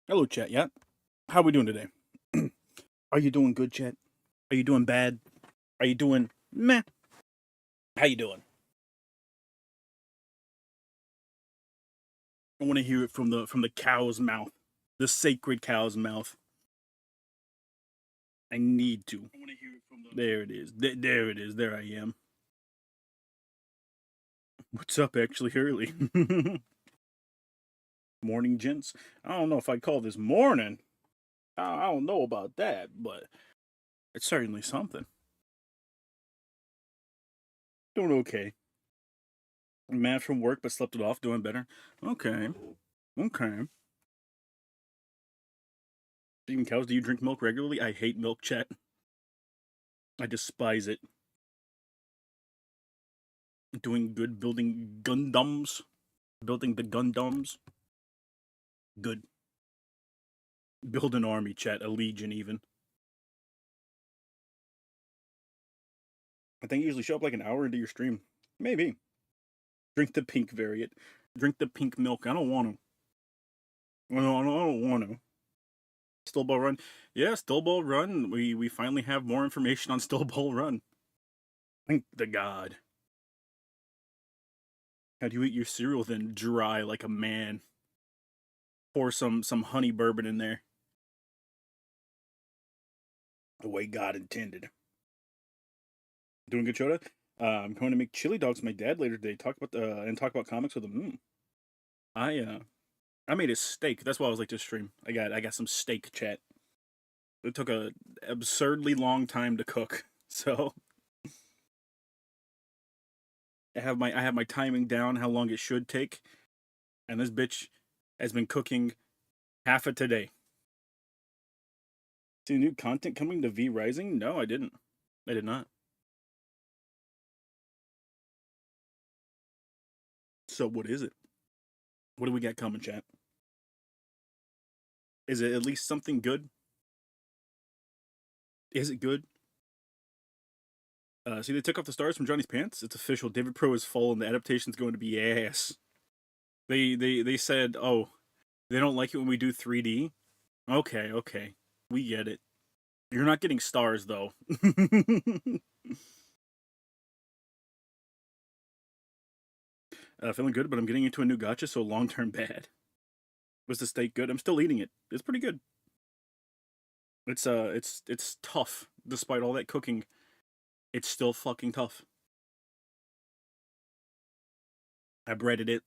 Hello, chat. Yeah, how we doing today? Are you doing good, chat? Are you doing bad? Are you doing meh? How you doing? I want to hear it from the cow's mouth, the sacred cow's mouth. I need to. I want to hear it from the. There it is. There it is. There I am. What's up? Actually, early. Morning, gents. I don't know if I'd call this morning. I don't know about that, but it's certainly something. Doing okay. Mad from work, but slept it off. Doing better. Okay. Okay. Speaking of cows, do you drink milk regularly? I hate milk, chat. I despise it. Doing good, building Gundams. Building the Gundams. Good. Build an army, chat. A legion, even. I think you usually show up like an hour into your stream. Maybe. Drink the pink variant. Drink the pink milk. I don't want to. I don't want to. Still Ball Run. Yeah, Still Ball Run. We finally have more information on Still Ball Run. Thank the God. How do you eat your cereal then? Dry like a man. Pour some honey bourbon in there. The way God intended. Doing good, Choda. I'm going to make chili dogs with my dad later today. Talk about comics with him. I made a steak. That's why I was like to stream. I got some steak, chat. It took a absurdly long time to cook, so I have my timing down how long it should take, and this bitch has been cooking half of today. See new content coming to V Rising? No, I didn't. I did not. So what is it? What do we got coming, chat? Is it at least something good? Is it good? See, they took off the stars from Johnny's pants. It's official. David Pro is full, and the adaptation's going to be ass. They said, oh, they don't like it when we do 3D. Okay, we get it. You're not getting stars though. Feeling good, but I'm getting into a new gotcha, so long term bad. Was the steak good? I'm still eating it. It's pretty good. It's tough despite all that cooking. It's still fucking tough. I breaded it.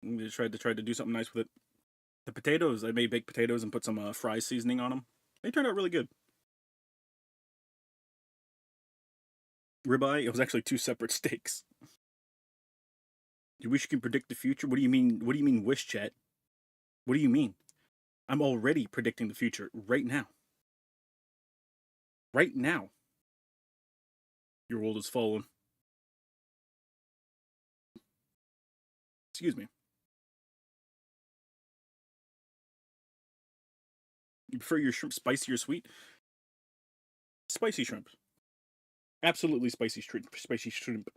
I tried to do something nice with it. The potatoes, I made baked potatoes and put some fry seasoning on them. They turned out really good. Ribeye, it was actually two separate steaks. You wish you can predict the future? What do you mean? What do you mean, wish, chat? What do you mean? I'm already predicting the future right now. Right now. Your world is fallen. Excuse me. You prefer your shrimp spicy or sweet? Spicy shrimp. Absolutely spicy shrimp. Spicy shrimp.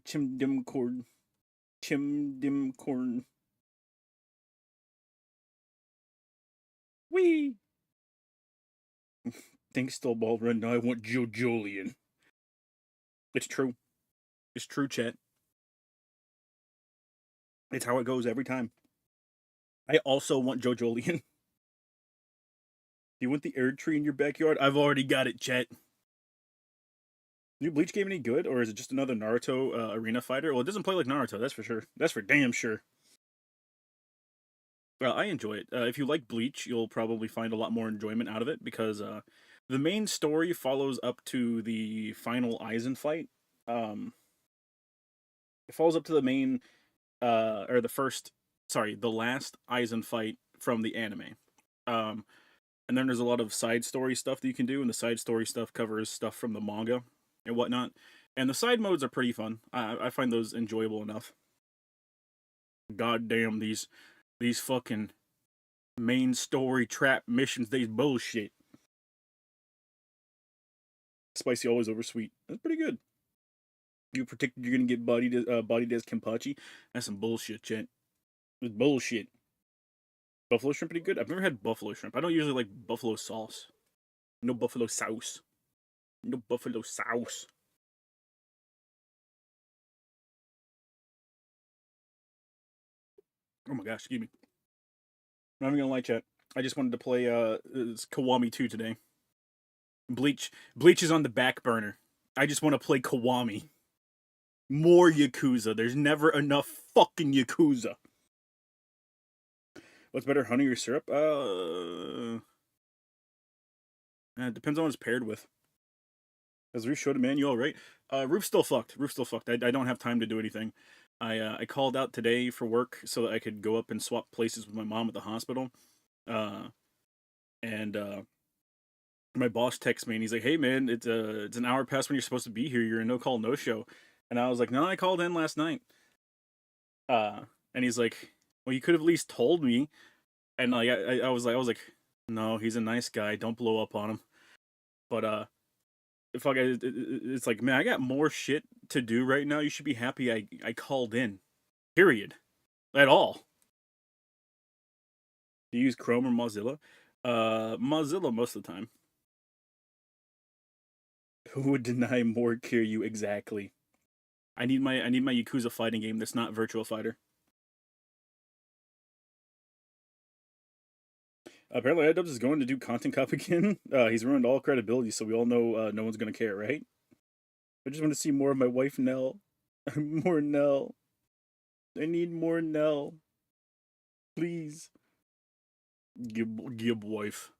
Chim dim corn. Chim dim corn. Wee! Thanks, still ball run. Now I want Joe Jolian. It's true. It's true, chat. It's how it goes every time. I also want Joe Jolian. Do you want the air tree in your backyard? I've already got it, chat. New Bleach game any good, or is it just another Naruto arena fighter? Well, it doesn't play like Naruto, that's for sure. That's for damn sure. Well, I enjoy it. If you like Bleach, you'll probably find a lot more enjoyment out of it because the main story follows up to the final Aizen fight. Um, it follows up to the main, or the last Aizen fight from the anime. Um, and then there's a lot of side story stuff that you can do, and the side story stuff covers stuff from the manga and whatnot. And the side modes are pretty fun. I find those enjoyable enough. God damn these fucking main story trap missions. These bullshit. Spicy always over sweet. That's pretty good. You predicted you're gonna get bodied as Kenpachi? That's some bullshit, chat. It's bullshit. Buffalo shrimp pretty good. I've never had buffalo shrimp. I don't usually like buffalo sauce. No buffalo sauce. No buffalo sauce. Oh my gosh, excuse me. I'm not even gonna lie, chat. I just wanted to play Kiwami 2 today. Bleach is on the back burner. I just want to play Kiwami. More Yakuza. There's never enough fucking Yakuza. What's better, honey or syrup? It depends on what it's paired with. Has Roof showed a manual, right? Roof's still fucked. I don't have time to do anything. I called out today for work so that I could go up and swap places with my mom at the hospital. And my boss texts me and he's like, "Hey man, it's an hour past when you're supposed to be here. You're a no call, no show." And I was like, "No, I called in last night." And he's like, "Well, you could have at least told me." And like I was like, "No, he's a nice guy. Don't blow up on him." But it's like, man, I got more shit to do right now. You should be happy I called in. Period. At all. Do you use Chrome or Mozilla? Mozilla most of the time. Who would deny more Kiryu exactly? I need my Yakuza fighting game that's not Virtua Fighter. Apparently, iDubbbz is going to do Content Cop again. He's ruined all credibility, so we all know no one's gonna care, right? I just want to see more of my wife Nell. More Nell. I need more Nell. Please. Gib wife.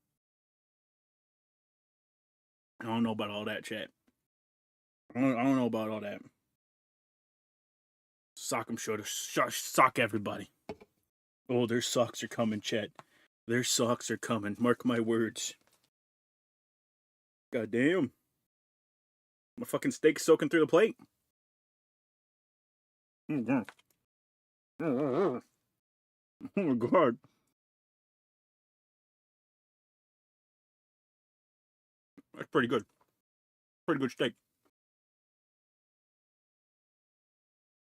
I don't know about all that, chat. I don't know about all that. Sock 'em shoulder. Sock everybody. Oh, their socks are coming, chat. Their socks are coming. Mark my words. God damn. My fucking steak's soaking through the plate. Oh my god. That's pretty good. Pretty good steak.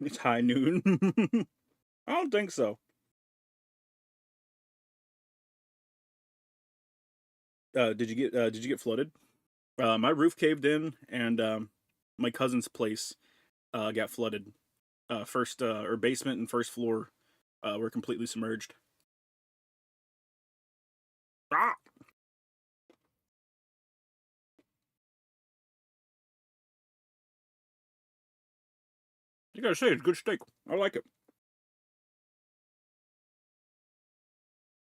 It's high noon. I don't think so. Did you get flooded? My roof caved in, and my cousin's place got flooded. Or basement and first floor were completely submerged. Ah! You gotta say, it's good steak. I like it.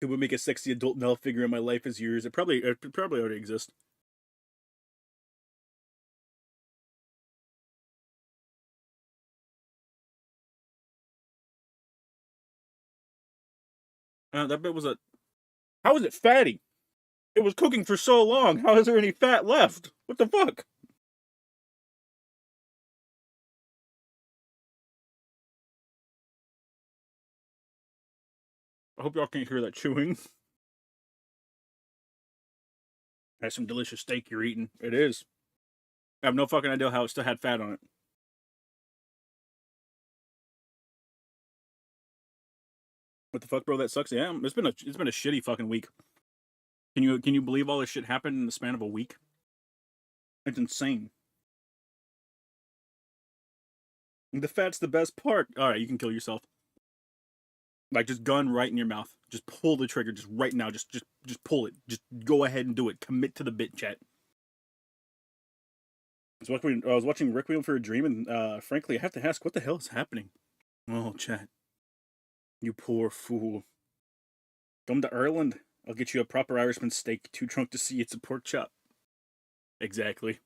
It would make a sexy adult male figure in my life as yours. It probably already exists. That bit was a. How is it fatty? It was cooking for so long. How is there any fat left? What the fuck? I hope y'all can't hear that chewing. That's some delicious steak you're eating. It is. I have no fucking idea how it still had fat on it. What the fuck, bro? That sucks. Yeah, it's been a shitty fucking week. Can you believe all this shit happened in the span of a week? It's insane. The fat's the best part. All right, you can kill yourself. Like, just gun right in your mouth. Just pull the trigger. Just right now. Just pull it. Just go ahead and do it. Commit to the bit, chat. I was watching Requiem for a Dream, and frankly, I have to ask, what the hell is happening? Oh, chat. You poor fool. Come to Ireland. I'll get you a proper Irishman steak. Too drunk to see it's a pork chop. Exactly.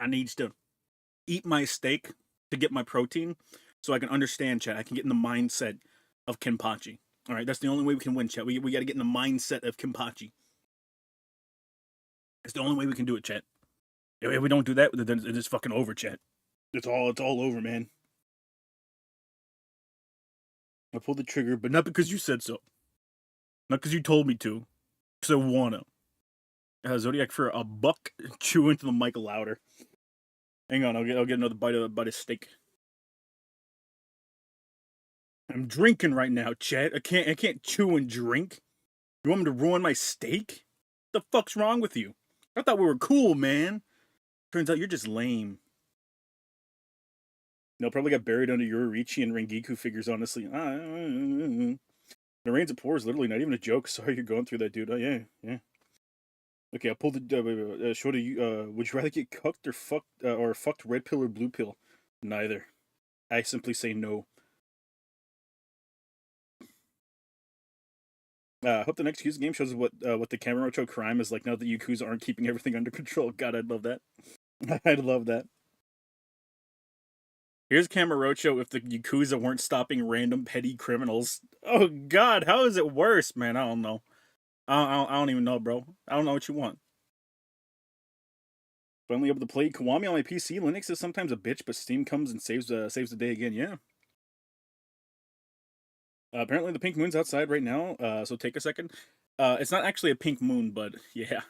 I need to eat my steak to get my protein so I can understand, chat. I can get in the mindset of Kenpachi. All right, that's the only way we can win, chat. We got to get in the mindset of Kenpachi. It's the only way we can do it, chat. If we don't do that, then it's fucking over, chat. It's all over, man. I pulled the trigger, but not because you said so. Not because you told me to. Because I wanna. Zodiac for a buck. Chew into the mic louder. Hang on, I'll get another bite of steak. I'm drinking right now, Chet. I can't chew and drink. You want me to ruin my steak? What the fuck's wrong with you? I thought we were cool, man. Turns out you're just lame. No, probably got buried under Yoruichi and Rengiku figures, honestly. The rains of poor is literally not even a joke. Sorry you're going through that, dude. Oh, yeah, yeah. Okay, I'll pull the Shorty. Would you rather get cucked or fucked red pill or blue pill? Neither. I simply say no. I hope the next Yakuza game shows what the Kamurocho crime is like now that Yakuza aren't keeping everything under control. God, I'd love that. I'd love that. Here's Kamurocho if the Yakuza weren't stopping random petty criminals. Oh God, how is it worse, man? I don't know. I don't even know, bro. I don't know what you want. Finally able to play Kiwami on my PC. Linux is sometimes a bitch, but Steam comes and saves the day again. Yeah. Apparently the pink moon's outside right now. So take a second. It's not actually a pink moon, but yeah.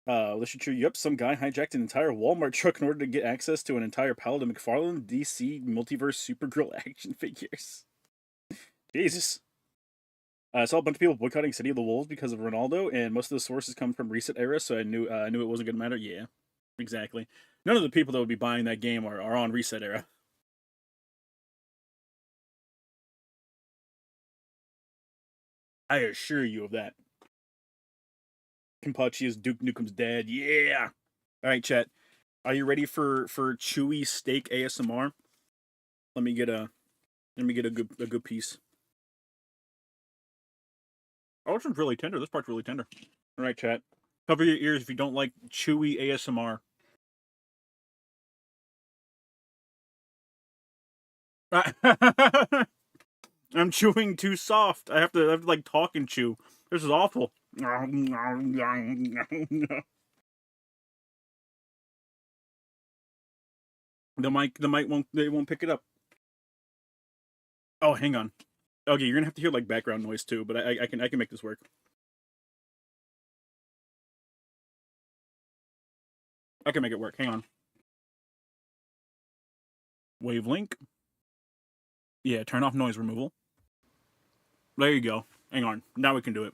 This should cheer you up. Some guy hijacked an entire Walmart truck in order to get access to an entire pallet of McFarlane DC Multiverse Supergirl action figures. Jesus. I saw a bunch of people boycotting City of the Wolves because of Ronaldo, and most of the sources come from Reset Era, so I knew it wasn't gonna matter. Yeah, exactly. None of the people that would be buying that game are on Reset Era. I assure you of that. Kenpachi is Duke Nukem's dad. Yeah. All right, chat. Are you ready for chewy steak ASMR? Let me get a good piece. Oh, this one's really tender. This part's really tender. All right, chat. Cover your ears if you don't like chewy ASMR. I'm chewing too soft. I have to like talk and chew. This is awful. The mic won't pick it up. Oh, hang on. Okay, you're gonna have to hear like background noise too, but I can make this work. I can make it work. Hang on. Wavelink. Yeah, turn off noise removal. There you go. Hang on. Now we can do it.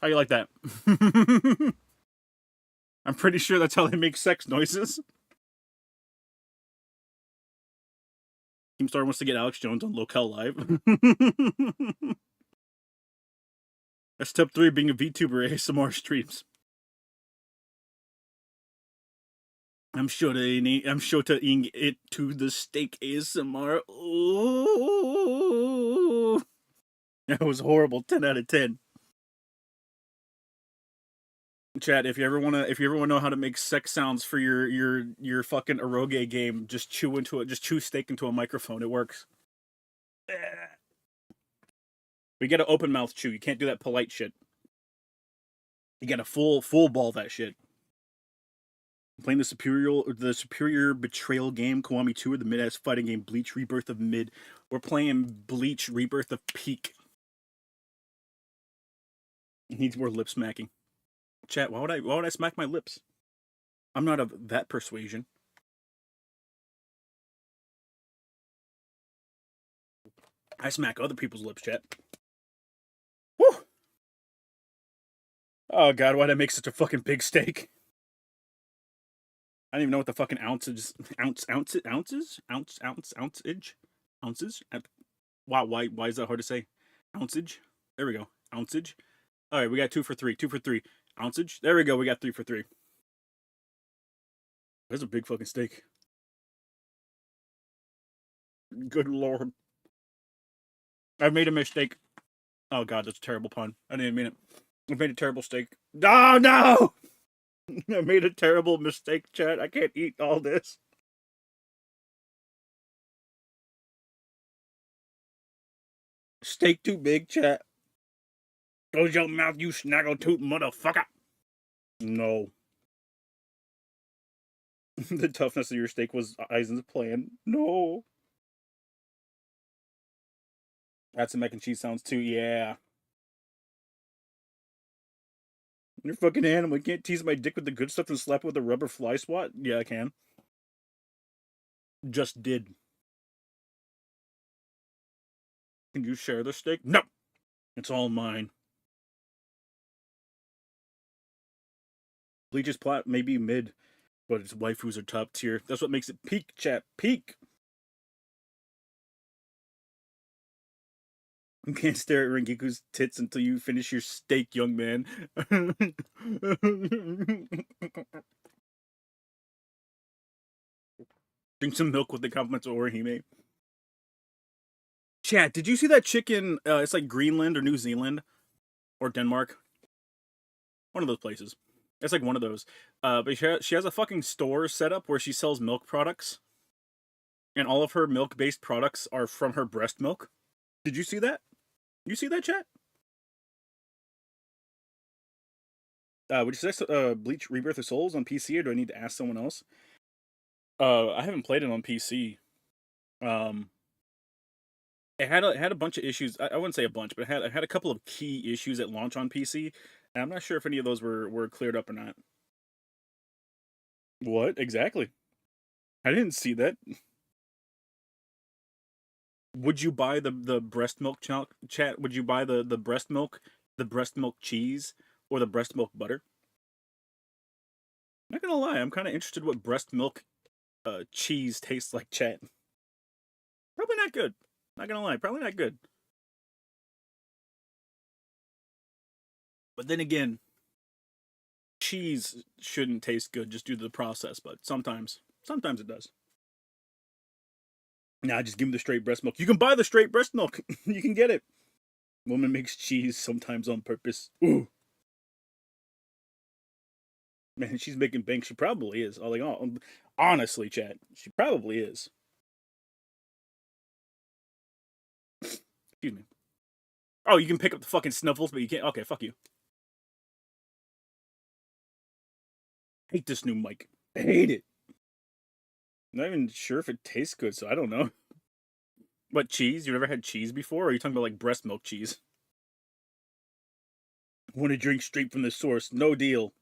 How you like that? I'm pretty sure that's how they make sex noises. Keemstar wants to get Alex Jones on Locale Live. That's step 3 being a VTuber ASMR streams. I'm shooting it to the steak ASMR. Ooh. That was horrible. 10 out of 10. Chat, if you ever wanna know how to make sex sounds for your fucking eroge game, just chew steak into a microphone. It works. We get an open mouth chew. You can't do that polite shit. You gotta full ball that shit. I'm playing the superior Betrayal game, Kiwami 2, or the mid-ass fighting game, Bleach Rebirth of Mid. We're playing Bleach Rebirth of Peak. It needs more lip smacking. Chat, why would I smack my lips? I'm not of that persuasion. I smack other people's lips, chat. Woo! Oh god, why'd I make such a fucking big steak? I don't even know what the fucking ounces. Wow, why is that hard to say? Ounceage. There we go. Ounceage. All right, we got 2 for 3. 2 for 3. Ounceage. There we go. We got 3 for 3. That's a big fucking steak. Good lord. I've made a mistake. Oh god, that's a terrible pun. I didn't mean it. I made a terrible steak. Oh no! I made a terrible mistake, chat. I can't eat all this. Steak too big, chat. Close your mouth, you snaggletooth motherfucker. No. The toughness of your steak was Eisen's plan. No. That's some mac and cheese sounds too. Yeah. You're a fucking animal. You can't tease my dick with the good stuff and slap it with a rubber fly swat? Yeah, I can. Just did. Can you share the steak? No! It's all mine. Bleach's plot may be mid, but its waifus are top tier. That's what makes it peak, chat. Peak! You can't stare at Rengiku's tits until you finish your steak, young man. Drink some milk with the compliments of Orihime. Chat, did you see that chicken? It's like Greenland or New Zealand or Denmark. One of those places. It's like one of those. But she has a fucking store set up where she sells milk products. And all of her milk-based products are from her breast milk. Did you see that? You see that, chat? Would you say Bleach Rebirth of Souls on PC, or do I need to ask someone else? I haven't played it on PC. It had a bunch of issues. I wouldn't say a bunch, but it had a couple of key issues at launch on PC, and I'm not sure if any of those were cleared up or not. What exactly? I didn't see that. Would you buy the breast milk chat? Would you buy the breast milk cheese, or the breast milk butter? Not gonna lie, I'm kind of interested what breast milk cheese tastes like, chat. Probably not good. Not gonna lie, probably not good. But then again, cheese shouldn't taste good just due to the process, but sometimes it does. Nah, just give me the straight breast milk. You can buy the straight breast milk. You can get it. Woman makes cheese sometimes on purpose. Ooh. Man, she's making bank. She probably is. Honestly, chat, she probably is. Excuse me. Oh, you can pick up the fucking snuffles, but you can't. Okay, fuck you. I hate this new mic. I hate it. I'm not even sure if it tastes good, so I don't know. What, cheese? You never had cheese before? Or are you talking about like breast milk cheese? Want to drink straight from the source? No deal.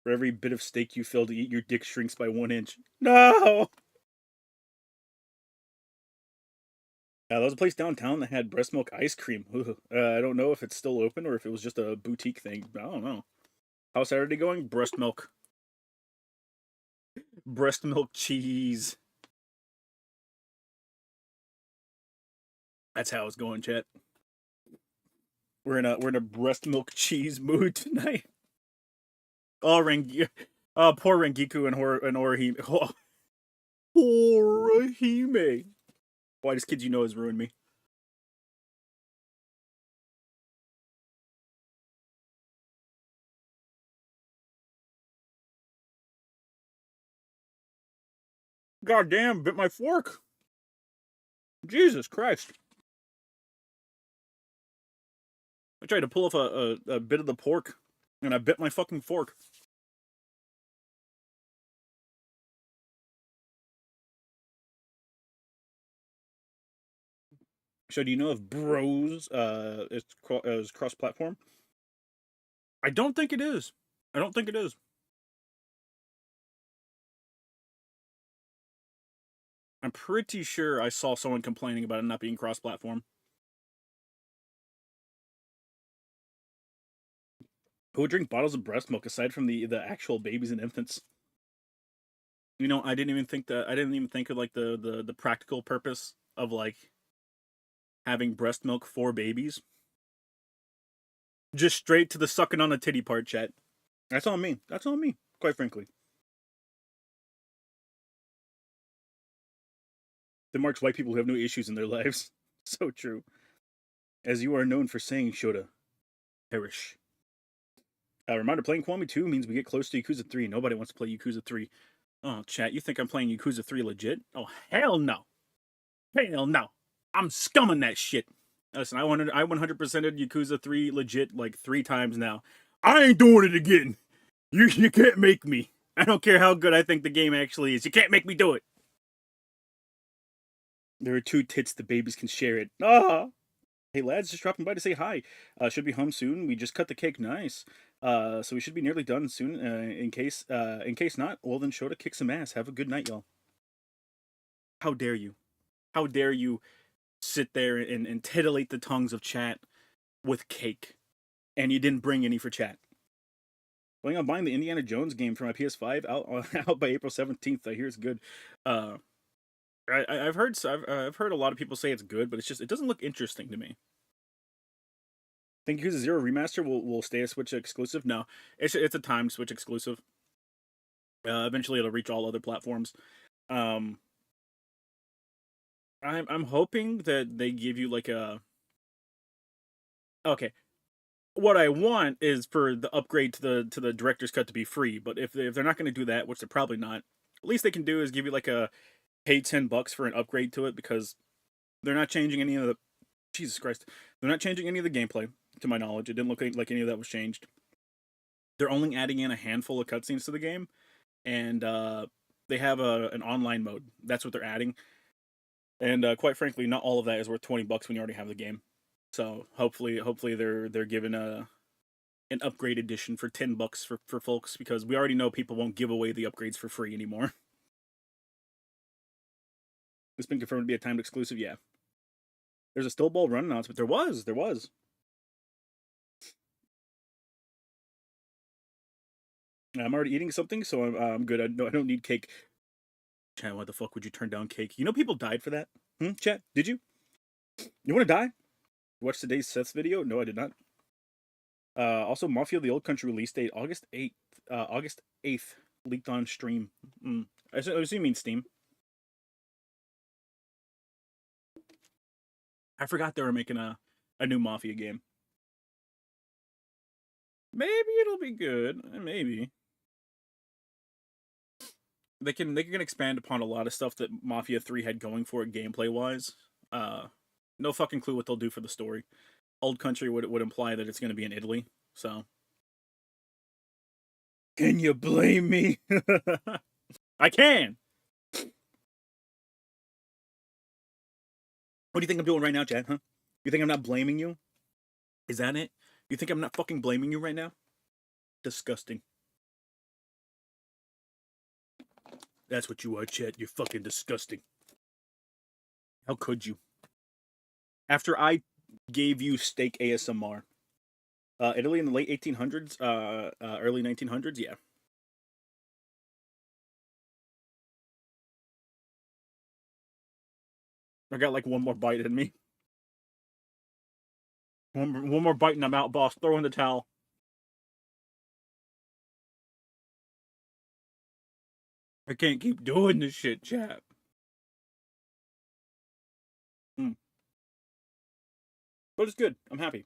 For every bit of steak you fail to eat, your dick shrinks by 1 inch. No! There was a place downtown that had breast milk ice cream. I don't know if it's still open or if it was just a boutique thing. I don't know. How's Saturday going? Breast milk. Breast milk cheese. That's how it's going, chat. We're in a breast milk cheese mood tonight. Oh, poor Rengiku and Orihime. Oh. Orihime. Why does Kids You Know has ruined me? God damn, bit my fork. Jesus Christ. I tried to pull off a bit of the pork, and I bit my fucking fork. So do you know if Bros is cross-platform? I don't think it is. I don't think it is. I'm pretty sure I saw someone complaining about it not being cross-platform. Who would drink bottles of breast milk aside from the actual babies and infants? You know, I didn't even think of like the practical purpose of like having breast milk for babies. Just straight to the sucking on a titty part, chat. That's on me. That's on me, quite frankly. That marks white people who have no issues in their lives. So true. As you are known for saying, Shota. Perish. Reminder, playing Kiwami 2 means we get close to Yakuza 3. Nobody wants to play Yakuza 3. Oh, chat, you think I'm playing Yakuza 3 legit? Oh, hell no. Hell no. I'm scumming that shit. Listen, I 100%ed Yakuza 3 legit like 3 times now. I ain't doing it again. You can't make me. I don't care how good I think the game actually is. You can't make me do it. There are 2 tits, the babies can share it. Ah! Hey lads, just dropping by to say hi. Should be home soon. We just cut the cake. Nice. So we should be nearly done soon. In case not, well then show to kick some ass. Have a good night, y'all. How dare you? How dare you sit there and titillate the tongues of chat with cake, and you didn't bring any for chat. Going on buying the Indiana Jones game for my PS5 out by April 17th. I hear it's good. Uh, I've heard I've heard a lot of people say it's good, but it doesn't look interesting to me. Think Yakuza Zero remaster will stay a Switch exclusive? No, it's a timed Switch exclusive. Eventually, it'll reach all other platforms. Um, I'm hoping that they give you like a okay. What I want is for the upgrade to the director's cut to be free. But if they're not going to do that, which they're probably not, at least they can do is give you like a pay $10 for an upgrade to it, because they're not changing any of the Jesus Christ. They're not changing any of the gameplay, to my knowledge. It didn't look like any of that was changed. They're only adding in a handful of cutscenes to the game, and they have an online mode. That's what they're adding. And quite frankly, not all of that is worth $20 when you already have the game. So hopefully they're giving an upgrade edition for $10 for folks, because we already know people won't give away the upgrades for free anymore. It's been confirmed to be a timed exclusive, yeah. There's a Still Ball Run announcement. There was. I'm already eating something, so I'm good. I don't need cake. Chat, why the fuck would you turn down cake? You know people died for that? Chat, did you? You want to die? Watch today's Seth's video? No, I did not. Also, Mafia the Old Country release date August 8th. August 8th leaked on stream. I assume you mean Steam. I forgot they were making a new Mafia game. Maybe it'll be good. Maybe they can expand upon a lot of stuff that Mafia 3 had going for it gameplay wise. No fucking clue what they'll do for the story. Old Country would imply that it's going to be in Italy, so can you blame me? I can. What do you think I'm doing right now, Chad? Huh? You think I'm not blaming you? Is that it? You think I'm not fucking blaming you right now? Disgusting. That's what you are, Chet. You're fucking disgusting. How could you? After I gave you steak ASMR. Italy in the late 1800s, early 1900s, yeah. I got like one more bite in me. One more bite and I'm out, boss. Throw in the towel. I can't keep doing this shit, chap. But it's good. I'm happy.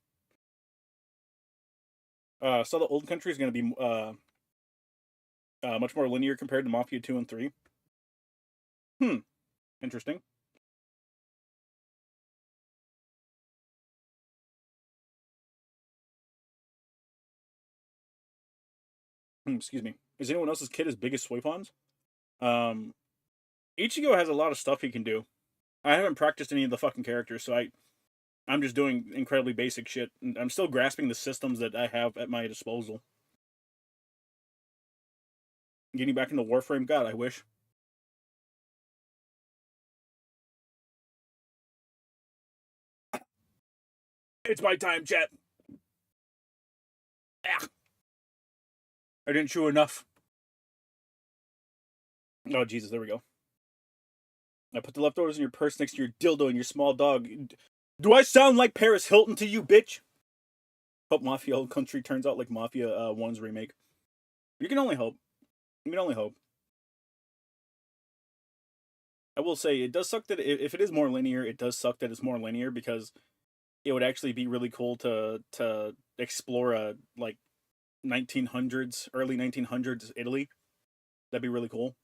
So the Old Country is going to be much more linear compared to Mafia 2 and 3. Interesting. Excuse me. Is anyone else's kid as big as Soipon's? Ichigo has a lot of stuff he can do. I haven't practiced any of the fucking characters, so I'm just doing incredibly basic shit. I'm still grasping the systems that I have at my disposal. Getting back into Warframe? God, I wish. It's my time, chat. Ah. I didn't chew enough. Oh, Jesus, there we go. I put the leftovers in your purse next to your dildo and your small dog. Do I sound like Paris Hilton to you, bitch? Hope Mafia Old Country turns out like Mafia 1's remake. You can only hope. You can only hope. I will say, it does suck that if it is more linear, it does suck that it's more linear, because it would actually be really cool to explore a, like, 1900s, early 1900s Italy. That'd be really cool.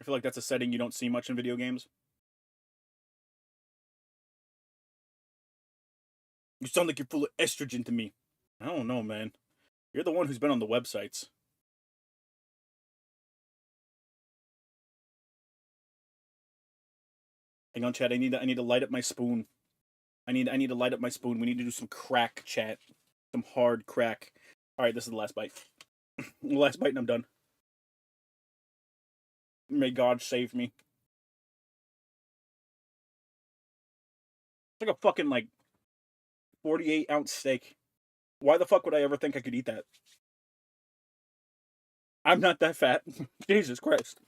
I feel like that's a setting you don't see much in video games. You sound like you're full of estrogen to me. I don't know, man. You're the one who's been on the websites. Hang on, chat. I need to light up my spoon. I need to light up my spoon. We need to do some crack, chat. Some hard crack. All right, this is the last bite. The last bite, and I'm done. May God save me. It's like a fucking 48-ounce steak. Why the fuck would I ever think I could eat that? I'm not that fat. Jesus Christ.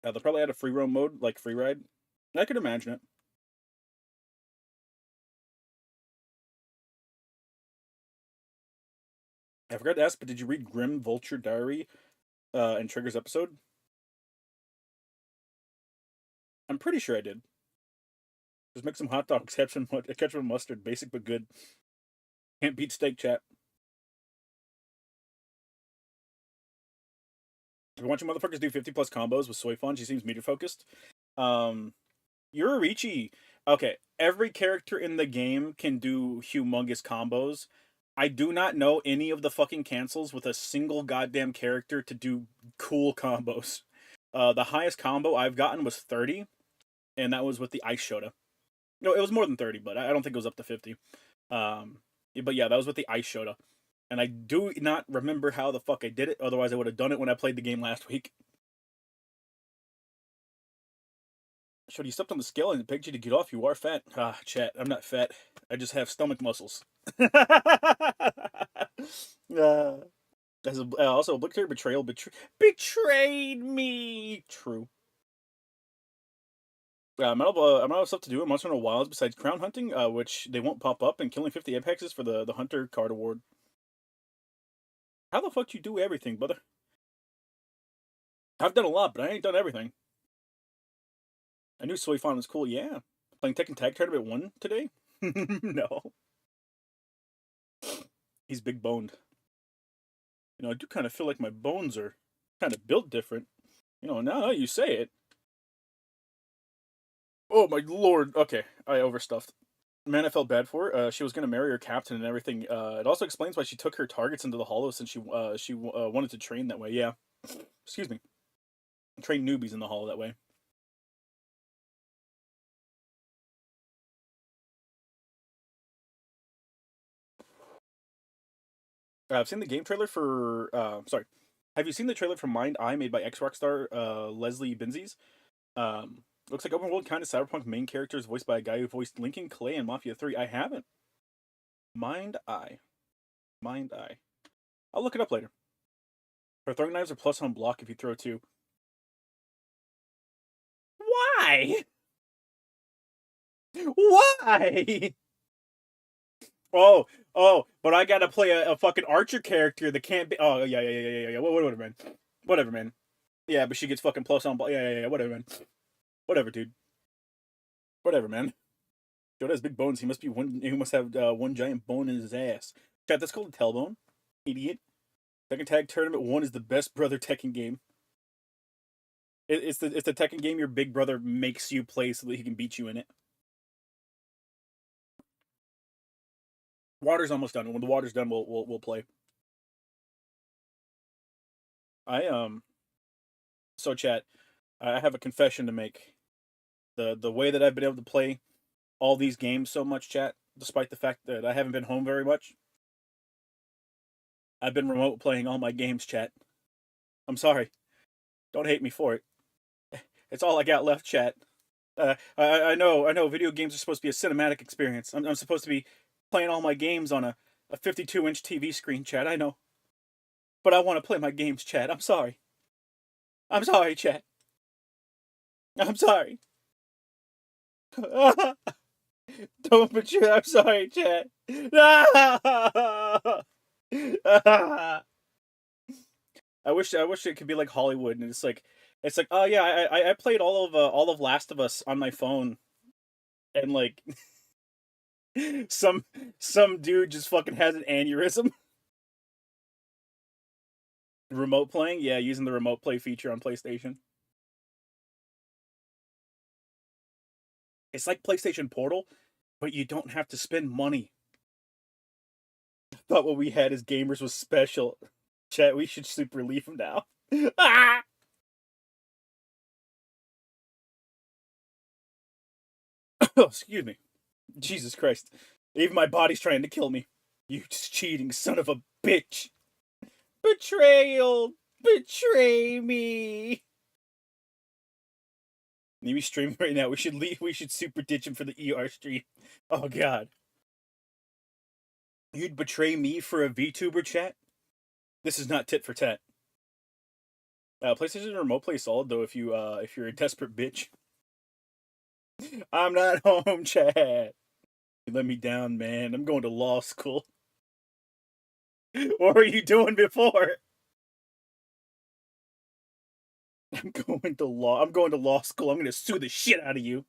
They'll probably add a free roam mode, like free ride. I could imagine it. I forgot to ask, but did you read Grim Vulture Diary and Trigger's episode? I'm pretty sure I did. Just make some hot dogs, ketchup and mustard. Basic but good. Can't beat steak, chat. If you want your motherfuckers do 50 plus combos with soy fun, she seems meter focused. Yuriichi. Okay, every character in the game can do humongous combos. I do not know any of the fucking cancels with a single goddamn character to do cool combos. The highest combo I've gotten was 30, and that was with the Ice Shota. No, it was more than 30, but I don't think it was up to 50. But yeah, that was with the Ice Shota. And I do not remember how the fuck I did it, otherwise I would have done it when I played the game last week. Shota, you stepped on the scale and it begged you to get off. You are fat. Ah, chat, I'm not fat. I just have stomach muscles. Also, Obliterator Betrayal betrayed me. True. I'm out of stuff to do in Monster Hunter Wilds besides crown hunting, which they won't pop up, and killing 50 apexes for the Hunter card award. How the fuck do you do everything, brother? I've done a lot, but I ain't done everything. I knew Soy Fawn was cool, yeah. Playing Tekken Tag Tournament 1 today? No. He's big boned. You know, I do kind of feel like my bones are kind of built different. You know, now that you say it. Oh my lord. Okay, I overstuffed. Man, I felt bad for her. She was going to marry her captain and everything. It also explains why she took her targets into the hollow since she wanted to train that way. Yeah. Excuse me. Train newbies in the hollow that way. I've seen the game trailer for... sorry. Have you seen the trailer for Mind Eye made by X-Rock star Leslie Benzies? Looks like open world kind of cyberpunk main characters voiced by a guy who voiced Lincoln Clay in Mafia 3. I haven't. Mind Eye. Mind Eye. I'll look it up later. Her throwing knives are plus on block if you throw 2. Why? Why? Oh, but I gotta play a fucking archer character that can't be... Oh, yeah. Whatever, man. Whatever, man. Yeah, but she gets fucking plus on block. Yeah, whatever, man. Whatever, dude. Whatever, man. Joe has big bones. He must have one giant bone in his ass. Chat, that's called a tailbone. Idiot. Tekken Tag Tournament 1 is the best brother Tekken game. It's the Tekken game your big brother makes you play so that he can beat you in it. Water's almost done. When the water's done, we'll play. So chat, I have a confession to make. The way that I've been able to play all these games so much, chat, despite the fact that I haven't been home very much, I've been remote playing all my games, chat. I'm sorry. Don't hate me for it. It's all I got left, chat. I know video games are supposed to be a cinematic experience. I'm supposed to be playing all my games on a 52-inch TV screen, chat. I know. But I want to play my games, chat. I'm sorry. I'm sorry, chat. I'm sorry. Don't betray. I'm sorry, chat. I wish it could be like Hollywood, and it's like, oh yeah, I played all of Last of Us on my phone, and like, some dude just fucking has an aneurysm. Remote playing, yeah, using the remote play feature on PlayStation. It's like PlayStation Portal, but you don't have to spend money. I thought what we had as gamers was special. Chat, we should super relief him now. Ah! Oh, excuse me. Jesus Christ. Even my body's trying to kill me. You cheating son of a bitch. Betrayal. Betray me. Maybe streaming right now. We should leave. We should super ditch him for the ER stream. Oh God. You'd betray me for a VTuber chat? This is not tit for tat. PlayStation Remote Play solid though if you're a desperate bitch. I'm not home, chat. You let me down, man. I'm going to law school. What were you doing before? I'm going to law school. I'm going to sue the shit out of you.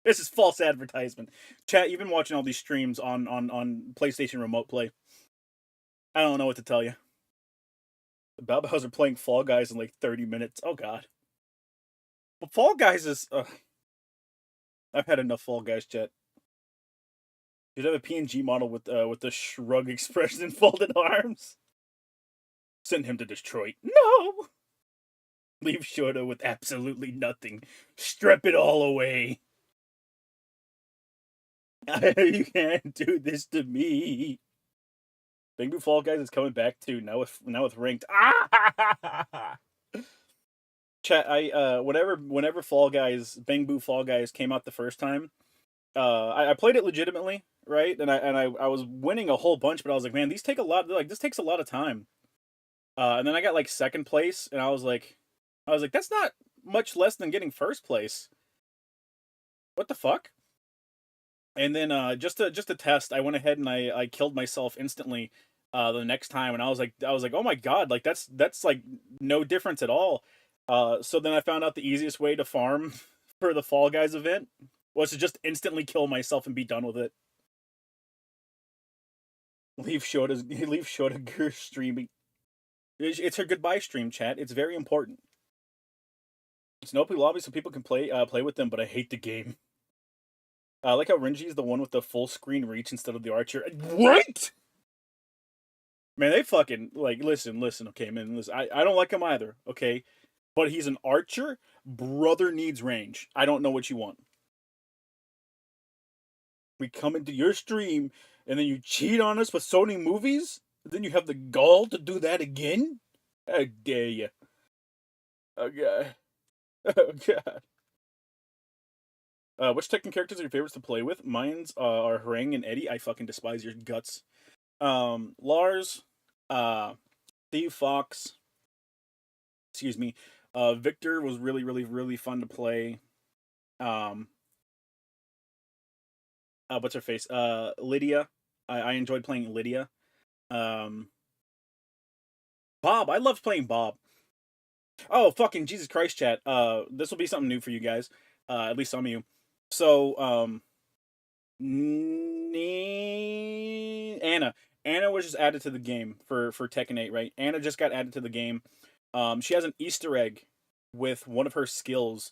This is false advertisement. Chat, you've been watching all these streams on PlayStation Remote Play. I don't know what to tell you. The Balbows are playing Fall Guys in like 30 minutes. Oh God. But Fall Guys is. I've had enough Fall Guys, chat. You'd have a PNG model with the shrug expression and folded arms. Send him to Detroit. No. Leave Shota with absolutely nothing. Strip it all away. You can't do this to me. Bang Boo Fall Guys is coming back too now with ranked. Chat. Whenever Fall Guys Bang Boo Fall Guys came out the first time, I played it legitimately, right? And I was winning a whole bunch, but I was like, man, these take a lot. Like this takes a lot of time. And then I got like second place, and I was like, that's not much less than getting first place. What the fuck? And then just to test, I went ahead and I killed myself instantly the next time, and I was like, oh my God, like that's like no difference at all. So then I found out the easiest way to farm for the Fall Guys event was to just instantly kill myself and be done with it. Leave Shota streaming. It's her goodbye stream, chat. It's very important. It's an open lobby so people can play with them, but I hate the game. I like how Renji's the one with the full screen reach instead of the archer. What? Man, they fucking like listen, okay, man, listen. I don't like him either, okay? But he's an archer. Brother needs range. I don't know what you want. We come into your stream and then you cheat on us with Sony movies? Then you have the gall to do that again? How dare you? Oh god. Oh god. Which Tekken characters are your favorites to play with? Mine's are Harang and Eddie. I fucking despise your guts. Lars, Steve Fox. Excuse me. Victor was really, really, really fun to play. What's her face? Lydia. I enjoyed playing Lydia. Bob. I loved playing Bob. Oh, fucking Jesus Christ, chat. This will be something new for you guys. At least some of you. So, Anna. Anna was just added to the game for Tekken 8, right? Anna just got added to the game. She has an Easter egg with one of her skills.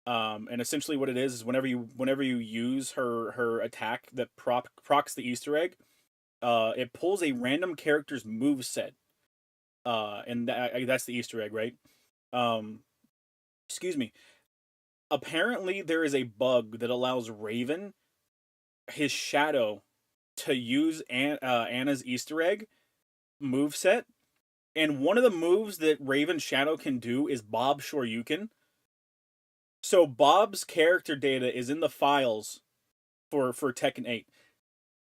And essentially what it is whenever you use her attack that procs the Easter egg, it pulls a random character's move set. And that's the Easter egg, right? Excuse me. Apparently there is a bug that allows Raven, his shadow, to use Anna's Easter egg move set. And one of the moves that Raven's shadow can do is Bob Shoryuken. So Bob's character data is in the files for Tekken 8.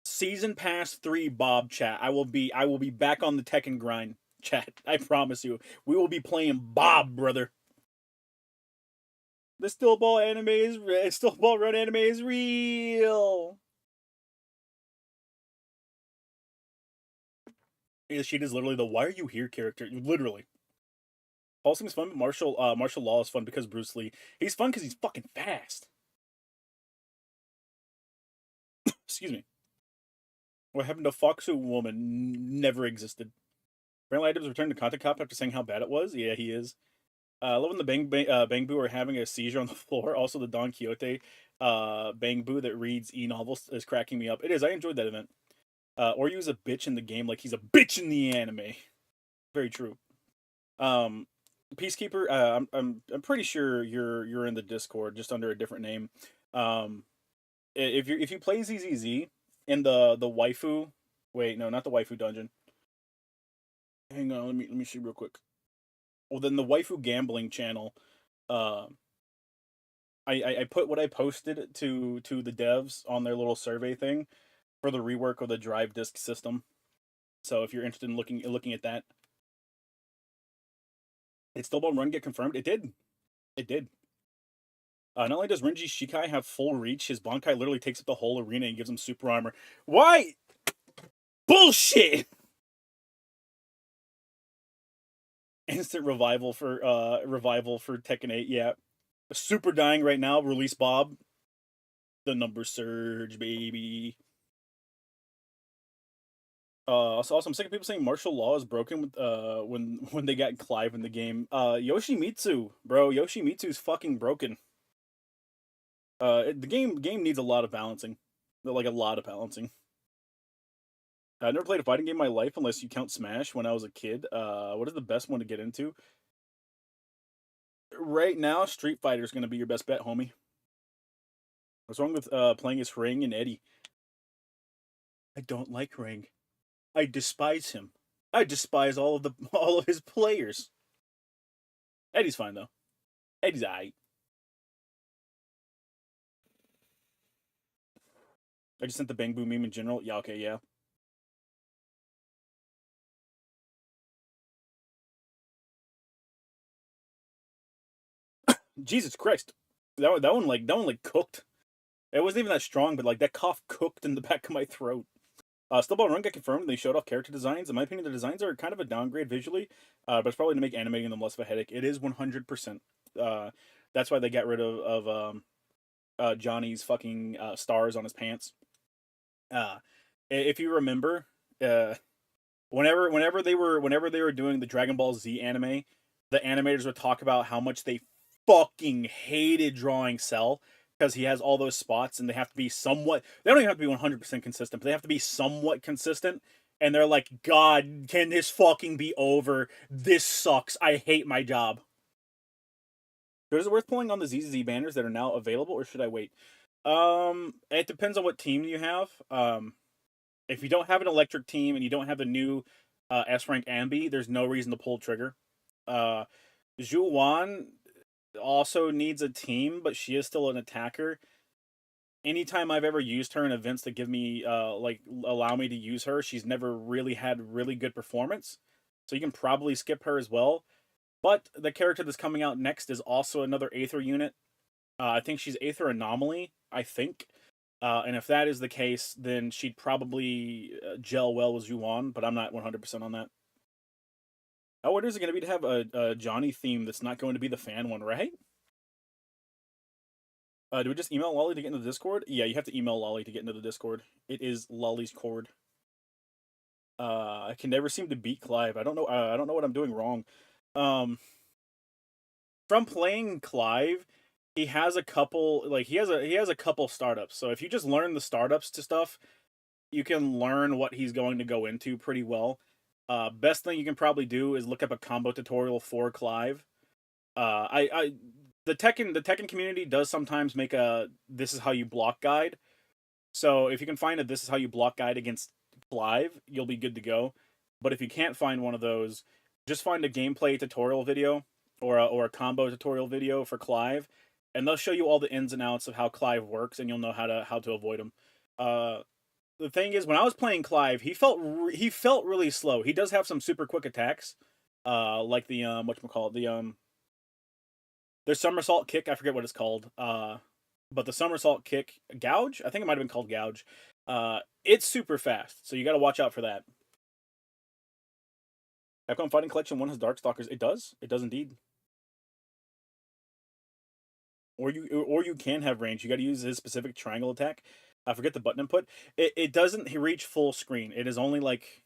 Season Pass 3 Bob, chat. I will be back on the Tekken grind, chat. I promise you. We will be playing Bob, brother. The Still Ball Run anime is real. She is literally the "Why are you here" character. Literally. Pulsing's fun, but martial law is fun because Bruce Lee. He's fun because he's fucking fast. Excuse me. What happened to Foxu Woman never existed. Apparently, Items returned to Content Cop after saying how bad it was. Yeah, he is. I love when the Bang Boo are having a seizure on the floor. Also, the Don Quixote Bang Boo that reads e-novels is cracking me up. It is. I enjoyed that event. Or use a bitch in the game like he's a bitch in the anime. Very true. Peacekeeper. I'm pretty sure you're in the Discord, just under a different name. Um, if you play ZZZ in the waifu, wait, no, not the waifu dungeon. Hang on, let me see real quick. Well, then the waifu gambling channel. Uh, I put what I posted to the devs on their little survey thing for the rework of the drive disk system. So if you're interested in looking at that, did Stillborn Run get confirmed? It did. It did. Not only does Renji Shikai have full reach, his Bankai literally takes up the whole arena and gives him super armor. Why? Bullshit! Instant revival for Tekken 8, yeah. Super dying right now, release Bob. The numbers surge, baby. So also I'm sick of people saying martial law is broken with when they got Clive in the game. Yoshimitsu, bro, Yoshimitsu's fucking broken. The game needs a lot of balancing. Like a lot of balancing. I never played a fighting game in my life unless you count Smash when I was a kid. What is the best one to get into? Right now, Street Fighter is going to be your best bet, homie. What's wrong with playing as Ring and Eddie? I don't like Ring. I despise him. I despise all of his players. Eddie's fine though. Eddie's aight. I just sent the Bang Boom meme in general. Yeah, okay, yeah. Jesus Christ, that one like cooked. It wasn't even that strong, but like that cough cooked in the back of my throat. Stillball Run got confirmed. And they showed off character designs. In my opinion, the designs are kind of a downgrade visually, but it's probably to make animating them less of a headache. It is 100%. That's why they got rid of Johnny's fucking stars on his pants. If you remember, whenever they were doing the Dragon Ball Z anime, the animators would talk about how much they fucking hated drawing Cell because he has all those spots and they have to be somewhat. They don't even have to be 100% consistent, but they have to be somewhat consistent. And they're like, God, can this fucking be over? This sucks. I hate my job. But is it worth pulling on the ZZ banners that are now available, or should I wait? It depends on what team you have. If you don't have an electric team and you don't have the new S rank Ambi, there's no reason to pull trigger. Zhu Wan also needs a team, but she is still an attacker. Anytime I've ever used her in events that give me allow me to use her, she's never really had really good performance. So you can probably skip her as well. But the character that's coming out next is also another Aether unit. I think she's Aether Anomaly, I think. And if that is the case, then she'd probably gel well with Zhuan, but I'm not 100% on that. How weird is it going to be to have a Johnny theme that's not going to be the fan one, right? Do we just email Lolly to get into the Discord? Yeah, you have to email Lolly to get into the Discord. It is Lolly's cord. I can never seem to beat Clive. I don't know. I don't know what I'm doing wrong. From playing Clive, he has a couple. Like he has a couple startups. So if you just learn the startups to stuff, you can learn what he's going to go into pretty well. Best thing you can probably do is look up a combo tutorial for Clive. The Tekken community does sometimes make a this is how you block guide. So if you can find a this is how you block guide against Clive, you'll be good to go. But if you can't find one of those, just find a gameplay tutorial video or a combo tutorial video for Clive, and they'll show you all the ins and outs of how Clive works, and you'll know how to avoid him. The thing is, when I was playing Clive, he felt really slow. He does have some super quick attacks, like the whatchamacallit, their somersault kick. I forget what it's called. But the somersault kick, gouge. I think it might have been called gouge. It's super fast, so you got to watch out for that. Capcom Fighting Collection 1 has Darkstalkers. It does. It does indeed. Or you can have range. You got to use his specific triangle attack. I forget the button input. It doesn't reach full screen. It is only like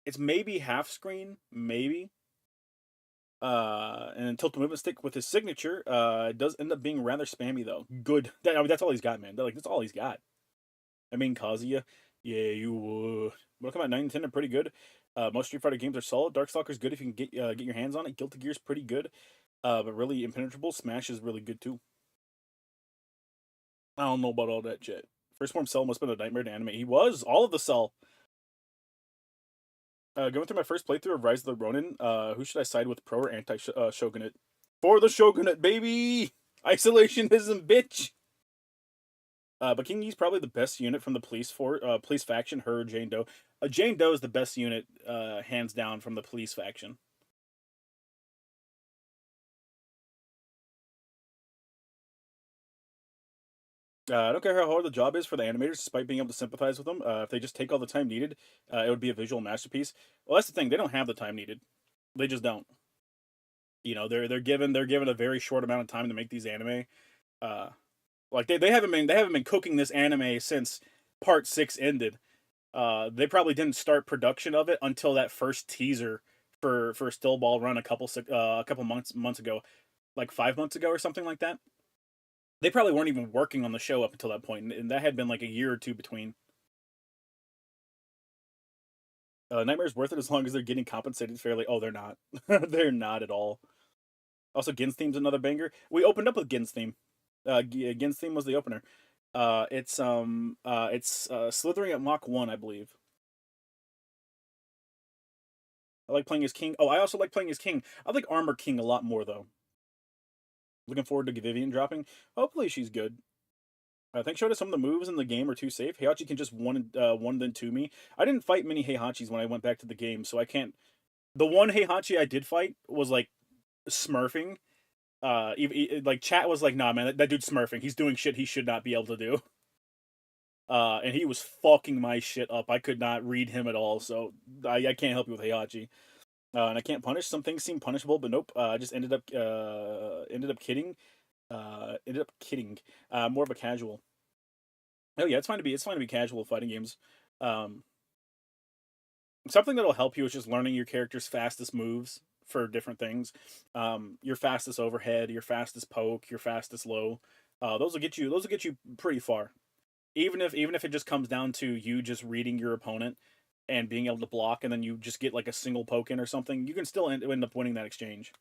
it's maybe half screen, maybe. And tilt the movement stick with his signature. It does end up being rather spammy though. Good. I mean, that's all he's got, man. That's all he's got. I mean, Kazuya. Yeah, you would. Mortal Kombat 9 and 10 are pretty good. Most Street Fighter games are solid. Darkstalker's good if you can get your hands on it. Guilty Gear's pretty good, but really impenetrable. Smash is really good too. I don't know about all that shit. First Form Cell must have been a nightmare to animate. He was all of the Cell. Going through my first playthrough of Rise of the Ronin, who should I side with, pro or anti Shogunate? For the Shogunate, baby! Isolationism, bitch! But King Yi's probably the best unit from the police faction. Her Jane Doe. Jane Doe is the best unit, hands down, from the police faction. I don't care how hard the job is for the animators, despite being able to sympathize with them. If they just take all the time needed, it would be a visual masterpiece. Well, that's the thing; they don't have the time needed. They just don't. You know, they're given a very short amount of time to make these anime. Uh, like they haven't been cooking this anime since Part 6 ended. They probably didn't start production of it until that first teaser for Still Ball Run a couple months ago, like 5 months ago or something like that. They probably weren't even working on the show up until that point, and that had been like a year or two between. Nightmare's worth it as long as they're getting compensated fairly. Oh, they're not. They're not at all. Also, Gin's theme's another banger. We opened up with Gin's theme. Gin's theme was the opener. It's slithering at Mach 1, I believe. I like playing as King. Oh, I also like playing as King. I like Armor King a lot more though. Looking forward to Vivian dropping. Hopefully she's good. I think showed us some of the moves in the game are too safe. Heihachi can just one then two me. I didn't fight many Heihachis when I went back to the game, so I can't. The one Heihachi I did fight was like smurfing. Like chat was like, nah, man, that dude's smurfing. He's doing shit he should not be able to do. And he was fucking my shit up. I could not read him at all, so I can't help you with Heihachi. And I can't punish. Some things seem punishable, but nope. I just ended up kidding. More of a casual. Oh yeah, it's fine to be casual fighting games. Um, Something that'll help you is just learning your character's fastest moves for different things. Your fastest overhead, your fastest poke, your fastest low. Those will get you. Those will get you pretty far. Even if it just comes down to you just reading your opponent and being able to block, and then you just get like a single poke in or something, you can still end up winning that exchange.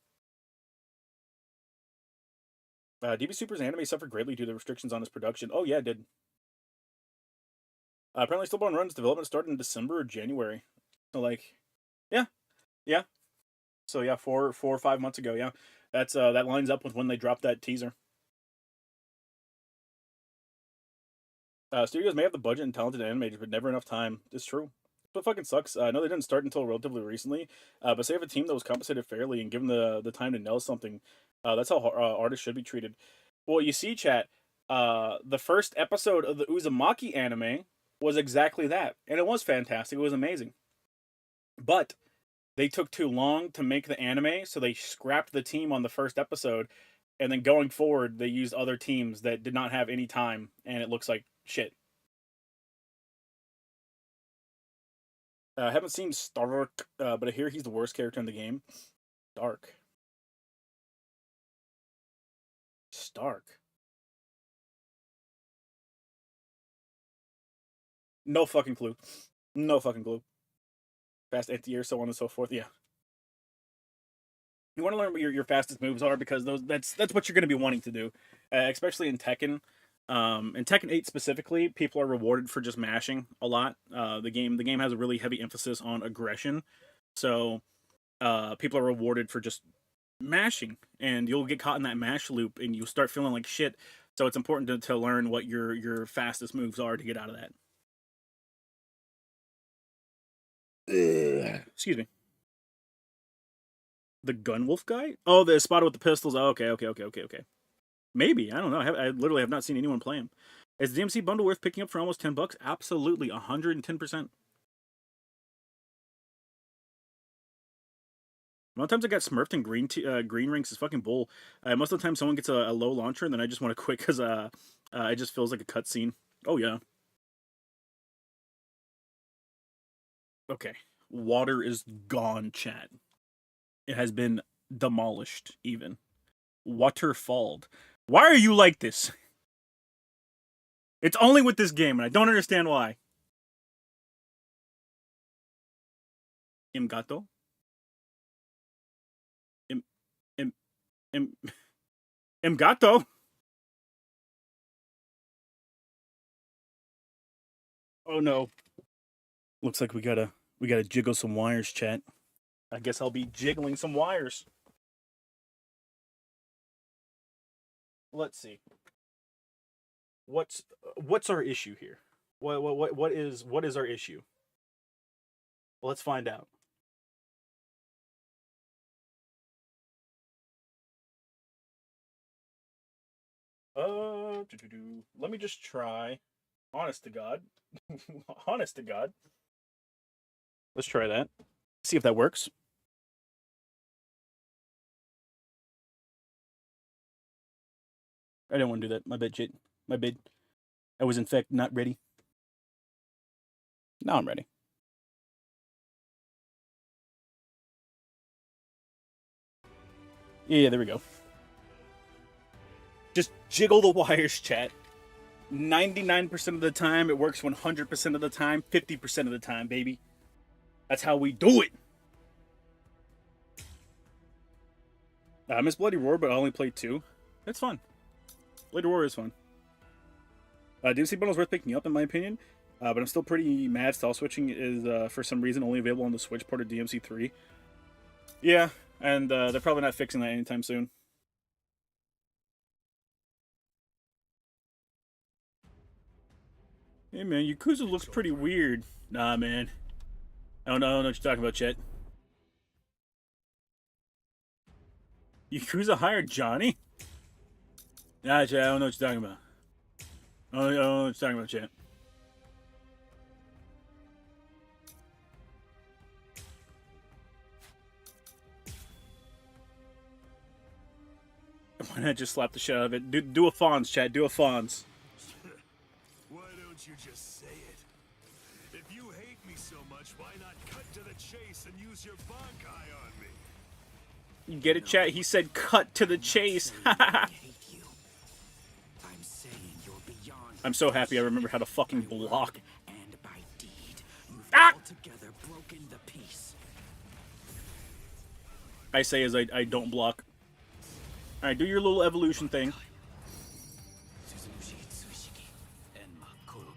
DB Super's anime suffered greatly due to the restrictions on its production. Oh yeah, it did. Apparently, Stillborn Run's development started in December or January. So like, yeah, yeah. So yeah, 4 or 5 months ago. Yeah, that lines up with when they dropped that teaser. Studios may have the budget and talented animators, but never enough time. It's true. What fucking sucks. I know they didn't start until relatively recently, but say have a team that was compensated fairly and given the time to nail something. That's how artists should be treated. Well, you see, chat. The first episode of the Uzumaki anime was exactly that, and it was fantastic. It was amazing, but they took too long to make the anime, so they scrapped the team on the first episode, and then going forward, they used other teams that did not have any time, and it looks like shit. I haven't seen Stark, but I hear he's the worst character in the game. Stark. Stark. No fucking clue. No fucking clue. Fast anti-air, so on and so forth. Yeah. You want to learn what your fastest moves are because that's what you're going to be wanting to do, especially in Tekken. In Tekken 8 specifically, people are rewarded for just mashing a lot. The game has a really heavy emphasis on aggression, so people are rewarded for just mashing, and you'll get caught in that mash loop, and you'll start feeling like shit. So it's important to learn what your fastest moves are to get out of that. Ugh. Excuse me. The Gunwolf guy? Oh, the spotter with the pistols. Oh, okay. Maybe, I don't know. I literally have not seen anyone play him. Is the DMC bundle worth picking up for almost $10? Absolutely, 110%. One times I got smurfed in green ranks is fucking bull. Most of the time someone gets a low launcher and then I just want to quit because it just feels like a cutscene. Oh yeah. Okay. Water is gone, chat. It has been demolished, even. Waterfalled. Why are you like this? It's only with this game, and I don't understand why. Im gato? Im, im, im, im gato? Oh no. Looks like we gotta jiggle some wires, chat. I guess I'll be jiggling some wires. Let's see. What's our issue here? What is our issue? Let's find out. Let me just try. Honest to God. Honest to God. Let's try that. See if that works. I didn't want to do that. My bad, shit. My bad. I was in fact not ready. Now I'm ready. Yeah, there we go. Just jiggle the wires, chat. 99% of the time, it works 100% of the time, 50% of the time, baby. That's how we do it. I miss Bloody Roar, but I only played 2. It's fun. Bloody Roar is fun. DMC Bundle is worth picking up, in my opinion. But I'm still pretty mad. Style switching is, for some reason, only available on the Switch port of DMC 3. Yeah, and they're probably not fixing that anytime soon. Hey, man, Yakuza looks pretty weird. Nah, man. I don't know what you're talking about, Chet. Yakuza hired Johnny? Nah, Chet, I don't know what you're talking about. I don't know what you're talking about, Chet. Why not just slap the shit out of it? Do a Fonz, Chat. Do a Fonz. Why don't you just say it? If you hate me so much, why not cut to the chase and use your bankai on me? You get it, Chat? He said cut to the chase. I'm so happy I remember how to fucking block. And by deed, you've Ah! altogether broken the peace. I say as I don't block. Alright, do your little evolution thing.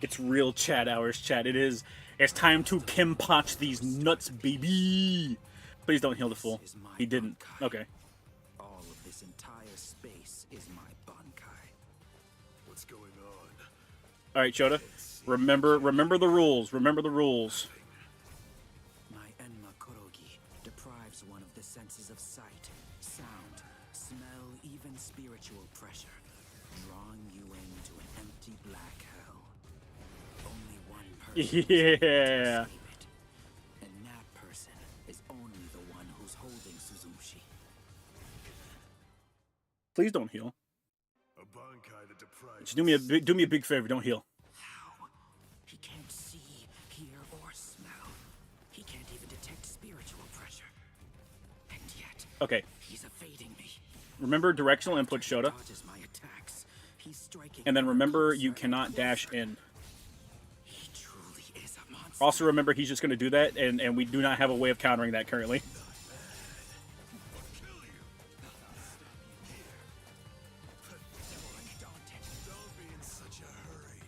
It's real chat hours, chat. It is. It's time to Kimpotch these nuts, baby. Please don't heal the fool. He didn't. Okay. All of this entire space is my bankai. What's going on? Alright, Shota. Remember the rules. Remember the rules. My Enma Korogi deprives one of the senses of sight, sound, smell, even spiritual pressure, drawing you into an empty black hell. Only one person Yeah. escape it, and that person is only the one who's holding Suzushi. Please don't heal. A bankai that deprives. Just do me a big favor. Don't heal. How? He can't see, hear, or smell. He can't even detect spiritual pressure. And yet, Okay. he's evading me. Remember directional input, Shota. Dodges my attacks. He's striking. And then remember, closer you and cannot dash closer. in. He truly is a monster. Also remember, he's just going to do that, and we do not have a way of countering that currently. Don't be in such a hurry.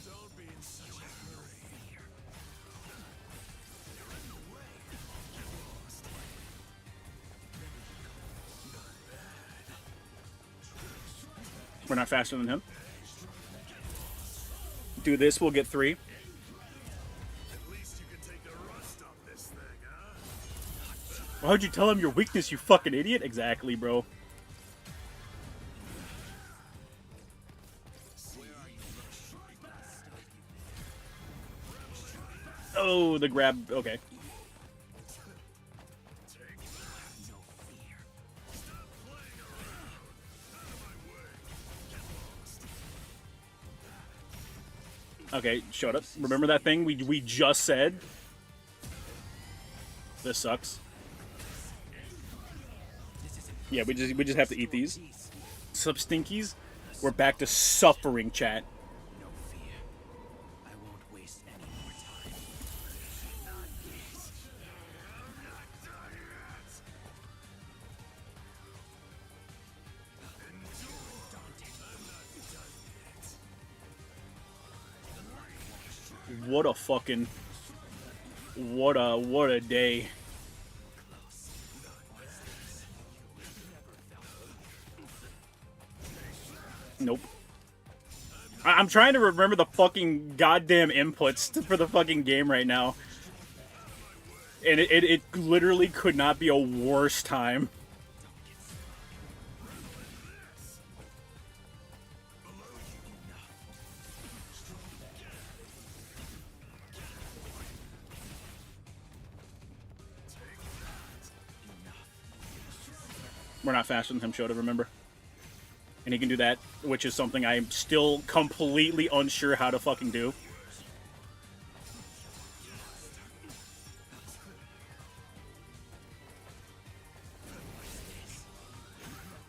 Don't be in such a hurry. You're in the way. Get lost. We're not faster than him. Do this, we'll get 3. At least you can take the rust off this thing, huh? Why'd you tell him your weakness, you fucking idiot? Exactly, bro. Oh, the grab. Okay. No fear. Okay, shut up. Remember that thing we just said? This sucks. Yeah, we just have to eat these. Substinkies. We're back to suffering, chat. No fear. I won't waste any more time. what a fucking... What a day. Nope. I'm trying to remember the fucking goddamn inputs for the fucking game right now. And it literally could not be a worse time. We're not faster than him, Shota, remember? And he can do that, which is something I'm still completely unsure how to fucking do.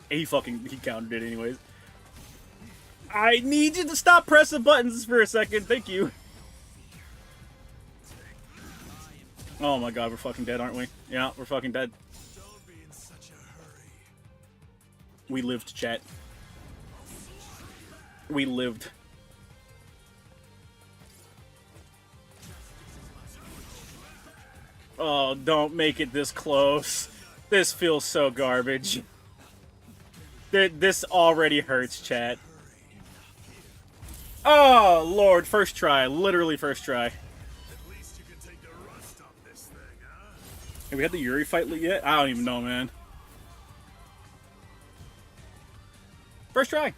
He countered it anyways. I need you to stop pressing buttons for a second, thank you. Oh my god, we're fucking dead, aren't we? Yeah, we're fucking dead. We lived, chat. We lived. Oh, don't make it this close. This feels so garbage. This already hurts, chat. Oh, Lord, first try. Literally first try. Have we had the Yuri fight yet? I don't even know, man. First try.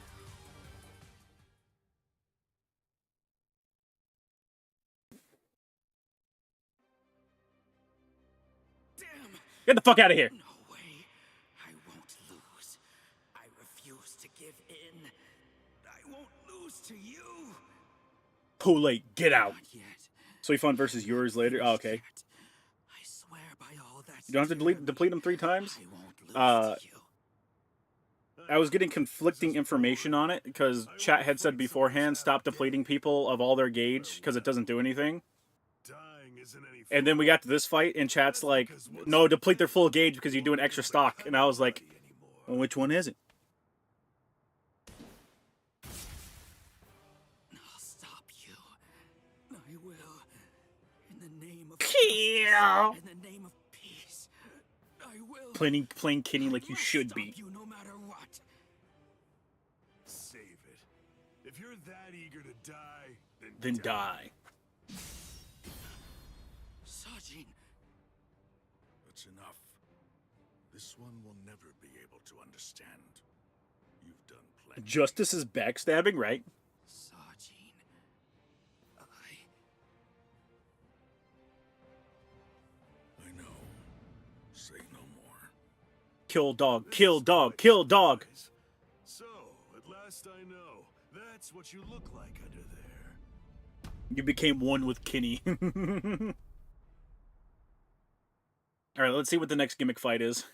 Damn! Get the fuck out of here. No way. I won't lose. I refuse to give in. I won't lose to you. Too late. Get out. Not yet. So we fun versus yours later. Oh, okay. I swear by all that. You don't have to deplete them 3 times? I won't lose to you. I was getting conflicting information on it because chat had said beforehand, stop depleting people of all their gauge because it doesn't do anything. And then we got to this fight and chat's like, no, deplete their full gauge because you do an extra stock. And I was like, well, which one is it? I'll stop you. I will. In the name of Kill. in the name of peace. I will. Playing Kenny like you should be. You no matter what. Save it. If you're that eager to die, Then die. Sajin. That's enough. This one will never be able to understand. You've done plenty. Justice is backstabbing, right? Sajin. I know. Say no more. Kill dog, kill dog, kill dog. So, at last I know. That's what you look like under there. You became one with Kenny. Alright, let's see what the next gimmick fight is.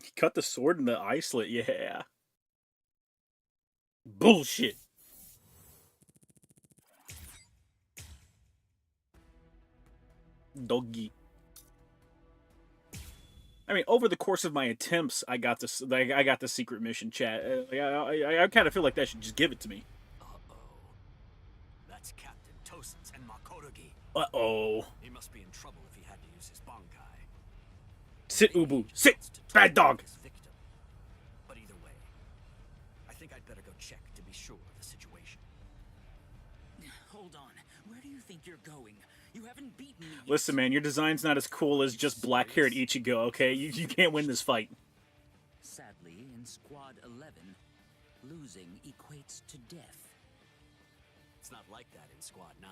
He cut the sword in the eye slit, yeah. Bullshit. Doggy. I mean, over the course of my attempts, I got this. I got the secret mission, chat. I kind of feel like that should just give it to me. Uh-oh. That's Captain Tosens and Makorogi. Uh-oh. He must be in trouble if he had to use his bankai. Sit, Ubu. Sit, bad dog. His victim. But either way, I think I'd better go check to be sure of the situation. Hold on. Where do you think you're going? You haven't beaten me yet. Listen, man, your design's not as cool as just black-haired Ichigo, okay? You can't win this fight. Sadly, in Squad 11, losing equates to death. It's not like that in Squad 9.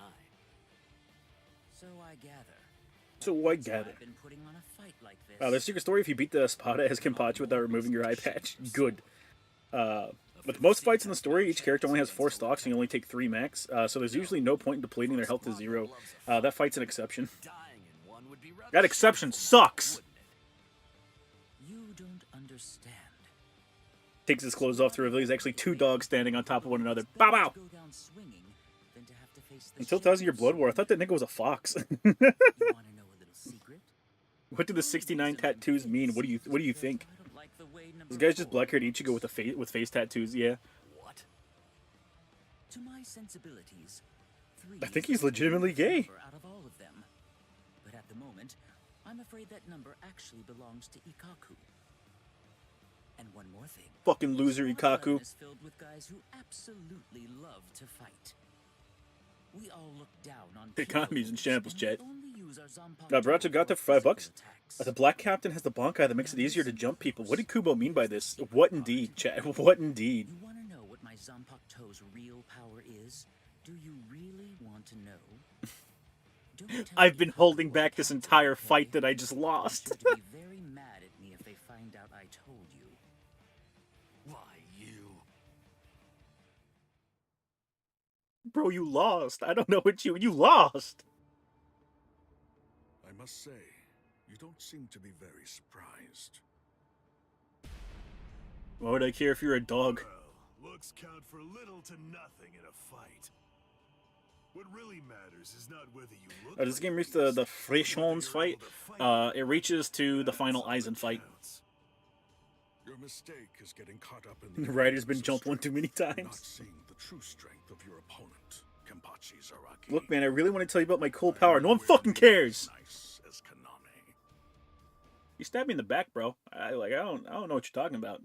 So I gather. I've been putting on a fight like this. The secret story, if you beat the Espada as Kenpachi without removing your eye patch, good. With most fights in the story, each character only has 4 stocks and you only take 3 max, so there's usually no point in depleting their health to 0. That fight's an exception. That exception sucks! You don't understand. Takes his clothes off to reveal he's actually 2 dogs standing on top of one another. Bow bow! Until 1000 Year Blood War, I thought that nigga was a fox. You want to know a little secret? What do the 69 tattoos mean? What do you think? I don't like the way This guy's just black-haired Ichigo with face tattoos, yeah. What? To my sensibilities, 3 I think is he's the legitimately favorite gay. number out of all of them. But at the moment, I'm afraid that number actually belongs to Ikaku. And one more thing. Fucking loser Squad 11 Ikaku. is filled with guys who absolutely love to fight. We all look down on The economy's in peacekeepers, shambles, and we chat. only use our Zanpakuto Naruto got that for for $5. physical attacks. The black captain has the Bankai that makes it easier to jump people. What did Kubo mean by this? What indeed, chat? What indeed? You want to know what my Zanpakuto's real power is? Do you really want to know? Don't tell I've been Ikaku holding or back this Captain, entire okay? fight that I just They're lost. sure to be very mad at me if they find out I told you. Why, you? Bro, you lost. I don't know what you lost. I must say, you don't seem to be very surprised. Why would I care if you're a dog? Well, looks count for little to nothing in a fight. What really matters is not whether you look This like game reached these, the but whether Freshons you're fight. able to fight. It reaches to the That's final all that Aizen fight. counts. Your mistake is getting caught up in The the rider's been arrogance of jumped one too many strength and not times. seeing the true strength of your opponent, Kenpachi Zaraki. Look, man, I really want to tell you about my cool I power. know No one it fucking ain't cares. as nice as Kaname. You stabbed me in the back, bro. I don't know what you're talking about.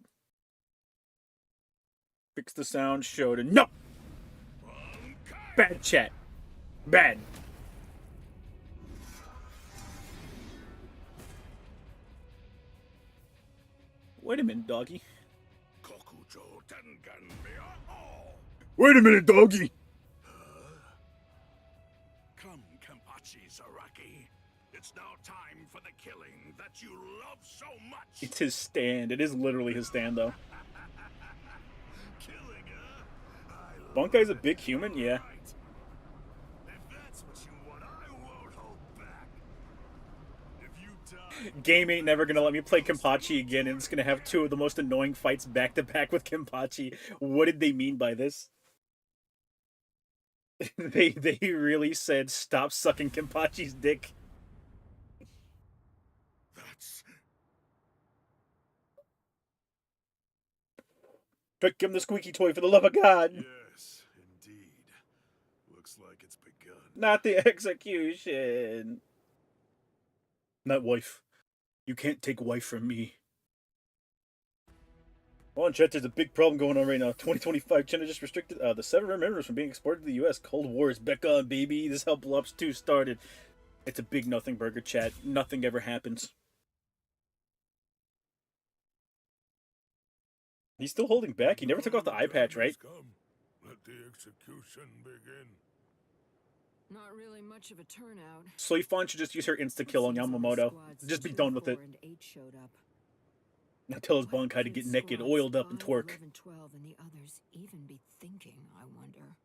Fix the sound, showed it. No! Bad chat. Bad. Wait a minute, doggy. Kokujo Tengen Miyao. Wait a minute, doggy. Come, Kenpachi Zaraki. It's now time for the killing that you love so much. It's his stand. It is literally his stand, though. Killing, huh? Bunkai's a big human, yeah. Right. If that's what you want, I won't hold back. If you die, Game ain't never gonna let me play Kenpachi again, and it's gonna have two of the most annoying fights back to back with Kenpachi. What did they mean by this? They really said stop sucking Kenpachi's dick. that's Pick him the squeaky toy for the love of God. yes, indeed. Looks like it's begun. Not the execution. Not wife. You can't take wife from me. Well, in chat, there's a big problem going on right now. 2025, China just restricted the 7 members from being exported to the U.S. Cold War is back on, baby. This is how Blops 2 started. It's a big nothing burger, chat. Nothing ever happens. He's still holding back. He never took off the eye patch, right? Come. Let the execution begin. Not really much of a turnout. Soifan should just use her insta-kill on Seems all the Yamamoto. squads Just be 2, done with 4, it. and 8 showed up. Now tell his What Bankai to could get naked, squads oiled up, and 5, twerk. 11, 12, and the others even be thinking, I wonder.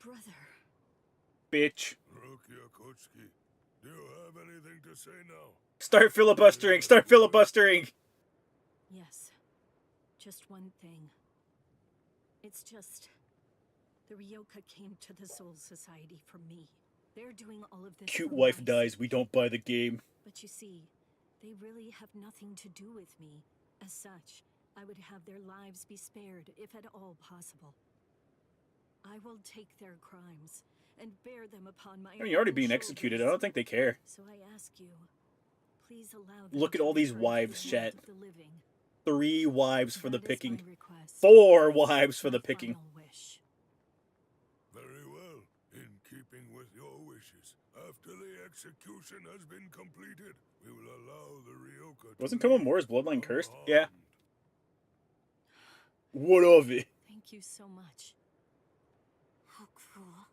Brother. Bitch. Rukia Kotsuki, do you have anything to say now? Start filibustering! Start filibustering! Yes. Just one thing. It's just... The Ryoka came to the Soul Society for me. They're doing all of this Cute for wife my dies, sake. we don't buy the game. But you see, they really have nothing to do with me. As such, I would have their lives be spared, if at all possible. I will take their crimes and bear them upon my I mean, you're already own being executed. I shoulders. don't think they care. So I ask you, please allow them Look at to all these return to the wives, world chat. of the living. 3 wives for the That is my picking. request. 4 wives for My the picking. final wish. Very well. In keeping with your wishes, after the execution has been completed, we will allow the Ryoka to Wasn't leave Komomora's bloodline cursed? unharmed. Yeah. What of it? Thank you so much. How cruel.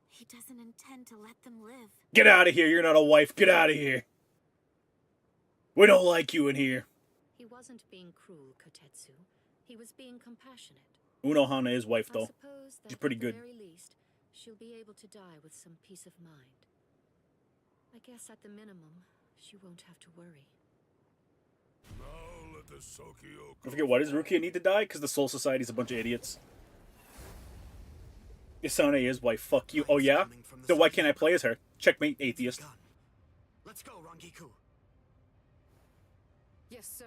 He doesn't intend to let them live. Get out of here, you're not a wife. Get out of here. We don't like you in here. He wasn't being cruel, Kotetsu. He was being compassionate. Unohana is wife, I though. suppose that She's pretty at good. the very least, she'll be able to die with some peace of mind. I guess at the minimum, she won't have to worry. Now let the Sokyo I forget, why does Rukia need to die? Because the Soul Society's a bunch of idiots. Isane is wife. Fuck you. Oh, yeah? Then why can't I play as her? Checkmate, atheist. Let's go, Rangiku. Yes, sir.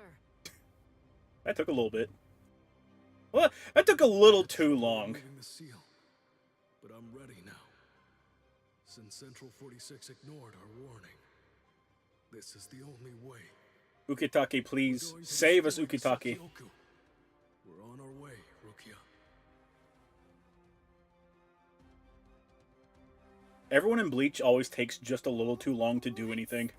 That took a little bit. Well, that took a little too long. Removing the seal, but I'm ready now. Since Central 46 ignored our warning, this is the only way. Ukitake, please. We're going to Save us, destroy Ukitake. Sekioku. We're on our way, Rukia. Everyone in Bleach always takes just a little too long to do anything.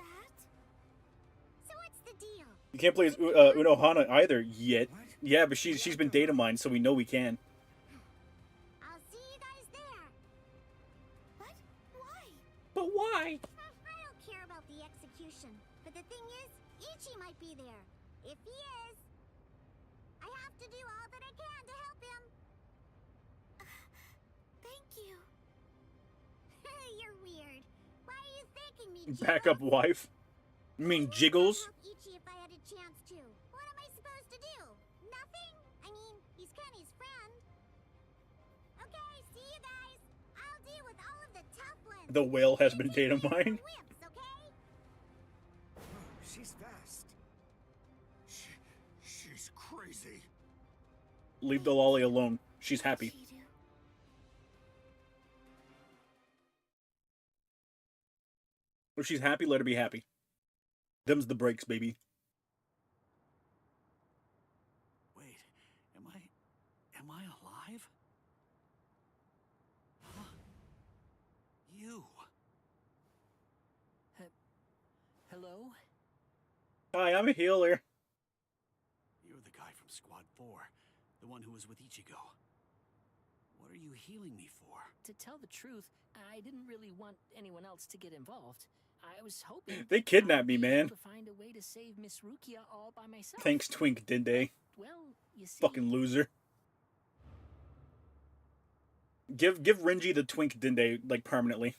So what's the deal? You can't play as Unohana either yet. Yeah, but she's been data mined, so we know we can. I'll see you guys there. But why? But why? I don't care about the execution. But the thing is, Ichi might be there. If he is, I have to do all that I can to help him. Thank you. You're weird. Why are you thanking me, Jiggles? Backup wife? You mean Jiggles? I'd help Ichi if I had a chance to. What am I supposed to do? Nothing? I mean, he's Kenny's friend. Okay, see you guys. I'll deal with all of the tough ones. The whale has been data mined. Whips, okay? She's fast. She's crazy. Leave the lolly alone. She's happy. She do. If she's happy, let her be happy. Them's the breaks, baby. Wait, am I alive? Huh? You. Hello? Hi, I'm a healer. You're the guy from Squad 4, the one who was with Ichigo. What are you healing me for? To tell the truth, I didn't really want anyone else to get involved. I was hoping They kidnapped I'd me, be man. able to find a way to save Miss Rukia all by myself. Thanks, Twink, did they? Well, you see, Fucking loser. Give Renji the Twink Dende, like, permanently.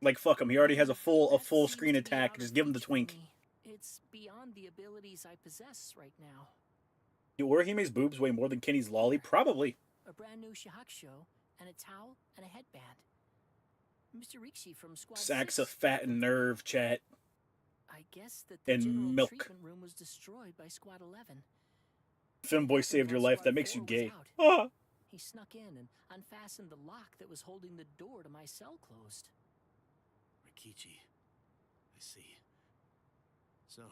Like, fuck him. He already has a full that seems screen to be attack. out of Just give him the reach for Twink. me. It's beyond the abilities I possess right now. Do Orihime's boobs weigh more than Kenny's lolly? Probably. A brand new shahakusho and a towel and a headband. Mr. Rikshi from Squad Sacks 6 of fat and nerve, chat. I guess that the and general milk. treatment room was destroyed by Squad 11. Femboy saved your While life. Squad That makes you 4 was gay. out, Ah! He snuck in and unfastened the lock that was holding the door to my cell closed. Rikichi. I see. So,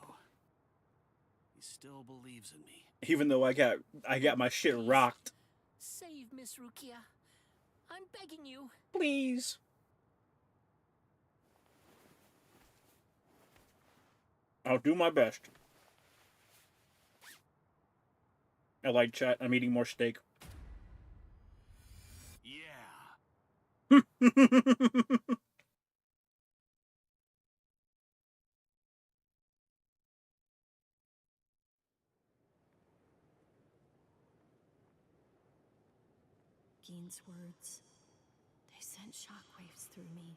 he still believes in me. Even though I got my shit rocked. Save Miss Rukia. I'm begging you. Please. I'll do my best. I like chat. I'm eating more steak. Yeah. Gein's words. They sent shockwaves through me.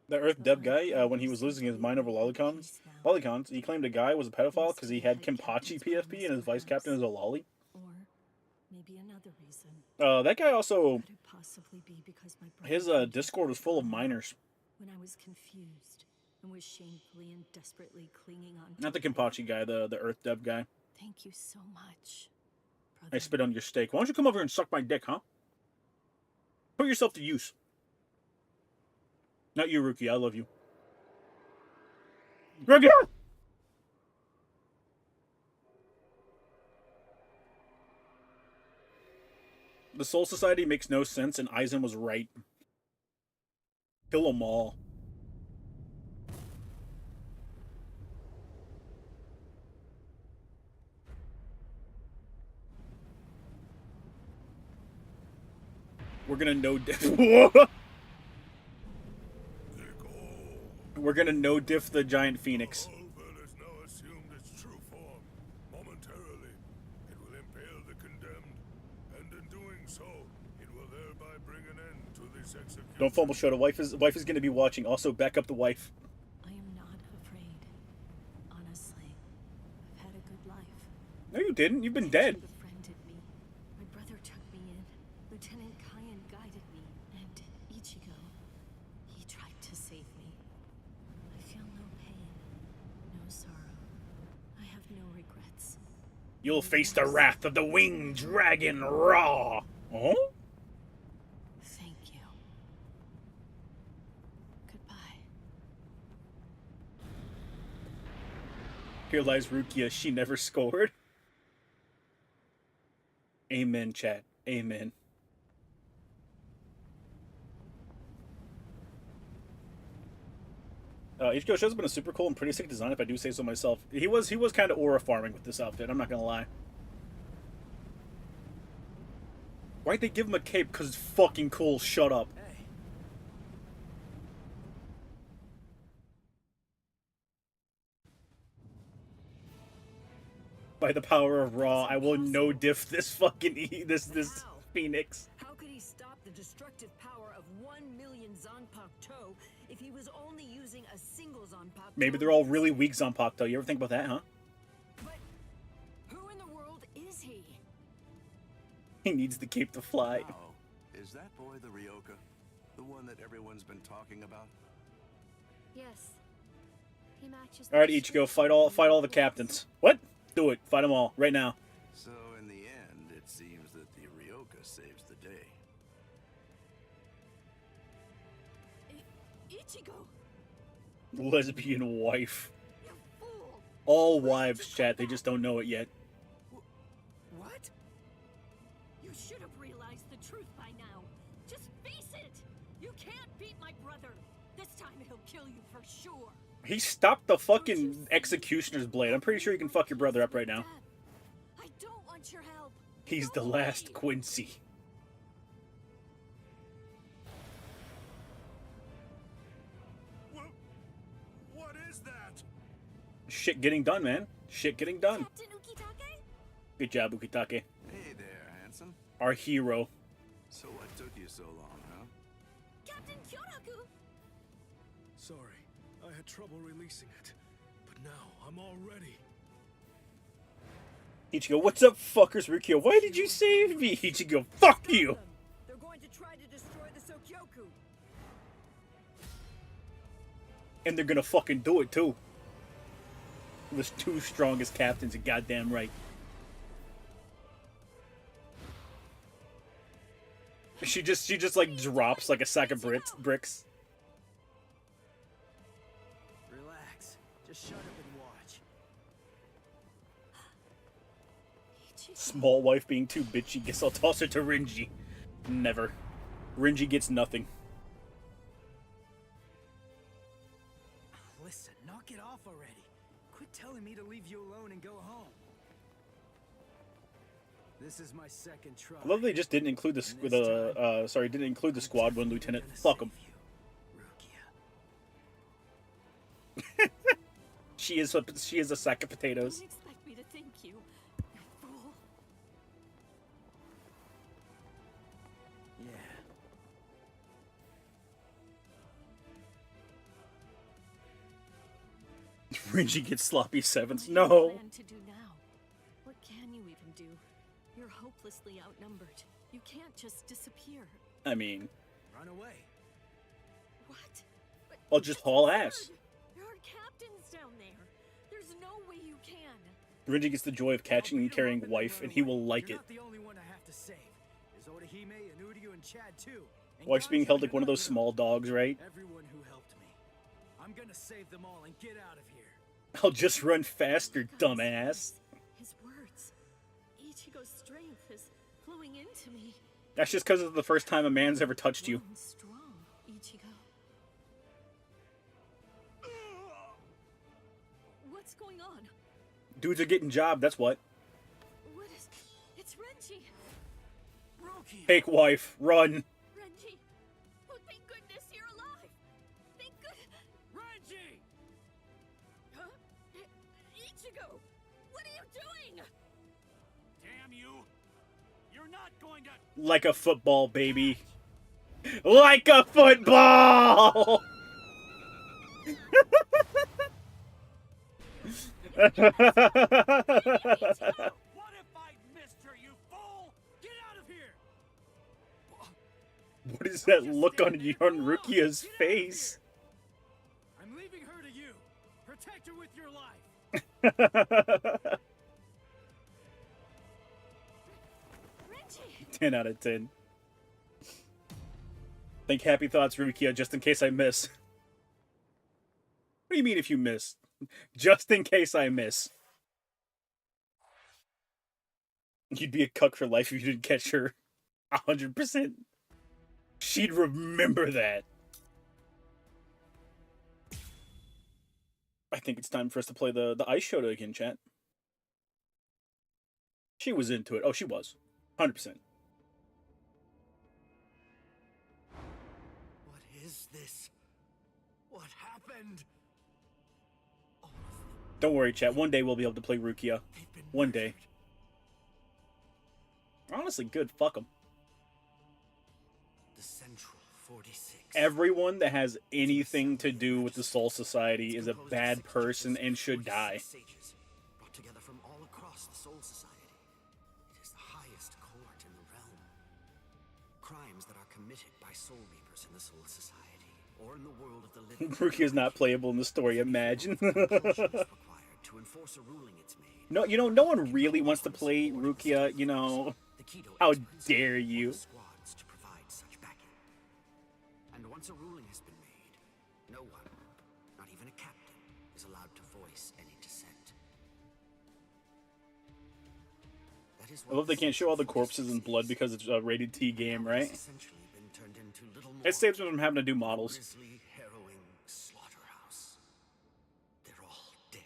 The Earth Dev guy, when he was losing his mind over lolicons, he claimed a guy was a pedophile because he had Kenpachi PFP and his vice captain is a lolly. Or maybe another reason. That guy also, Could it possibly be because my brother his didn't Discord was full of minors. when I was confused and was shamefully and desperately clinging on. Not the Kenpachi guy, the Earth Dev guy. Thank you so much, I brother. spit on your steak. Why don't you come over here and suck my dick, huh? Put yourself to use. Not you, Ruki. I love you. Ruki! The Soul Society makes no sense, and Aizen was right. Kill them all. We're gonna no diff. We're gonna no diff the giant phoenix. All will has now assumed its true form. Momentarily, it will impale the condemned, and in doing so, it will thereby bring an end to this execution. Don't fumble, show. The wife is gonna be watching. Also, back up the wife. I am not afraid. Honestly, I've had a good life. No, you didn't. You've been dead. Ichigo befriended me. My brother took me in. Lieutenant Kaien guided me. And Ichigo, he tried to save me. I feel no pain, no sorrow. I have no regrets. You'll face the wrath of the winged dragon Ra. Oh? Thank you. Goodbye. Here lies Rukia. She never scored. Amen, chat. Amen. Ichigo shows up in a super cool and pretty sick design, if I do say so myself. He was kind of aura farming with this outfit, I'm not gonna lie. Why'd they give him a cape? Because it's fucking cool, shut up. Hey. By the power of Ra, I will no diff this fucking this How? Phoenix. How could he stop the destructive power of 1 million Zanpakuto if he was only using a single Zanpakuto? Maybe they're all really weak Zanpakuto. You ever think about that, huh? But who in the world is he? He needs the cape to fly. Now, is that boy the Ryoka? The one that everyone's been talking about? Yes. He matches. All right, Ichigo, fight all the captains. What? Do it. Fight them all right now. So in the end, it seems that the Ryoka saves the day. Ichigo, Lesbian wife. you fool! All wives, chat. They just don't know it yet. What? You should have realized the truth by now. Just face it! You can't beat my brother. This time he'll kill you for sure. He stopped the fucking executioner's blade. I'm pretty sure you can fuck your brother up right now. I don't want your help. He's Go the last away. Quincy. What is that? Shit getting done, man. Shit getting done. Captain Ukitake? Good job, Ukitake. Hey there, handsome. Our hero. So what took you so long, huh? Captain Kyoraku? Sorry, I had trouble releasing it. But now I'm all ready. Ichigo, what's up, fuckers? Rukia, why did you save me? Ichigo, fuck you! They're going to try to destroy the Sokyoku. And they're gonna fucking do it, too. The two strongest captains, and goddamn right. She just like drops like a sack of bricks. Relax. Just shut up and watch. Ichigo. Small wife being too bitchy, guess I'll toss her to Rinji. Never. Rinji gets nothing. Listen, knock it off already. Quit telling me to leave you alone and go home. This is my second try. I love they just didn't include didn't include the squad one lieutenant. Fuck them. She is a sack of potatoes. Don't expect me to thank you, you fool. Yeah. Rinji gets sloppy sevens. What do you No. plan to do now? What can you even do? You're hopelessly outnumbered. You can't just disappear. I mean, Run away. What? But I'll just haul ass. there are captains down there. There's no way you can. Rinji gets the joy of catching and carrying wife, and he will like You're it. not the only one I have to save. There's Orihime and Uryu and Chad too. And Wife's being Ganjo held like and one of those Naruto. small dogs, right? Everyone who helped me. I'm gonna save them all and get out of here. I'll just run faster, dumbass. His words. Ichigo's strength is flowing into me. That's just because it's the first time a man's ever touched you. Grown strong, Ichigo. What's going on? Dudes are getting job, that's what. What is... It's Renji. Rukia! Fake wife, run. Renji. Oh, thank goodness you're alive. Thank goodness. Renji! Huh? Ichigo, what are you doing? Damn you! You're not going to... Like a football, baby. Like a football! What if I missed her, you fool? Get out of here! What is that look on Rukia's face? I'm leaving her to you. Protect her with your life. 10 out of 10. Think happy thoughts, Rukia, just in case I miss. What do you mean if you miss? Just in case I miss. You'd be a cuck for life if you didn't catch her 100%. She'd remember that. I think it's time for us to play the Ice Shota again, chat. She was into it. Oh, she was. 100%. What is this? What happened? Don't worry, chat. One day we'll be able to play Rukia. One day. Honestly, good. Fuck them. The Central 46. Everyone that has anything to do with the Soul Society is a bad person and should die. Sages brought together from all across the Soul Society. It is the highest court in the realm. Crimes that are committed by Soul Reapers in the Soul Society or in the world of the living. Rukia's not playable in the story. Imagine. To enforce a ruling it's made. No, you know, no one really wants to play Rukia. You know, how dare you? Squads to provide such backing. And once a ruling has been made, no one, not even a captain, is allowed to voice any dissent. That is I love they can't show all the corpses and blood because it's a rated T game, right? It saves them from having to do models. Grisly, harrowing slaughterhouse. They're all dead.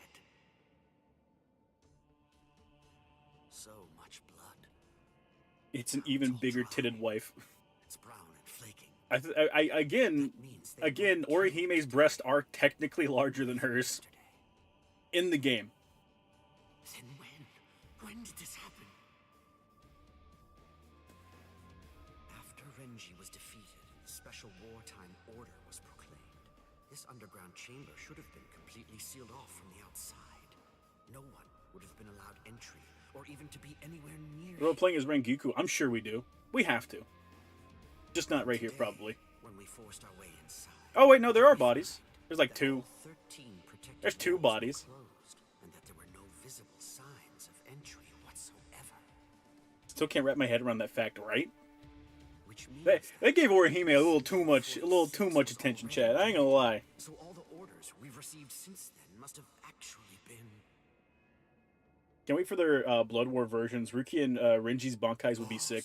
So much blood. It's an even bigger titted wife. It's brown and flaking. Again, Orihime's breasts are technically larger than hers in the game. Then when did this happen? After Renji was defeated, the special wartime order was proclaimed. This underground chamber should have been completely sealed off from the outside. No one would have been allowed entry, or even to be anywhere near. We're playing as Rengoku. I'm sure we do. We have to. Just not right here, probably. When we forced our way inside. Oh wait, no, there are bodies. There's like two. There's two bodies. Closed, and that there were no visible signs of entry whatsoever. Still can't wrap my head around that fact, right? Which means They gave Orihime a little too much attention, Chad. I ain't gonna lie. so all the orders we've received since then must have actually been. Can't wait for their Blood War versions. Ruki and Renji's Bankais would be sick.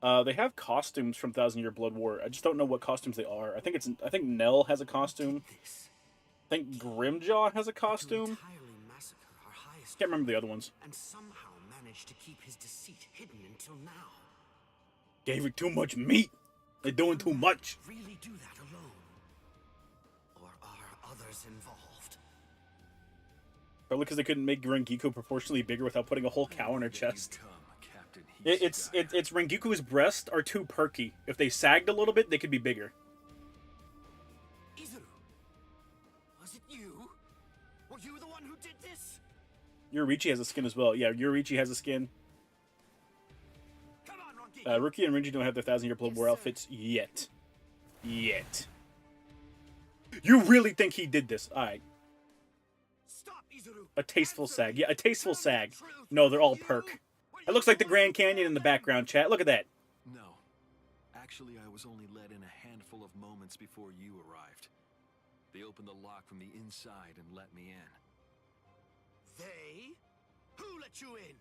They have costumes from Thousand Year Blood War. I just don't know what costumes they are. I think Nell has a costume. I think Grimjaw has a costume. Can't remember the other ones. And somehow managed to keep his deceit hidden until now. Gave it too much meat. They're doing too much. Really do that alone? Or are others involved? Probably because they couldn't make Rengoku proportionally bigger without putting a whole cow on her chest. It's Rengoku's breasts are too perky. If they sagged a little bit, they could be bigger. Izuru, was it you? Were you the one who did this? Yoriichi has a skin as well. Yeah, Yoriichi has a skin. Come on, Ronki. Ruki and Renji don't have their Thousand Year Blood War outfits yet. Yet. You really think he did this? Alright. Stop, Izuru. A tasteful sag. Yeah, a tasteful sag. No, they're all perk. It looks like the Grand Canyon in the background, chat. Look at that. No. Actually, I was only let in a handful of moments before you arrived. They opened the lock from the inside and let me in. They? Who let you in?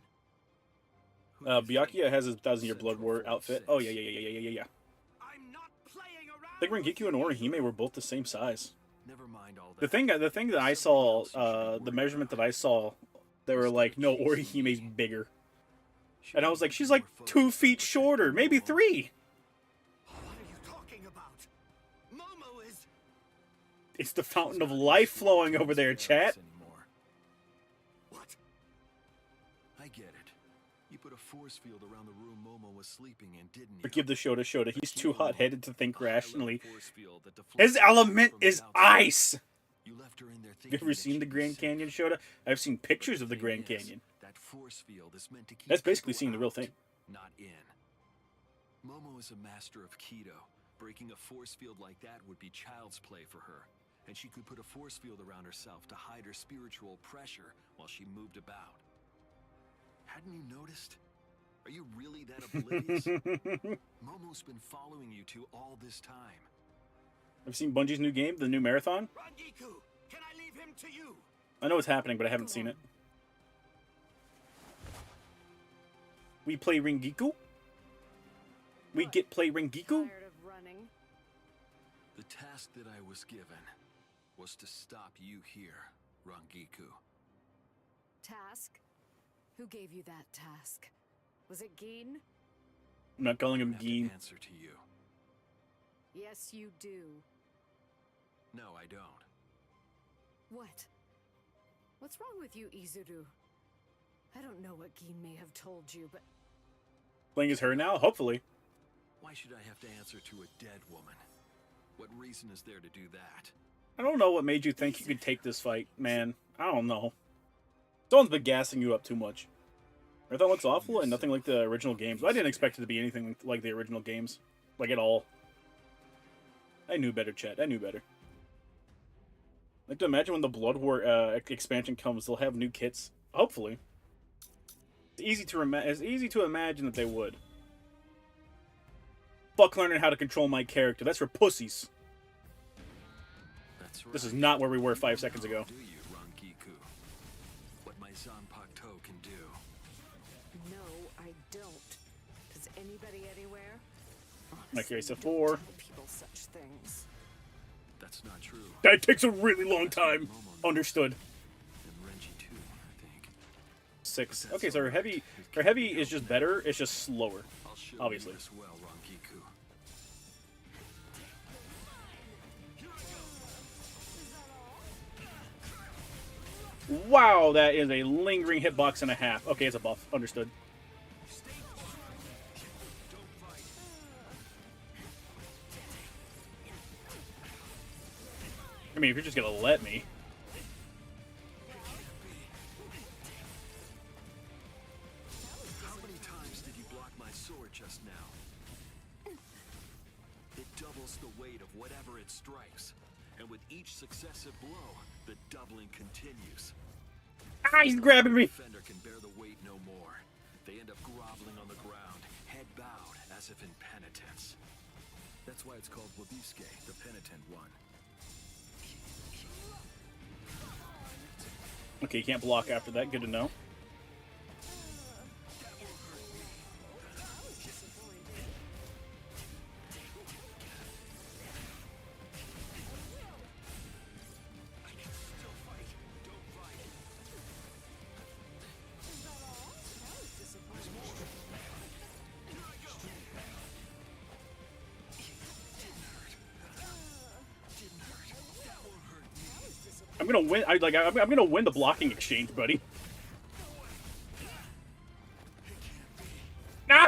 Byakuya has his Thousand Year Blood War outfit. Oh, yeah. I'm not playing around. I think Rengoku and Orihime were both the same size. Never mind all that. The thing that I saw, the measurement that I saw, they were like, no, Orihime's bigger. And I was like, she's like 2 feet shorter, maybe 3. What are you talking about? Momo is... It's the fountain of life flowing over there, chat. What? I get it. You put a force field around the room Momo was sleeping in, didn't you? Forgive the Shota. He's too hot-headed to think rationally. His element is ice! You left her in there Have you ever seen the Grand Canyon, Shota? I've seen pictures of the Grand Canyon. That force field is meant to keep That's basically people seeing the real out, thing. Not in. Momo is a master of Keto. Breaking a force field like that would be child's play for her. And she could put a force field around herself to hide her spiritual pressure while she moved about. Hadn't you noticed? Are you really that oblivious? Momo's been following you two all this time. I've seen Bungie's new game, the new Marathon. Rangiku, can I leave him to you? I know it's happening, but I haven't seen it. We play Ringiku? We get play Ringiku? Tired of running? The task that I was given was to stop you here, Rangiku. Task? Who gave you that task? Was it Geen? I'm not calling him I have to Geen. answer to you. Yes, you do. No, I don't. What? What's wrong with you, Izuru? I don't know what Geen may have told you, but Playing as her now? Hopefully. Why should I have to answer to a dead woman? What reason is there to do that? I don't know what made you think you could take this fight, man. I don't know. Someone's been gassing you up too much. Marathon looks awful and nothing like the original games. I didn't expect it to be anything like the original games. Like, at all. I knew better, Chet. I knew better. I'd like to imagine when the Blood War expansion comes, they'll have new kits. Hopefully. It's easy to imagine that they would. Fuck learning how to control my character. That's for pussies. That's right. This is not where we were 5 seconds ago. Do you, Rangiku? What my Zanpakuto can do. no, I don't. Does anybody anywhere? My case of Honestly, 4. don't tell people such things. That's not true. That takes a really long time. Understood. And Renji too, I think. 6. Okay, so her heavy is just better. It's just slower. I'll show Obviously. you as well, Rangiku. Wow, that is a lingering hitbox and a half. Okay, it's a buff. Understood. I mean, if you're just gonna let me. How many times did you block my sword just now? It doubles the weight of whatever it strikes. And with each successive blow, the doubling continues. Ah, he's grabbing me! The defender can bear the weight no more. They end up groveling on the ground, head bowed, as if in penitence. That's why it's called Wabiske, the penitent one. Okay, you can't block after that. Good to know. I'm gonna win. I'm gonna win the blocking exchange, buddy. Ah!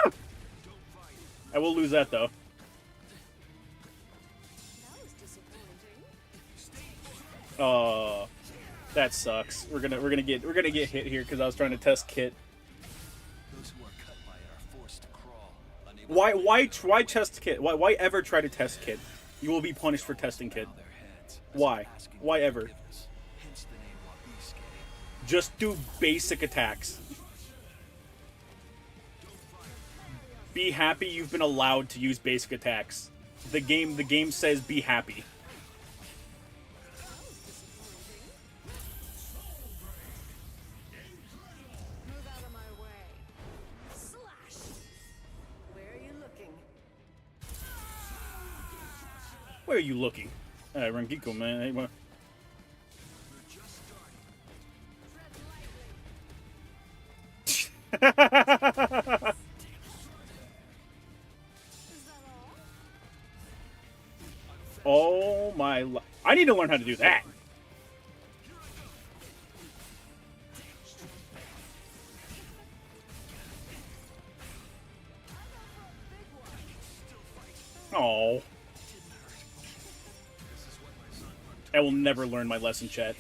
I will lose that though. That sucks. We're gonna get hit here because I was trying to test Kit. Those who are cut by it are forced to crawl, unable Why test Kit? Why ever try to test Kit? You will be punished for testing Kit. their heads. Why? Why ever? Forgiveness. Hence the name Wabiske. Just do basic attacks. Be happy you've been allowed to use basic attacks. The game says be happy. Move out of my way. Slash! Where are you looking? Where are you looking? Rangiku, man. Hey, what- Oh my! I need to learn how to do that. Oh. I will never learn my lesson, chat.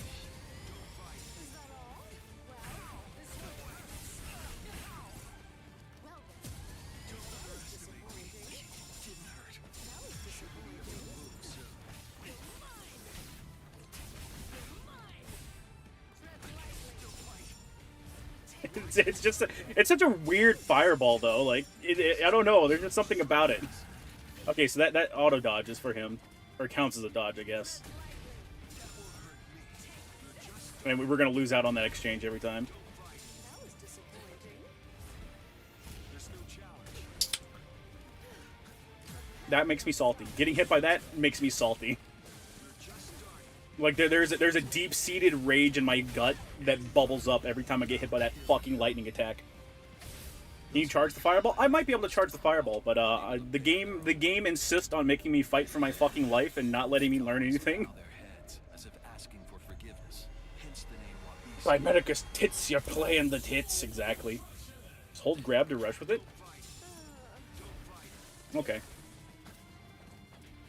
It's just it's such a weird fireball though. Like I don't know. There's just something about it. Okay, so that auto dodge is for him, or counts as a dodge, I guess. And we're gonna lose out on that exchange every time. That makes me salty. Getting hit by that makes me salty. Like there's a deep-seated rage in my gut that bubbles up every time I get hit by that fucking lightning attack. Can you charge the fireball? I might be able to charge the fireball, but the game insists on making me fight for my fucking life and not letting me learn anything. By Medicus tits, you're playing the tits, exactly. Just hold grab to rush with it. Okay.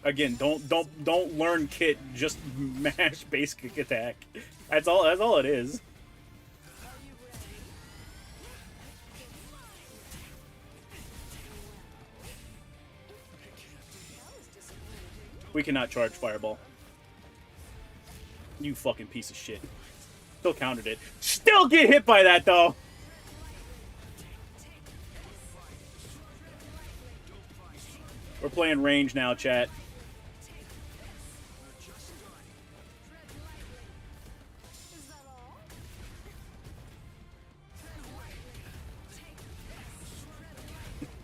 Again, don't learn kit, just mash base kick attack. That's all it is. We cannot charge fireball. You fucking piece of shit. Still countered it. Still get hit by that though. We're playing range now, chat.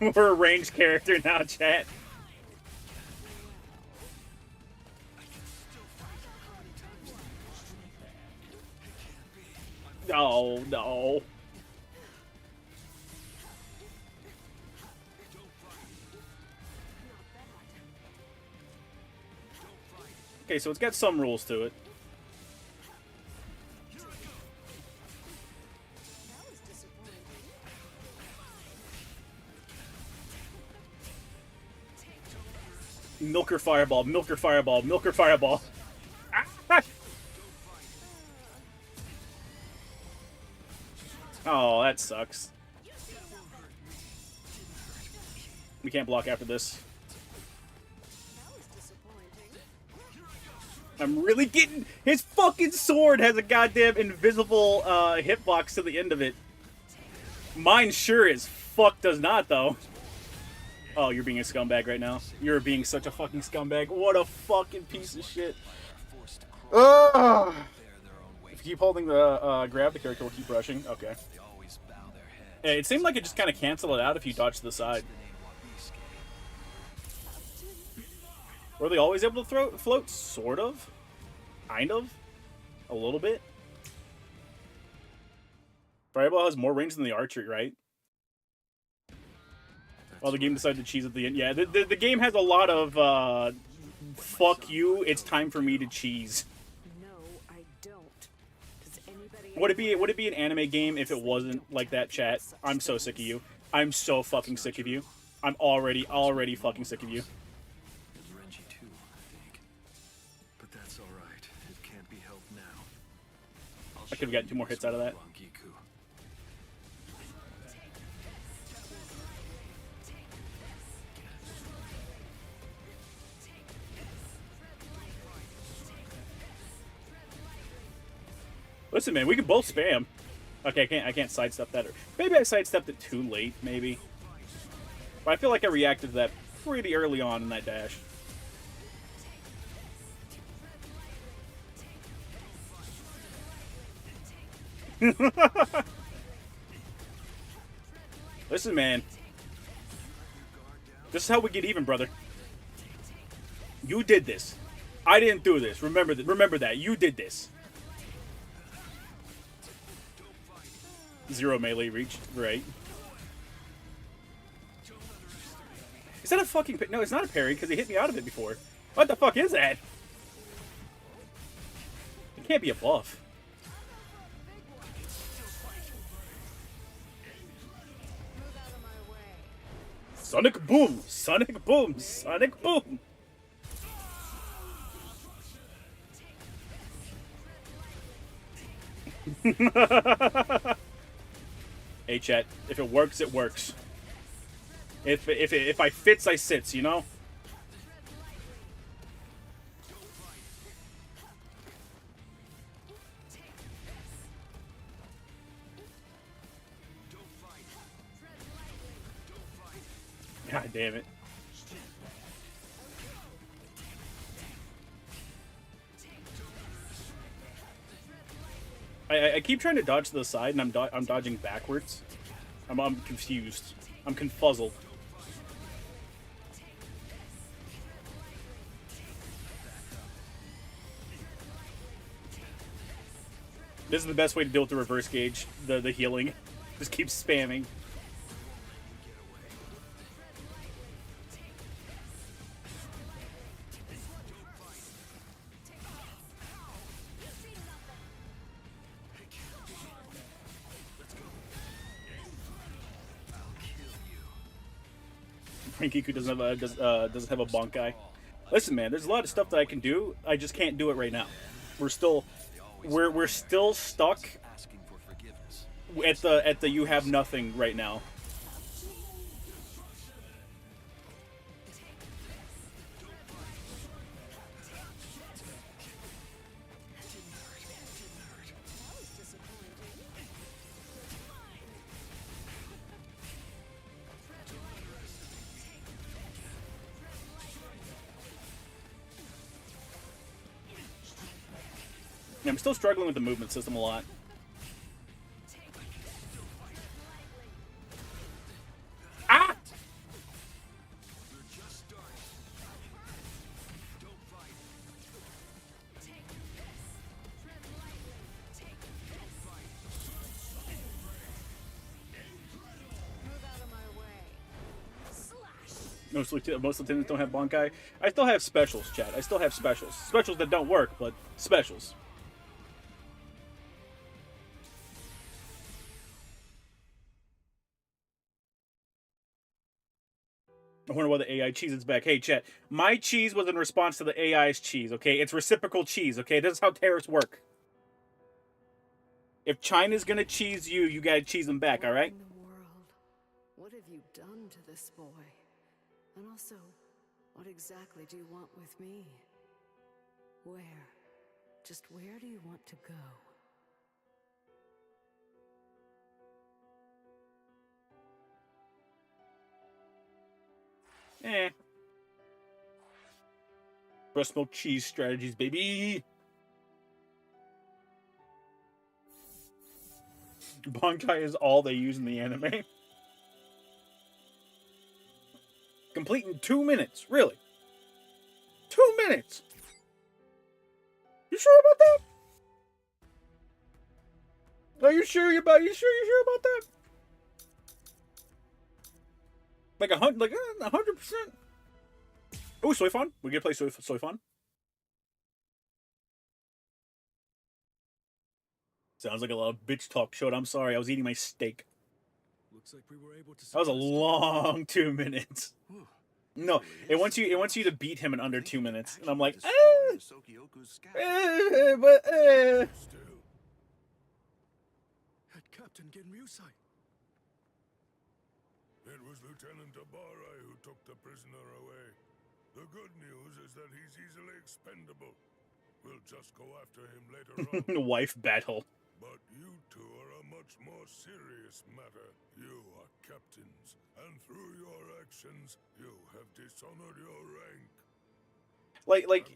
We're a ranged character now, chat. Oh, no. Okay, so it's got some rules to it. Milker fireball, milker fireball, milker fireball. Ah! Oh, that sucks. We can't block after this. I'm really getting... His fucking sword has a goddamn invisible hitbox to the end of it. Mine sure as fuck does not, though. Oh, you're being a scumbag right now. You're being such a fucking scumbag. What a fucking piece of shit. Ugh. If you keep holding the grab, the character will keep rushing. Okay. Yeah, it seemed like it just kind of canceled it out if you dodge to the side. Were they always able to float? Sort of. Kind of. A little bit. Fireball has more range than the archery, right? Well, the game decided to cheese at the end. Yeah, the game has a lot of, fuck you, it's time for me to cheese. No, I don't. Does anybody... Would it be an anime game if it wasn't like that, chat? I'm so sick of you. I'm so fucking sick of you. I'm already fucking sick of you. Renji too, I think. But that's all right. It can't be helped now. I could have gotten 2 more hits out of that. Listen, man, we can both spam. Okay, I can't sidestep that. Or maybe I sidestepped it too late, maybe. But I feel like I reacted to that pretty early on in that dash. Listen, man. This is how we get even, brother. You did this. I didn't do this. Remember that. You did this. 0 melee reached, right? Is that a fucking... No, it's not a parry, because he hit me out of it before. What the fuck is that? It can't be a buff. Sonic boom! Sonic boom! Sonic boom! Hey chat, if it works, it works. If I fits, I sits, you know? God damn it. I keep trying to dodge to the side, and I'm dodging backwards. I'm confused. I'm confuzzled. This is the best way to deal with the reverse gauge, the healing. Just keep spamming. Frankiku doesn't have a Bankai. Listen, man, there's a lot of stuff that I can do. I just can't do it right now. We're still stuck at the you have nothing right now. I'm still struggling with the movement system a lot. Ah! Most lieutenants don't have Bankai. I still have specials, chat. I still have specials. Specials that don't work, but specials. I wonder why the AI cheese is back. Hey, chat. My cheese was in response to the AI's cheese, okay? It's reciprocal cheese, okay? This is how tariffs work. If China's gonna cheese you, you gotta cheese them back, alright? What in the world? What have you done to this boy? And also, what exactly do you want with me? Where? Just where do you want to go? Breast milk cheese strategies, baby. Bankai is all they use in the anime. Complete in 2 minutes, really? 2 minutes. You sure about that? Are you sure you're sure about that? Like 100%. Oh, Soy Fun. We gonna play Soy Fun. Sounds like a lot of bitch talk showed. I'm sorry, I was eating my steak. Looks like we were able to. That was a long 2 minutes. No, it wants you to beat him in under 2 minutes, and I'm like, Still. Head Captain Genryusai. It was Lieutenant Abarai who took the prisoner away. The good news is that he's easily expendable. We'll just go after him later on. Wife battle. But you two are a much more serious matter. You are captains, and through your actions, you have dishonored your rank. Like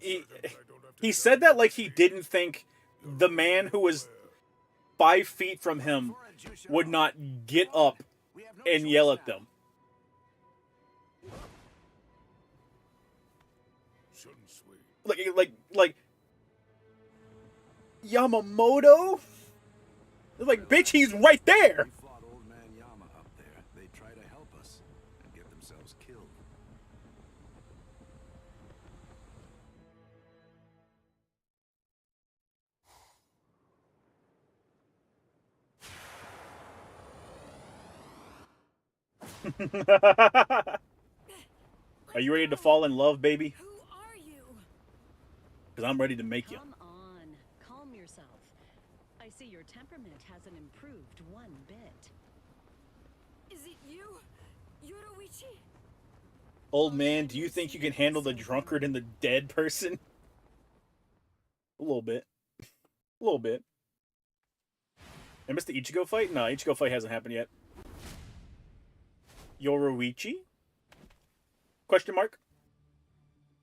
he said that like he didn't think the man who was 5 feet from him would not get up and yell at them. Like Yamamoto? Like, bitch, he's right there. We fought old man Yama up there. They try to help us and get themselves killed. Are you ready to fall in love, baby? Who are you? Because I'm ready to make you. Come on, calm yourself. I see your temperament hasn't improved one bit. Is it you, Yoroichi? Old man, do you think you can handle the drunkard and the dead person? A little bit. A little bit. I missed the Ichigo fight? No, Ichigo fight hasn't happened yet. Yoroichi? Question mark.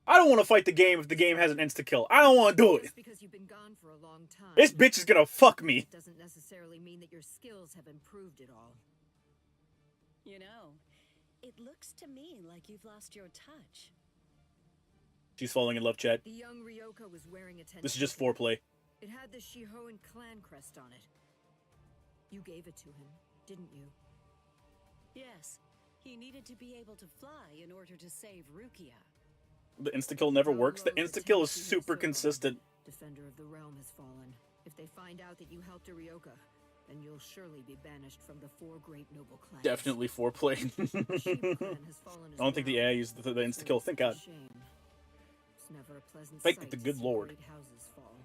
I don't want to fight the game if the game has an insta-kill. I don't want to do it. Just because you've been gone for a long time, This bitch is gonna fuck me. doesn't necessarily mean that your skills have improved at all. You know, it looks to me like you've lost your touch. She's falling in love, chat. The young Ryoka was wearing a This is just foreplay. It had the Shihoan clan crest on it. You gave it to him, didn't you? Yes, he needed to be able to fly in order to save Rukia. The insta-kill never works. The insta-kill is super consistent. Defender of the realm has fallen. If they find out that you helped a Ryoka, then you'll surely be banished from the 4 great noble clans. Definitely foreplay. I don't think the AI used the insta-kill. Thank God. It's never a pleasant Thank sight the to good see Lord. great houses fall.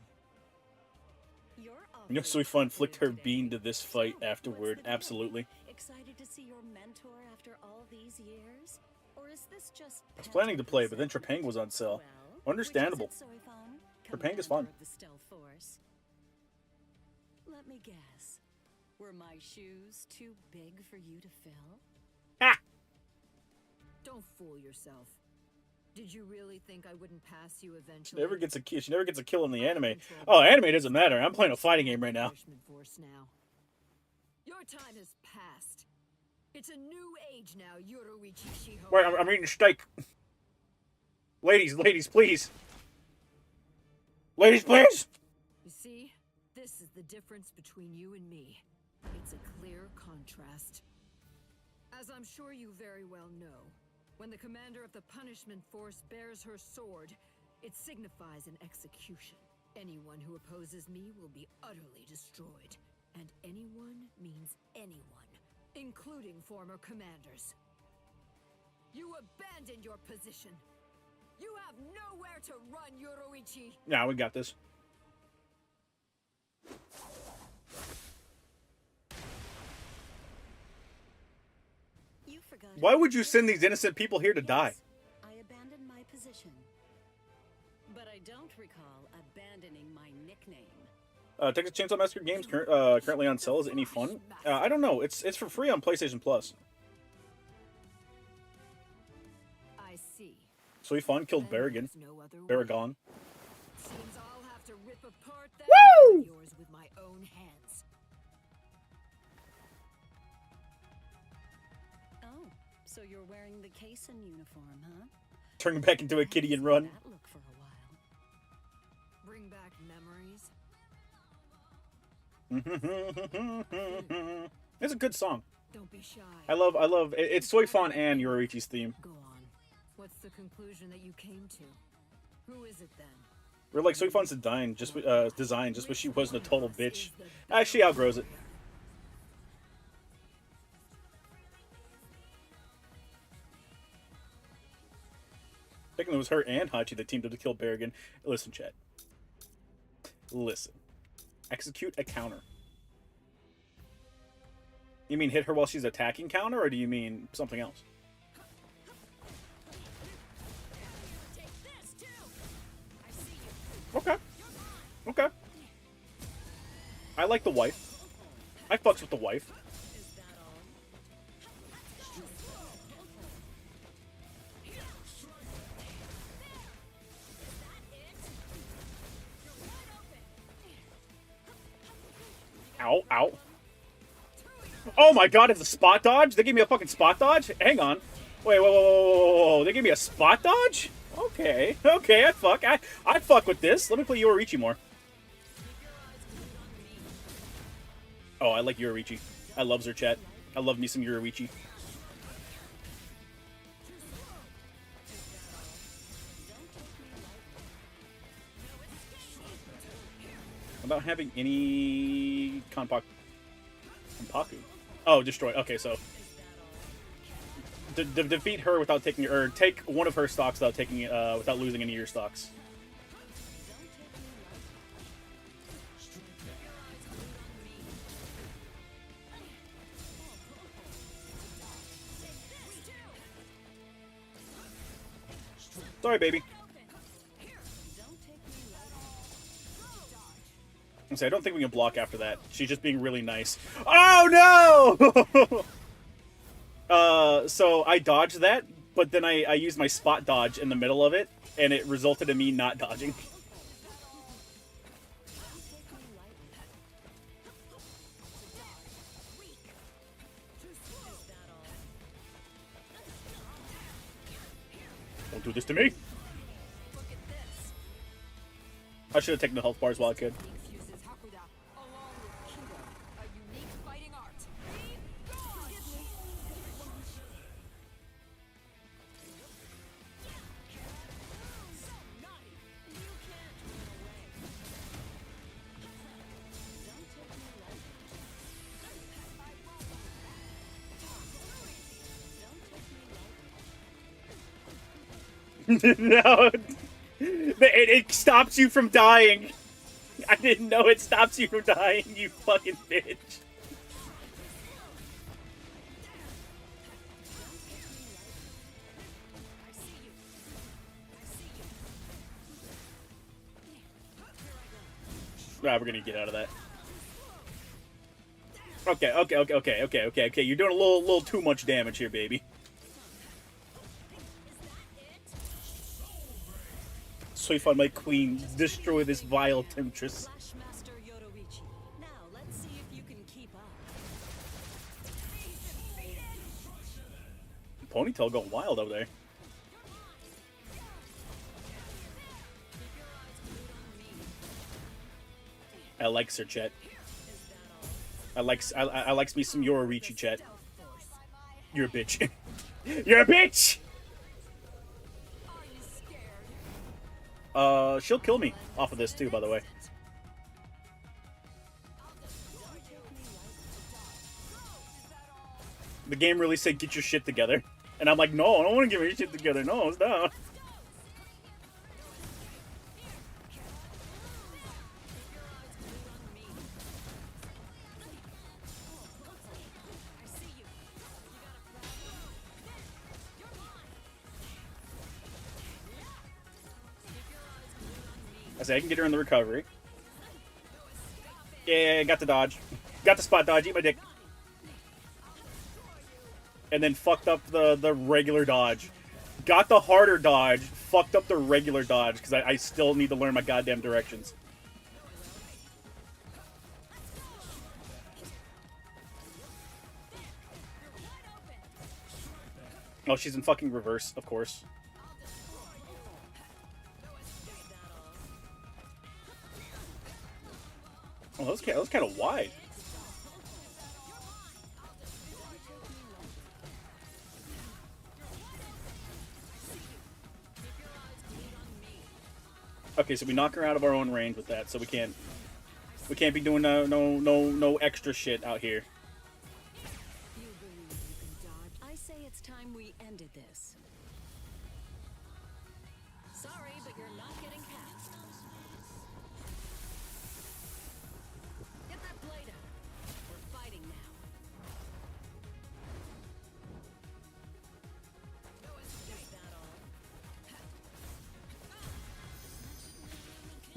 You know, Suifun flicked her bean to this fight afterward. Absolutely. Excited to see your mentor after all these years? Or is this just I was planning to play, but then Trepang was on sale. Understandable. Trepang is fun. The stealth force. Let me guess. Were my shoes too big for you to fill? Ah! Don't fool yourself. Did you really think I wouldn't pass you She eventually? never gets a kill. She never gets a kill in the anime. Oh, anime doesn't matter. I'm playing a fighting game right now. Force now. Your time has passed. It's a new age now, Yoruichi Shiho. Wait, I'm eating steak. Ladies, please. Ladies, please. You see, this is the difference between you and me. It's a clear contrast. As I'm sure you very well know, when the commander of the punishment force bears her sword, it signifies an execution. Anyone who opposes me will be utterly destroyed. And anyone means anyone, including former commanders. You abandoned your position. You have nowhere to run, Yoruichi. Nah, we got this. You forgot. Why would you send these innocent people here to die? I abandoned my position. But I don't recall abandoning my nickname. Texas Chainsaw Massacre games currently on sale. Is it any fun? I don't know. It's for free on PlayStation Plus. I see. Suifun killed Baragon. Baragon. Seems I'll have to rip apart that Woo! of yours with my own hands. Oh, so you're wearing the case and uniform, huh? Turn back into a kitty and run. That look for a while. Bring back memories. It's a good song. Don't be shy. I love it's Suifun and Yoruichi's theme. Go on. What's the conclusion that you came to? Who is it then? We're like Suifun's design, just wish she wasn't a total bitch. She outgrows it. Thinking it was her and Hachi that teamed up to kill Baragon. Listen, chat. Listen. Execute a counter. You mean hit her while she's attacking counter, or do you mean something else? Okay. Okay. I like the wife. I fucks with the wife. Ow, ow. Oh my god, it's a spot dodge? They gave me a fucking spot dodge? Hang on. Wait, whoa. They gave me a spot dodge? Okay, I'd fuck with this. Let me play Yoruichi more. Oh, I like Yoruichi. I love her, chat. I love me some Yoruichi. About having any Kanpaku. Oh, destroy. Okay, so defeat her without taking, or take one of her stocks without taking without losing any of your stocks. Sorry, baby. I don't think we can block after that. She's just being really nice. Oh no! So I dodged that, but then I used my spot dodge in the middle of it, and it resulted in me not dodging. Don't do this to me! I should have taken the health bars while I could. No, it stops you from dying. I didn't know it stops you from dying, you fucking bitch. Ah, we're gonna get out of that. Okay. You're doing a little too much damage here, baby. So if I my queen, destroy this vile temptress. Now, let's see if you can keep up. Ponytail going wild over there. I likes her, chat. I likes me some Yororichi, chat. You're a bitch. You're a bitch! She'll kill me off of this too, by the way. The game really said, get your shit together. And I'm like, no, I don't want to get my shit together. No, it's down. I say I can get her in the recovery. Yeah, got the dodge. Got the spot dodge, eat my dick. And then fucked up the regular dodge. Got the harder dodge, fucked up the regular dodge, because I still need to learn my goddamn directions. Oh, she's in fucking reverse, of course. Oh, that was kind of wide. Okay, so we knock her out of our own range with that, so we can't be doing no extra shit out here. You believe you can dodge? I say it's time we ended this. Sorry, but you're not getting past. Get that blade out. We're fighting now.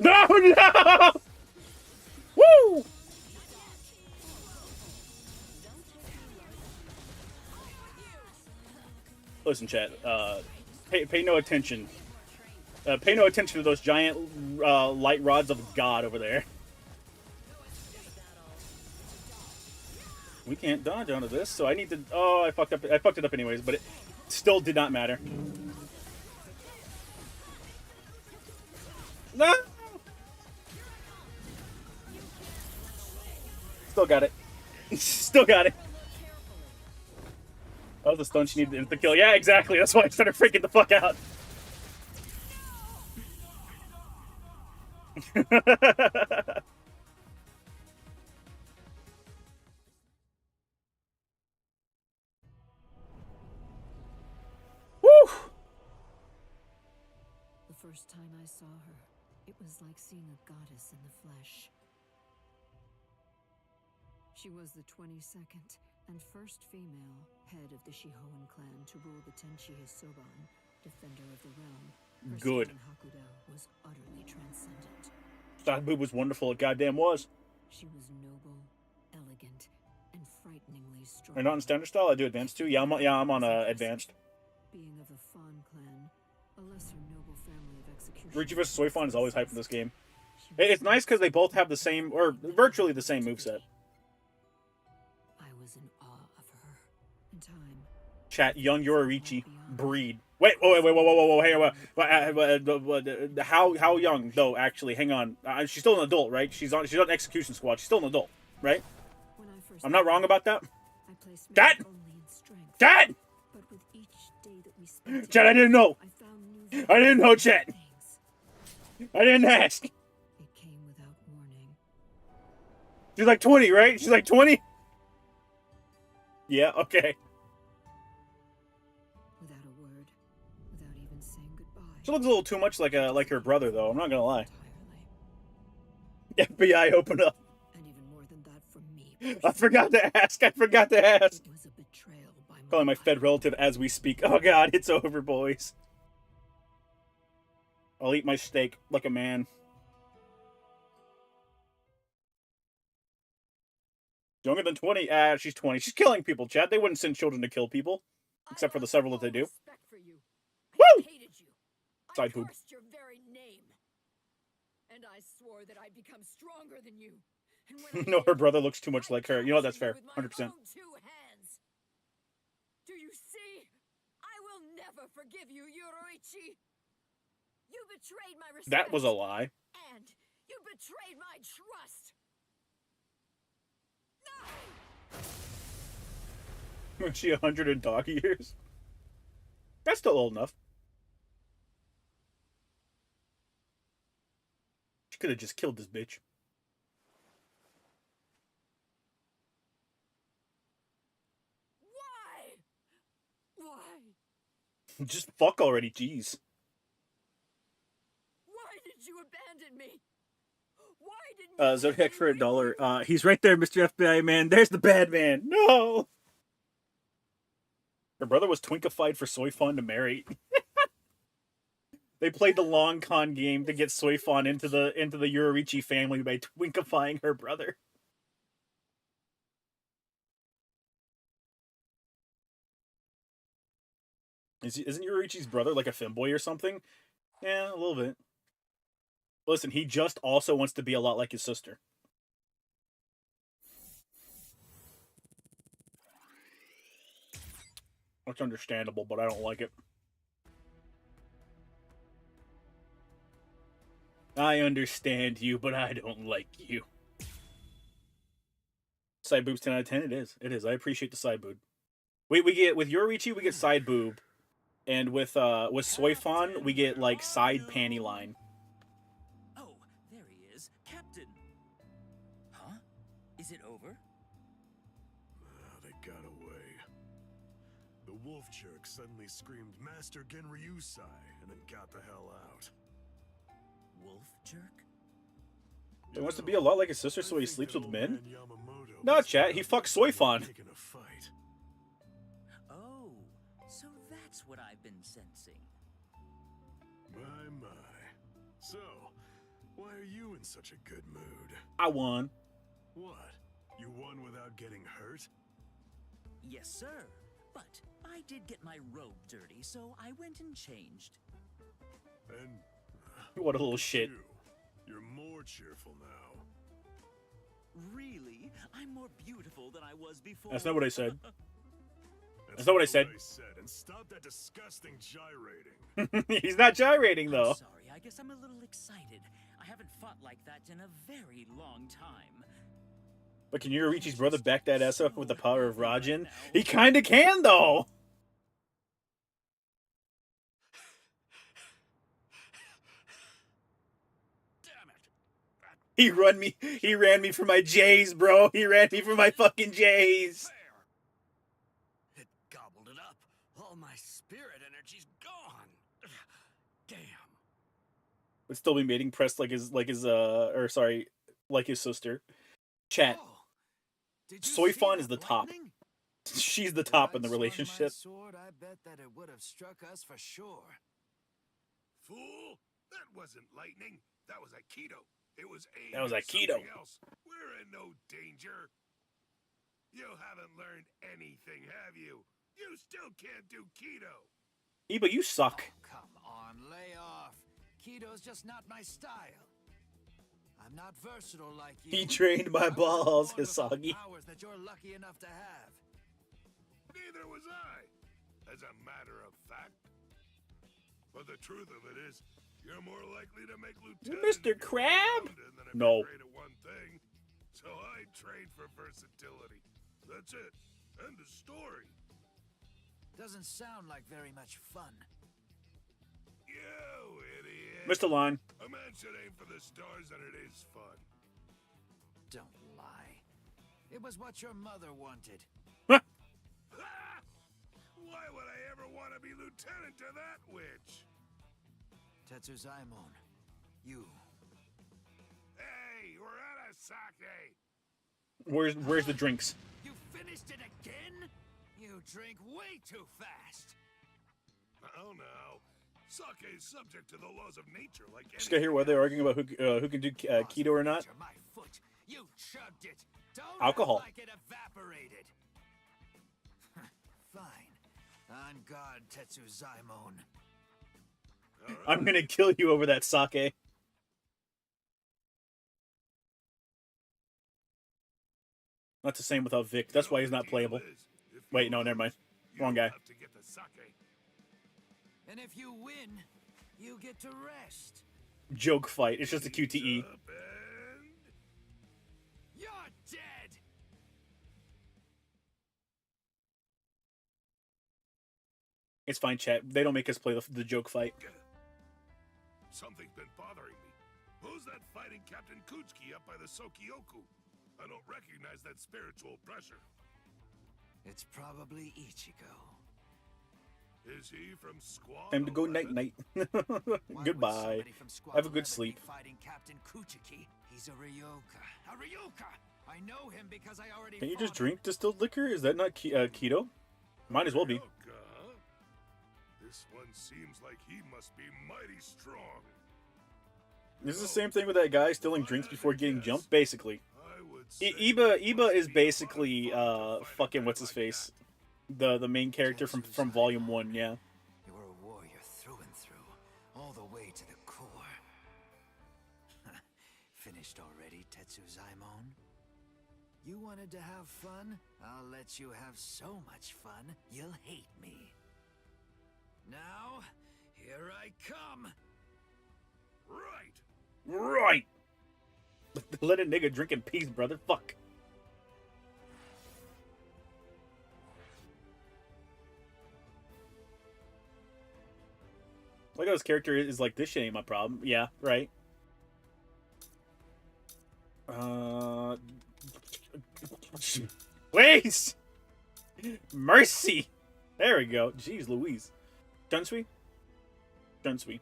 No, no! Woo! Listen, chat. Pay no attention. Pay no attention to those giant light rods of God over there. We can't dodge onto this, so I need to. Oh, I fucked up. I fucked it up anyways, but it still did not matter. No. Still got it. Still got it. That was the stone she needed to kill. Yeah, exactly. That's why I started freaking the fuck out. Woo! The first time I saw her, it was like seeing a goddess in the flesh. She was the 22nd and first female head of the Shihoan clan to rule the Tenchi Soban, defender of the realm. Her Good. stand in Hakudo was utterly transcendent. That boob was wonderful. It goddamn was. She was noble, elegant, and frighteningly strong. Are you not in standard style? I do advanced too. Yeah, I'm on advanced. Being of the Fawn clan, a lesser noble family of execution. Ricci vs. Soifon is always hyped in this game. It's nice because they both have the same, or virtually the same moveset. I was in awe of her. In time. Chat, young Yoruichi, breed. Wait, whoa, hang on. How young though? Actually, hang on. She's still an adult, right? She's on execution squad. She's still an adult, right? I'm not wrong about that. Dad! Dad! Chat, I didn't know. I didn't know, chat. I didn't ask. It came without warning. She's like 20, right? She's like 20? Yeah, okay. Without a word, without even saying goodbye. She looks a little too much like her brother, though. I'm not gonna lie. FBI, open up. And even more than that from me. I forgot to ask. It was a betrayal by Calling my Fed relative as we speak. Oh god, it's over, boys. I'll eat my steak like a man. Younger than 20? She's 20. She's killing people, Chad. They wouldn't send children to kill people. Except for the several that they do. Woo! Side boob. Your very name. And I swore that I'd become stronger than you. No, her brother looks too much like her. You know, that's fair. 100%. Do you see? I will never forgive you, Yoruichi. You betrayed my respect. That was a lie. And you betrayed my trust. Was she 100 in dog years? That's still old enough. She could have just killed this bitch. Why? Just fuck already, jeez. Why did you abandon me? Why didn't you Zodiac for $1. He's right there, Mr. FBI man. There's the bad man. No! Her brother was twinkified for Soifon to marry. They played the long con game to get Soifon into the Yoruichi family by twinkifying her brother. Isn't Yoruichi's brother like a femboy or something? Yeah, a little bit. Listen, he just also wants to be a lot like his sister. It's understandable, but I don't like it. I understand you, but I don't like you. Side boob's 10 out of 10. It is. It is. I appreciate the side boob. We get with Yoruichi, we get side boob, and with Soifon, we get like side panty line. Oh, there he is, Captain. Huh? Is it over? They got away. The wolf jerk suddenly screamed Master Genryusai and then got the hell out. Wolf jerk? He wants to be a lot like his sister, so he sleeps with men? No, chat. He fucks Soifon. Oh, so that's what I've been sensing. My. So, why are you in such a good mood? I won. What? You won without getting hurt? Yes, sir. But I did get my robe dirty, so I went and changed. And what a little shit. You're more cheerful now. Really? I'm more beautiful than I was before. That's not what I said. That's not what I said. And stop that disgusting gyrating. He's not gyrating, though. I'm sorry, I guess I'm a little excited. I haven't fought like that in a very long time. But can Yoruichi's brother back that ass up with the power of Rajin? He kinda can, though! He ran me for my J's, bro. He ran me for my fucking J's. It gobbled it up. All my spirit energy's gone. Damn. Would still be mating pressed like his sister. Chat. Soifon is the top. She's the top in the relationship. Sword, I bet that it would have struck us for sure. Fool! That wasn't lightning. That was Aikido. It was aimed That was at Aikido. something else. We're in no danger. You haven't learned anything, have you? You still can't do keto. Iba, you suck. Oh, come on, lay off. Kido's just not my style. I'm not versatile like you. He trained my I wasn't balls, born with all Hisagi. powers that you're lucky enough to have. Neither was I, as a matter of fact. But the truth of it is, you're more likely to make lieutenant Mr. if you're Crab? well-rounded than if No. you're great at one thing. So I trained for versatility. That's it. End of story. Doesn't sound like very much fun. You idiot. Mr. Line. A man should aim for the stars and it is fun. Don't lie. It was what your mother wanted. Ha! Why would I ever want to be lieutenant to that witch? Tetsuzaimon, you. Hey, we're at a sake. Where's the drinks? You finished it again? You drink way too fast. Oh no. Sake is subject to the laws of nature like Just got here while they're arguing about who can do keto or not. My foot. You chugged it. Don't Alcohol. act like it evaporated. Fine. On guard, Tetsuzaimon. I'm gonna kill you over that sake. Not the same without Vic. That's why he's not playable. Wait, no, never mind. Wrong guy. And if you win, you get to rest. Joke fight. It's just a QTE. You're dead. It's fine, chat. They don't make us play the joke fight. Something's been bothering me. Who's that fighting Captain Kuchiki up by the Sokioku? I don't recognize that spiritual pressure. It's probably Ichigo. Is he from Squad? Time to go night night. Goodbye. Have a good sleep. Fighting Captain Kuchiki. He's a Ryoka. A Ryoka. I know him because I already. Can you just drink distilled liquor? Is that not keto? Might as well be. This one seems like he must be mighty strong. This is the same thing with that guy stealing drinks before getting jumped, basically. Iba is basically fucking what's his face, the main character from Volume 1, yeah. You were a warrior through and through, all the way to the core. Finished already, Tetsuzaimon? You wanted to have fun? I'll let you have so much fun, you'll hate me. Now, here I come. Right! Let a nigga drink in peace, brother. Fuck. Like how his character is like, this shit ain't my problem. Yeah, right. Please! Mercy! There we go. Jeez Louise. Dunsui? Dunsui.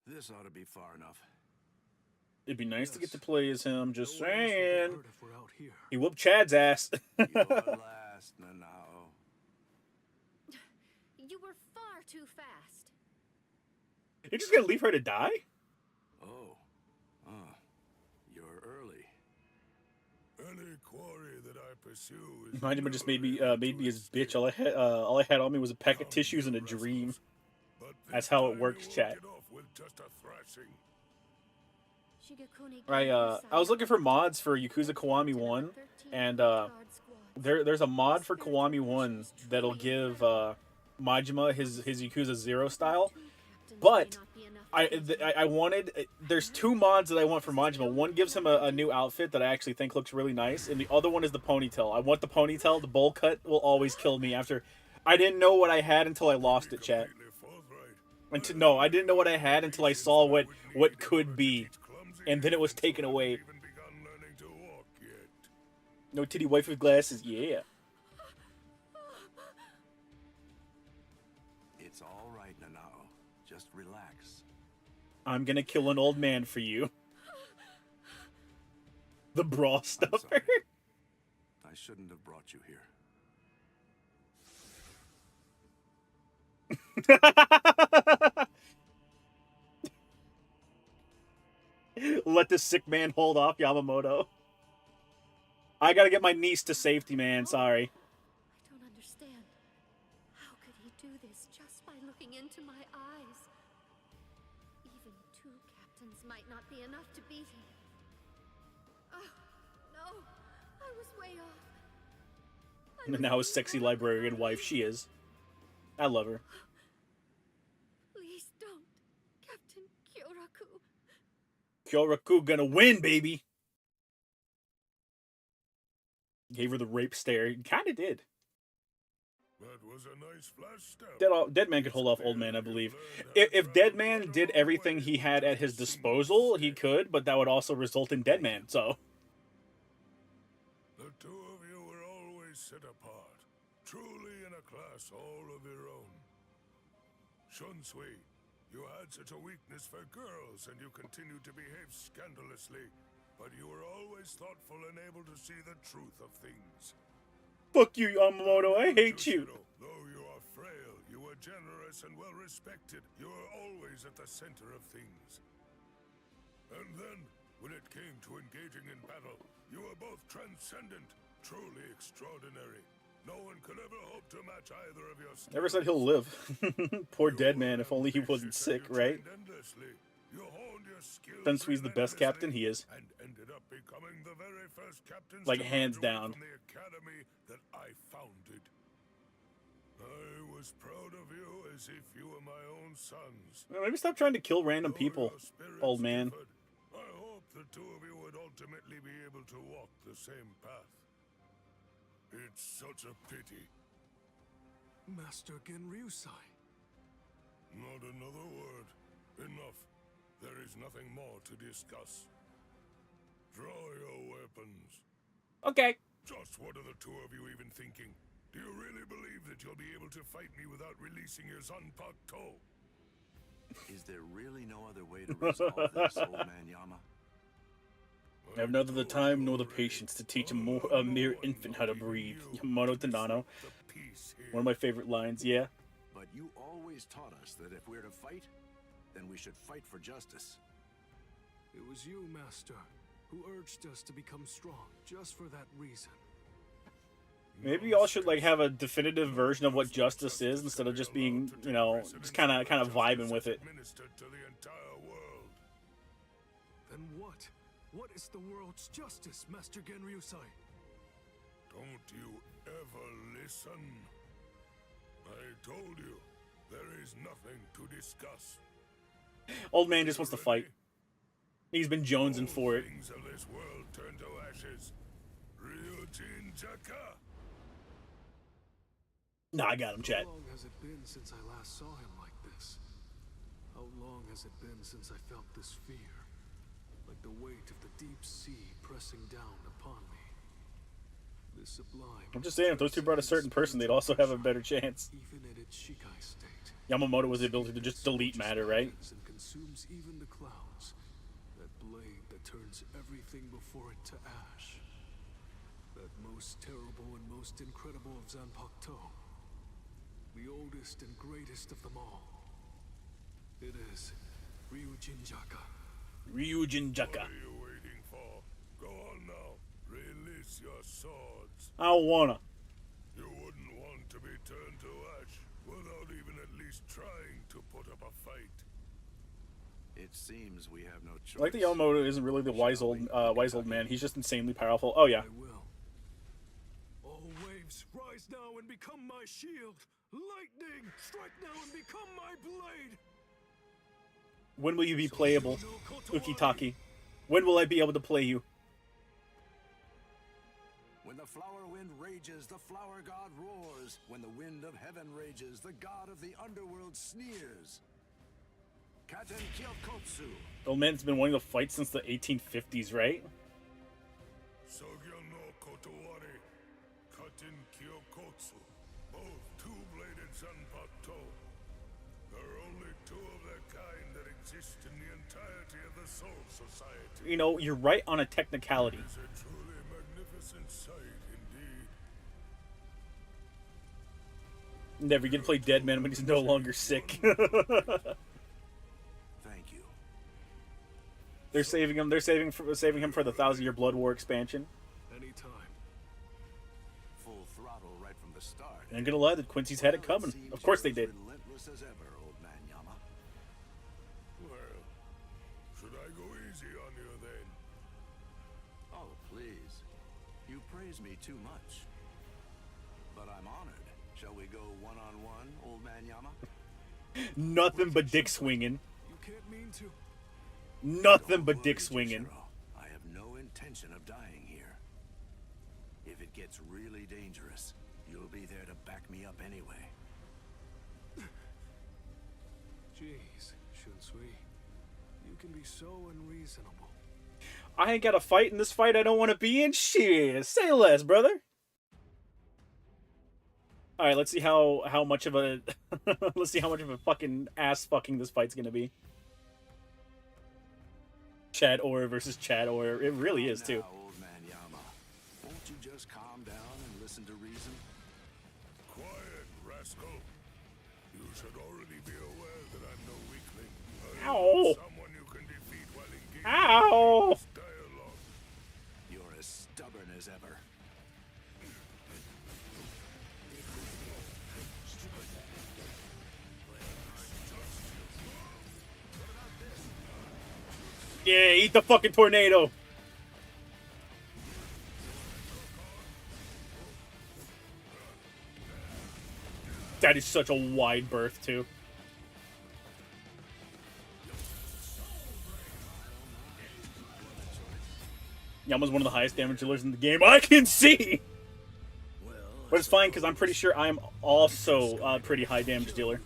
This ought to be far enough. It'd be nice to get to play as him, just saying. If we're out here. He whooped Chad's ass. You're last, Nanao. You were far too fast. You're just gonna leave her to die? Oh. You're early. Any quarry that I pursue is Majima just made me his bitch. All I had on me was a pack of tissues and a dream. That's how it works, chat. I was looking for mods for Yakuza Kiwami 1, and there's a mod for Kiwami 1 that'll give Majima his Yakuza 0 style. But I wanted, there's two mods that I want for Majima. One gives him a new outfit that I actually think looks really nice, and the other one is the ponytail. I want the ponytail. The bowl cut will always kill me after. I didn't know what I had until I lost it, chat. No, I didn't know what I had until I saw what could be, and then it was taken away. No titty wife with glasses, yeah. It's all right, Nanao. Just relax. I'm gonna kill an old man for you. The bra stuffer. I shouldn't have brought you here. Let the sick man hold off Yamamoto. I gotta get my niece to safety, man. Sorry. I don't understand. How could he do this just by looking into my eyes? Even 2 captains might not be enough to beat him. Oh, no. I was way off. Now a sexy librarian wife. She is. I love her. Please don't, Captain Kyoraku. Kyoraku gonna win, baby. Gave her the rape stare. Kinda did. That was a nice flash step. Dead Man could hold off Old Man, I believe. If Dead Man did everything he had at his disposal, he could, but that would also result in Dead Man, so. The two of you were always set apart, truly in a class all of your own. Shunsui, you had such a weakness for girls, and you continued to behave scandalously, but you were always thoughtful and able to see the truth of things. Fuck you, Yamamoto. I hate you. Though you are frail, you were generous and well respected. You were always at the center of things. And then, when it came to engaging in battle, you were both transcendent, truly extraordinary. No one could ever hope to match either of your skills. Never said he'll live. Poor Dead Man, if only he wasn't sick, right? You honed your skills Shunsui the best captain, he is. and ended up becoming the very first captain Like, hands down. from the academy that I founded. I was proud of you as if you were my own sons. Maybe stop trying to kill random people, old man. I hope the two of you would ultimately be able to walk the same path. It's such a pity. Master Genryusai. Not another word. Enough. There is nothing more to discuss. Draw your weapons. Okay. Just what are the two of you even thinking? Do you really believe that you'll be able to fight me without releasing your Zanpakuto? Is there really no other way to resolve this, old man Yama? I have neither the time nor the patience to teach a mere infant how to breathe. Yamamoto Tadano. One of my favorite lines, yeah. But you always taught us that if we're to fight, then we should fight for justice. It was you, Master, who urged us to become strong, just for that reason. Maybe y'all should like have a definitive version of what justice is instead of just being, you know, just kind of vibing with it. Then what? What is the world's justice, Master Genryusai? Don't you ever listen? I told you, there is nothing to discuss. Old man just wants to fight. He's been jonesing for it. Things of this world turn to ashes. Ryujin Jaka. Nah, I got him, Chat. How long has it been since I last saw him like this? How long has it been since I felt this fear? Like the weight of the deep sea pressing down upon me. This sublime. I'm just saying, if those two brought a certain person, they'd also have a better chance. Even in its Shikai state. Yamamoto was the ability to just delete matter, right? And consumes even the clouds. That blade that turns everything before it to ash. That most terrible and most incredible of Zanpakuto. The oldest and greatest of them all. It is Ryujin Jaka. Ryujin Jaka. What are you waiting for? Go on now. Release your swords. I don't wanna. You wouldn't want to be turned to ash without even at least trying to put up a fight. It seems we have no choice. I like the Yamamoto isn't really the wise old man. He's just insanely powerful. Oh yeah. I will. All waves, rise now and become my shield. Lightning, strike now and become my blade. When will you be playable, Ukitake? When will I be able to play you? When the flower wind rages, the flower god roars. When the wind of heaven rages, the god of the underworld sneers. Katen Kyokotsu. Old man's been wanting to fight since the 1850s, right? Sogyo no Kotowari, Katen Kyokotsu. Both two-bladed Zanpakuto. There are only two of their kind that exist in the entirety of the Soul Society. You know, you're right on a technicality. It's a truly magnificent sight indeed. Never get to play Dead Man when he's no longer sick. Thank you. They're saving him. They're saving him for the 1,000-Year Blood War expansion. Anytime. I ain't gonna lie, that Quincy's had it coming. Of course they did. Relentless as ever, old man Yama. Well, should I go easy on you then? Oh, please. You praise me too much. But I'm honored. Shall we go one-on-one, old man Yama? Nothing but dick swinging. You can't mean to. Nothing but dick swinging. I have no intention of dying here. If it gets really dangerous, you'll be there to back me up anyway. Jeez, Shunsui. You can be so unreasonable. I ain't got a fight in this fight I don't want to be in? Shit, say less, brother. Alright, let's see how much of a... let's see how much of a fucking ass fucking this fight's gonna be. Chad Orr versus Chad Orr. It really is, too. Now, old man Yama, won't you just calm down and listen to reason? Quiet, rascal. You should already be aware that I'm no weakling. Ow! Someone you can defeat while engaged Ow! in this dialogue. You're as stubborn as ever. Yeah, eat the fucking tornado. That is such a wide berth, too. Yama's one of the highest damage dealers in the game. I can see! But it's fine, because I'm pretty sure I'm also a pretty high damage dealer.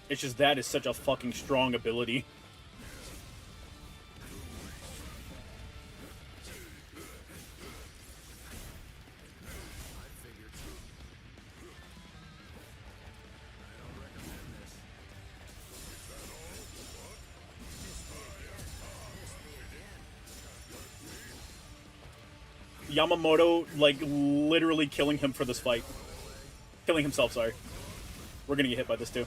It's just that is such a fucking strong ability. Yamamoto, like, literally killing him for this fight. Killing himself, sorry. We're gonna get hit by this, too.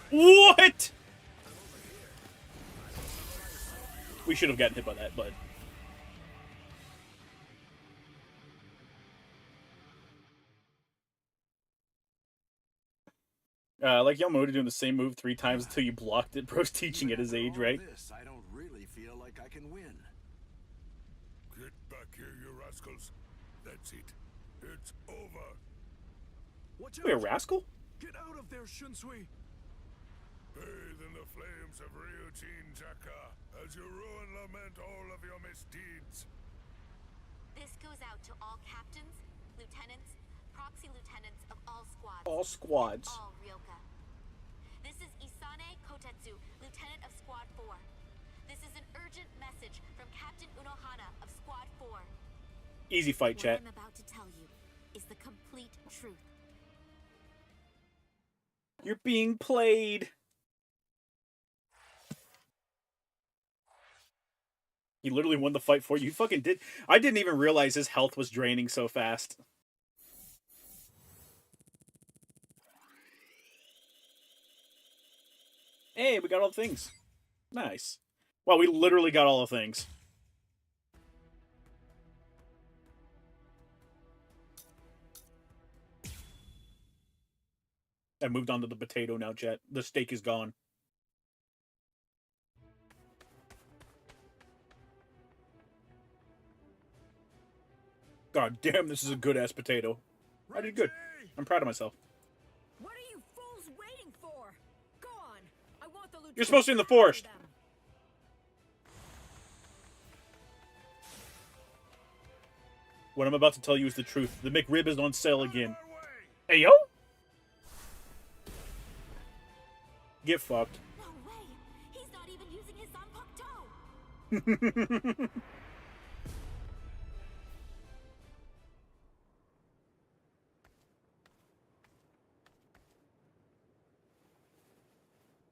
What?! We should have gotten hit by that, but... like Yamamoto doing the same move 3 times until you blocked it. Bro's teaching at his age, right? I don't really feel like I can win. Get back here, you rascals. That's it. It's over. Watch Wait, a out! rascal? Get out of there, Shunsui! Bathe in the flames of Ryujin Jaka as you rue and lament all of your misdeeds. This goes out to all captains, lieutenants, proxy lieutenants of all squads. All squads. And all Ryoka. This is Isane Kotetsu, lieutenant of Squad 4. This is an urgent message from Captain Unohana of Squad 4. Easy fight, chat. What I'm about to tell you is the complete truth. You're being played. He literally won the fight for you. You fucking did. I didn't even realize his health was draining so fast. Hey, we got all the things. Nice. Wow, we literally got all the things. I moved on to the potato now, chat. The steak is gone. God damn, this is a good-ass potato. I did good. I'm proud of myself. What are you fools waiting for? Go on. I want the You're supposed to be in the forest. What I'm about to tell you is the truth. The McRib is on sale again. Hey, yo! Get fucked. No way! He's not even using his Zanpakuto!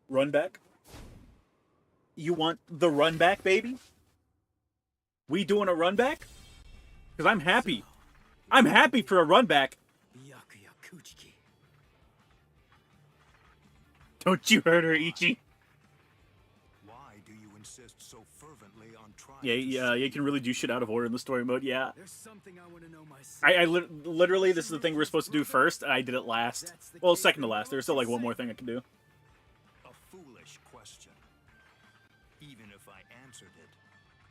Run back? You want the run back, baby? We doing a run back? Because I'm happy. I'm happy for a run back. Don't you hurt her, Ichi. Why do you insist so fervently on trying Yeah, you can really do shit out of order in the story mode. Yeah. There's something I want to know myself. Literally, this is the thing we're supposed to do first. I did it last. Well, second to last. There's still like one more thing I can do. A foolish question. Even if I answered it,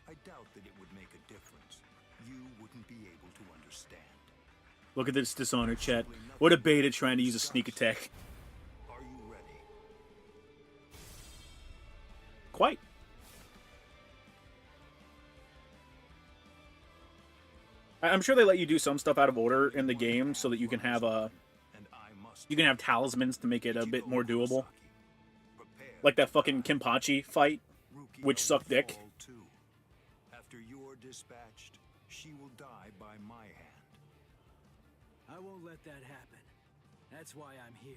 I doubt that it would make a difference. You wouldn't be able to understand. Look at this Dishonor chat. What a beta trying to use a sneak attack. Are you ready? Quite. I'm sure they let you do some stuff out of order in the game so that you can have talismans to make it a bit more doable. Like that fucking Kenpachi fight, which sucked dick. After you're dispatched, she will die by my hand. I won't let that happen. That's why I'm here.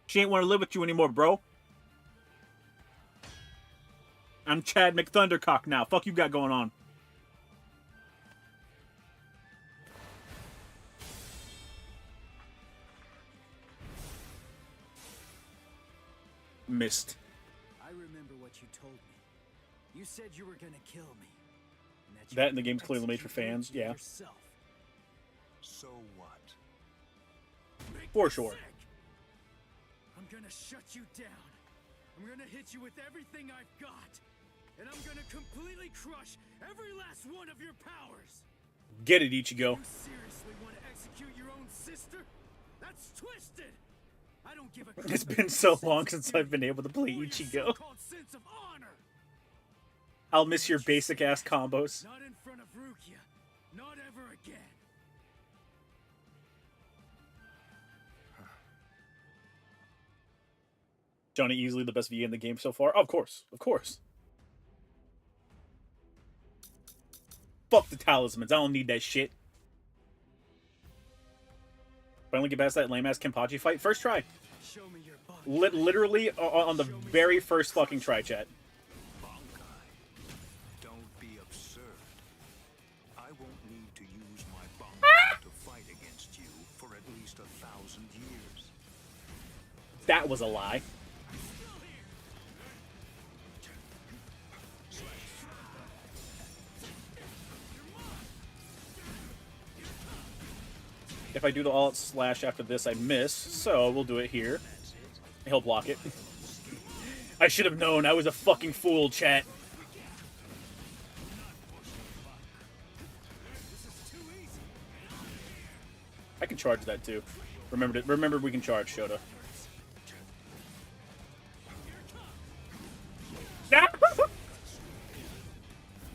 She ain't want to live with you anymore, bro. I'm Chad McThundercock now. Fuck you got going on. Missed. I remember what you told me. You said you were gonna kill me. And That in the game's clearly made for fans, yeah. Yourself. So what? For sure. I'm gonna shut you down. I'm gonna hit you with everything I've got. And I'm gonna completely crush every last one of your powers. Get it, Ichigo. You seriously want to execute your own sister? That's twisted. I don't give a It's been so long since I've been able to play Ichigo. sense of honor. I'll miss your basic ass combos. Not in front of Rukia. Not ever again. Johnny, easily the best VA in the game so far. Of course, of course. Fuck the talismans. I don't need that shit. Finally get past that lame-ass Kenpachi fight. First try. Show me your Literally on the very first fucking try, chat. Don't be absurd. I won't need to use my Bankai to fight against you for at least 1,000 years. That was a lie. If I do the alt slash after this, I miss, so we'll do it here. He'll block it. I should have known. I was a fucking fool, chat. I can charge that too. Remember we can charge Shota.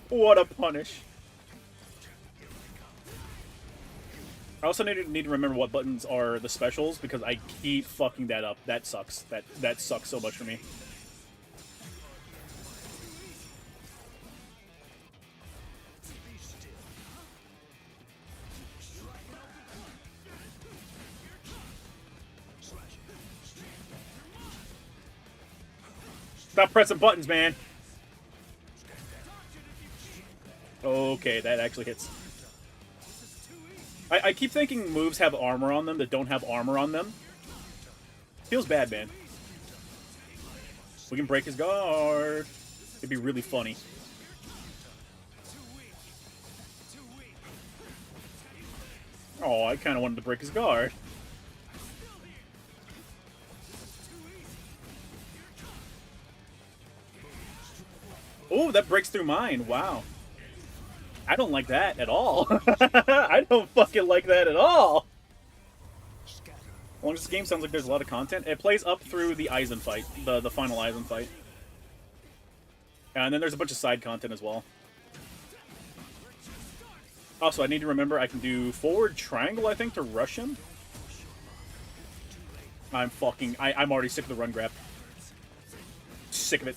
What a punish. I also need to remember what buttons are the specials because I keep fucking that up. That sucks. That sucks so much for me. Stop pressing buttons, man. Okay, that actually hits. I keep thinking moves have armor on them that don't have armor on them. Feels bad, man. We can break his guard. It'd be really funny. Oh, I kind of wanted to break his guard. Oh, that breaks through mine. Wow. I don't like that at all. I don't fucking like that at all. As long as this game sounds like there's a lot of content. It plays up through the Aizen fight, the final Aizen fight. And then there's a bunch of side content as well. Also, I need to remember I can do forward triangle, I think, to rush him. I'm already sick of the run grab. Sick of it.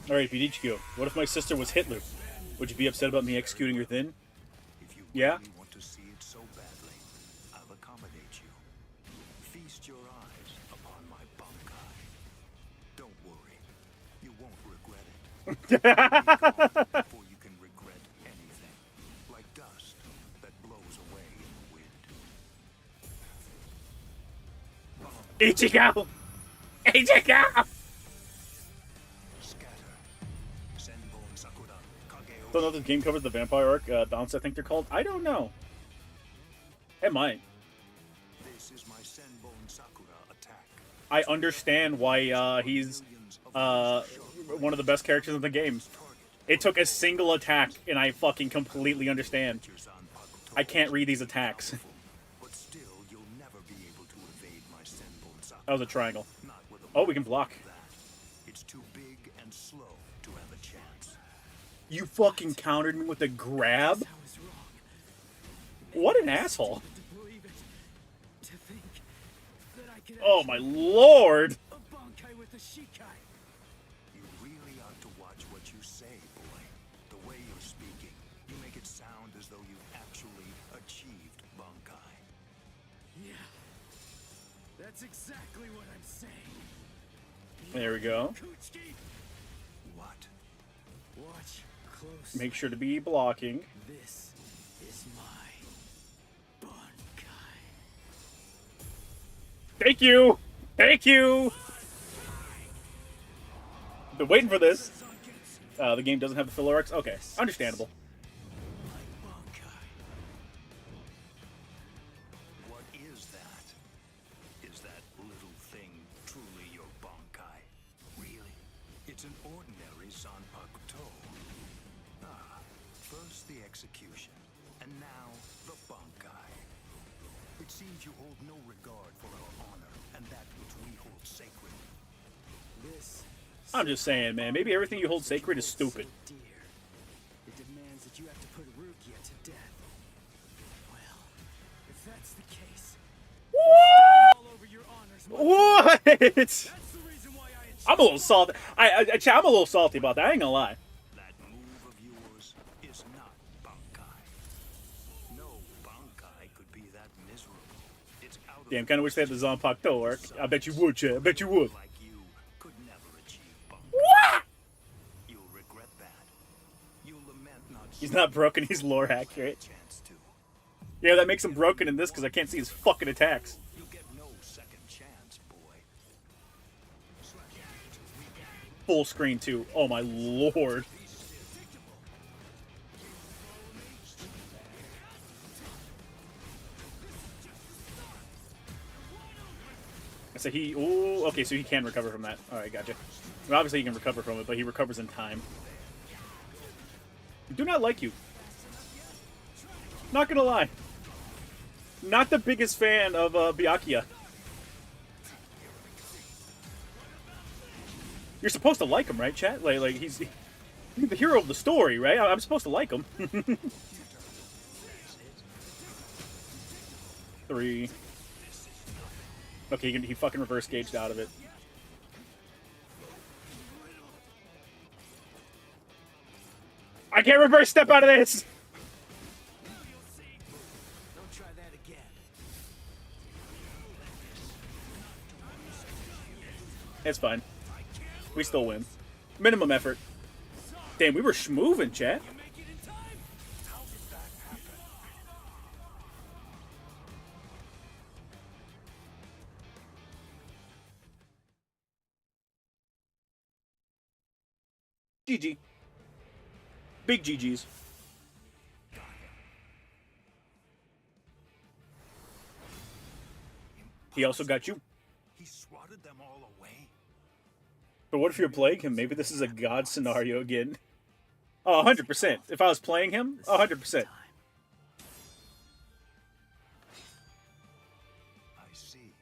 Alright, Ichigo, what if my sister was Hitler? Would you be upset about me executing her then? Yeah? If you want to see it so badly, I'll accommodate you. Feast your eyes upon my Bankai. Don't worry, you won't regret it. Before you can regret anything, like dust that blows away in the wind. Ichigo! Ichigo! Don't know if this game covers the vampire arc, bounce, I think they're called. I don't know. It might. This is my Senbone Sakura attack. I understand why he's one of the best characters in the game. It took a single attack, and I fucking completely understand. I can't read these attacks. But still, you'll never be able to evade my Senbone Sakura. That was a triangle. Oh, we can block. It's too big and slow to have a chance. You fucking countered me with a grab? What an asshole. Oh my lord! You really ought to watch what you say, boy. The way you're speaking, you make it sound as though you've actually achieved Bankai. Yeah, that's exactly what I'm saying. There we go. What? Watch close. Make sure to be blocking. This is my Bankai. Thank you! Thank you! Been waiting for this. The game doesn't have the filler arcs? Okay, understandable. What is that? Is that little thing truly your Bankai? Really? It's an ordinary Zanpakuto. Ah, first the execution, and now the Bankai. It seems you hold no regard for our honor and that which we hold sacred. This I'm just saying, man. Maybe everything you hold sacred is stupid. dear. It demands that you have to put Rukia to death. Well, if that's the case, all over your honors. What? That's the reason why I'm a little salty. I'm a little salty about that. I ain't gonna lie. That move of yours is not Bankai. No Bankai could be that miserable. It's out of Damn, kind of wish they had the Zanpakuto arc. I bet you would, Chad. I bet you would. like you could never achieve Bankai. What? You'll regret that. You'll lament not He's not broken. He's lore accurate. chance to. Yeah, that makes him broken in this because I can't see his fucking attacks. You'll get no second chance, boy. Full screen too. Oh my lord. So he, ooh, okay, so he can recover from that. Alright, gotcha. Well, obviously he can recover from it, but he recovers in time. I do not like you. Not gonna lie. Not the biggest fan of Byakuya. You're supposed to like him, right, chat? Like he's the hero of the story, right? I'm supposed to like him. 3. Okay, he fucking reverse gauged out of it. I can't reverse step out of this! Don't try that again. It's fine. We still win. Minimum effort. Damn, we were schmoovin', chat. GG. Big GG's. He also got you. He swatted them all away. But what if you're playing him? Maybe this is a god scenario again. Oh, 100%. If I was playing him, 100%. I see.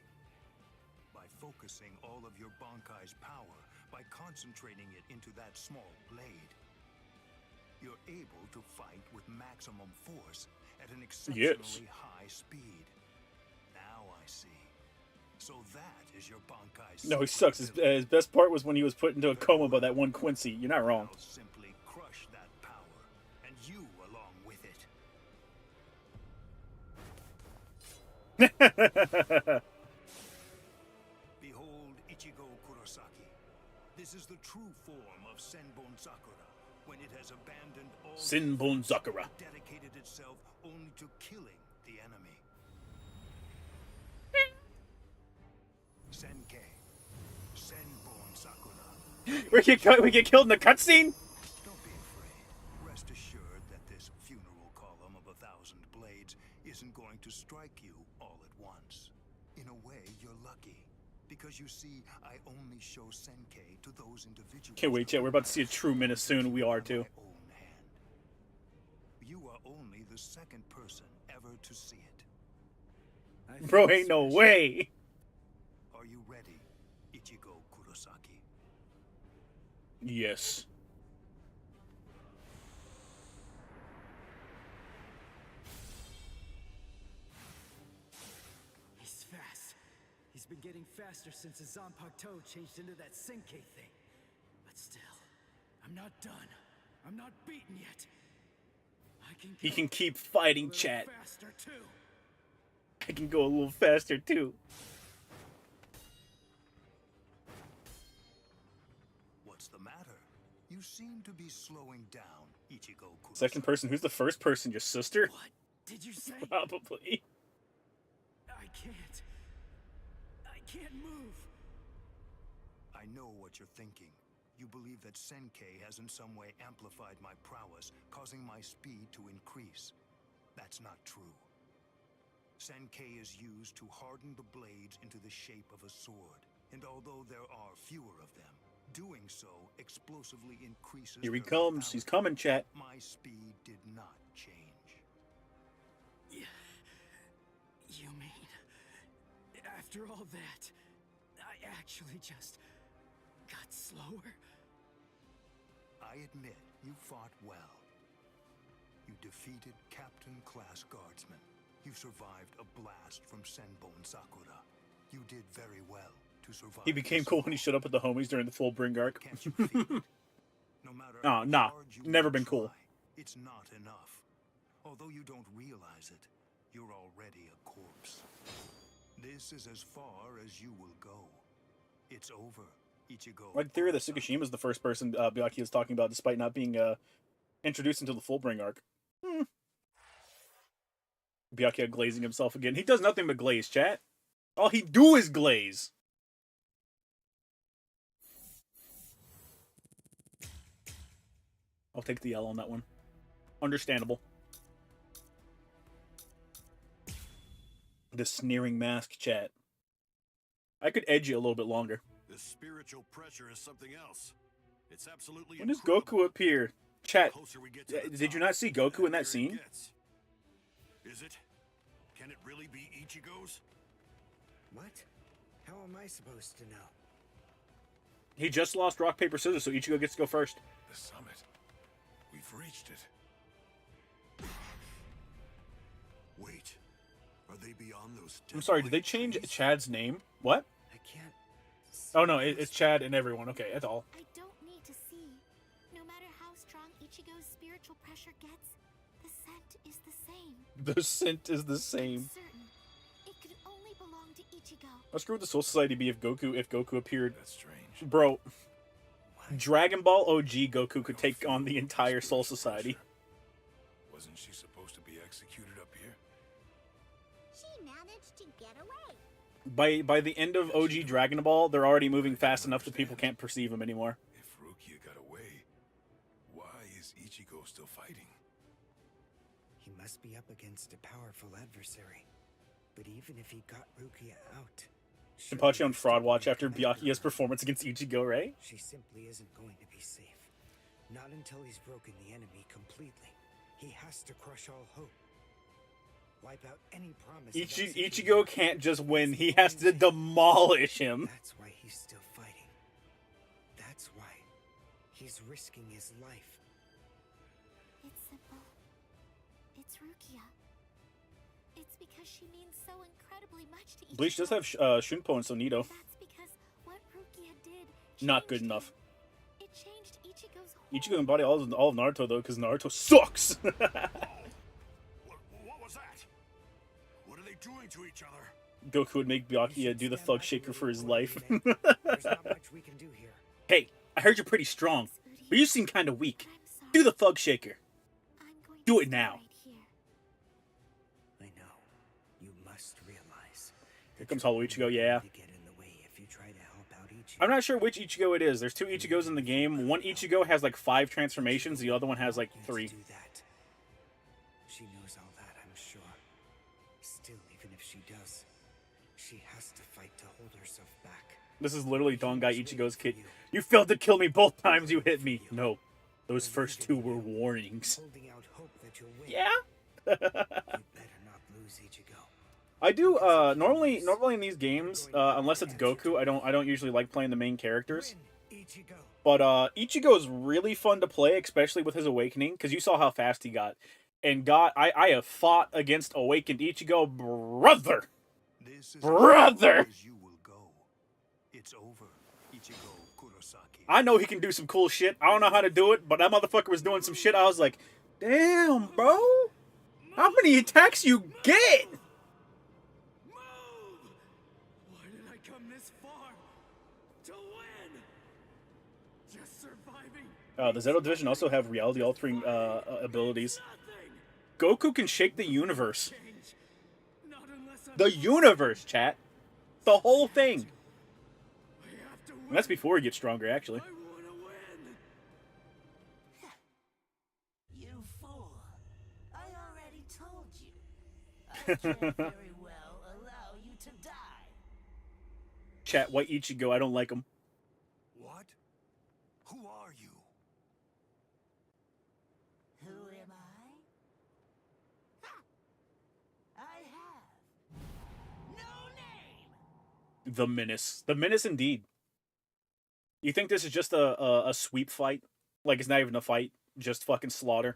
By focusing all of your Bankai's power, by concentrating it into that small blade, you're able to fight with maximum force at an exceptionally high speed. Now I see. So that is your Bankai's... No, he sucks. His best part was when he was put into a coma by that one Quincy. You're not wrong. I'll simply crush that power, and you along with it. Behold Ichigo Kurosaki. This is the true form of Senbone Sakura, when it has abandoned all... Senbone Sakura. ...dedicated itself only to killing the enemy. Senkei. Senbon Sakura. We get killed in the cutscene? Don't be afraid. Rest assured that this funeral column of 1,000 blades isn't going to strike you all at once. In a way, you're lucky. Because you see, I only show Senkei to those individuals. Can't wait, chat. We're about to see a true menace soon. We are too. You are only the second person ever to see it. Bro, ain't no way. Are you ready, Ichigo Kurosaki? Yes. He's fast. He's been getting faster since the Zanpakuto changed into that Senkei thing. But still, I'm not done. I'm not beaten yet. He can keep fighting, chat. Faster too. I can go a little faster too. What's the matter? You seem to be slowing down, Ichigo Kurosaki. Second person. Who's the first person? Your sister? What did you say? Probably. I can't move. I know what you're thinking. You believe that Senkei has in some way amplified my prowess, causing my speed to increase. That's not true. Senkei is used to harden the blades into the shape of a sword, and although there are fewer of them, doing so explosively increases. Here he their comes. lethality. He's coming, chat. My speed did not change. Yeah. You mean, after all that, I actually just got slower? I admit you fought well. You defeated Captain-class guardsmen. You survived a blast from Senbon Sakura. You did very well to survive. He became cool when he showed up with the homies during the full Bring arc. Can't you feel it? No matter Oh, how nah. hard you Never may been cool. try, it's not enough. Although you don't realize it, you're already a corpse. This is as far as you will go. It's over, Ichigo. Like the theory that Tsukishima is the first person Byakuya is talking about, despite not being introduced into the full Bring arc. Byakuya glazing himself again. He does nothing but glaze, chat. All he do is glaze. I'll take the L on that one. Understandable. The sneering mask, chat. I could edge you a little bit longer. The spiritual pressure is something else. It's absolutely When does incredible. Goku appear? Chat, Closer we get to the did you top, not see Goku in that the scene? happier it gets. Is it? Can it really be Ichigo's? What? How am I supposed to know? He just lost rock, paper, scissors, so Ichigo gets to go first. The summit. We've reached it. Wait. Are they beyond those I'm sorry, did they change Chad's name? What? I can't. Oh no, it's Chad and everyone. Okay, that's all. I don't need to see. No matter how strong Ichigo's spiritual pressure gets, the scent is the same. The scent is the same. Certain. It could only belong to Ichigo. How screw would the Soul Society be if Goku appeared? That's strange. Bro, Dragon Ball OG Goku could take on the entire Soul Society. Wasn't she supposed to be executed up here? She managed to get away. By the end of OG Dragon Ball, they're already moving fast enough that people can't perceive him anymore. If Rukia got away, why is Ichigo still fighting? He must be up against a powerful adversary. But even if he got Rukia out... Shinpachi on Fraud Watch after Byakuya's performance against Ichigo, right? She simply isn't going to be safe. Not until he's broken the enemy completely. He has to crush all hope. Wipe out any promise. Ichigo can't just win. He has to demolish him. That's why he's still fighting. That's why he's risking his life. It's simple. It's Rukia. It's because she means so incredibly much to Ichigo. Bleach does have Shunpo and Sonito. That's because what Rukia did Not good enough. It changed Ichigo's whole... Ichigo embodied all of Naruto though, because Naruto sucks. What was that? What are they doing to each other? Goku would make Byakuya do the thug shaker for his life. There's not much we can do here. Hey, I heard you're pretty strong, but you seem kind of weak. Do the thug shaker. Do it now. I know. You must realize. Here comes Hollow Ichigo, yeah. To get in the way I'm not sure which Ichigo it is. There's 2 Ichigos in the game. One Ichigo has like 5 transformations. The other one has like 3. Do that. She knows all that, I'm sure. Still, even if she does, she has to fight to hold herself back. This is literally Dongai Ichigo's kid. You failed to kill me both times you hit me. No, those first 2 were warnings. Holding out hope that you'll win. Yeah. You better not lose, Ichigo. I do normally in these games, unless it's Goku, I don't usually like playing the main characters. But Ichigo is really fun to play, especially with his awakening, because you saw how fast he got. And I have fought against awakened Ichigo, brother. Brother. It's over, Ichigo Kurosaki. I know he can do some cool shit. I don't know how to do it, but that motherfucker was doing some shit. I was like, damn, bro. How many attacks you get? Why did I come this far? To win! Just surviving. The Zero Division also have reality-altering abilities. Goku can shake the universe. The universe, chat. The whole thing. And that's before he gets stronger, actually. You fool. I already told you. I can't very well allow you to die. Chat, white Ichigo, I don't like him. What? Who are you? Who am I? Ha! I have no name. The Menace. The Menace indeed. You think this is just a sweep fight? Like it's not even a fight, just fucking slaughter?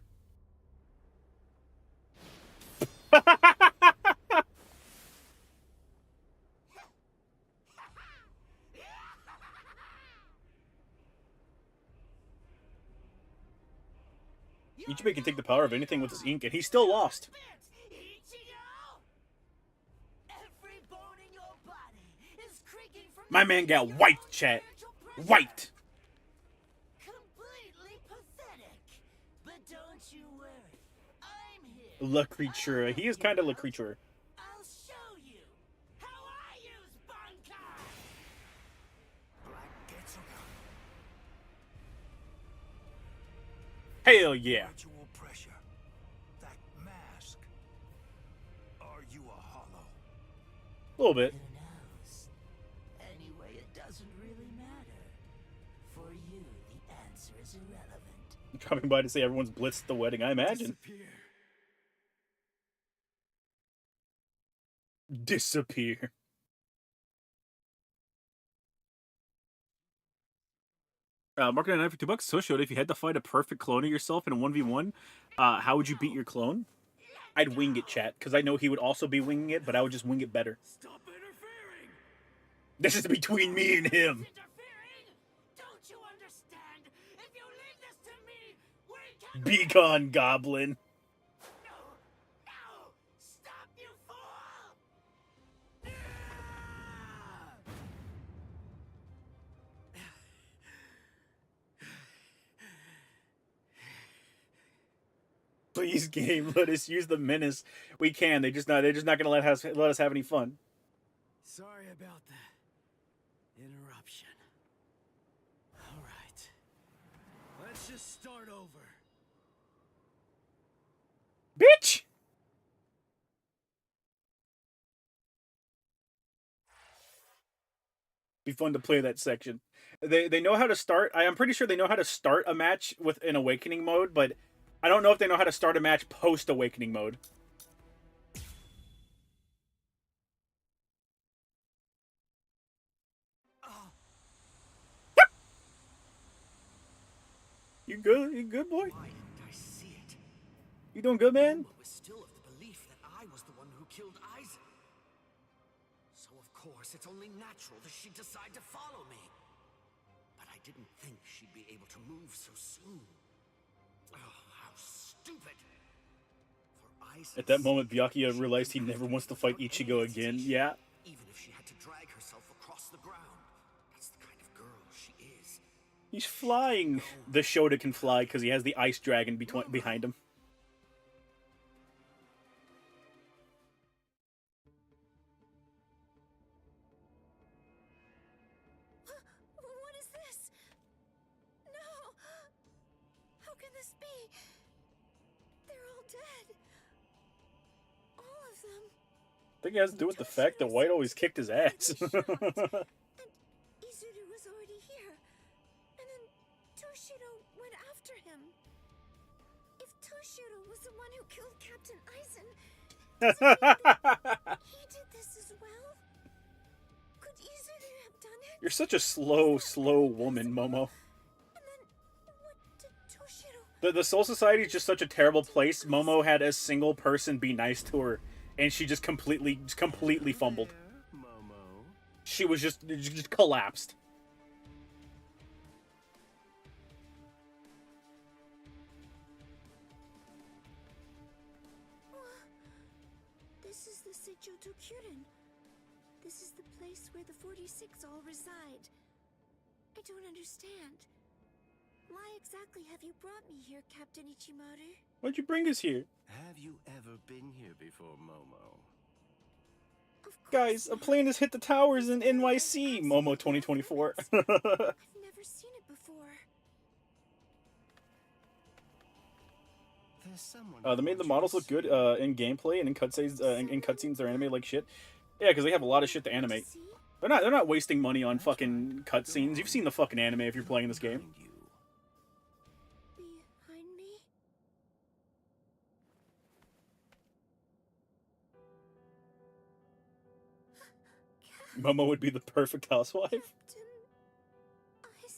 Ichigo can take the power of anything with his ink, and he's still lost. My man got wiped, chat. Wiped. Completely pathetic. But don't you worry. I'm here. La Creature. He is kind of La Creature. I'll show you how I use Bankai. Black Getsuga. Hell yeah. Virtual pressure. That mask. Are you a hollow? A little bit. Who knows? Anyway, it doesn't really matter. For you, the answer is irrelevant. Dropping by to say everyone's blitzed at the wedding, I imagine. Disappear. Market at $9 for $2. So showed if you had to fight a perfect clone of yourself in a 1v1, how would you beat your clone? I'd wing it, chat, because I know he would also be winging it, but I would just wing it better. Stop interfering! This is between me and him. Don't you understand? If you leave this to me, we can... Be gone, goblin. No! Stop, you fool! Please, game, let us use the Menace. We can. They're just not gonna let us have any fun. Sorry about the interruption. All right. Let's just start over. Bitch! Be fun to play that section. They know how to start. I'm pretty sure they know how to start a match with an awakening mode, but I don't know if they know how to start a match post awakening mode. You good? You good, boy? Why didn't I see it? You doing good, man? I was still of the belief that I was the one who killed Aizen. So of course, it's only natural that she'd decide to follow me. But I didn't think she'd be able to move so soon. Oh, how stupid! For Aizen, At that moment, Byakuya realized he never wants to fight Ichigo again. Yeah. even if she had to drag herself across the ground, that's the kind of girl she is. He's flying. The Shota can fly because he has the ice dragon behind him. They're all dead. All of them. I think it has to do with the fact that White always kicked his ass. Izuru was already here. And then Toshiro went after him. If Toshiro was the one who killed Captain Aizen, he did this as well? Could Izuru have done it? You're such a slow woman, Momo. The Soul Society is just such a terrible place. Momo had a single person be nice to her, and she just completely fumbled. Momo. She was just collapsed. This is the Seichoto Kyurin. This is the place where the 46 all reside. I don't understand. Why exactly have you brought me here, Captain Ichimaru? Why'd you bring us here? Have you ever been here before, Momo? Guys, a plane has hit the towers in NYC, Momo 2024. I've never seen it before. There's someone. They made the models look good in gameplay and in cutscenes. In cutscenes, they're animated like shit. Yeah, because they have a lot of shit to animate. They're not wasting money on fucking cutscenes. You've seen the fucking anime if you're playing this game. Behind me? Momo would be the perfect housewife.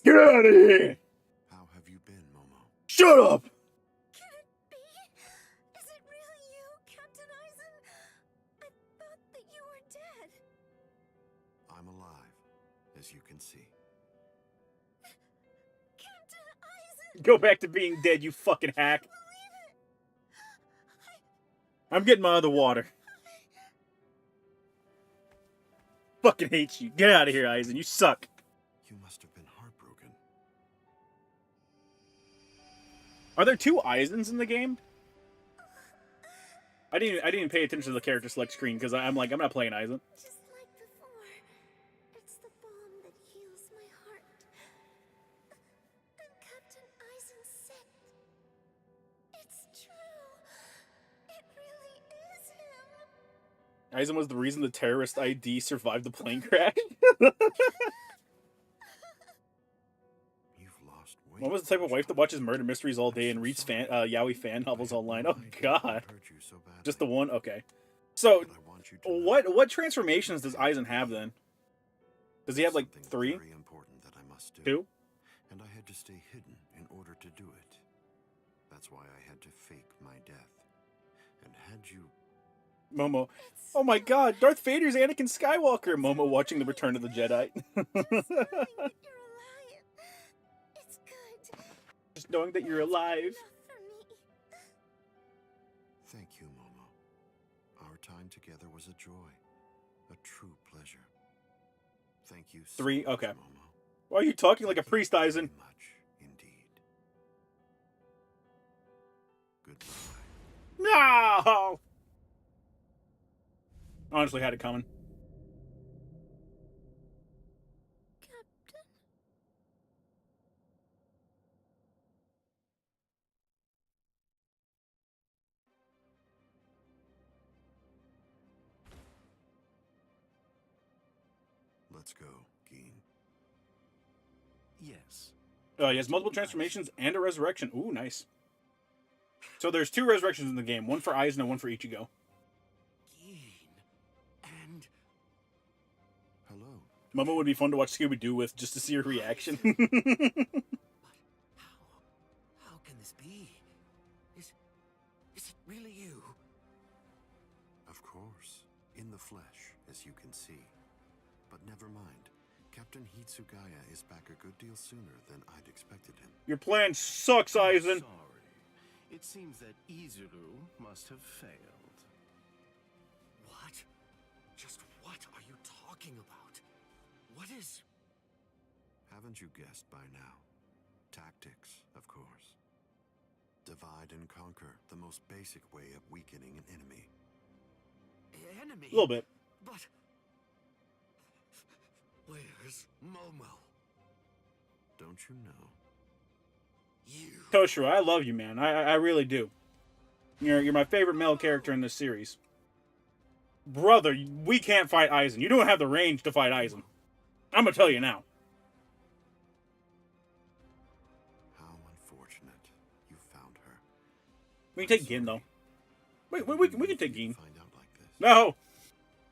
Get out of here! How have you been, Momo? Shut up! Can it be? Is it really you, Captain Aizen? I thought that you were dead. I'm alive, as you can see. Captain Aizen! Go back to being dead, you fucking hack. I'm getting my other water. Fucking hate you. Get out of here, Aizen. You suck. You must have been heartbroken. Are there two Aizens in the game? I didn't pay attention to the character select screen because I'm not playing Aizen. Just like before. It's the balm that heals my heart. And Captain Aizen said it's true. It really is him. Aizen was the reason the terrorist ID survived the plane crash. What was the type of wife that watches murder mysteries all day and reads yaoi fan novels online? Oh god. Just the one? Okay. So, what transformations does Aizen have then? Does he have like 3? Very important that I must do. 2? And I had to stay hidden in order to do it. That's why I had to fake my death. And had you... Momo. Oh my god, Darth Vader's Anakin Skywalker! Momo watching The Return of the Jedi. Just knowing that you're alive. Thank you, Momo. Our time together was a joy. A true pleasure. Thank you so 3? much, Okay. Momo. Why are you talking like a priest, Aizen? Much indeed. Goodbye. No! Honestly, had it coming. Let's go, Geen. Yes. He has multiple transformations and a resurrection. Ooh, nice. So there's 2 resurrections in the game. One for Aizen and one for Ichigo. And... Hello. Momo would be fun to watch Scooby-Doo with just to see her reaction. How can this be? Is it really you? Of course. In the flesh, as you can see. But never mind. Captain Hitsugaya is back a good deal sooner than I'd expected him. Your plan sucks, Aizen. Sorry. It seems that Izuru must have failed. What? Just what are you talking about? What is... Haven't you guessed by now? Tactics, of course. Divide and conquer, the most basic way of weakening an enemy. Enemy? A little bit. But... Where's Momo? Don't you know? You... Toshiro, I love you, man. I really do. You're my favorite male character in this series. Brother, we can't fight Aizen. You don't have the range to fight Aizen. I'm gonna tell you now. How unfortunate. You found her. We can take Gin, though. Wait, we can take Gin. Find out like this. No!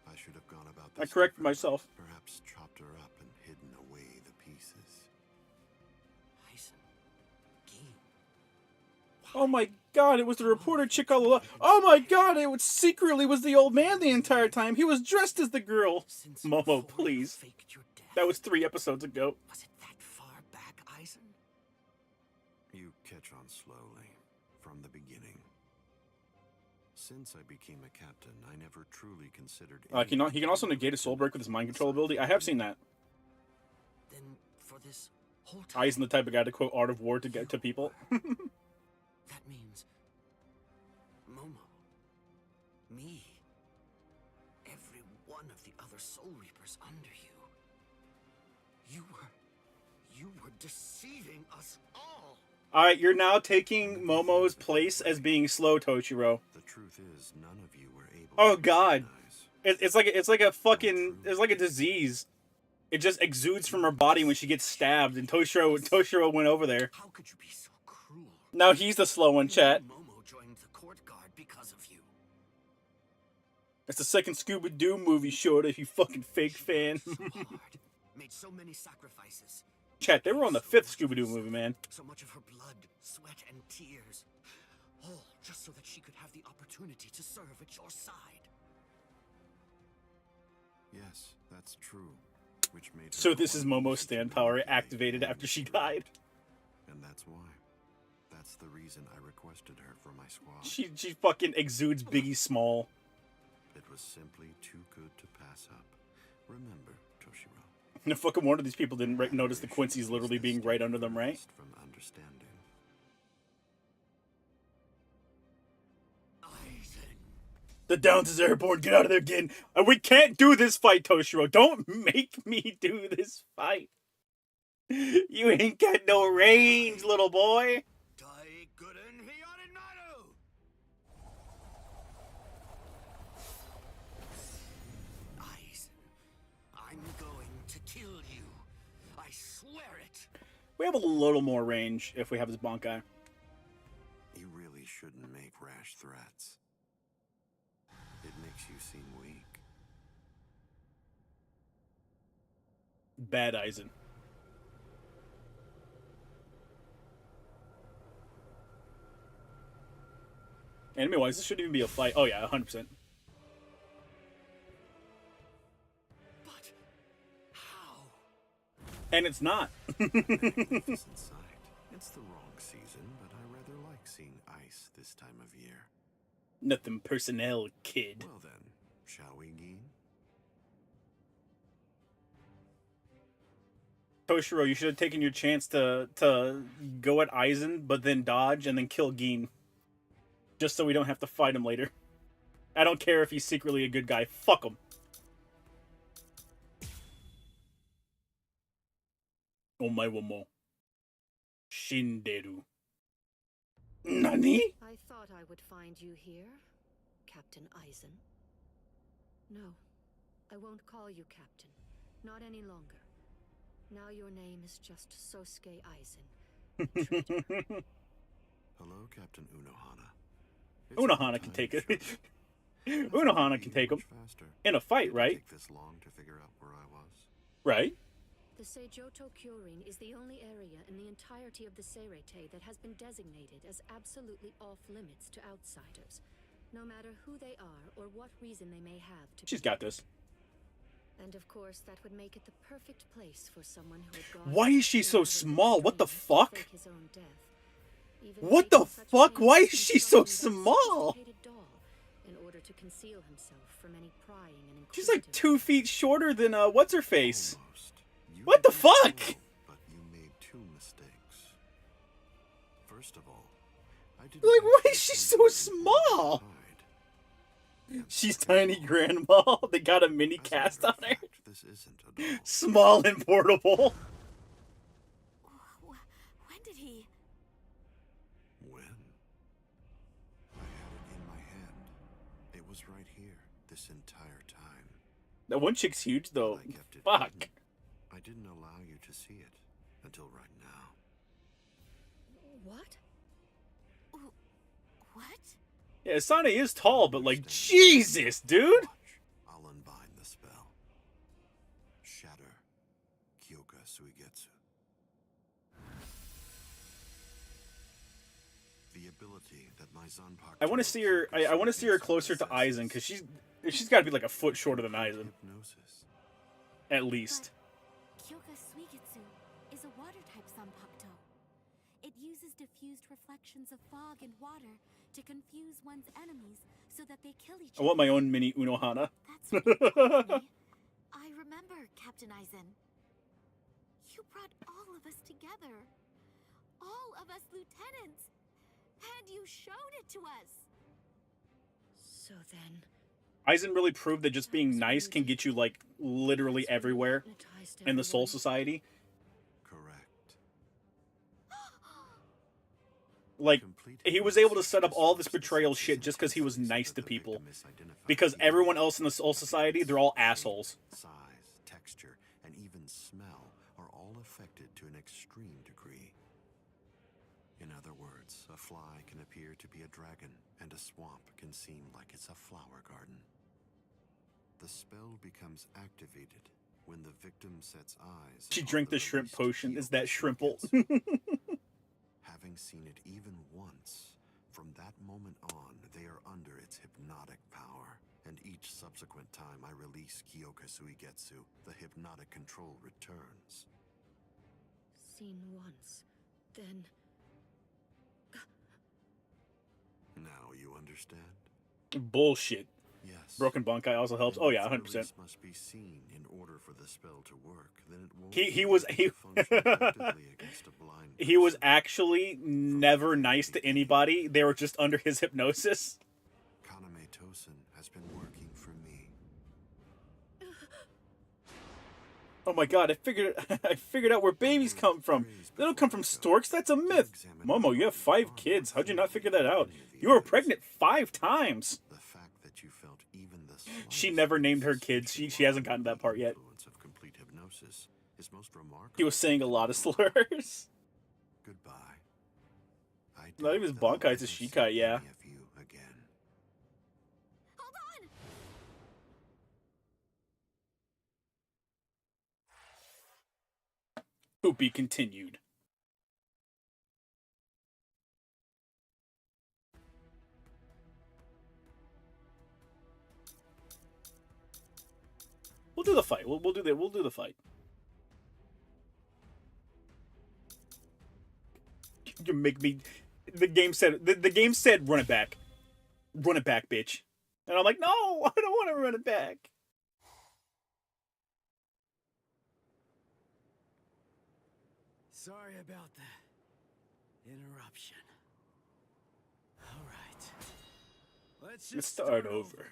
I should have gone about I this corrected differently. myself. Perhaps chopped her up and hidden away the pieces. Oh my god, it was the reporter chick all along. Oh my god, it was secretly was the old man the entire time. He was dressed as the girl. Momo, please. That was 3 episodes ago. You catch on slowly, from the beginning. Since I became a captain, I never truly considered... He can also negate a soul break with his mind control ability. I have seen that. Then, for this whole time... Aizen the type of guy to quote Art of War to get to people. That means... Momo. Me. Every one of the other Soul Reapers under you. You were deceiving us all. Alright, you're now taking Momo's place as being slow, Toshiro. The truth is, none of you were able Oh god. It's like a fucking... It's like a disease. It just exudes from her body when she gets stabbed, and Toshiro went over there. How could you be so cruel? Now he's the slow one, chat. Momo joined the court guard because of you. It's the second Scooby-Doo movie, Shorta, you fucking fake fan. So hard. Made so many sacrifices. Chat, they were on the 5th Scooby-Doo movie, man. So much of her blood, sweat, and tears. All just so that she could have the opportunity to serve at your side. Yes, that's true. Which made her So this is Momo's stand power activated after she died. And that's why. That's the reason I requested her for my squad. She fucking exudes Biggie Small. It was simply too good to pass up. Remember, Toshiro. No fucking wonder these people didn't notice the Quincy's literally being right under them, right? From understanding. The Downs is airborne. Get out of there again. We can't do this fight, Toshiro. Don't make me do this fight. You ain't got no range, little boy. I'm going to kill you. I swear it. We have a little more range if we have his Bankai. You really shouldn't make rash threats. It makes you seem weak. Bad Aizen. Anime-wise, this shouldn't even be a fight. Oh yeah, 100%. But how? And it's not. Magnificent sight. It's the wrong season, but I rather like seeing ice this time of year. Nothing personnel, kid. Well then, shall we, Gin? Toshiro, you should have taken your chance to go at Aizen, but then dodge and then kill Gin. Just so we don't have to fight him later. I don't care if he's secretly a good guy. Fuck him. Omae wa mo shinderu. Nani? I thought I would find you here, Captain Aizen. No, I won't call you Captain. Not any longer. Now your name is just Sosuke Aizen. Hello, Captain Unohana. Unohana can take it. Unohana can take him. In a fight, right? Take this long to figure out where I was. Right? The Seijoto Kyorin is the only area in the entirety of the Seirete that has been designated as absolutely off-limits to outsiders, no matter who they are or what reason they may have to. She's got this. And of course, that would make it the perfect place for someone who had gone. Why is she so small? What the fuck? His own death. What the fuck? Why is she so small? In order to conceal himself from any prying and She's like 2 feet shorter than what's her face? What the fuck? But you made 2 mistakes. First of all, I didn't. Like, why is she so small? She's tiny, grandma. They got a mini cast on her. This isn't a doll. Small and portable. When did he... here this entire time. That one chick's huge, though. I kept it Fuck. hidden. I didn't allow you to see it until right now. What? What? Yeah, Asane is tall, but like, Jesus, dude! I'll unbind the spell. Shatter Kyoka Suigetsu. The ability that my Zanpakuto... I want to see her. I want to see her closer to Aizen, because she's got to be like a foot shorter than Aizen, at least. Kyoka Suigetsu is a water-type Zanpakuto. It uses diffused reflections of fog and water to confuse one's enemies so that they kill each I other. want my own mini Unohana. That's what you told me. I remember, Captain Aizen. You brought all of us together. All of us lieutenants. And you showed it to us. So then... Aizen really proved that just being nice can get you, like, literally everywhere in the Soul Society. Like, he was able to set up all this betrayal shit just because he was nice to people. Because everyone else in the Soul Society, they're all assholes. Size, texture, and even smell are all affected to an extreme degree. In other words, a fly can appear to be a dragon, and a swamp can seem like it's a flower garden. The spell becomes activated when the victim sets eyes. She drank the shrimp potion. Is that shrimple? Having seen it even once, from that moment on, they are under its hypnotic power. And each subsequent time I release Kyoka Suigetsu, the hypnotic control returns. Seen once, then... Now you understand? Bullshit. Yes. Broken Bankai also helps. Oh yeah, 100%. Release must be seen in order for the spell to work. Then it won't he was actually never nice to anybody. They were just under his hypnosis. Kaname Tosen has been working for me. Oh my god, I figured out where babies come from. They don't come from storks, that's a myth. Momo, you have 5 kids. How'd you not figure that out? You were pregnant 5 times. The fact that you felt even the She never named her kids. She hasn't gotten that part yet. of complete hypnosis is most remarkable. He was saying a lot of slurs. Goodbye. Not even his Bankai, it's a Shikai, yeah. To be continued. We'll do the fight. We'll do the fight. You make me. The game said run it back, bitch, and I'm like, no, I don't want to run it back. Sorry about the interruption. All right. Let's start over.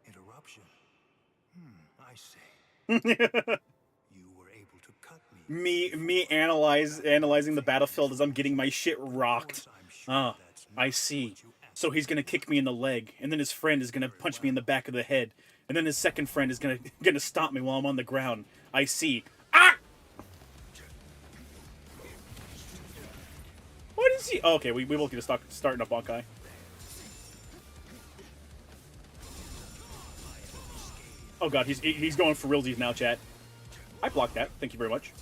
Interruption. I see. You were able to cut me. Me analyzing the battlefield as I'm getting my shit rocked. I see. So he's gonna kick me in the leg, and then his friend is gonna punch me in the back of the head, and then his second friend is gonna stop me while I'm on the ground. I see. Ah! What is he? Oh, okay, we will get to starting up Bankai. Oh god, he's going for realsies now, chat. I blocked that. Thank you very much.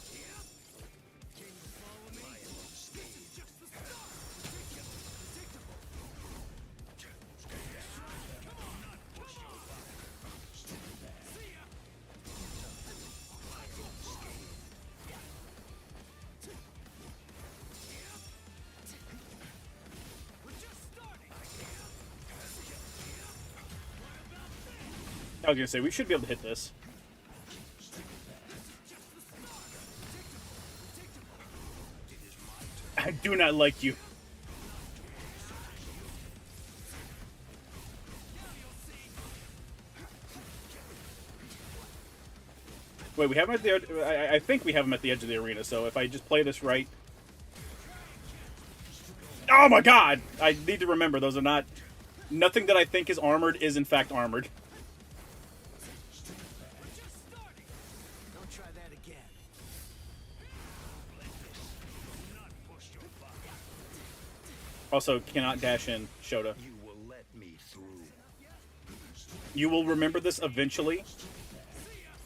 I was gonna say, we should be able to hit this. I do not like you. Wait, we have him at the... I think we have him at the edge of the arena, so if I just play this right... Oh my god! I need to remember, those are not... Nothing that I think is armored is in fact armored. Don't try that again. Also, cannot dash in, Shota. You will let me through. You will remember this eventually,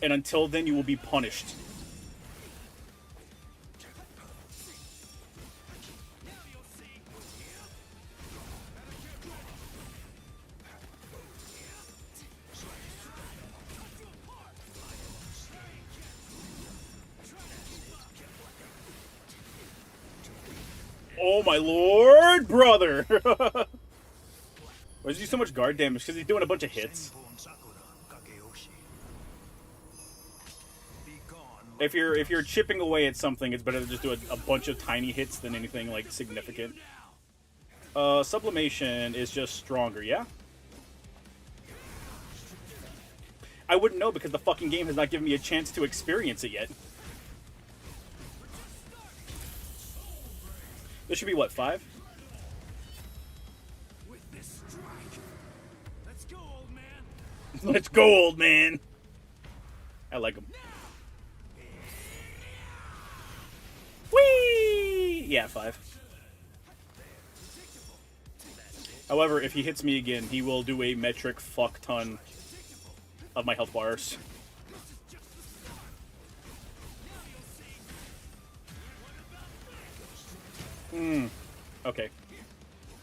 and until then you will be punished. Oh my lord, brother! Why does he do so much guard damage? Because he's doing a bunch of hits. If you're chipping away at something, it's better to just do a bunch of tiny hits than anything like significant. Sublimation is just stronger, yeah? I wouldn't know because the fucking game has not given me a chance to experience it yet. This should be what, 5? With this strike. Let's go, old man. Let's go, old man. I like him. Whee! Yeah, 5. However, if he hits me again, he will do a metric fuck ton of my health bars. Okay.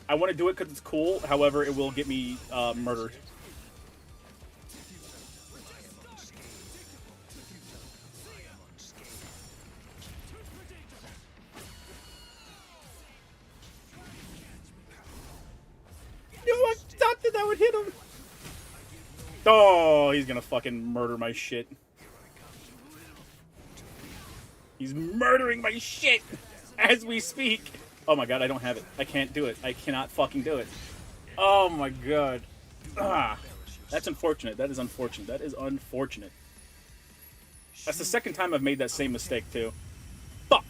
I want to do it because it's cool, however, it will get me murdered. No, I thought that would hit him. Oh, he's gonna fucking murder my shit. He's murdering my shit as we speak. Oh my god, I don't have it. I can't do it. I cannot fucking do it. Oh my god. Ah, that's unfortunate. That is unfortunate. That is unfortunate. That's the second time I've made that same mistake too. Fuck.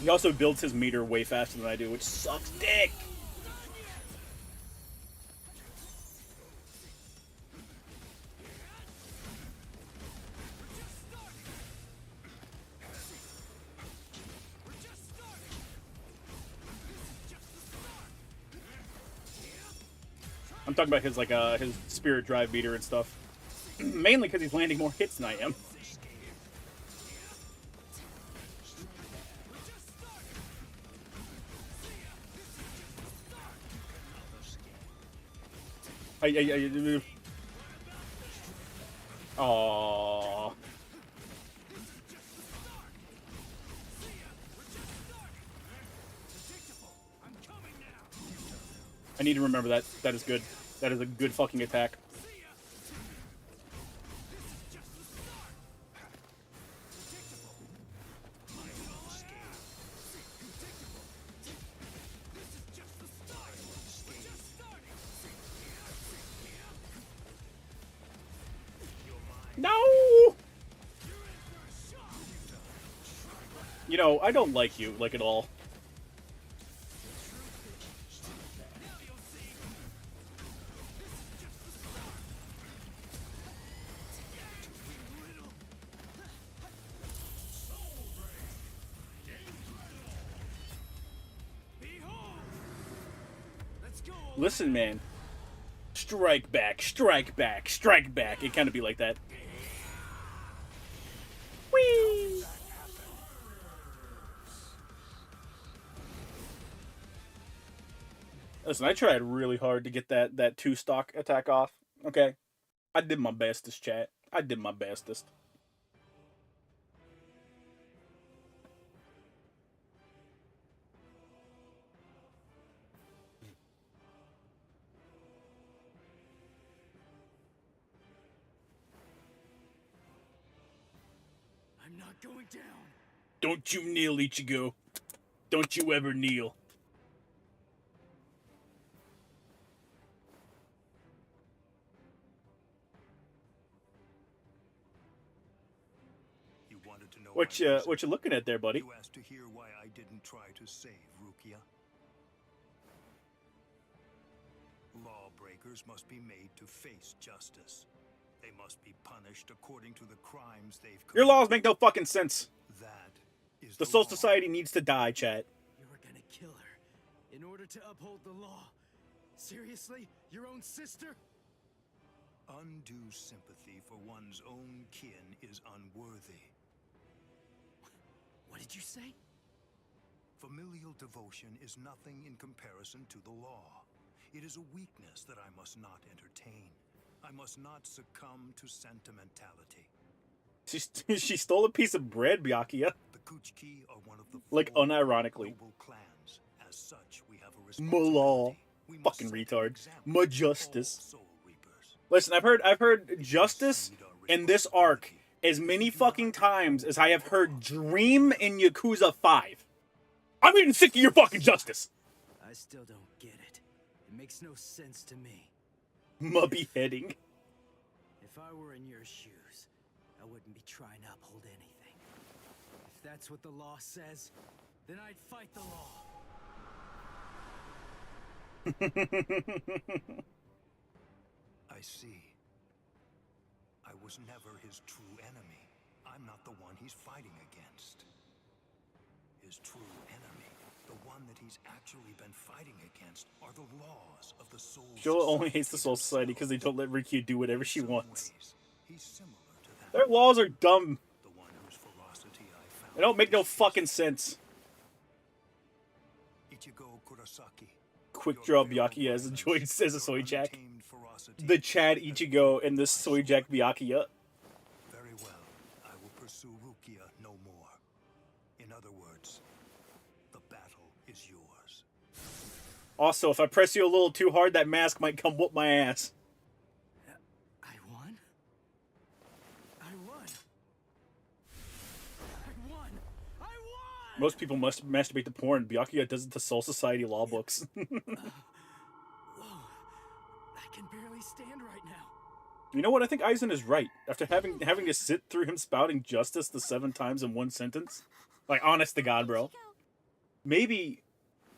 He also builds his meter way faster than I do, which sucks dick. I'm talking about his his spirit drive meter and stuff. Mainly because he's landing more hits than I am. Aww. I need to remember that. That is good. That is a good fucking attack. No! You know, I don't like you, like, at all. Listen, man. Strike back, strike back, strike back. It kind of be like that. Whee! Listen, I tried really hard to get that 2-stock attack off. Okay? I did my bestest, chat. I did my bestest. I'm not going down. Don't you kneel, Ichigo. Don't you ever kneel. You wanted to know What you looking at there, buddy? You asked to hear why I didn't try to save Rukia. Lawbreakers must be made to face justice. They must be punished according to the crimes they've committed. Your laws make no fucking sense. That is The Soul Society needs to die, chat. You were gonna kill her in order to uphold the law. Seriously? Your own sister? Undue sympathy for one's own kin is unworthy. What did you say? Familial devotion is nothing in comparison to the law. It is a weakness that I must not entertain. I must not succumb to sentimentality. She stole a piece of bread, Byakuya. The Kuchiki are one of the like, unironically. noble clans. As such, we have a responsibility. Malaw. Fucking retard. Majustice. Listen, I've heard justice in this arc as many fucking times as I have heard dream in Yakuza 5. I'm getting sick of your fucking justice. I still don't get it. It makes no sense to me. My beheading. If I were in your shoes, I wouldn't be trying to uphold anything. If that's what the law says, then I'd fight the law. I see. I was never his true enemy. I'm not the one he's fighting against. His true enemy, the one that he's actually been fighting against, are the laws of the Soul Joel Society. only hates the Soul Society because they don't let Rikiya do whatever she wants. He's similar to that. Their laws are dumb. The one whose ferocity I found. They don't make no fucking sense. Ichigo Kurosaki. Quick draw Byakuya as a Soy Jack. The Chad Ichigo and the Soy Jack Byakuya. Very well. I will pursue Rukia no more. In other words, the battle is yours. Also, if I press you a little too hard, that mask might come whoop my ass. I won? I won! I won! I won! Most people must masturbate to porn. Byakuya does it to Soul Society law books. I can barely stand right now. You know what? I think Aizen is right. After having to sit through him spouting justice the 7 times in one sentence. Like, honest to God, bro. Maybe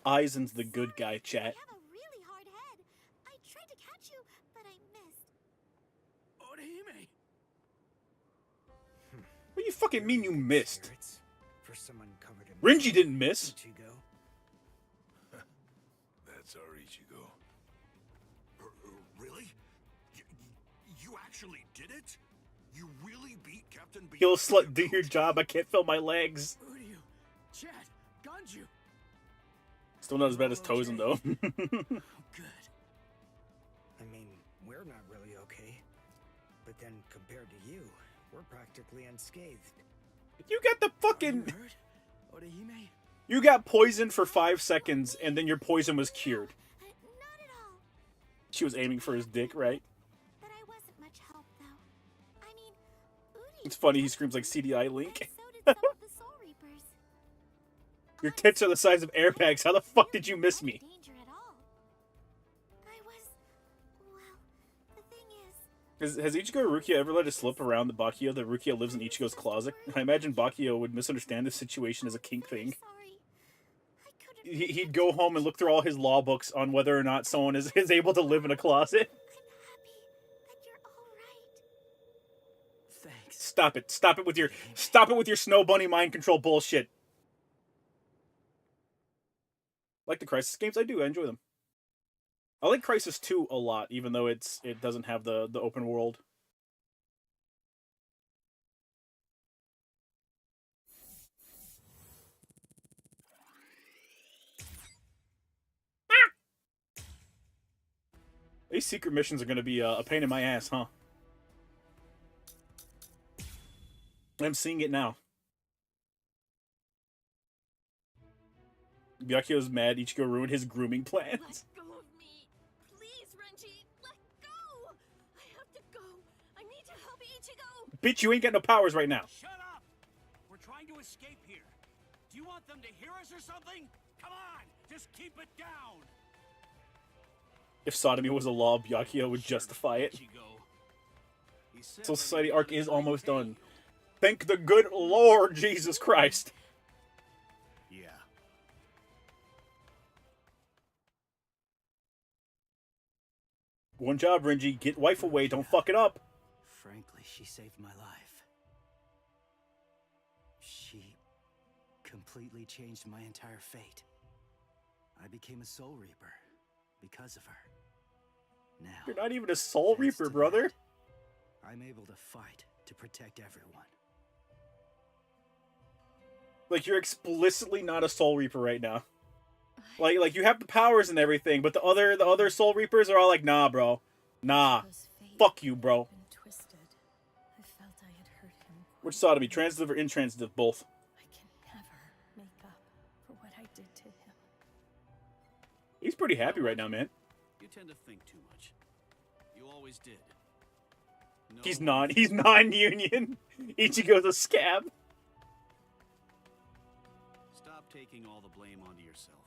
Aizen's the good guy, chat. You have a really hard head. I tried to catch you, but I missed. Orihime! What do you fucking mean you missed? For someone covered in Renji didn't miss. Ichigo. That's our Ichigo. Really? You actually did it? You really beat Captain B? He'll slut, do your job. I can't feel my legs. Uryu, Chad, Ganju. Still not as bad as Tozen, though. Good. I mean, we're not really okay. But then, compared to you, we're practically unscathed. You got the fucking... Hurt? Orihime? You got poisoned for 5 seconds, and then your poison was cured. Not at all. She was aiming for his dick, right? But I wasn't much help, though. I mean, Udi. It's funny, he screams like CDI Link. And so did some of the Soul Reapers. Your tits are the size of airbags. How the fuck did you miss me? Danger at all. I was. Well, the thing is. Has Ichigo or Rukia ever let it slip around the Byakuya that Rukia lives in Ichigo's closet? I imagine Byakuya would misunderstand this situation as a kink thing. Sorry. I couldn't. He'd go home and look through all his law books on whether or not someone is able to live in a closet. I'm happy that you're all right. Thanks. Stop it. Stop it with your Snow Bunny mind control bullshit. Like the Crisis games, I do. I enjoy them. I like Crisis 2 a lot, even though it doesn't have the open world. These secret missions are going to be a pain in my ass, huh? I'm seeing it now. Byakuya's mad Ichigo ruined his grooming plans. Let go of me. Please, Renji. Let go. I have to go. I need to help Ichigo. Bitch, you ain't got no powers right now. Shut up! We're trying to escape here. Do you want them to hear us or something? Come on, just keep it down. If sodomy was a law, Byakuya would justify it. Soul Society arc is almost done. Thank the good Lord Jesus Christ. One job, Renji. Get wife away. Don't fuck it up. Frankly, she saved my life. She completely changed my entire fate. I became a Soul Reaper because of her. Now, you're not even a Soul Reaper, brother. I'm able to fight to protect everyone. Like, you're explicitly not a Soul Reaper right now. Like you have the powers and everything, but the other Soul Reapers are all like, nah, bro. Nah. Fuck you, bro. Which sodomy? Transitive or intransitive? Both. I can never make up for what I did to him. He's pretty happy right now, man. You tend to think too much. You always did. No He's non-union. Ichigo's a scab. Stop taking all the blame onto yourself.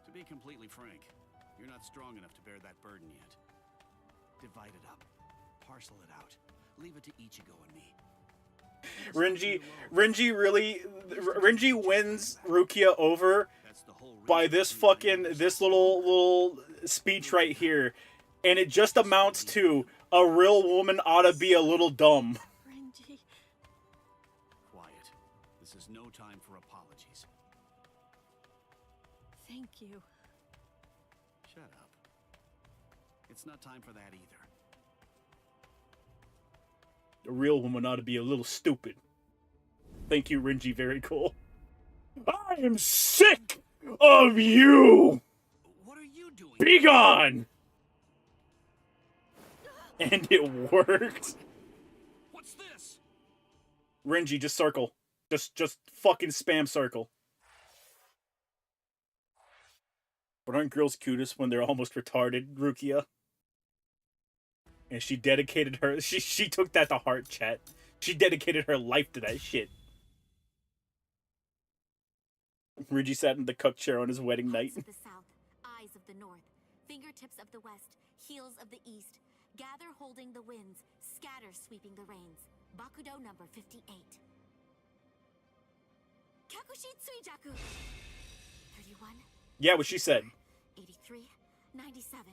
To be completely frank, you're not strong enough to bear that burden yet. Divide it up. Parcel it out. Leave it to Ichigo and me. Renji wins Rukia over by this little speech right here, and it just amounts to a real woman ought to be a little dumb. Renji. Quiet. This is no time for apologies. Thank you. Shut up. It's not time for that either. A real woman ought to be a little stupid. Thank you, Renji. Very cool. I am sick of you! What are you doing? Be gone! And it worked. What's this? Renji, just circle. Just fucking spam circle. But aren't girls cutest when they're almost retarded, Rukia? And she dedicated her... She took that to heart, chat. She dedicated her life to that shit. Renji sat in the cuck chair on his wedding night. Hearts of the south, eyes of the north, fingertips of the west, heels of the east. Gather holding the winds, scatter sweeping the rains. Bakudo number 58. Kakushi Tsuijaku. 31. Yeah, what she said. 83. 97.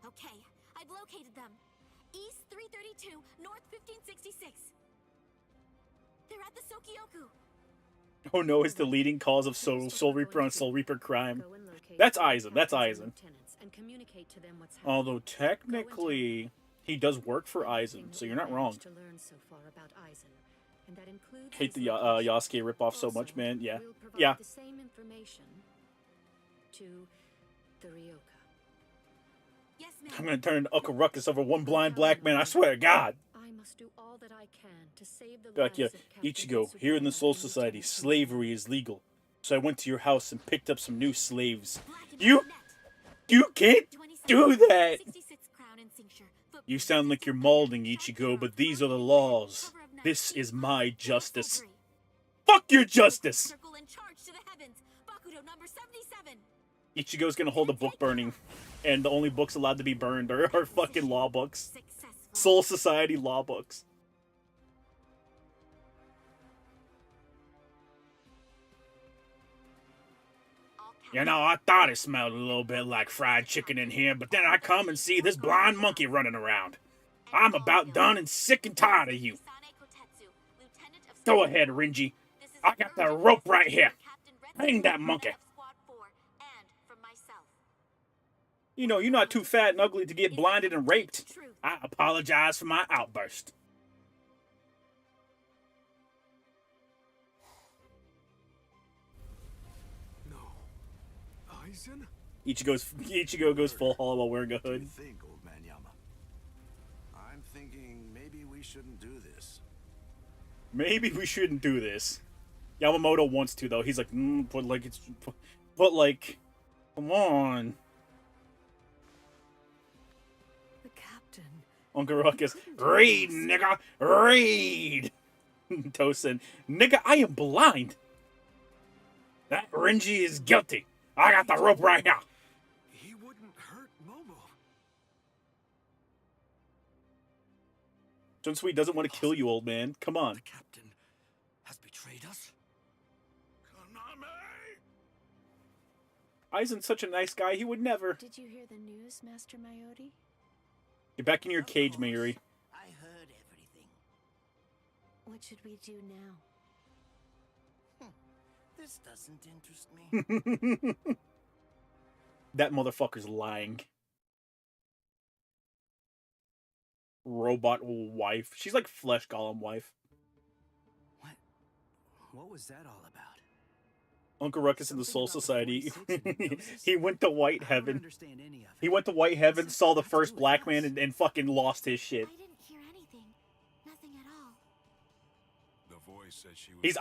Okay, I've located them. East 332, north 1566. They're at the Sokioku. Oh no, it's the leading cause of Soul Reaper on Soul Reaper crime. That's Aizen, that's Aizen. Although technically, he does work for Aizen, so you're not wrong. Hate the Yasuke ripoff so much, man. Yeah. Yeah. The same information to the Ryoka. Yes, ma'am. I'm gonna turn into Uncle Ruckus over one blind black man, I swear to God. I must do all that I can to save the Like, yeah, lives of Captain Ichigo, here in the Soul Society, Lieutenant slavery is legal. So I went to your house and picked up some new slaves. You can't do that! You sound like you're mauling, Ichigo, but these are the laws. This is my justice. Fuck your justice! Circle and charge to the heavens. Bakudo number 77. Ichigo's gonna hold a book burning, and the only books allowed to be burned are fucking law books. Soul Society law books. You know, I thought it smelled a little bit like fried chicken in here, but then I come and see this blind monkey running around. I'm about done and sick and tired of you. Go ahead, Renji. I got the rope right here. Hang that monkey. You know, you're not too fat and ugly to get blinded and raped. I apologize for my outburst. Aizen? Ichigo goes full hollow while wearing a hood. Think, old man Yama. I'm thinking maybe we shouldn't do this. Maybe we shouldn't do this. Yamamoto wants to though. He's like, but like, come on. The captain. Uncle Ruckus, read, nigga, read. Tosin, nigga, I am blind. That Renji is guilty. I got the rope right here. He wouldn't hurt Momo. Junsui doesn't want to kill you, old man. Come on. The captain has betrayed us. Konami! Aizen's such a nice guy, he would never. Did you hear the news, Master Mayuri? Get back in your cage, Mayuri. I heard everything. What should we do now? This doesn't interest me. That motherfucker's lying. Robot wife. She's like flesh golem wife. What was that all about? Uncle Ruckus in the Soul Society. He went to White Heaven. Understand any of it. He went to White Heaven, saw the first black man, and fucking lost his shit. I didn't hear anything. Nothing at all. The voice said she was He's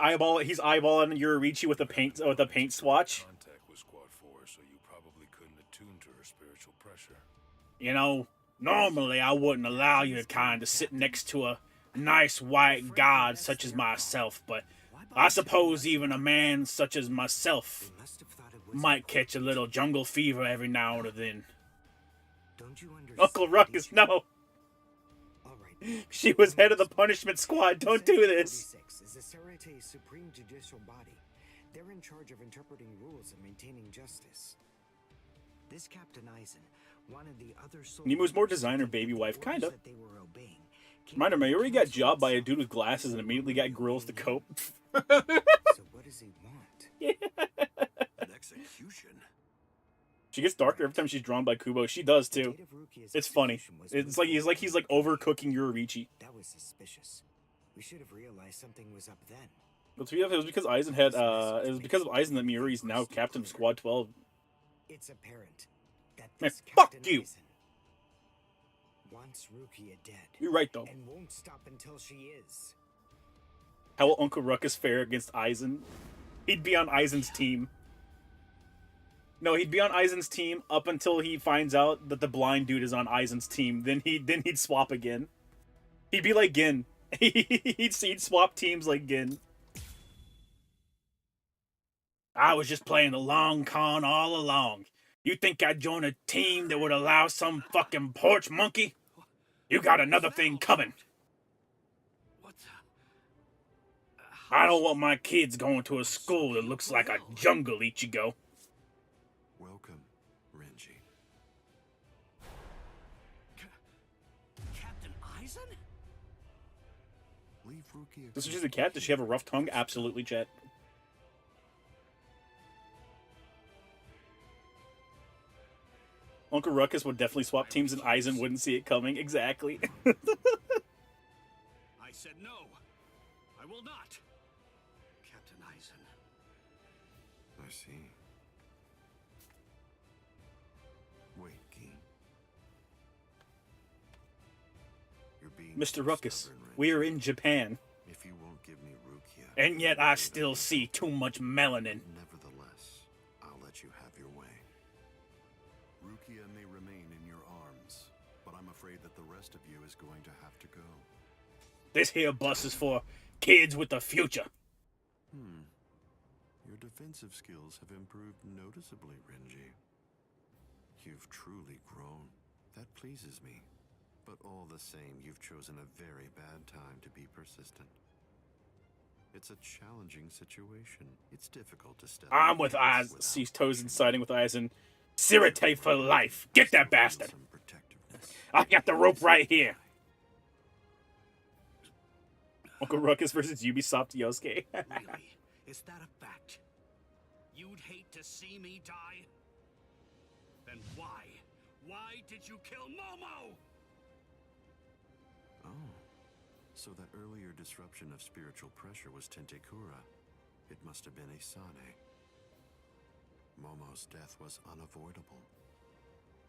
eyeballing Yoriichi with a paint swatch. contact with Squad 4, so you probably couldn't attune to her spiritual pressure. You know, normally I wouldn't allow you to kind of sit next to a nice white god such as myself, but I suppose even a man such as myself might catch a little jungle fever every now and then. Don't you understand? Uncle Ruckus, no. She was head of the punishment squad. Don't do this. 46 is the Serete's supreme judicial body. They're in charge of interpreting rules and maintaining justice. This Captain Aizen wanted the other Nemu's more designer baby wife, kind of. that they were obeying. Mind him, Mayuri got jobbed by a dude with glasses and immediately got grills to cope. So what does he want? An execution. She gets darker every time she's drawn by Kubo. She does too. It's funny. It's like he's like overcooking Yoriichi. That was suspicious. We should have realized something was up then. It was because Aizen had it was because of Aizen that Mayuri's now captain of Squad 12. It's apparent that Man, this fuck Captain you. Aizen wants Rukia dead. You're right though. And won't stop until she is. How will Uncle Ruckus fare against Aizen? He'd be on Aizen's team. No, he'd be on Aizen's team up until he finds out that the blind dude is on Aizen's team. Then he'd swap again. He'd be like Gin. he'd swap teams like Gin. I was just playing the long con all along. You think I'd join a team that would allow some fucking porch monkey? You got another thing coming. I don't want my kids going to a school that looks like a jungle, Ichigo. Welcome, Renji. Captain Aizen? Leave Rukia. This is just a cat. Does she have a rough tongue? Absolutely, chat. Uncle Ruckus would definitely swap teams and Aizen wouldn't see it coming. Exactly. I said no. I will not. Captain Aizen. I see. Wait, King. You're being Mr. Ruckus, stubborn, Renji. we are in Japan. If you won't give me Rukia, And yet I still see too much melanin. nevertheless, I'll let you have your way. Rukia may remain in your arms, but I'm afraid that the rest of you is going to have to go. This here bus is for kids with the future. Your defensive skills have improved noticeably, Renji. You've truly grown. That pleases me. But all the same, you've chosen a very bad time to be persistent. It's a challenging situation. It's difficult to step I'm with Aizen. Aizen. Sees Tozen siding with Aizen. Sirete for life. Get that bastard. I got the rope right here. Uncle Ruckus versus Ubisoft Yosuke. Really? Is that a fact? You'd hate to see me die? Then why? Why did you kill Momo? Oh. So that earlier disruption of spiritual pressure was Tentekura. It must have been Isane. Momo's death was unavoidable.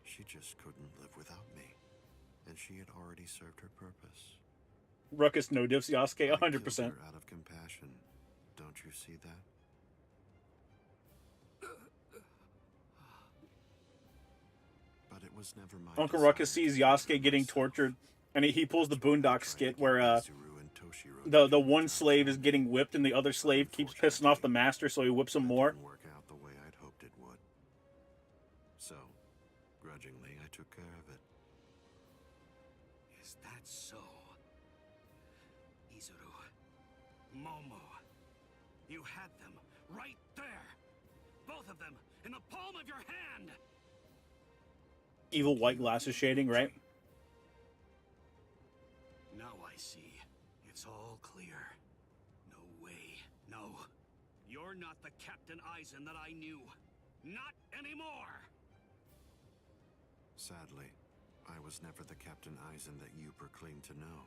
She just couldn't live without me. And she had already served her purpose. Ruckus no diffs Yosuke I 100%. killed her out of compassion. Don't you see that? But it was never my Uncle desire Ruckus sees Yasuke getting tortured, and he pulls the Boondock skit where Mizuru and Toshiro the one slave is getting whipped and the other slave keeps pissing off the master, so he whips him more. didn't work out the way I'd hoped it would. So, grudgingly, I took care of it. Is that so? Izuru, Momo, you had them right there. Both of them in the palm of your hand. Evil white glasses shading, right? Now I see. It's all clear. No way. No. You're not the Captain Eisen that I knew. Not anymore! Sadly, I was never the Captain Eisen that you proclaimed to know.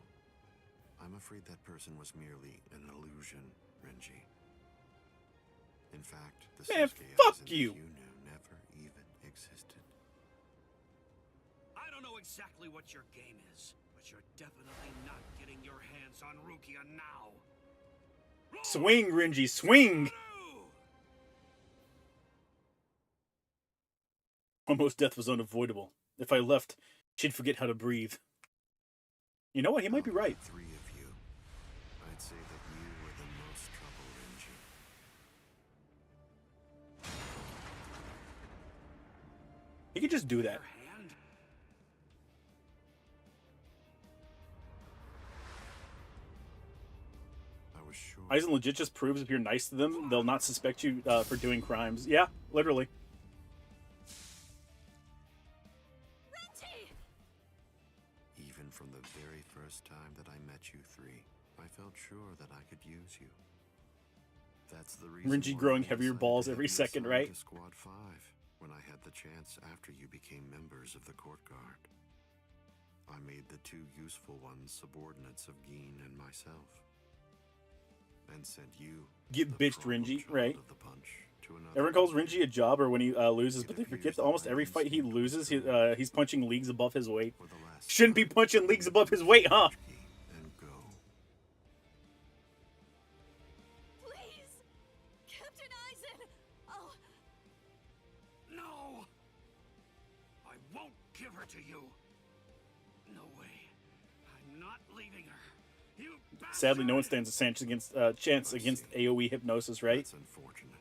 I'm afraid that person was merely an illusion, Renji. In fact, the Man, Sasuke fuck Eisen you. that you knew never even existed. I don't know exactly what your game is, but you're definitely not getting your hands on Rukia now. Swing, Renji, swing! Almost death was unavoidable. If I left, she'd forget how to breathe. You know what? He might be right. Three of you. I'd say that you were the most trouble, Renji. He could just do that. I was sure. Eisen legit just proves if you're nice to them, they'll not suspect you for doing crimes. Yeah, literally. Even from the very first time that I met you three, I felt sure that I could use you. That's the reason Renji why growing I heavier decided balls to have every you second, assigned right? to Squad 5 when I had the chance after you became members of the Court Guard. I made the two useful ones subordinates of Gin and myself, and sent you, Get the bitched, problem Renji, child right? of the bunch, to another Everyone calls Renji a jobber when he loses, but they forget that almost every fight he loses, he's punching leagues above his weight. Shouldn't be punching leagues above his weight, huh? and go. Please! Captain Eisen! Oh, No! I won't give her to you. No way. I'm not leaving her. You Sadly, no one stands a chance against AoE hypnosis, right? That's unfortunate.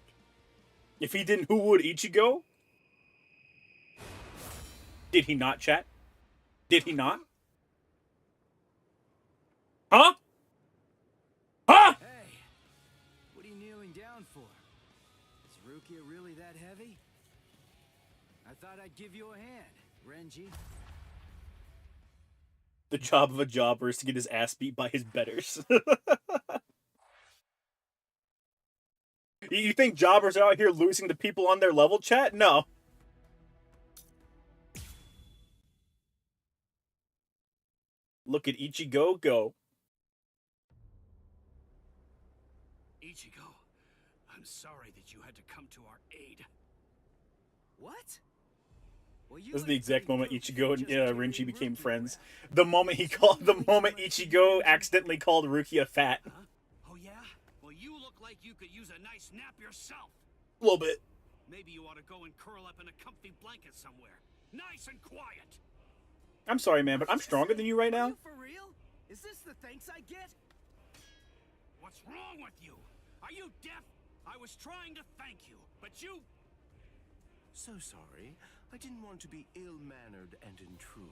If he didn't, who would? Ichigo? Did he not, chat? Did he not? Huh? Huh? Hey, what are you kneeling down for? Is Rukia really that heavy? I thought I'd give you a hand, Renji. The job of a jobber is to get his ass beat by his betters. You think jobbers are out here losing to people on their level, chat? No. Look at Ichigo go. Ichigo, I'm sorry that you had to come to our aid. What? Well, you This is the ain't exact pretty moment proof Ichigo you're and just carrying Renji became Rukia friends. around. The moment Ichigo accidentally called Rukia fat. Oh yeah? Well, you look like you could use a nice nap yourself. A little bit. Maybe you ought to go and curl up in a comfy blanket somewhere. Nice and quiet. I'm sorry, man, but I'm stronger than you right now. For real? Is this the thanks I get? What's wrong with you? Are you deaf? I was trying to thank you, but you... So sorry. I didn't want to be ill-mannered and intrude,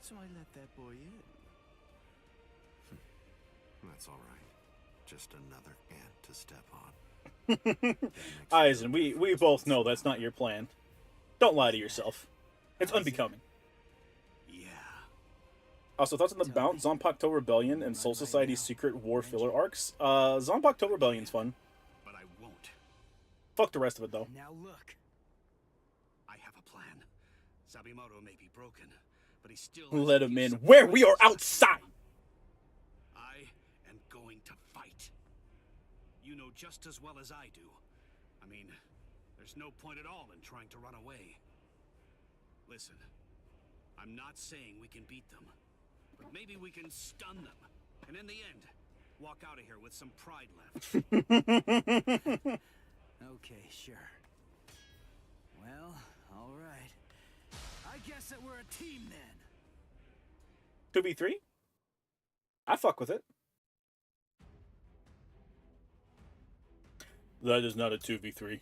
so I let that boy in. That's all right. Just another ant to step on. Eisen, we both know that's not your plan. Don't lie to yourself. It's unbecoming. Yeah. Also, thoughts on the Bounce, Zanpakuto Rebellion, and Soul Society's Secret War filler arcs? Zanpakuto Rebellion's fun. But I won't. Fuck the rest of it, though. Now look. I have a plan. Sabimoto may be broken, but he still... Let him in. Where we are outside! I am going to fight. You know just as well as I do. I mean, there's no point at all in trying to run away. Listen, I'm not saying we can beat them, but maybe we can stun them, and in the end, walk out of here with some pride left. Okay, sure. Well, all right. I guess that we're a team then. 2v3? I fuck with it. That is not a 2v3.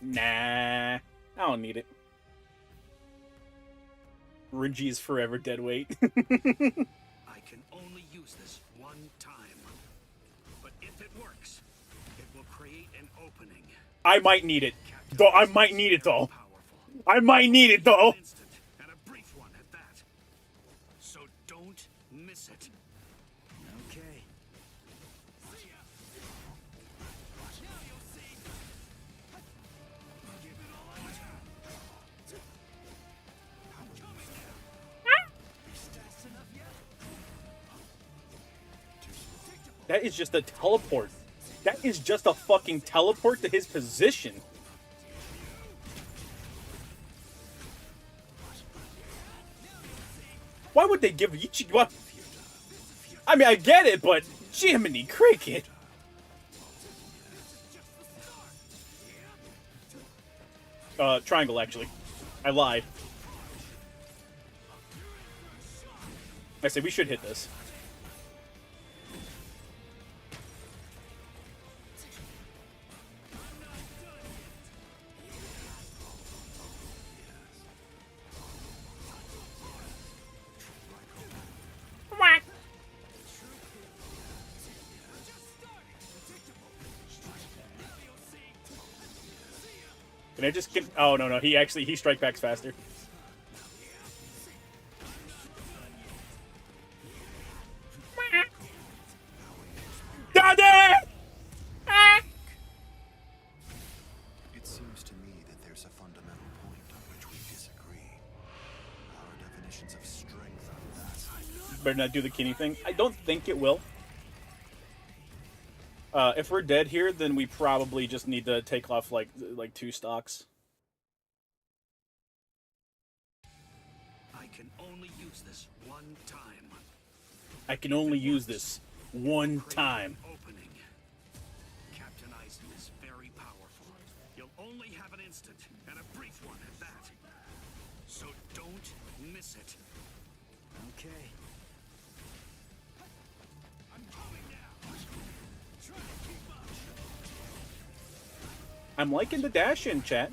Nah. I don't need it. Renji is forever dead weight. I can only use this one time. But if it works, it will create an opening. I might need it. Though I might need it though. I might need it though. And a brief one at that. So don't miss it. Okay. That is just a teleport. That is just a fucking teleport to his position. Why would they give Ichigo? I mean, I get it, but Jiminy Cricket. Triangle, actually. I lied. I say we should hit this. Can I just get... Oh, no, he strike backs faster. Daddy! It seems to me that there's a fundamental point on which we disagree. Our definitions of strength are vast. Better not do the Kenny thing. I don't think it will. If we're dead here, then we probably just need to take off like 2 stocks. I can only use this one time. I can only use this one time. Opening. Captain Aizen is very powerful. You'll only have an instant, and a brief one at that. So don't miss it. Okay. I'm coming now. Try to keep up. I'm liking the dash in, chat.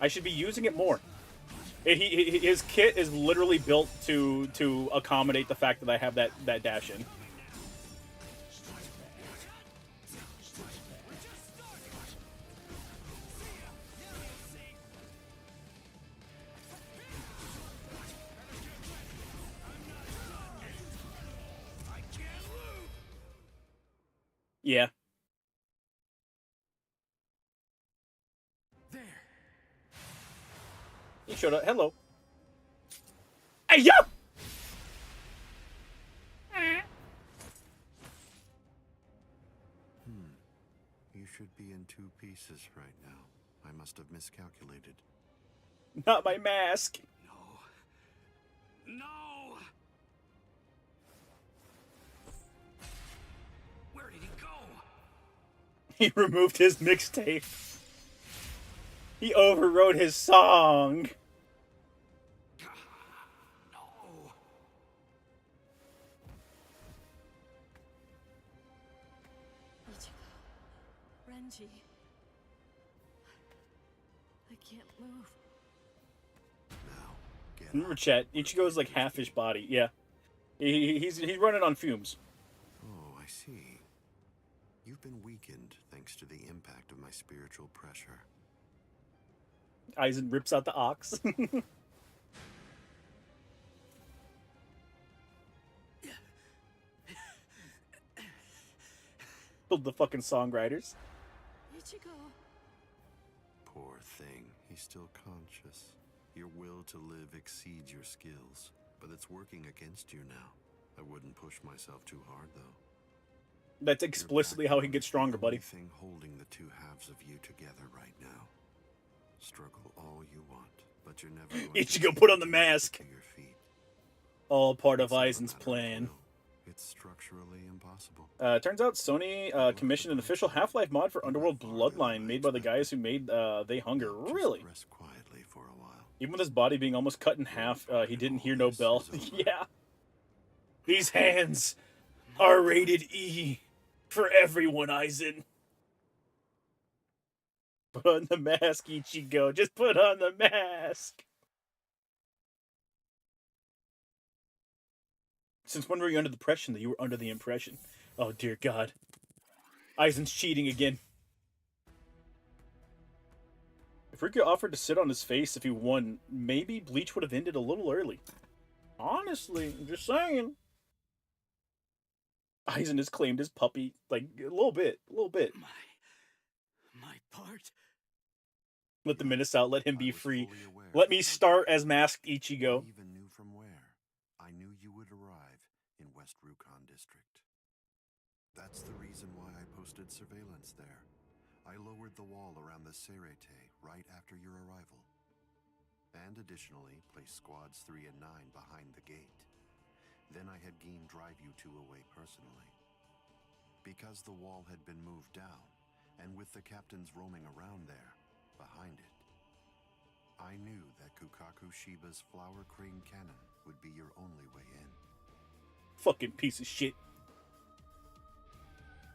I should be using it more. His kit is literally built to accommodate the fact that I have that dash in. Yeah. He showed up. Hello. Hey, yo! You should be in 2 pieces right now. I must have miscalculated. Not my mask. No! Where did he go? He removed his mixtape. He overrode his song. No. Ichigo. Renji. I can't move. Remember, chat, Ichigo's like half his body. Yeah. He's running on fumes. Oh, I see. You've been weakened thanks to the impact of my spiritual pressure. Aizen rips out the ox. Build the fucking songwriters. Ichigo. Poor thing. He's still conscious. Your will to live exceeds your skills, but it's working against you now. I wouldn't push myself too hard, though. That's explicitly how he gets stronger, buddy. Thing holding the 2 halves of you together right now. Struggle all you want, but you're never going Ichigo, put on the mask. All part of Aizen's plan. It's structurally impossible. Turns out Sony commissioned an official Half-Life mod for Underworld Bloodline, made by the guys who made They Hunger. Really? Rest quietly for a while. Even with his body being almost cut in half, he didn't hear no bell. Yeah. These hands are rated E for everyone, Aizen. Put on the mask, Ichigo. Just put on the mask. Since when were you under the impression that you were under the impression? Oh, dear God. Aizen's cheating again. If Rukia offered to sit on his face if he won, maybe Bleach would have ended a little early. Honestly, I'm just saying. Aizen has claimed his puppy, like, a little bit. My part? Let the menace out, let him be free. Let me start as masked Ichigo. Even knew from where. I knew you would arrive in West Rukon District. That's the reason why I posted surveillance there. I lowered the wall around the Serete right after your arrival. And additionally, placed squads 3 and 9 behind the gate. Then I had Geen drive you two away personally. Because the wall had been moved down, and with the captains roaming around there, behind it, I knew that Kukaku Shiba's flower crane cannon would be your only way in. Fucking piece of shit.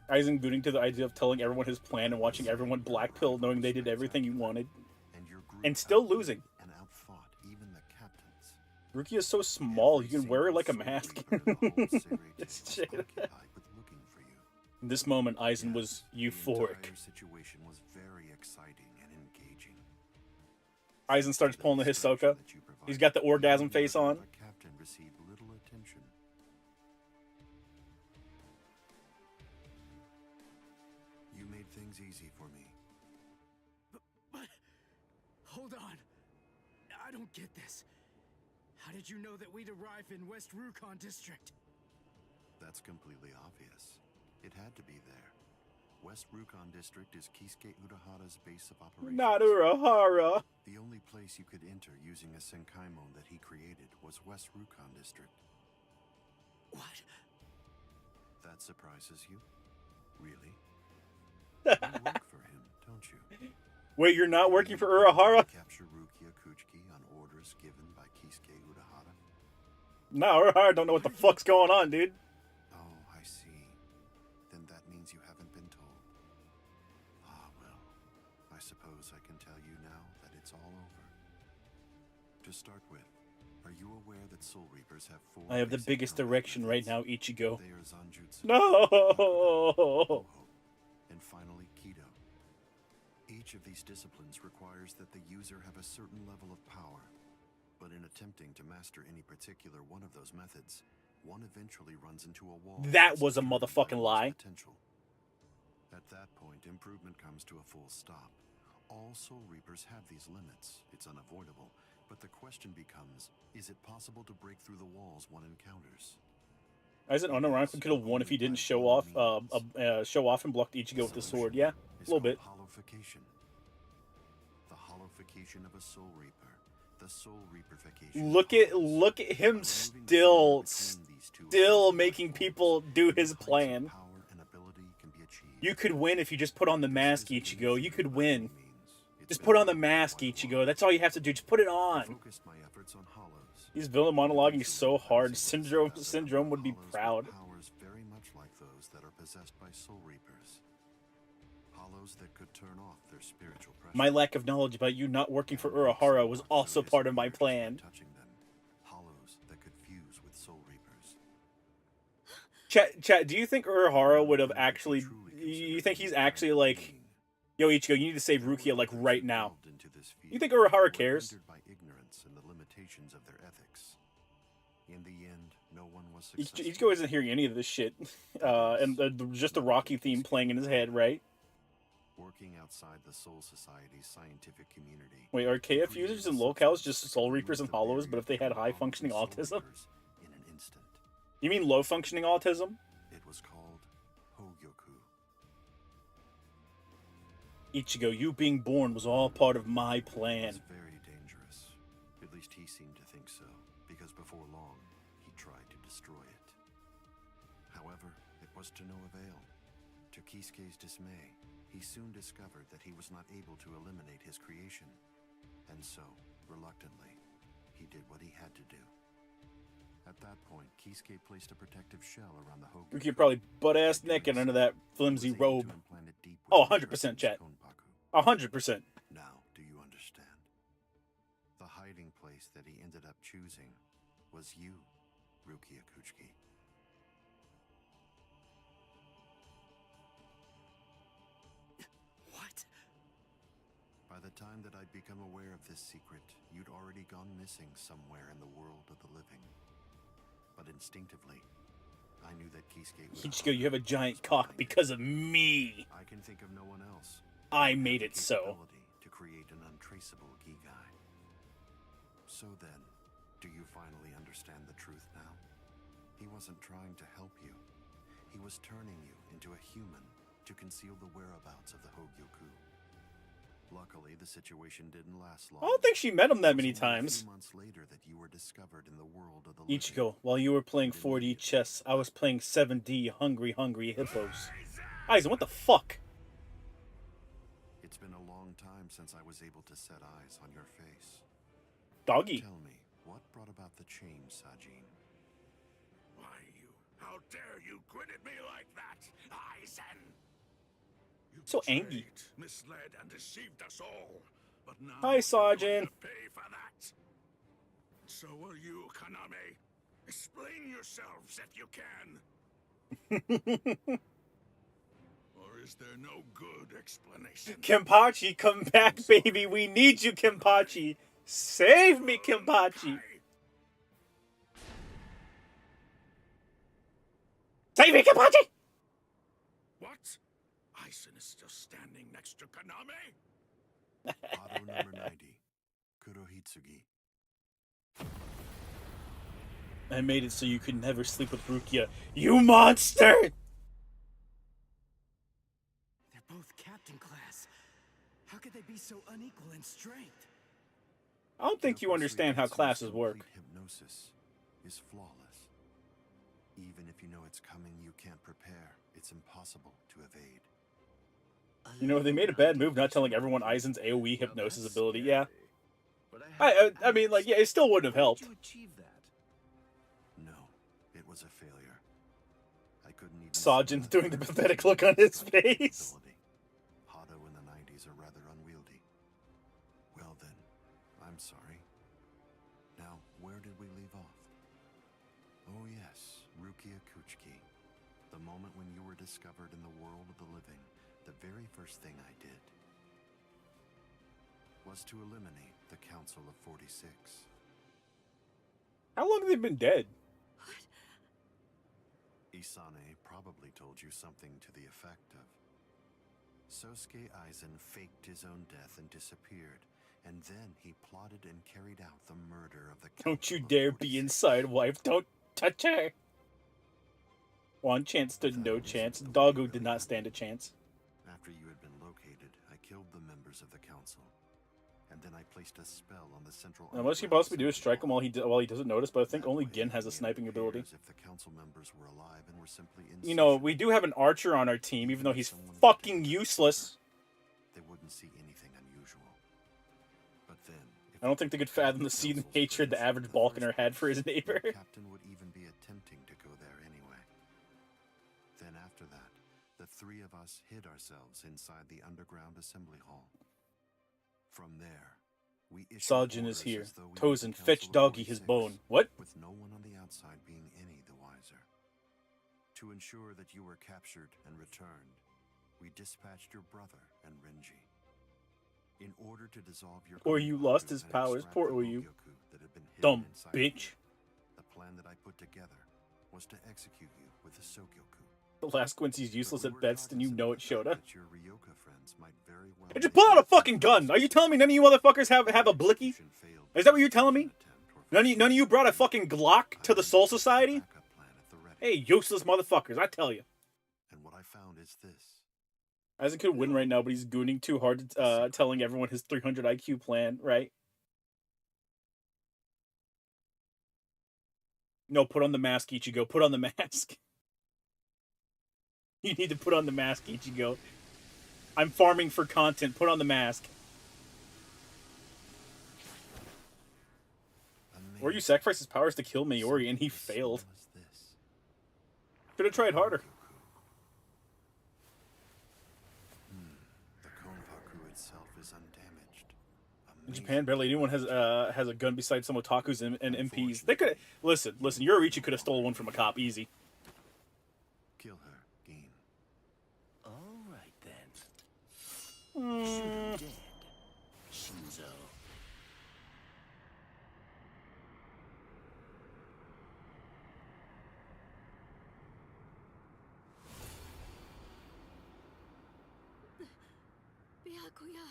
Aizen booting to the idea of telling everyone his plan and watching everyone blackpill knowing they did everything he wanted. And still losing. And outfought even the captains. Rukia is so small, you can wear her like a mask. In this moment, Aizen was euphoric. The situation was very exciting and engaging. Aizen starts pulling the Hisoka. He's got the orgasm face on. The captain received little attention. You made things easy for me. But hold on. I don't get this. How did you know that we'd arrive in West Rukon District? That's completely obvious. It had to be there. West Rukon District is Kisuke Urahara's base of operations. Not Urahara. The only place you could enter using a Senkaimon that he created was West Rukon District. What? That surprises you? Really? You work for him, don't you? Wait, you're not working for Urahara? Capture Rukia Kuchiki on orders given by Kisuke Urahara? No, Urahara don't know what the fuck's going on, dude. Oh, I see. Then that means you haven't been told. Ah, well, I suppose I can tell you now that it's all over. To start with, are you aware that Soul Reapers have 4 I have the basic biggest combat erection right methods? now, Ichigo. They are Zanjutsu, No! and finally Kido. Each of these disciplines requires that the user have a certain level of power, but in attempting to master any particular one of those methods, one eventually runs into a wall. That was a motherfucking lie. Potential. At that point, improvement comes to a full stop. All Soul Reapers have these limits. It's unavoidable. But the question becomes, is it possible to break through the walls one encounters? Aizen unironically could have won if he didn't show off and blocked Ichigo with the sword. Yeah, a little bit. Hollowification. The hollowification of a Soul Reaper. The Soul Reaperification. Look at him still making people do his plan. You could win if you just put on the mask, Ichigo. You could win. Just put on the mask, Ichigo. That's all you have to do. Just put it on. Focused my efforts on hollows. He's villain monologuing so hard. Syndrome would be proud. Powers very much like those that are possessed by Soul Reapers. Hollows that could turn off their spiritual pressure. My lack of knowledge about you not working for Urahara was also part of my plan. Touching them. Hollows that could fuse with Soul Reapers. Chat, do you think Urahara would have actually... You think he's actually like... Yo, Ichigo, you need to save Rukia, like, right now. You think Urahara cares? By ignorance and the limitations of their ethics. In the end, no one was successful. Ichigo isn't hearing any of this shit. And just the Rocky theme playing in his head, right? Working outside the Soul Society's scientific community. Wait, are KF users and locals just Soul Reapers and Hollows, but if they had high-functioning autism? In an instant. You mean low-functioning autism? It was called Hogyoku. Ichigo, you being born was all part of my plan. It's very dangerous. At least he seemed to think so, because before long, he tried to destroy it. However, it was to no avail. To Kisuke's dismay, he soon discovered that he was not able to eliminate his creation. And so, reluctantly, he did what he had to do. At that point, Kisuke placed a protective shell around the Hogyoku. Rukia probably butt-ass naked under that flimsy robe. Oh, 100% chat. 100%. Now, do you understand? The hiding place that he ended up choosing was you, Rukia Kuchiki. What? By the time that I'd become aware of this secret, you'd already gone missing somewhere in the world of the living. But instinctively, I knew that Kisuke was... Ichigo, you have a giant cock because of me. I can think of no one else. I made it so. To create an untraceable Gigai. So then, do you finally understand the truth now? He wasn't trying to help you. He was turning you into a human to conceal the whereabouts of the Hogyoku. Luckily, the situation didn't last long. I don't think she met him that many times. A few months later that you were discovered in the world of the Ichigo, while you were playing 4D chess, I was playing 7D Hungry Hippos. Aizen, what the fuck? It's been a long time since I was able to set eyes on your face. Doggy. Tell me, what brought about the change, Sajin? Why, how dare you grin at me like that, Aizen? You So angry. Misled and deceived us all. But now Hi, Sergeant. you're going to pay for that. So will you, Kaname. Explain yourselves if you can. Or is there no good explanation? Kenpachi, come back, baby. We need you, Kenpachi. Save me, Kenpachi. Save me, Kenpachi! What? Aizen is still standing next to Kaname? Auto number 90, Kurohitsugi. I made it so you could never sleep with Rukia. You monster! They're both captain class. How could they be so unequal in strength? I don't think you understand how classes work. Hypnosis is flawless. Even if you know it's coming, you can't prepare. It's impossible to evade. You know, they made a bad move not telling everyone Aizen's AoE hypnosis ability. Yeah. I mean, like, yeah, it still wouldn't have helped. No, it was a failure. I couldn't even... Sajin's doing the pathetic look on his face. Hado in the 90s are rather unwieldy. Well then, I'm sorry. Now, where did we leave off? Oh yes, Rukia Kuchiki. The moment when you were discovered in the world of the living, the very first thing I did was to eliminate the Council of 46. How long have they been dead? Isane probably told you something to the effect of, Sosuke Aizen faked his own death and disappeared, and then he plotted and carried out the murder of the Council. Don't you dare be inside, wife. Don't touch her. One chance stood no chance. Doggo did not stand a chance. After you had been located, I killed the members of the council, and then I placed a spell on the central. Now, what he possibly do is strike him while he doesn't notice. But I think only Gin has a sniping ability. If the council members were alive and were simply you know, we do have an archer on our team, even though he's fucking useless. They wouldn't see anything unusual. But then, I don't think they could fathom the seething hatred the average Balkaner had for his neighbor. The captain would even be attempting to go there anyway. Then after that, the three of us hid ourselves inside the underground assembly hall. From there, we issued Sajin is orders here. as though we were Tozen, the fetch Council of Doggy his 46, bone. What? With no one on the outside being any the wiser. To ensure that you were captured and returned, we dispatched your brother and Renji. In order to dissolve your Or you lost his powers, poor Oyu. Dumb bitch. The plan that I put together was to execute you with the Sokyoku. The last Quincy's useless at best, and you know it, Shota. Your Ryoka friends might very well Hey, just pull out a fucking gun! Are you telling me none of you motherfuckers have a blicky? Is that what you're telling me? None of you brought a fucking Glock to the Soul Society? Hey, useless motherfuckers, I tell you. And what I found is this. Isaac could win right now, but he's gooning too hard, telling everyone his 300 IQ plan, right? No, put on the mask, Ichigo. Put on the mask. You need to put on the mask, Ichigo. I'm farming for content. Put on the mask. Or you sacrificed his powers to kill Mayuri, and he failed. Should have tried harder. The Konpaku itself is undamaged. In Japan, barely anyone has a gun besides some otakus and MPs. They could listen. Yoruichi could have stolen one from a cop, easy. Kill her, Gain. All right then. Shoot her dead, Shinzo. Byakuya.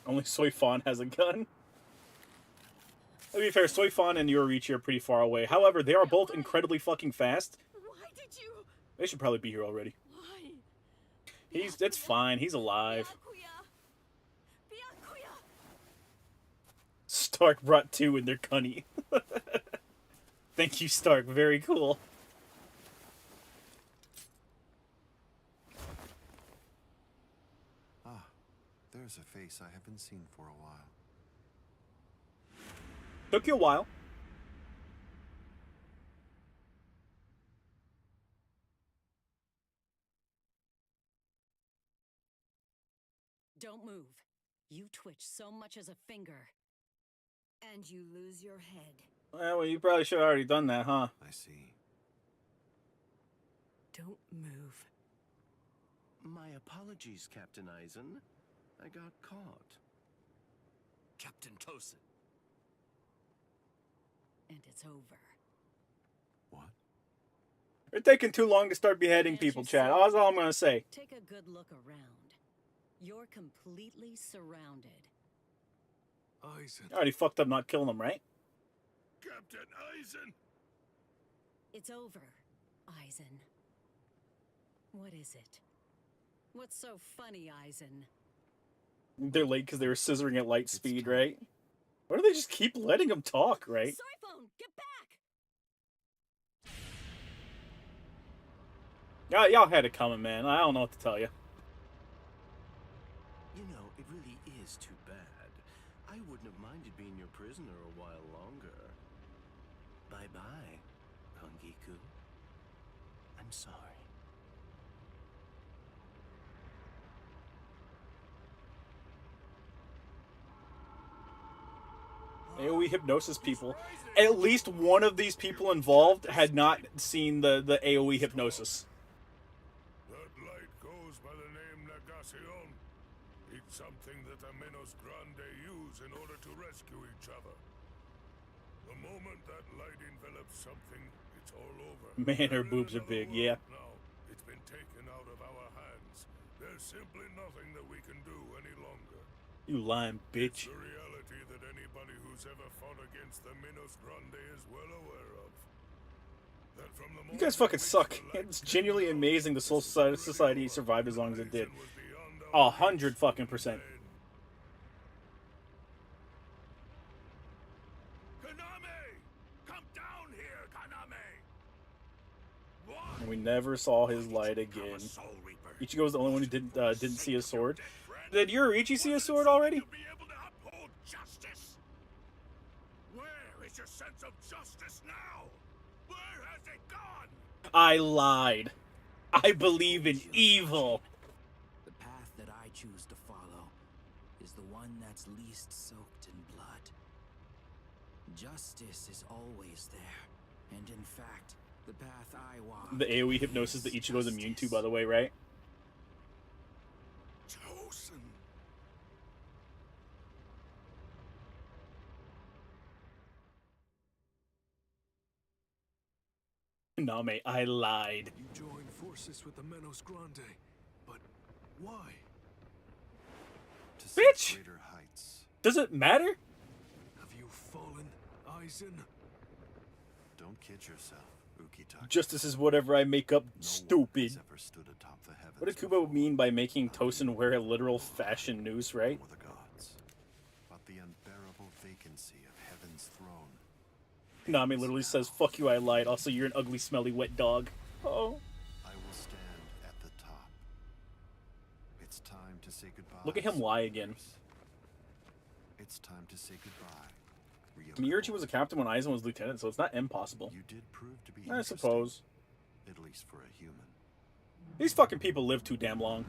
Only Soifan has a gun. To be fair, Soifan and Yoruichi are pretty far away. However, they are both incredibly fucking fast. Why did you? They should probably be here already. Why? It's fine. He's alive. Byakuya. Stark brought 2 in their cunny. Thank you, Stark. Very cool. Ah, there's a face I haven't seen for a while. Took you a while. Don't move. You twitch so much as a finger. And you lose your head. Well, you probably should have already done that, huh? I see. Don't move. My apologies, Captain Eisen. I got caught. Captain Tosin. And it's over. What? They're taking too long to start beheading people, Chad. That's all I'm gonna say. Take a good look around. You're completely surrounded. Eisen. I already fucked up not killing them, right? Captain Eisen! It's over, Eisen. What is it? What's so funny, Eisen? They're late because they were scissoring at light speed, right? Why do they just keep letting them talk, right? Soiphone, get back! Y'all had it coming, man. I don't know what to tell you. You know, it really is too bad. I wouldn't have minded being your prisoner a while longer. Bye-bye, Kongiku. I'm sorry. AoE hypnosis people. At least one of these people involved had not seen the AoE hypnosis. That light goes by the name Negacion. It's something that the Menos Grande use in order to rescue each other. The moment that light envelops something, it's all over. Man, her boobs are big, yeah. Now, it's been taken out of our hands. There's simply nothing that we can do any longer. You lying bitch. It's the reality that anybody who's ever fought against the Menos Grande is well aware of. That from the You guys fucking suck. It's genuinely amazing the Soul Society survived as long as it did. 100 fucking %. Come down here, Kaname! And we never saw his light again. Ichigo's the only one who didn't see his sword. Did Yoruichi see his sword already? Justice. Where is your sense of justice now? Where has it gone? I lied. I believe in evil. The path that I choose to follow is the one that's least soaked in blood. Justice is always there, and in fact, the path I walk. The AoE hypnosis that Ichigo's immune to, by the way, right? Tosin. Name, I lied. You joined forces with the Menos Grande, but why? To seek Bitch! greater heights. Does it matter? Have you fallen, Eisen? Don't kid yourself, Ukitake. Justice is whatever I make up, No one stupid. has ever stood atop the heavens What did Kubo mean by making Tosin wear a literal fashion noose, right? before the gods, but the unbearable vacancy of heaven's throne. Nami literally says, fuck you, I lied. Also, you're an ugly, smelly, wet dog. Oh. I will stand at the top. It's time to say goodbye. Look at him lie again. It's time to say goodbye. I mean, Yoruichi was a captain when Aizen was lieutenant, so it's not impossible. You did prove to be I interesting, suppose. at least for a human. These fucking people live too damn long.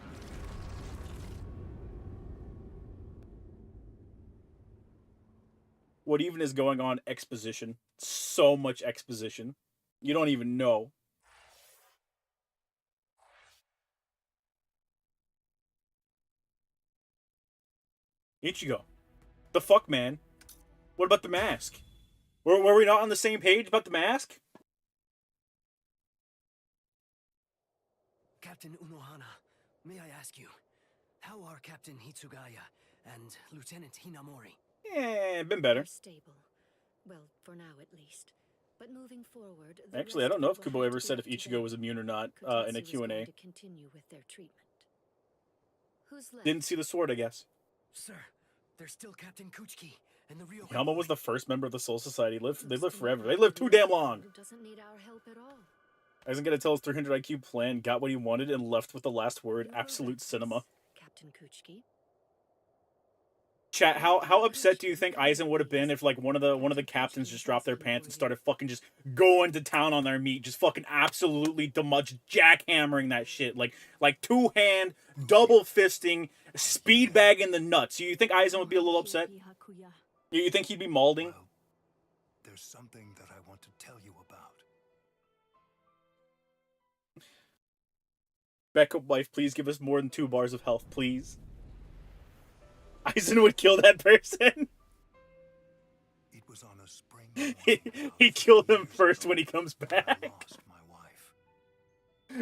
what even is going on exposition. So much exposition. You don't even know. Ichigo. The fuck, man? What about the mask? Were we not on the same page about the mask? Captain Unohana, may I ask you, how are Captain Hitsugaya and Lieutenant Hinamori? Yeah, been better. Stable. Well, for now at least. But moving forward, Actually, I don't know if Kubo ever said if Ichigo was immune or not in a Q&A. To continue with their treatment. Who's left? Didn't see the sword, I guess. Sir, there's still Captain Kuchiki and the Ryokan. Yama was the first member of the Soul Society. They lived forever. They lived too damn long. Doesn't need our help at all. Isn't gonna tell his 300 IQ plan, got what he wanted, and left with the last word. Absolute cinema. Captain Kuchiki. Chat, how upset do you think Aizen would have been if like one of the captains just dropped their pants and started fucking just going to town on their meat, just fucking absolutely jackhammering that shit, like two-hand double fisting, speed bagging the nuts. You think Aizen would be a little upset? You think he'd be mauling? Well, there's something that I want to tell you about. Backup life, please give us more than 2 bars of health, please. Aizen would kill that person. It was on a spring. He killed him first when he comes back.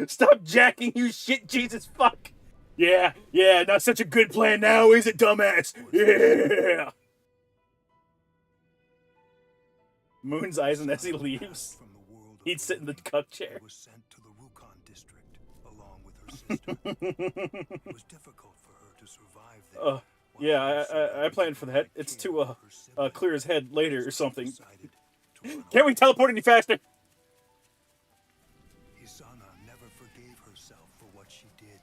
Stop jacking, you shit, Jesus fuck. Yeah, not such a good plan now, is it, dumbass? Yeah. Moon's Aizen as he leaves. He'd sit in the cuck chair. Was sent to the Rukon district along with her sister. It was difficult for her to survive there. Yeah, I planned for that. It's to clear his head later or something. Can't we teleport any faster? Hisana never forgave herself for what she did.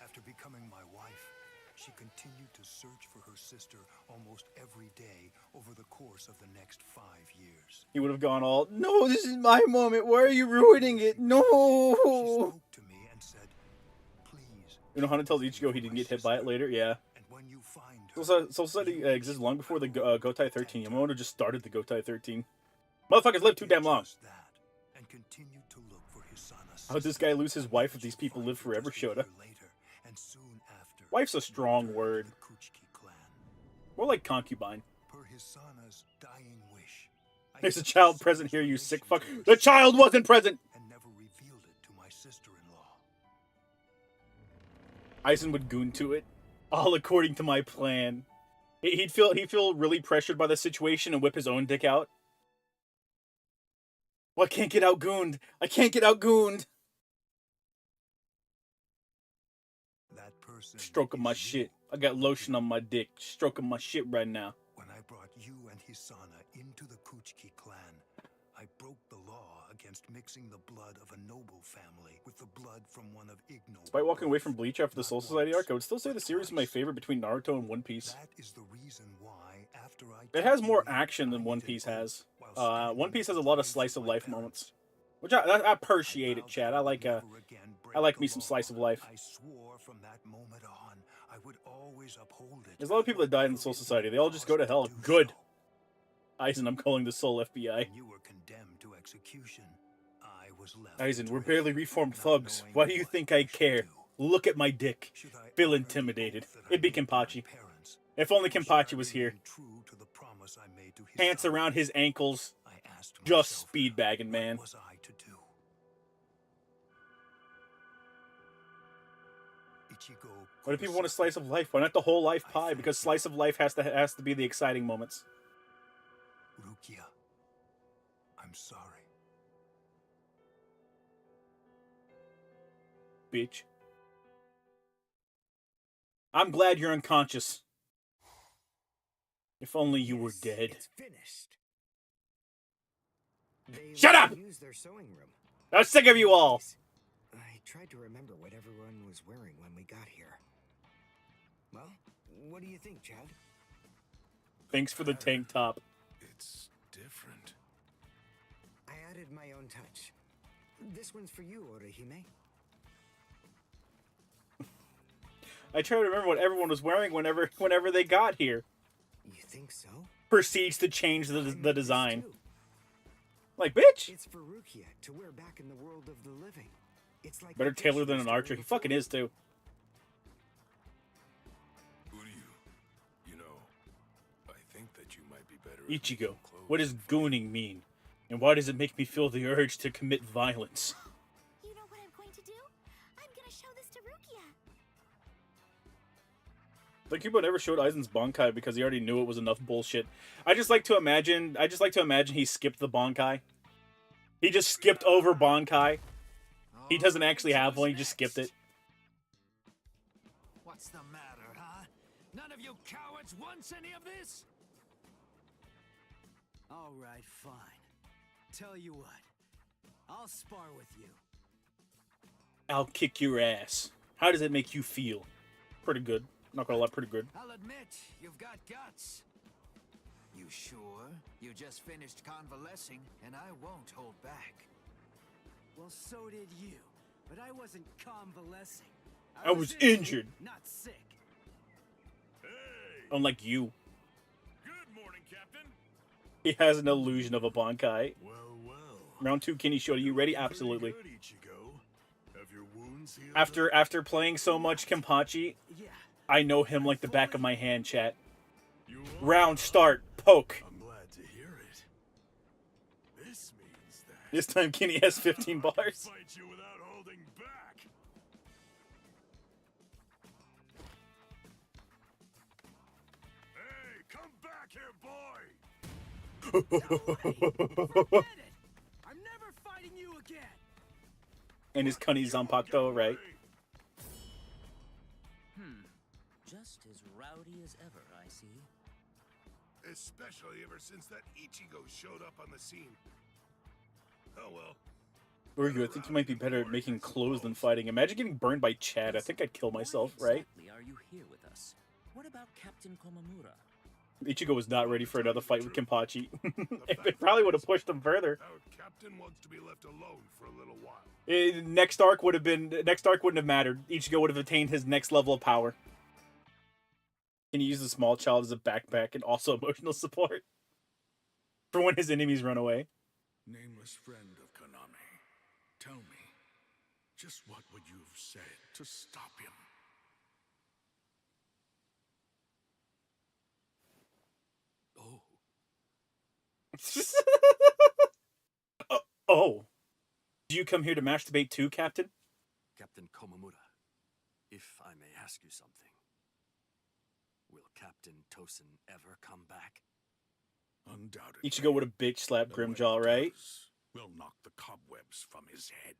After becoming my wife, she continued to search for her sister almost every day over the course of the next 5 years. He would have gone all, no, this is my moment. Why are you ruining it? No. She spoke to me and said, please. You know how to tell Ichigo he didn't get hit by it later? Yeah. Soul Society existed long before the Gotai 13. Yamamoto would have just started the Gotai 13. Motherfuckers lived too damn long. How would this guy lose his wife if these people live forever, Shota? Wife's a strong word. More like concubine. There's a child present here, you sick fuck. The child wasn't present! Aizen would goon to it. All according to my plan. He'd feel really pressured by the situation and whip his own dick out. Well, I can't get outgooned. I can't get outgooned. Stroking my shit. I got lotion on my dick. Stroking my shit right now. When I brought you and Hisana into the Kuchiki clan, I broke the law against mixing the blood of a noble family with the blood from one of ignoble. Despite walking away from Bleach after the Soul Society arc, I would still say the series is my favorite between Naruto and One Piece. That is the reason why after I It has more action than One Piece has. One Piece has a lot of slice of life moments, which I appreciate it, Chad. I like me some slice of life. I swore from that moment on I would always uphold it. There's a lot of people that died in the Soul Society. They all just go to hell. Good. Aizen, I'm calling the Soul FBI. You were condemned to execution. I was left. Aizen, we're barely reformed thugs. Why do you think I care? Look at my dick. Feel intimidated. It'd be Kenpachi. If only Kenpachi was here. Pants around his ankles. Just speed bagging, man. What was I to do? Ichigo. Why do people want a slice of life? Why not the whole life pie? Because slice of life has to be the exciting moments. Rukia, I'm sorry. Bitch. I'm glad you're unconscious. If only you were dead. It's finished. Shut up! Their sewing room. I'm sick of you all. I tried to remember what everyone was wearing when we got here. Well, what do you think, Chad? Thanks for the tank top. It's different. I added my own touch. This one's for you, Orihime. I try to remember what everyone was wearing whenever they got here. You think so? proceeds to change the design. Like, bitch! It's for Rukia to wear back in the world of the living. It's like Better tailor than an archer. He fucking is, too. You know, I think that you might be better. Ichigo, what does gooning mean? And why does it make me feel the urge to commit violence? You know what I'm going to do? I'm gonna show this to Rukia. Like, people never showed Aizen's Bankai because he already knew it was enough bullshit. I just like to imagine he skipped the Bankai. He just skipped over Bankai. He doesn't actually have one, he just skipped it. What's the matter, huh? None of you cowards wants any of this? All right, fine. Tell you what, I'll spar with you. I'll kick your ass. How does it make you feel? Pretty good. Not gonna lie, pretty good. I'll admit, you've got guts. You sure? You just finished convalescing, and I won't hold back. Well, so did you. But I wasn't convalescing. I was injured. Not sick. Unlike you. Good morning, Captain. He has an illusion of a Bankai. Well. Round 2, Kenny Shota, you ready? Absolutely. Good, Ichigo. Have your wounds healed? After playing so much Kenpachi, I know him like the back of my hand, chat. Round start, poke. I'm glad to hear it. This means that This time Kenny has 15 bars. fight you without holding back. Hey, come back here, boy. I'm never fighting you again. And his Cunny Zanpakuto, right? Just as rowdy as ever, I see. Especially ever since that Ichigo showed up on the scene. Oh well. Uryu, I think you might be better at making clothes than fighting. Imagine getting burned by Chad. I think I'd kill myself, right? Exactly are you here with us? What about Captain Komamura? Ichigo was not ready for another fight with Kenpachi. It probably would have pushed him further. Our captain wants to be left alone for a little while. Next arc wouldn't have mattered. Ichigo would have attained his next level of power. Can you use the small child as a backpack and also emotional support? For when his enemies run away. Nameless friend of Konami, tell me, just what would you have said to stop him? Oh. Do you come here to masturbate too, Captain? Captain Komamura, if I may ask you something. Will Captain Tosin ever come back? Undoubtedly. Ichigo would have bitch slapped Grimjaw, right? We'll knock the cobwebs from his head.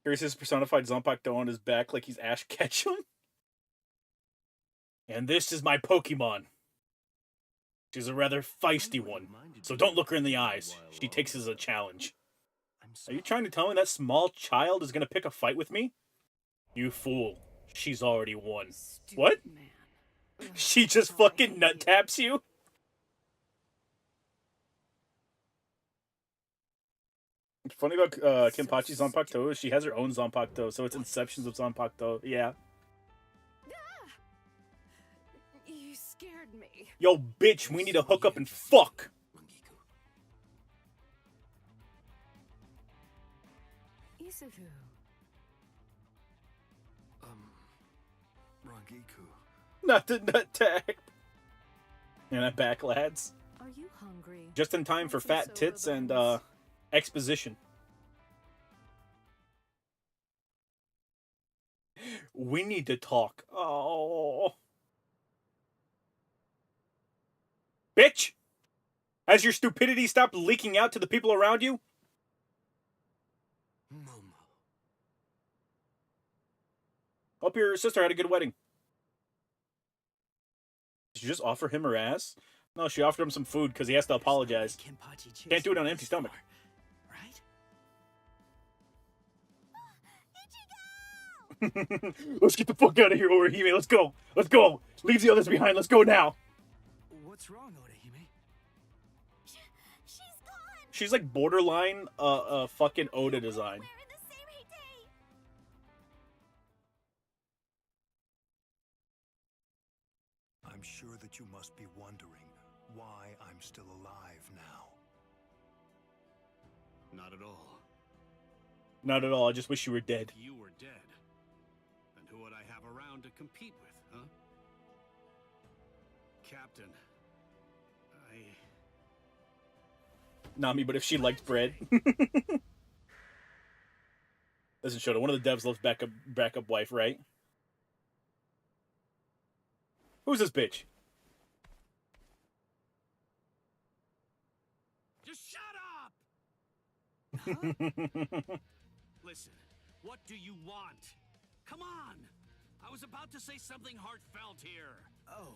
Here's his personified Zanpakuto on his back like he's Ash Ketchum. And this is my Pokemon. She's a rather feisty one, so don't look her in the eyes. She takes it as a challenge. Are you trying to tell me that small child is going to pick a fight with me? You fool. She's already won. What? She just fucking nut taps you? What's funny about Kenpachi's Zanpakuto is she has her own Zanpakuto, so it's Inceptions of Zanpakuto. Yeah. You scared me. Yo, bitch, we need to hook up and fuck. Isuzu. Rangiku. Not the nut tag. And I'm back, lads. Are you hungry? Just in time for fat tits and exposition. We need to talk. Oh. Bitch! Has your stupidity stopped leaking out to the people around you? Hope your sister had a good wedding. Did you just offer him her ass? No, she offered him some food because he has to apologize. Can't do it on an empty stomach. Let's get the fuck out of here, Orihime. Let's go. Let's go. Leave the others behind. Let's go now. What's wrong, Orihime? She's gone. She's like borderline fucking Oda design. I'm sure that you must be wondering why I'm still alive now. Not at all. Not at all. I just wish you were dead. If you were dead, then who would I have around to compete with, huh? Captain, Nami, but if she liked bread. Listen, Shota, one of the devs loves backup wife, right? Who's this bitch? Just shut up! Listen, what do you want? Come on! I was about to say something heartfelt here. Oh.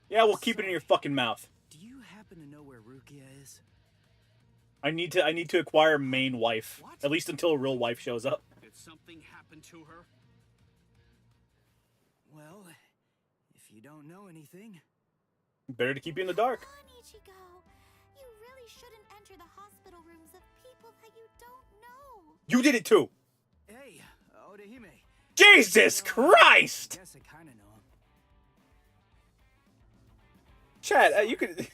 Yeah, we'll keep it in your fucking mouth. Do you happen to know where Rukia is? I need to acquire main wife. What? At least until a real wife shows up. Did something happen to her? Well, if you don't know anything... Better to keep you in the dark. Come on, Ichigo. You really shouldn't enter the hospital rooms of people that you don't know. You did it too. Hey, Odahime. Jesus Christ! I guess I kind of know him. Chad, you could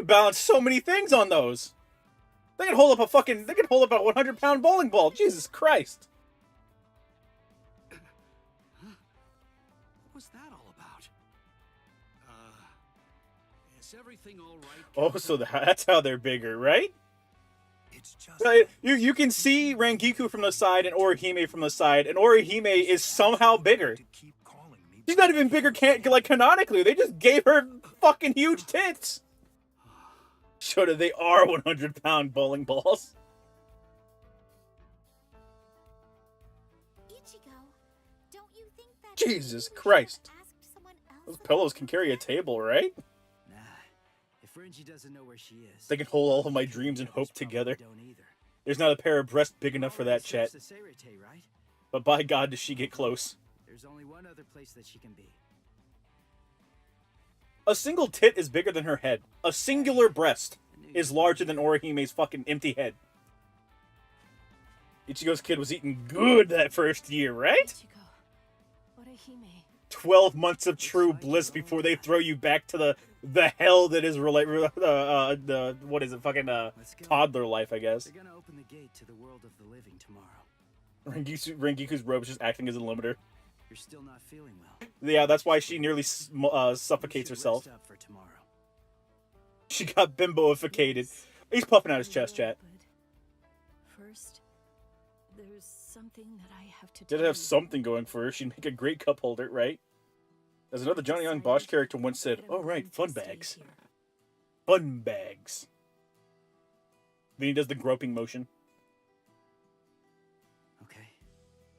balance so many things on those. They can hold up a 100-pound bowling ball. Jesus Christ. What was that all about? Is everything all right? Oh, so that's how they're bigger, right? It's just you can see Rangiku from the side and Orihime from the side, and Orihime is somehow bigger. She's not even bigger, like canonically. They just gave her fucking huge tits. Shota, they are 100-pound bowling balls. Ichigo, don't you think that Jesus Christ. Those pillows can carry a table, right? Nah, if Renji doesn't know where she is... They can hold all of my dreams and hope together. There's not a pair of breasts big enough for that, chat. Right? But by God, does she get close. There's only one other place that she can be. A single tit is bigger than her head. A singular breast is larger than Orihime's fucking empty head. Ichigo's kid was eating good that first year, right? Ichigo, Orihime. 12 months of true bliss before they throw you back to the hell that is what is it, fucking toddler life, I guess. They're gonna open the gate to the world of the living tomorrow. Rengiku's robe is just acting as a limiter. You're still not feeling well. Yeah, that's why she nearly suffocates herself. Rest up for tomorrow. She got bimboificated. He's puffing out his chest, chat. First, there's something that I have to Did have something going for her. She'd make a great cup holder, right? As another Johnny Young Bosch character once said, "Oh right, fun bags. Fun bags." Then he does the groping motion.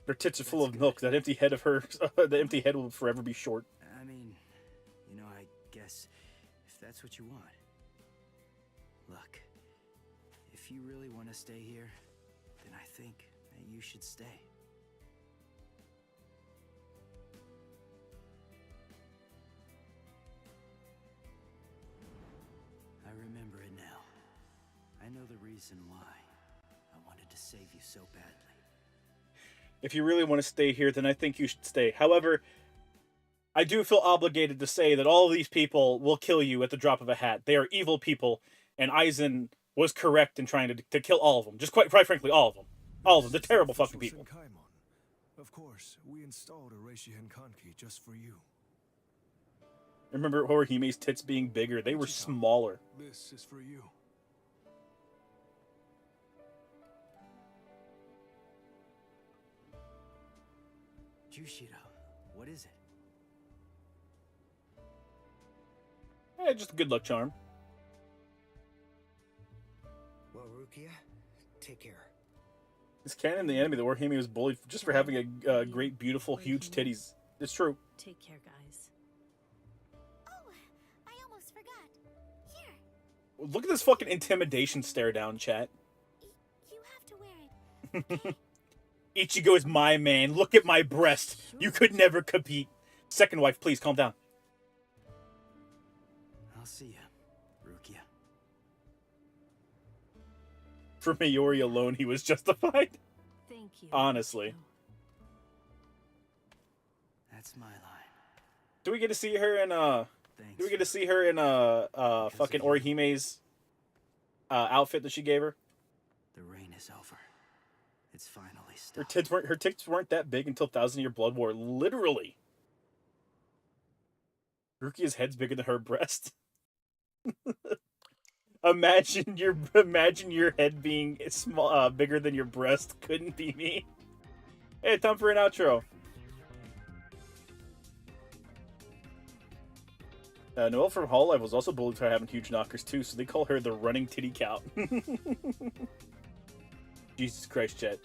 Her tits are full of milk. That empty head of hers, the empty head will forever be short. I mean, I guess if that's what you want. Look, if you really want to stay here, then I think that you should stay. I remember it now. I know the reason why I wanted to save you so badly. If you really want to stay here, then I think you should stay. However, I do feel obligated to say that all of these people will kill you at the drop of a hat. They are evil people, and Aizen was correct in trying to kill all of them. Just quite frankly, all of them. All of them. They're terrible fucking people. Of course, we installed a Reishi Henkanki just for you. Remember Orihime's tits being bigger? They were smaller. This is for you. Jushiro, what is it? Just a good luck charm. Well, Rukia, take care. It's canon in the anime that Orihime was bullied just for having a great, beautiful, huge titties. It's true. Take care, guys. Oh, I almost forgot. Here. Look at this fucking intimidation stare down, chat. You have to wear it. Okay? Ichigo is my man. Look at my breast. You could never compete. Second wife, please calm down. I'll see ya, Rukia. For Mayuri alone, he was justified. Thank you. Honestly. That's my line. Do we get to see her in Do we get to see her in fucking Orihime's outfit that she gave her? The reign is over. It's finally Her stopped. tits weren't that big until Thousand Year Blood War. Literally, Rukia's head's bigger than her breast. imagine your head being small, bigger than your breast. Couldn't be me. Hey, time for an outro. Noelle from Hololive was also bullied for having huge knockers too, so they call her the running titty cow. Jesus Christ, Chet.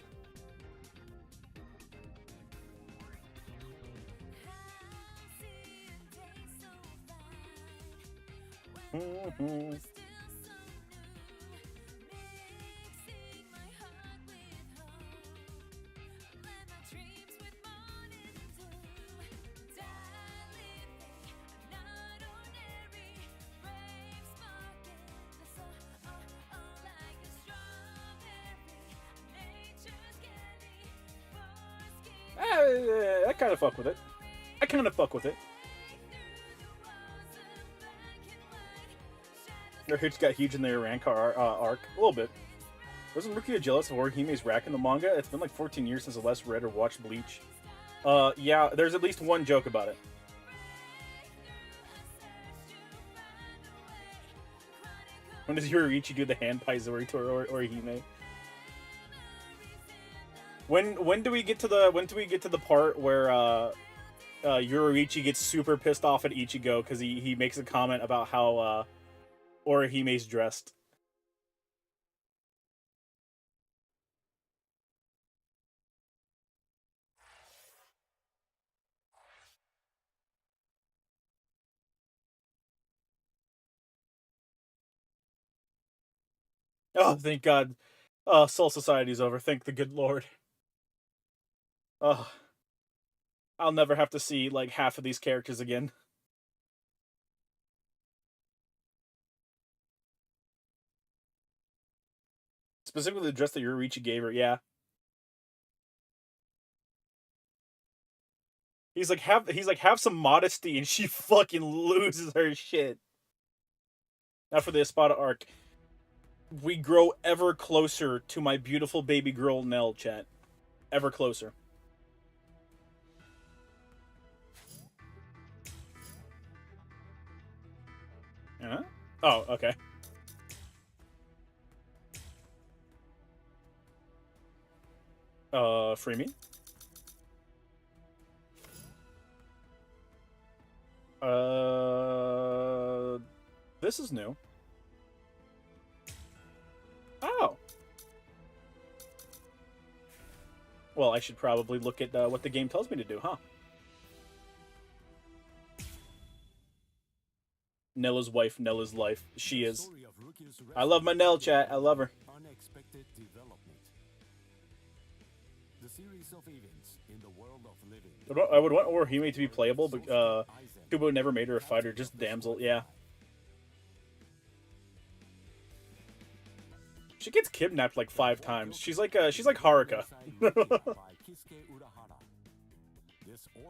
I kind of fuck with it. Their hits got huge in the Rancor arc. A little bit. Wasn't Rukia jealous of Orihime's rack in the manga? It's been like 14 years since I last read or watched Bleach. Yeah, there's at least one joke about it. When does Yoriichi do the hand paizori to Orihime? When do we get to the part where Yoriichi gets super pissed off at Ichigo because he makes a comment about how Orihime's dressed? Oh, thank God. Soul Society's over. Thank the good Lord. Oh, I'll never have to see like half of these characters again. Specifically the dress that Yoriichi gave her, yeah. He's like, have some modesty, and she fucking loses her shit. Now for the Espada arc. We grow ever closer to my beautiful baby girl Nell, chat. Ever closer. Huh? Oh, okay. Free me? This is new. Oh. Well, I should probably look at what the game tells me to do, huh? Nella's wife, Nella's life. She is. I love my Nell, chat. I love her. Unexpected development. The series of events in the world of living. I would want Orihime to be playable, but Kubo never made her a fighter, just damsel. Yeah. She gets kidnapped like 5 times. She's like Haruka.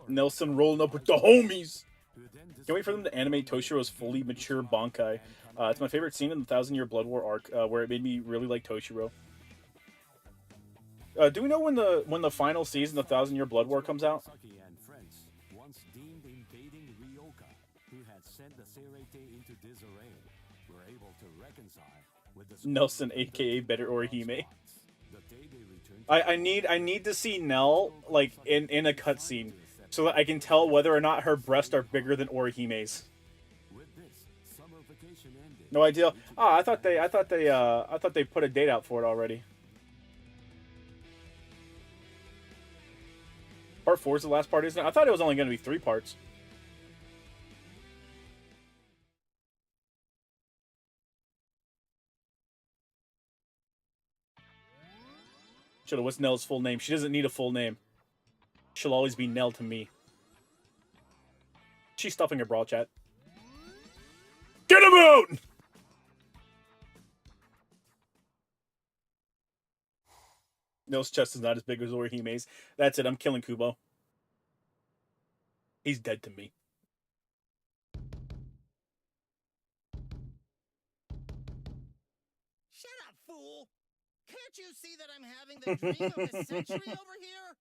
Nelson rolling up with the homies. Can't wait for them to animate Toshiro's fully mature Bankai. It's my favorite scene in the 1000 Year Blood War arc, where it made me really like Toshiro. Do we know when the final season of 1000 Year Blood War comes out? Once deemed invading Ryoka, who had sent the Seirete into disarray, were able to reconcile with the Nelson, aka Better Orihime. I need to see Nell like in a cutscene so that I can tell whether or not her breasts are bigger than Orihime's. No idea. I thought they put a date out for it already. Part 4 is the last part, isn't it? I thought it was only going to be 3 parts. Should've, what's Nell's full name? She doesn't need a full name. She'll always be Nell to me. She's stuffing her bra, chat. Get him out! Nell's chest is not as big as Orihime's. That's it, I'm killing Kubo. He's dead to me. Don't you see that I'm having the dream of the century over here?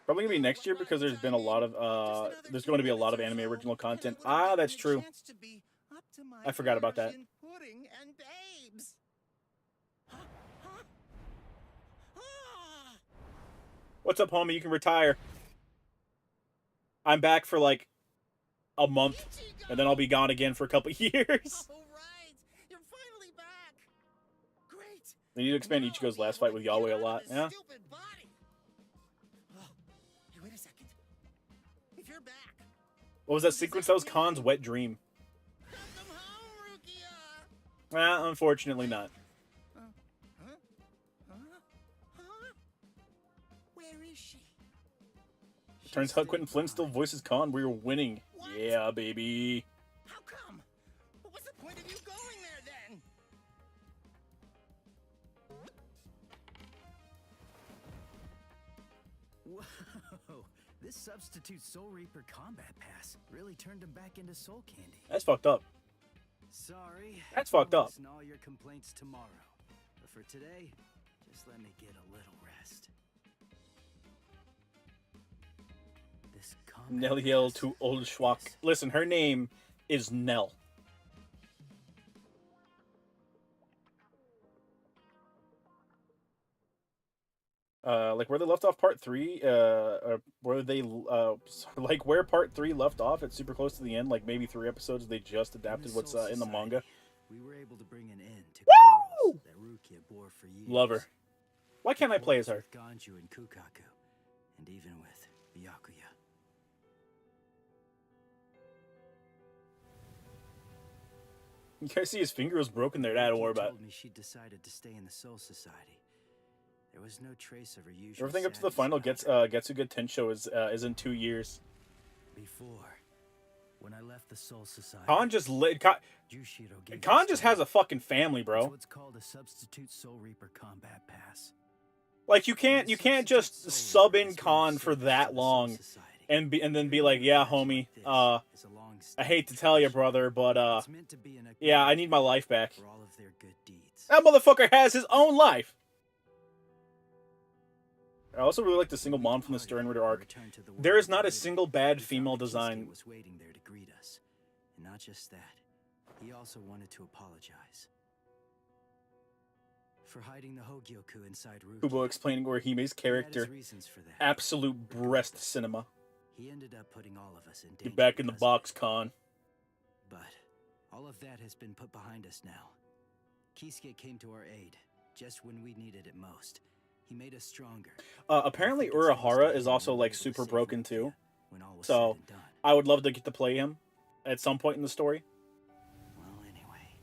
Probably gonna be next year because there's been a lot of there's going to be a lot of anime original content. Ah, that's true. I forgot about that. Pudding and babes. What's up, homie? You can retire. I'm back for like a month, and then I'll be gone again for a couple years. Alright, you're finally back. Great. They need to expand Ichigo's last fight with Yahweh a lot. Yeah. Hey, wait a second. If you're back, What was that sequence? That was Khan's wet dream. come home, Rukia. Well, unfortunately not. Where is she? Turns out Quentin Flynn still voices Khan. We're winning. Yeah, baby. How come? What was the point of you going there then? Whoa! This substitute Soul Reaper combat pass really turned him back into soul candy. That's fucked up. Sorry. That's fucked I'll up. listen to all your complaints tomorrow. But for today, just let me get a little rest. This combat Neliel to Old Schwak. Listen, her name is Nell. Like where they left off part 3, where they, like where part 3 left off, it's super close to the end, like maybe 3 episodes, they just adapted what's in the manga. We were able to bring an end to Woo! quarrels that Rukia bore for years. Love her. Why can't I play as her? With Ganju and Kukaku, and even with Byakuya. You guys see his finger was broken there, don't worry about it. Told me she decided to stay in the Soul Society. There was no trace of her usual. Everything up to the final Getsuga Tensho is in 2 years. Before, when I left the Soul Society, Khan just Khan just has a fucking family, bro. what's called a substitute Soul Reaper combat pass. Like you can't just sub in Khan for that long and then be like, yeah, homie, I hate to tell you, brother, but yeah, I need my life back. That motherfucker has his own life. I also really like the single mom from the Stern Ritter arc. There is not a single bad female design. Was waiting there to greet us, and not just that, he also wanted to apologize for hiding the Hogyoku inside Rukia. Kubo explaining Orihime's character. Reasons for that. Absolute breast cinema. He ended up putting all of us in danger. Get back in the box, Khan. But all of that has been put behind us now. Kisuke came to our aid just when we needed it most. He made us stronger. Apparently Urahara is also like super broken too. So I would love to get to play him at some point in the story. Well, anyway,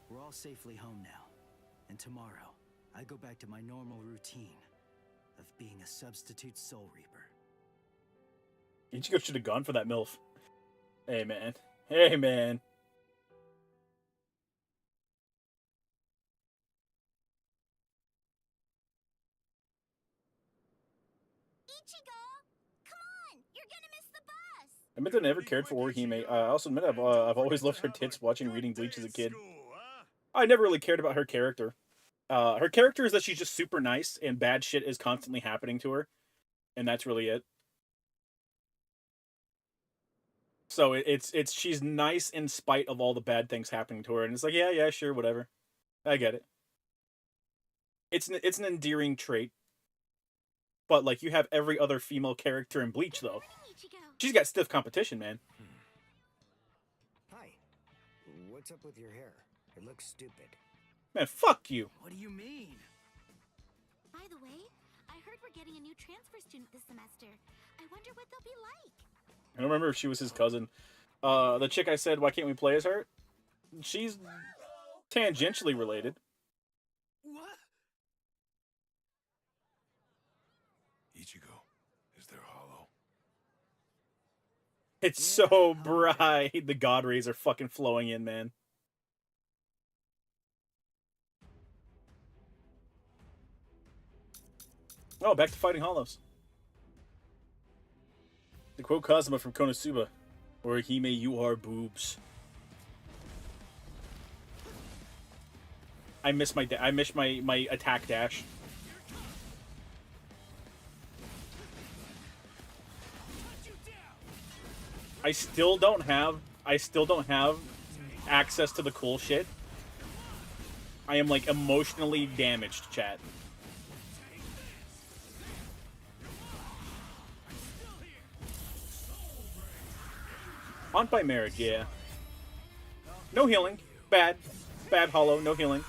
we're all safely home now. And tomorrow, I go back to my normal routine of being a substitute Soul Reaper. Ichigo should have gone for that MILF. Hey, man. Hey, man. Ichigo, come on! You're gonna miss the bus! I admit that I never cared for Orihime. I also admit I've always loved her tits watching reading Bleach as a kid. I never really cared about her character. Her character is that she's just super nice and bad shit is constantly happening to her. And that's really it. So it's she's nice in spite of all the bad things happening to her. And it's like, yeah, sure, whatever. I get it. It's an endearing trait. But, like, you have every other female character in Bleach, though. She's got stiff competition, man. Hi. What's up with your hair? It looks stupid. Man, fuck you. What do you mean? By the way, I heard we're getting a new transfer student this semester. I wonder what they'll be like. I don't remember if she was his cousin. The chick I said, why can't we play as her? She's tangentially related. What? Ichigo, is there hollow? It's so bright. The god rays are fucking flowing in, man. Oh, back to fighting hollows. To quote Kazuma from Konosuba, Orihime, you are boobs. I miss my attack dash. I still don't have access to the cool shit. I am like emotionally damaged, chat. Haunt by marriage, yeah. No healing. Bad. Bad hollow, no healing.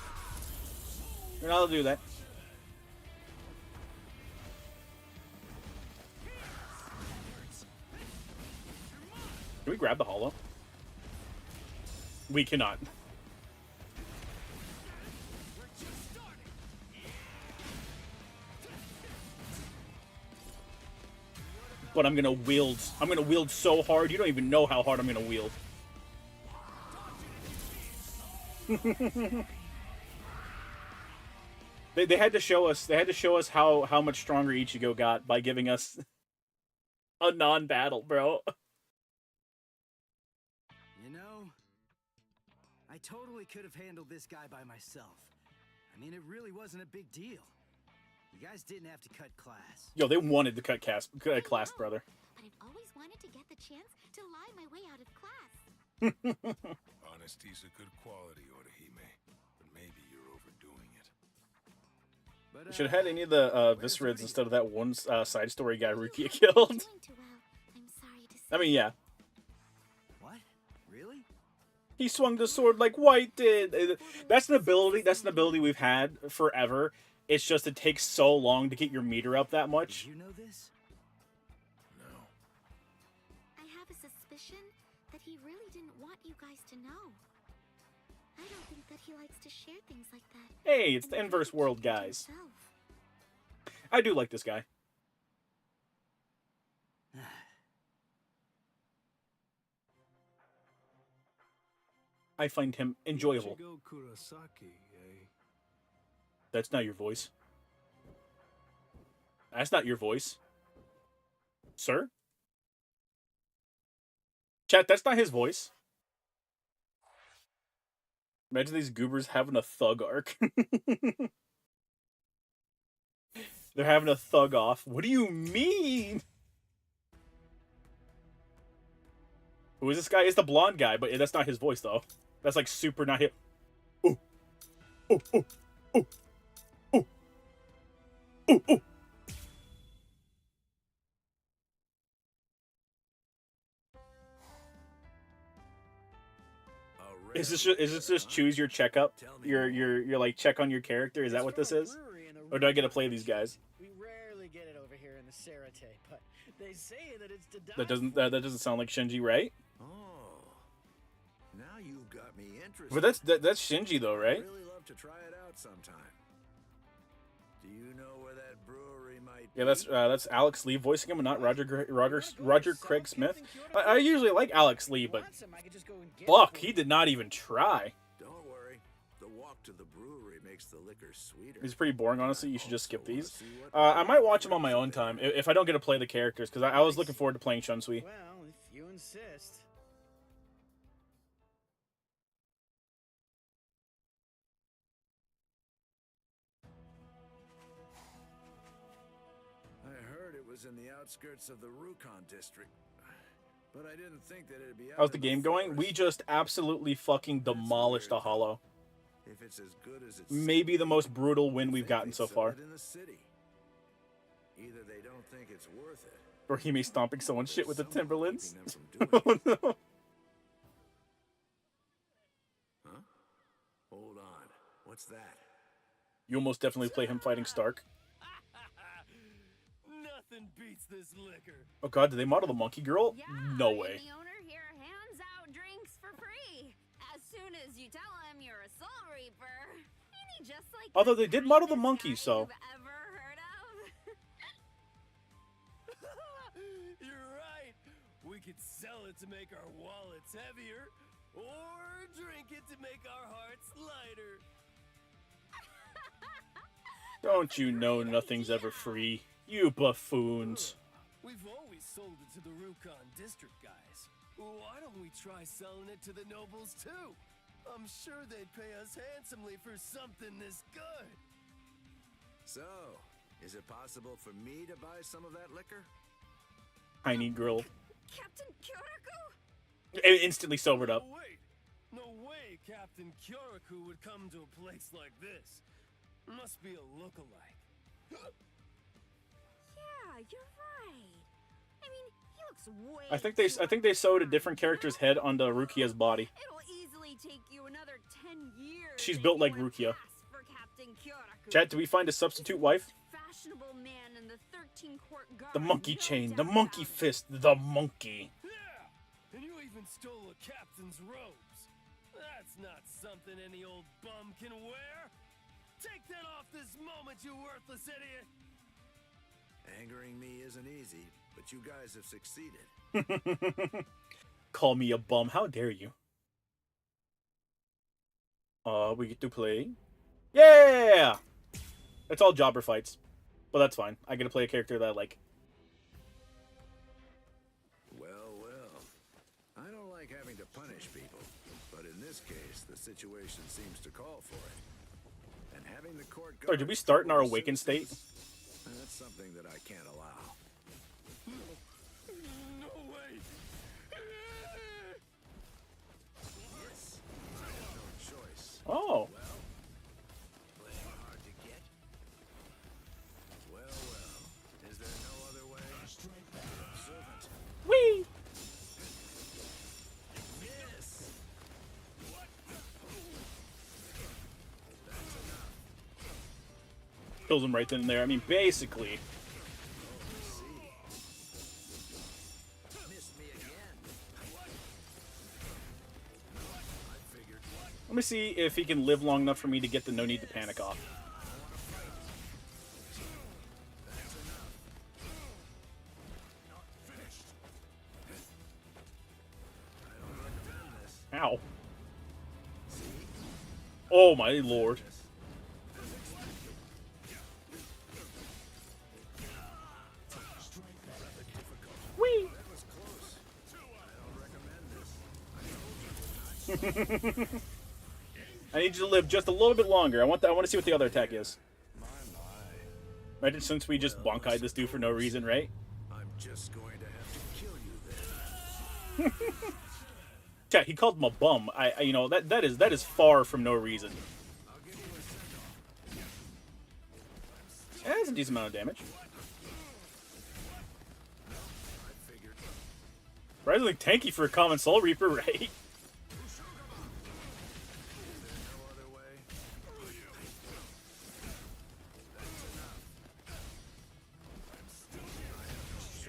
You're not allowed to do that. Can we grab the hollow? We cannot. But I'm gonna wield so hard, you don't even know how hard I'm gonna wield. They had to show us how much stronger Ichigo got by giving us a non-battle, bro. You know, I totally could have handled this guy by myself. I mean, it really wasn't a big deal. You guys didn't have to cut class. Yo, they wanted to cut class, brother. But I've always wanted to get the chance to lie my way out of class. Honesty's a good quality, Orihime, but maybe you're overdoing it. You should have had any of the Viscerids instead of that one side story guy Rukia killed. I'm sorry to say. I mean, yeah. What? Really? He swung the sword like White did. That's an ability we've had forever. It's just it takes so long to get your meter up that much. Did you know this? No. I have a suspicion that he really didn't want you guys to know. I don't think that he likes to share things like that. Hey, it's the inverse world, guys. I do like this guy. I find him enjoyable. Ichigo Kurosaki, eh? That's not your voice. That's not your voice. Sir? Chat, that's not his voice. Imagine these goobers having a thug arc. They're having a thug off. What do you mean? Who is this guy? It's the blonde guy, but that's not his voice, though. That's like super not him. Ooh. Ooh, ooh, ooh. Ooh. Ooh, ooh. Is this just choose your checkup? Your like check on your character? Is that what this is? Or do I get to play these guys? We rarely get it over here in the Serate, but they say that it's to die That doesn't sound like Shinji, right? Oh, now you've got me interested. But that's Shinji though, right? I'd really love to try it out sometime. Do you know where that brewery might Yeah, that's Alex Lee voicing him, and not Roger Craig Smith. I usually like Alex Lee, but fuck, he did not even try. Don't worry, the walk to the brewery makes the liquor sweeter. He's pretty boring, honestly. You should just skip these. I might watch him on my own time if I don't get to play the characters, because I was looking forward to playing Shunsui. Well, if you insist. I heard it was in the outskirts of the Rukon district, but I didn't think that it'd be out How's the in game going? forest. We just absolutely fucking demolished the Hollow. If it's as good as it's Maybe the most brutal win we've gotten so sell far. it in the city. Either they don't think it's worth it. Or he may stomping someone's shit with the Timberlands. Oh no. Huh? Hold on. What's that? You almost definitely play him fighting Stark. Nothing beats this liquor. Oh god, did they model the monkey girl? No way. The owner here hands out drinks for free. As soon as you tell him you're a Soul Reaper. Ain't he just like Although they did model the monkey, so... ever heard of? You're right. We could sell it to make our wallets heavier, or drink it to make our hearts lighter. Don't you know nothing's ever free? You buffoons. We've always sold it to the Rukon district guys. Why don't we try selling it to the nobles too? I'm sure they'd pay us handsomely for something this good. So, is it possible for me to buy some of that liquor? Tiny girl. Captain Kyoraku? Instantly sobered up. No way Captain Kyoraku would come to a place like this. Must be a lookalike. Yeah, you're right. I mean, he looks way I think they sewed a different character's head onto Rukia's body. It'll easily take you another 10 years. She's built like Rukia. For Captain Kyoraku. Chat, do we find a substitute wife? Fashionable man in the 13 Court Guard. The monkey chain, the monkey fist, the monkey. Yeah, and you even stole a captain's robes. That's not something any old bum can wear. Take that off this moment, you worthless idiot. Angering me isn't easy, but you guys have succeeded. Call me a bum, how dare you? We get to play. Yeah! It's all jobber fights. But that's fine. I get to play a character that I like. Well, well. I don't like having to punish people, but in this case, the situation seems to call for it. And having the court Sorry, did we start in our awakened state? That's something that I can't allow. No way. Yes. I have no choice. Oh. Playing hard to get? Well, well. Is there no other way? Servant. Whee! Yes. Kills him right then and there. I mean, basically. Missed me again. Let me see if he can live long enough for me to get the no need to panic off. Ow. Oh my lord. Whee! I need you to live just a little bit longer. I want to see what the other attack is. Imagine since we just bonkai'd this dude for no reason, right? I'm just going to have to kill you then. Yeah, he called him a bum. You know, that is far from no reason. That's a decent amount of damage. Surprisingly tanky for a common Soul Reaper, right?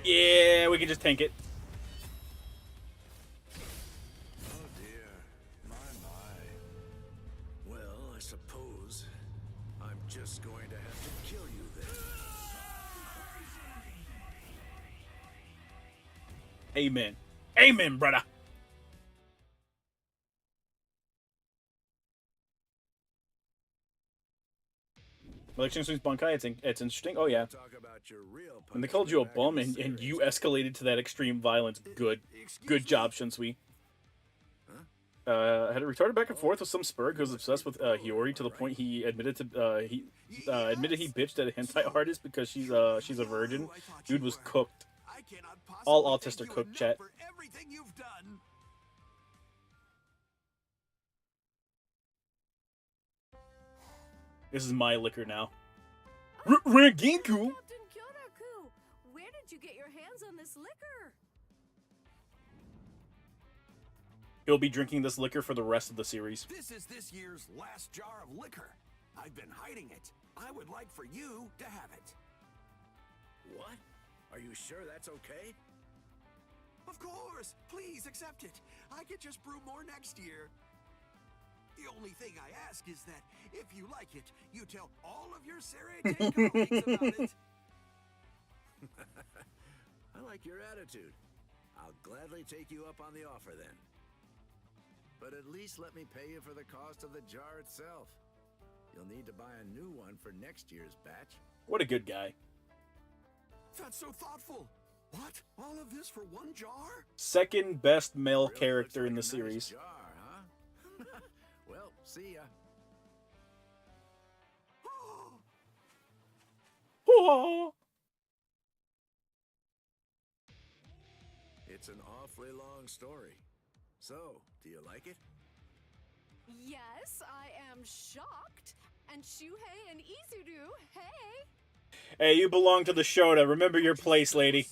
Yeah, we can just tank it. Oh dear. My. Well, I suppose I'm just going to have to kill you then. Amen. Amen, brother. Election swings Bunkai, it's interesting. Oh yeah. When they called you a bum and you escalated to that extreme violence, good job, Shinsui. Had it retarded back and forth with some spurg who was obsessed with Hiyori to the point he admitted he bitched at a hentai artist because she's a virgin. Dude was cooked. All autists are cooked, chat. This is my liquor now. Ranginku! Captain Kyoraku, where did you get your hands on this liquor? He'll be drinking this liquor for the rest of the series. This is this year's last jar of liquor. I've been hiding it. I would like for you to have it. What? Are you sure that's okay? Of course! Please accept it. I could just brew more next year. The only thing I ask is that if you like it, you tell all of your Serete colleagues about it. I like your attitude. I'll gladly take you up on the offer then. But at least let me pay you for the cost of the jar itself. You'll need to buy a new one for next year's batch. What a good guy. That's so thoughtful. What? All of this for one jar? Second best male character in the series. Jar, huh? See ya. Oh. It's an awfully long story. So, do you like it? Yes, I am shocked. And Shuhei and Izuru, hey! Hey, you belong to the Shota. Remember your place, lady.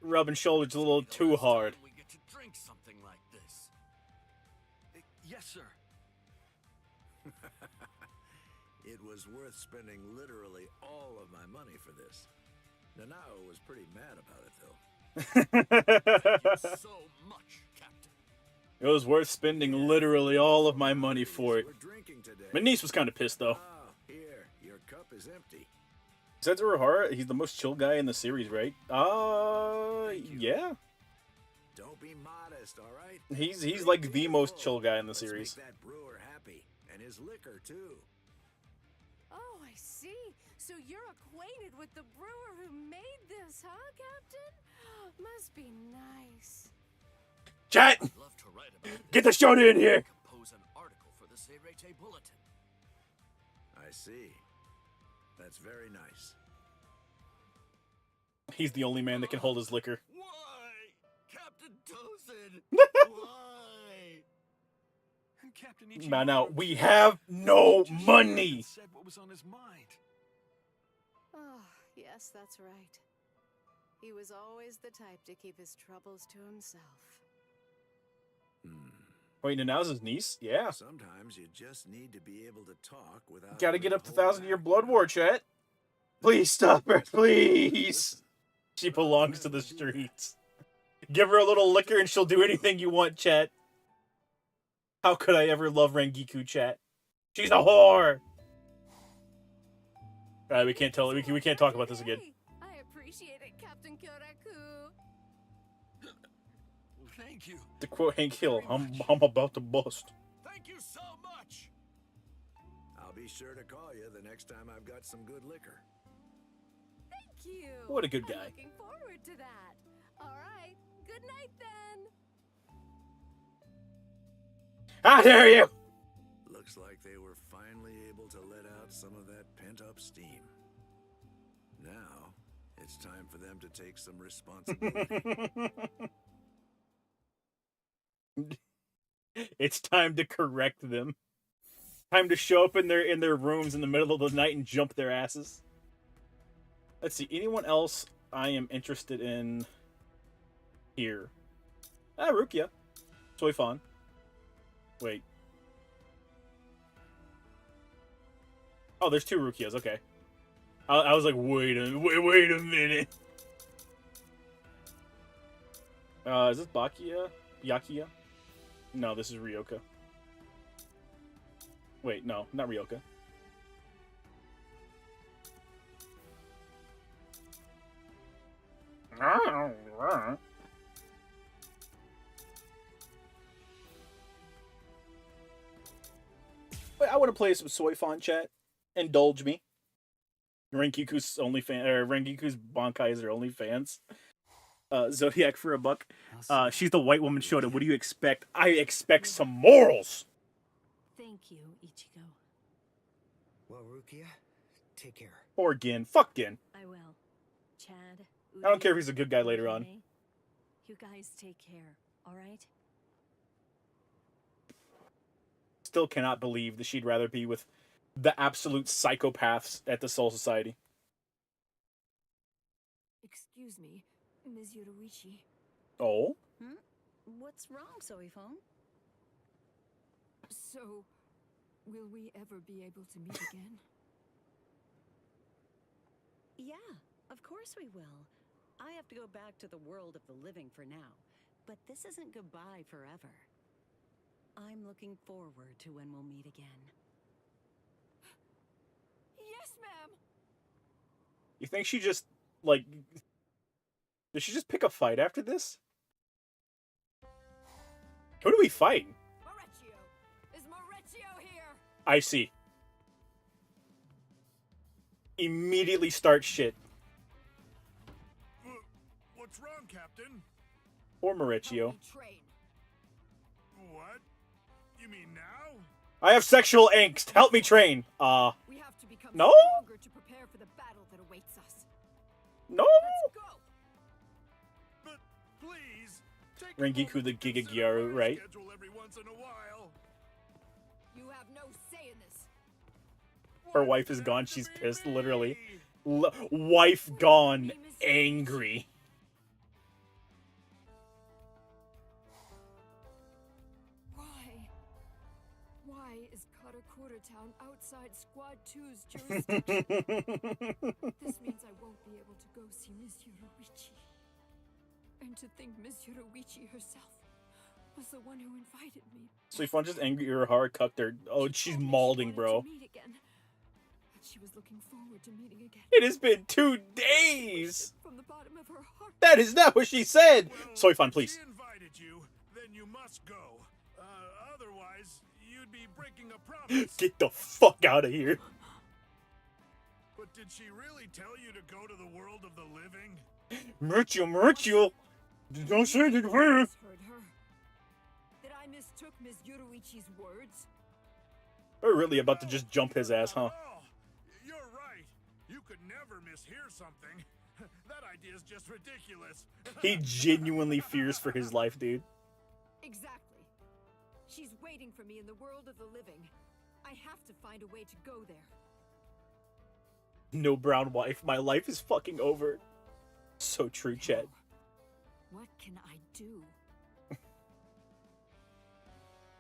Rubbing shoulders a little too hard. We get to drink something like this. Yes, sir. It was worth spending literally all of my money for this. Nanao was pretty mad about it, though. Thank you so much, Captain. It was worth spending literally all of my money for it. My niece was kind of pissed, though. Oh, here, your cup is empty. Setsuru Hara, he's the most chill guy in the series, right? Yeah. Don't be modest, all right? He's like the most chill guy in the series. Make that brewer happy, and his liquor too. Oh, I see. So you're acquainted with the brewer who made this, huh, Captain? Must be nice. Chat! Love to write about it. Get the Shota in here! Compose an article for the Seirete Bulletin. I see. That's very nice. He's the only man that can hold his liquor. Why? Captain Tozen! Why? And Captain Now, we have no money! Said what was on his mind. Oh, yes, that's right. He was always the type to keep his troubles to himself. Wait, Nanao's his niece? Yeah. Sometimes you just need to be able to talk without... Gotta get up to 1,000-year blood war, chat. Please stop her, please! She belongs to the streets. Give her a little liquor and she'll do anything you want, chat. How could I ever love Rengiku, chat? She's a whore! Alright, we can't tell. We can't talk about this again. I appreciate it, Captain Kyoraku. Thank you. To quote Hank Hill, I'm about to bust. Thank you so much. I'll be sure to call you the next time I've got some good liquor. Thank you. What a good guy. I'm looking forward to that. All right. Good night then. How dare you! Looks like they were finally able to let out some of that pent-up steam. Now, it's time for them to take some responsibility. It's time to correct them. Time to show up in their rooms in the middle of the night and jump their asses. Let's see, anyone else I am interested in here? Rukia. Soifan. Wait. Oh, there's 2 Rukias, okay. I was like, wait a minute. Is this Bakia? Yakia? No, this is Ryoka. Wait, no, not Ryoka. Wait, I want to play some Soifan, chat. Indulge me. Renkiku's Renkiku's Bankais are only fans. Zodiac for $1. She's the white woman Shota. What do you expect? I expect some morals. Thank you, Ichigo. Well, Rukia, take care. Or Gin. Fuck Gin. I will. Chad. I don't care if he's a good guy later on. You guys take care, all right? Still cannot believe that she'd rather be with the absolute psychopaths at the Soul Society. Excuse me, Ms. Yoruichi. Oh? What's wrong, Soifon? So, will we ever be able to meet again? Yeah, of course we will. I have to go back to the world of the living for now, but this isn't goodbye forever. I'm looking forward to when we'll meet again. Yes, ma'am! You think she just, like... Did she just pick a fight after this? Who do we fight? Maurizio! Is Maurizio here? I see. Immediately start shit. What's wrong, Captain? Or Maurizio. What? You mean now? I have sexual angst. Help me train. We have to become No? stronger to prepare for the battle that awaits us. No. Let's go. But please, take Rengiku the Giga Gyaru, right? schedule every once in a while. You have no say in this. Her wife is gone. She's pissed, literally. Wife gone, angry. Why is Karakura Town outside Squad 2's jurisdiction? This means I won't be able to go see Miss Yoruichi. And to think Miss Yoruichi herself was the one who invited me. So if I'm just angry, her heart cucked her. Oh, she's mauling, bro. To meet again. That she was looking forward to meeting again. It has been 2 days. From the bottom of her heart. That is not what she said. Soifan, please. She invited you, then you must go. Otherwise, you'd be breaking a promise. Get the fuck out of here. But did she really tell you to go to the world of the living? Murchio. Don't say that word. Heard her. That I mistook Miss Yoruichi's words. We're really about to just jump his ass, huh? Oh, you're right. You could never mishear something. That idea is just ridiculous. He genuinely fears for his life, dude. Exactly. She's waiting for me in the world of the living. I have to find a way to go there. No brown wife. My life is fucking over. So true, Chet. What can I do?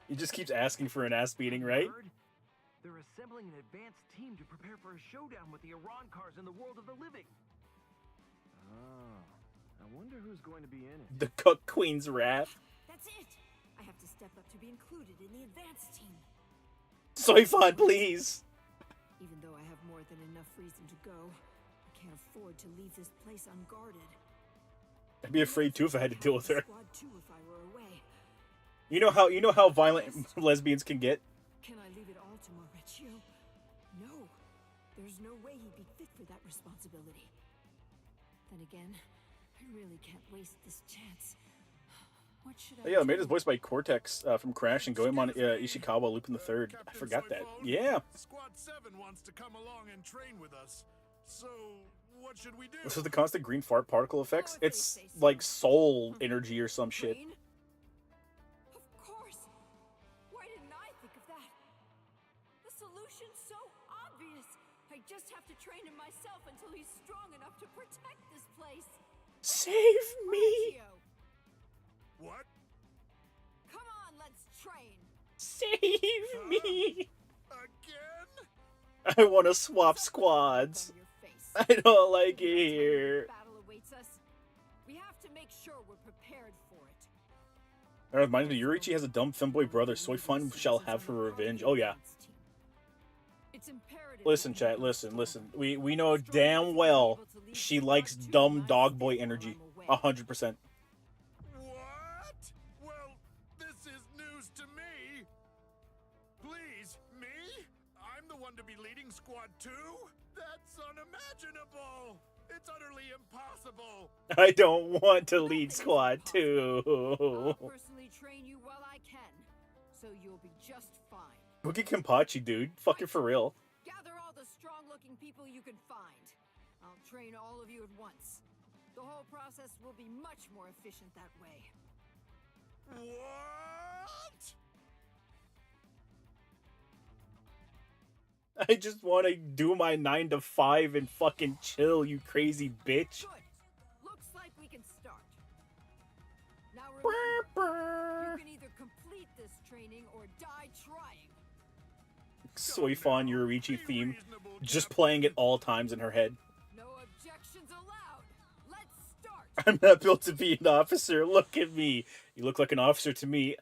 He just keeps asking for an ass beating, right? They're assembling an advanced team to prepare for a showdown with the Iran cars in the world of the living. Oh, I wonder who's going to be in it. The Cook Queen's wrath. That's it. I have to step up to be included in the advanced team. Soifan, please. Even though I have more than enough reason to go, I can't afford to leave this place unguarded. I'd be afraid too if I had to deal with her. Squad 2 if I were away. You know how violent lesbians can get? Can I leave it all to Mauricio? No. There's no way he'd be fit for that responsibility. Then again, I really can't waste this chance. What should I Yeah, do? made his voice by Cortex from Crash and Goemon Ishikawa Lupin III. I forgot that. Yeah. Squad 7 wants to come along and train with us. So, what should we do? This is the constant green fart particle effects. It's like soul energy or some shit. Of course. Why didn't I think of that? The solution's so obvious. I just have to train him myself until he's strong enough to protect this place. Save me. Mauricio, What? come on, let's train. Save me. Again? I want to swap squads. I don't like it here. Battle awaits us. We have to make sure we're prepared for it. That reminds me, Yurichi has a dumb femboy brother. Soifan shall have her revenge. Oh yeah. It's imperative. Listen, chat. Listen. We know damn well she likes dumb dog boy energy. 100%. What? Well, this is news to me. Please, me? I'm the one to be leading Squad 2? That's unimaginable. It's utterly impossible. I don't want to lead Squad 2. I'll personally train you while I can, so you'll be just fine. Look at Kenpachi, dude. Fucking for real. Gather all the strong-looking people you can find. I'll train all of you at once. The whole process will be much more efficient that way. What? I just want to do my 9 to 5 and fucking chill, you crazy bitch. Good. Looks like we can start. Now remember, you can either complete this training or die trying. Soifan Yurichi theme. Just playing at all times in her head. No objections allowed. Let's start. I'm not built to be an officer. Look at me. You look like an officer to me.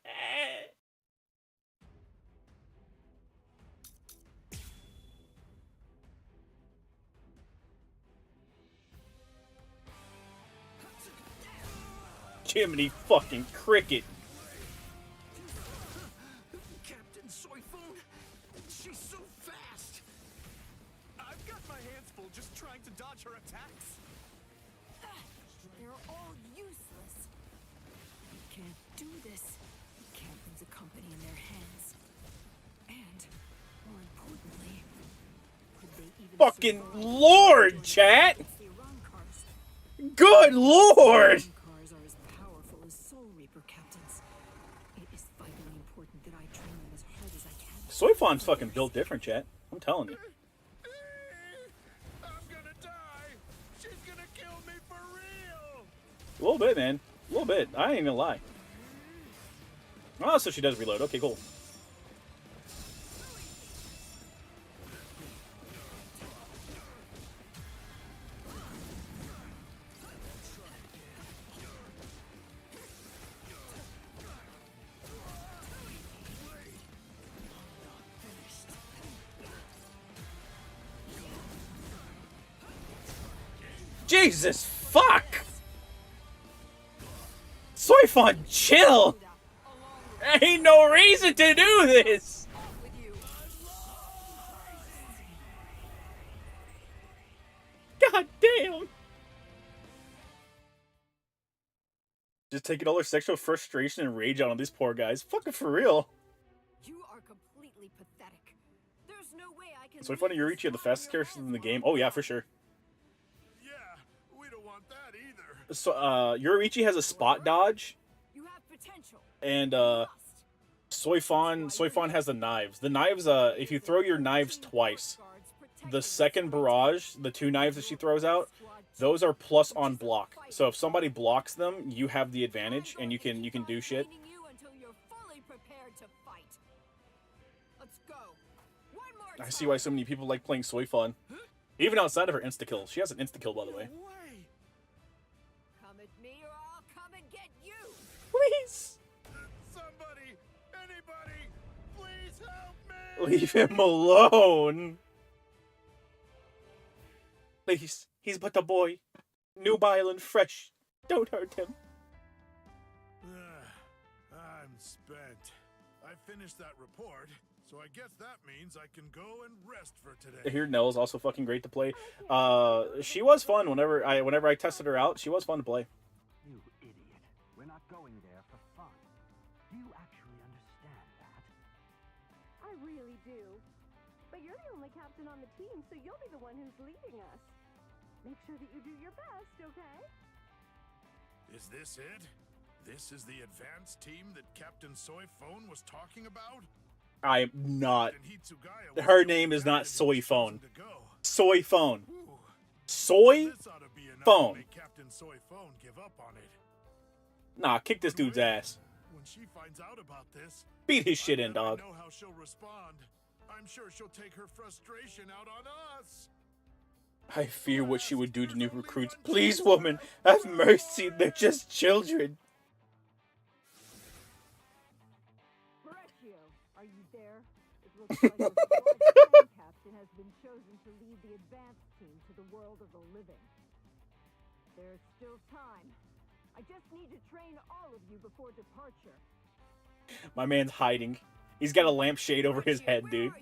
Jiminy fucking cricket. Captain Soifun, she's so fast. I've got my hands full just trying to dodge her attacks. They're all useless. You can't do this. Captain's a company in their hands. fucking lord, chat! Good lord! Cars are as powerful as Soul Reaper captains. It is vitally important that I train them as hard as I can. Soifon's fucking built different, chat. I'm telling you. I'm gonna die. She's gonna kill me for real. A little bit, man. A little bit. I ain't gonna lie. Oh, so she does reload. Okay, cool. Jesus fuck! Soifon, chill! Ain't no reason to do this! God damn! Just taking all their sexual frustration and rage out on these poor guys. Fucking for real. You are completely pathetic. There's no way I can. Soifon and Yoriichi are the fastest characters in the game. Oh yeah, for sure. So, Yoriichi has a spot dodge, and Soifon has the knives. The knives, if you throw your knives twice, the second barrage, the two knives that she throws out, those are plus on block. So if somebody blocks them, you have the advantage, and you can do shit. I see why so many people like playing Soifon, even outside of her insta kill. She has an insta kill, by the way. Please! Somebody! Anybody! Please help me! Leave him alone! Please, he's but a boy. Noob Island fresh. Don't hurt him. I'm spent. I finished that report, so I guess that means I can go and rest for today. I hear Nell's also fucking great to play. She was fun whenever I tested her out. She was fun to play. You idiot. We're not going there for fun. Do you actually understand that? I really do. But you're the only captain on the team, so you'll be the one who's leading us. Make sure that you do your best, okay? Is this it? This is the advanced team that Captain Soifon was talking about? I'm not. Her name is not Soifon. Soifon. Soifon. Captain Soifon give up on it. Nah, kick this dude's ass. When she finds out about this, Beat his shit in, dog. I know how she'll respond. I'm sure she'll take her frustration out on us. I fear what she would do to new recruits. Please, woman, have mercy. They're just children. Horatio, are you there? It looks like the squad captain has been chosen to lead the advanced team to the world of the living. There's still time. I just need to train all of you before departure. My man's hiding. He's got a lampshade over his head, dude.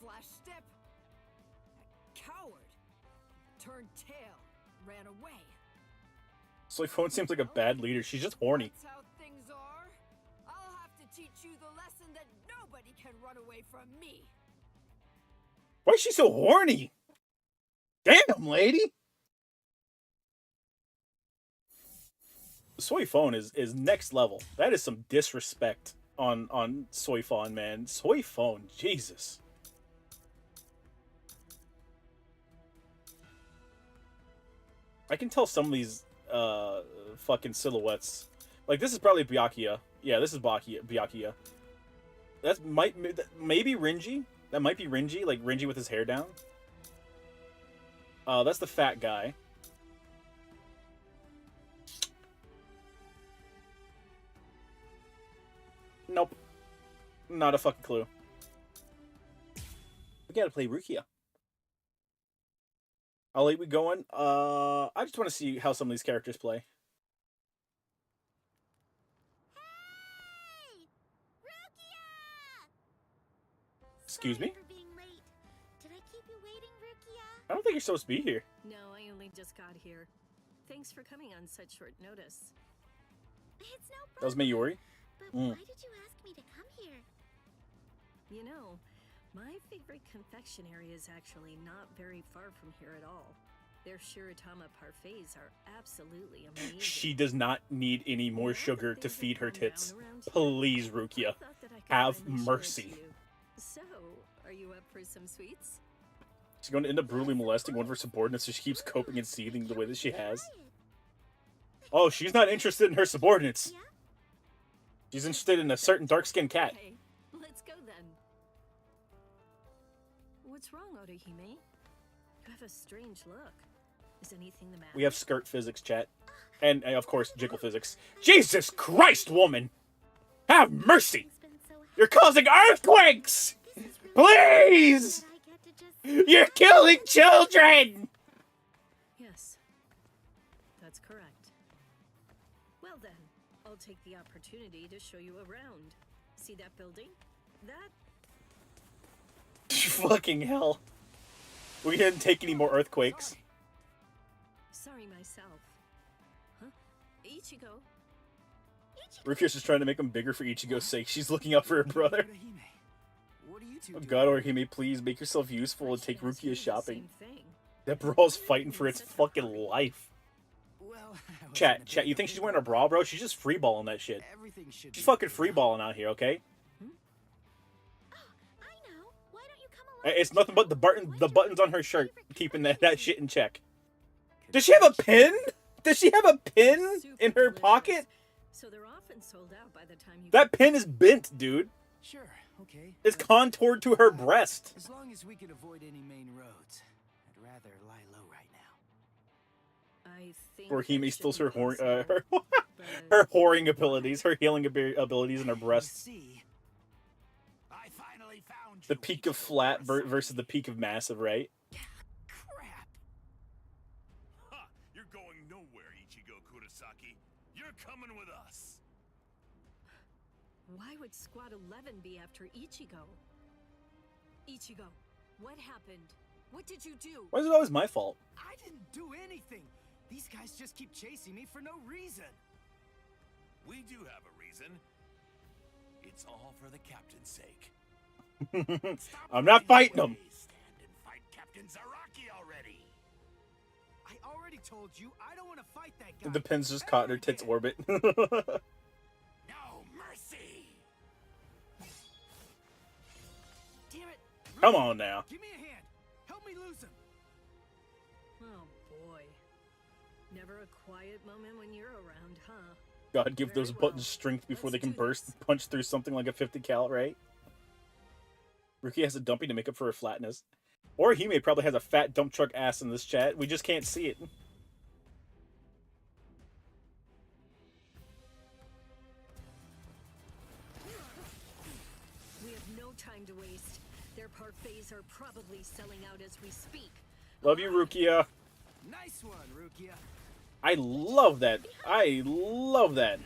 Flash step. Coward. Turned tail. Ran away. Soifon seems like a bad leader. She's just horny. That's how things are. I'll have to teach you the lesson that nobody can run away from me. Why is she so horny? Damn, lady. Soifon is next level. That is some disrespect on Soifon, man. Soifon, Jesus. I can tell some of these fucking silhouettes. Like, this is probably Byakuya. Yeah, this is Byakuya. That maybe Renji. That might be Renji, like Renji with his hair down. That's the fat guy. Nope. Not a fucking clue. We gotta play Rukia. How late we going? I just want to see how some of these characters play. Hey! Rukia! Excuse me? Sorry for being late. Did I keep you waiting, Rukia? I don't think you're supposed to be here. No, I only just got here. Thanks for coming on such short notice. It's no problem. That was Mayuri. But why did you ask me to come here? You know, My favorite confectionery is actually not very far from here at all. Their Shiratama parfaits are absolutely amazing. She does not need any more sugar to feed her tits. Please, Rukia. Have mercy. So, are you up for some sweets? She's going to end up brutally molesting one of her subordinates, so she keeps coping and seething the way that she has. Oh, she's not interested in her subordinates. She's interested in a certain dark-skinned cat. Okay, let's go then. What's wrong, Orihime? You have a strange look. Is anything the matter? We have skirt physics, chat. And, of course, jiggle physics. Jesus Christ, woman! Have mercy! You're causing earthquakes! Please! You're killing children! Yes, that's correct. Well then, I'll take the opportunity to show you around. See that building? That... Fucking hell. We didn't take any more earthquakes. Sorry myself. Huh? Ichigo? Rukia's just trying to make him bigger for Ichigo's sake. She's looking out for her brother. Oh god, Orihime, please make yourself useful and take Rukia shopping. That bra's fighting for its fucking life. Chat, you think she's wearing a bra, bro? She's just freeballing that shit. She's fucking freeballing out here, okay? It's nothing but the buttons on her shirt keeping that shit in check. Does she have a pin? Does she have a pin in her pocket? So they're often sold out by the time you... That pin is bent, dude. Sure, okay. It's contoured to her breast. As long as we can avoid any main roads, I'd rather lie low right now. I think Orihime steals her her whoring abilities, her healing abilities in her breasts. I finally found The peak of flat versus the peak of massive, right? Crap. Ha! You're going nowhere, Ichigo Kurosaki. You're coming with us. Why would Squad 11 be after Ichigo? Ichigo, what happened? What did you do? Why is it always my fault? I didn't do anything. These guys just keep chasing me for no reason. We do have a reason. It's all for the captain's sake. I'm not fighting them. Stand and fight Captain Zaraki already. I already told you I don't want to fight that guy. The pin's just caught in her tits orbit. No mercy. Damn it. Come on now. Give me a hand. Help me lose him. Oh boy. Never a quiet moment when you're around, huh? God, give those buttons strength before they can burst and punch through something like a 50 cal, right? Rukia has a dumpy to make up for her flatness. Or Hime probably has a fat dump truck ass in this chat. We just can't see it. We have no time to waste. Their parfaits are probably selling out as we speak. Love you, Rukia. Nice one, Rukia. I love that. I love that.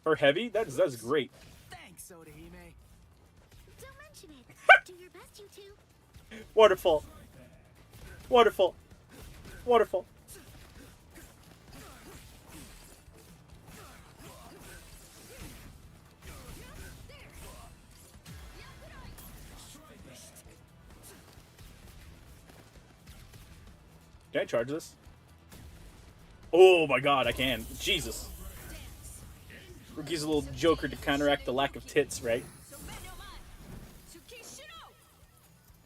Her heavy? That's great. Thanks, Orihime. Don't mention it. Do your best, you two. Wonderful. Wonderful. Wonderful. Can I charge this? Oh my god, I can. Jesus. Ruki's a little joker to counteract the lack of tits, right?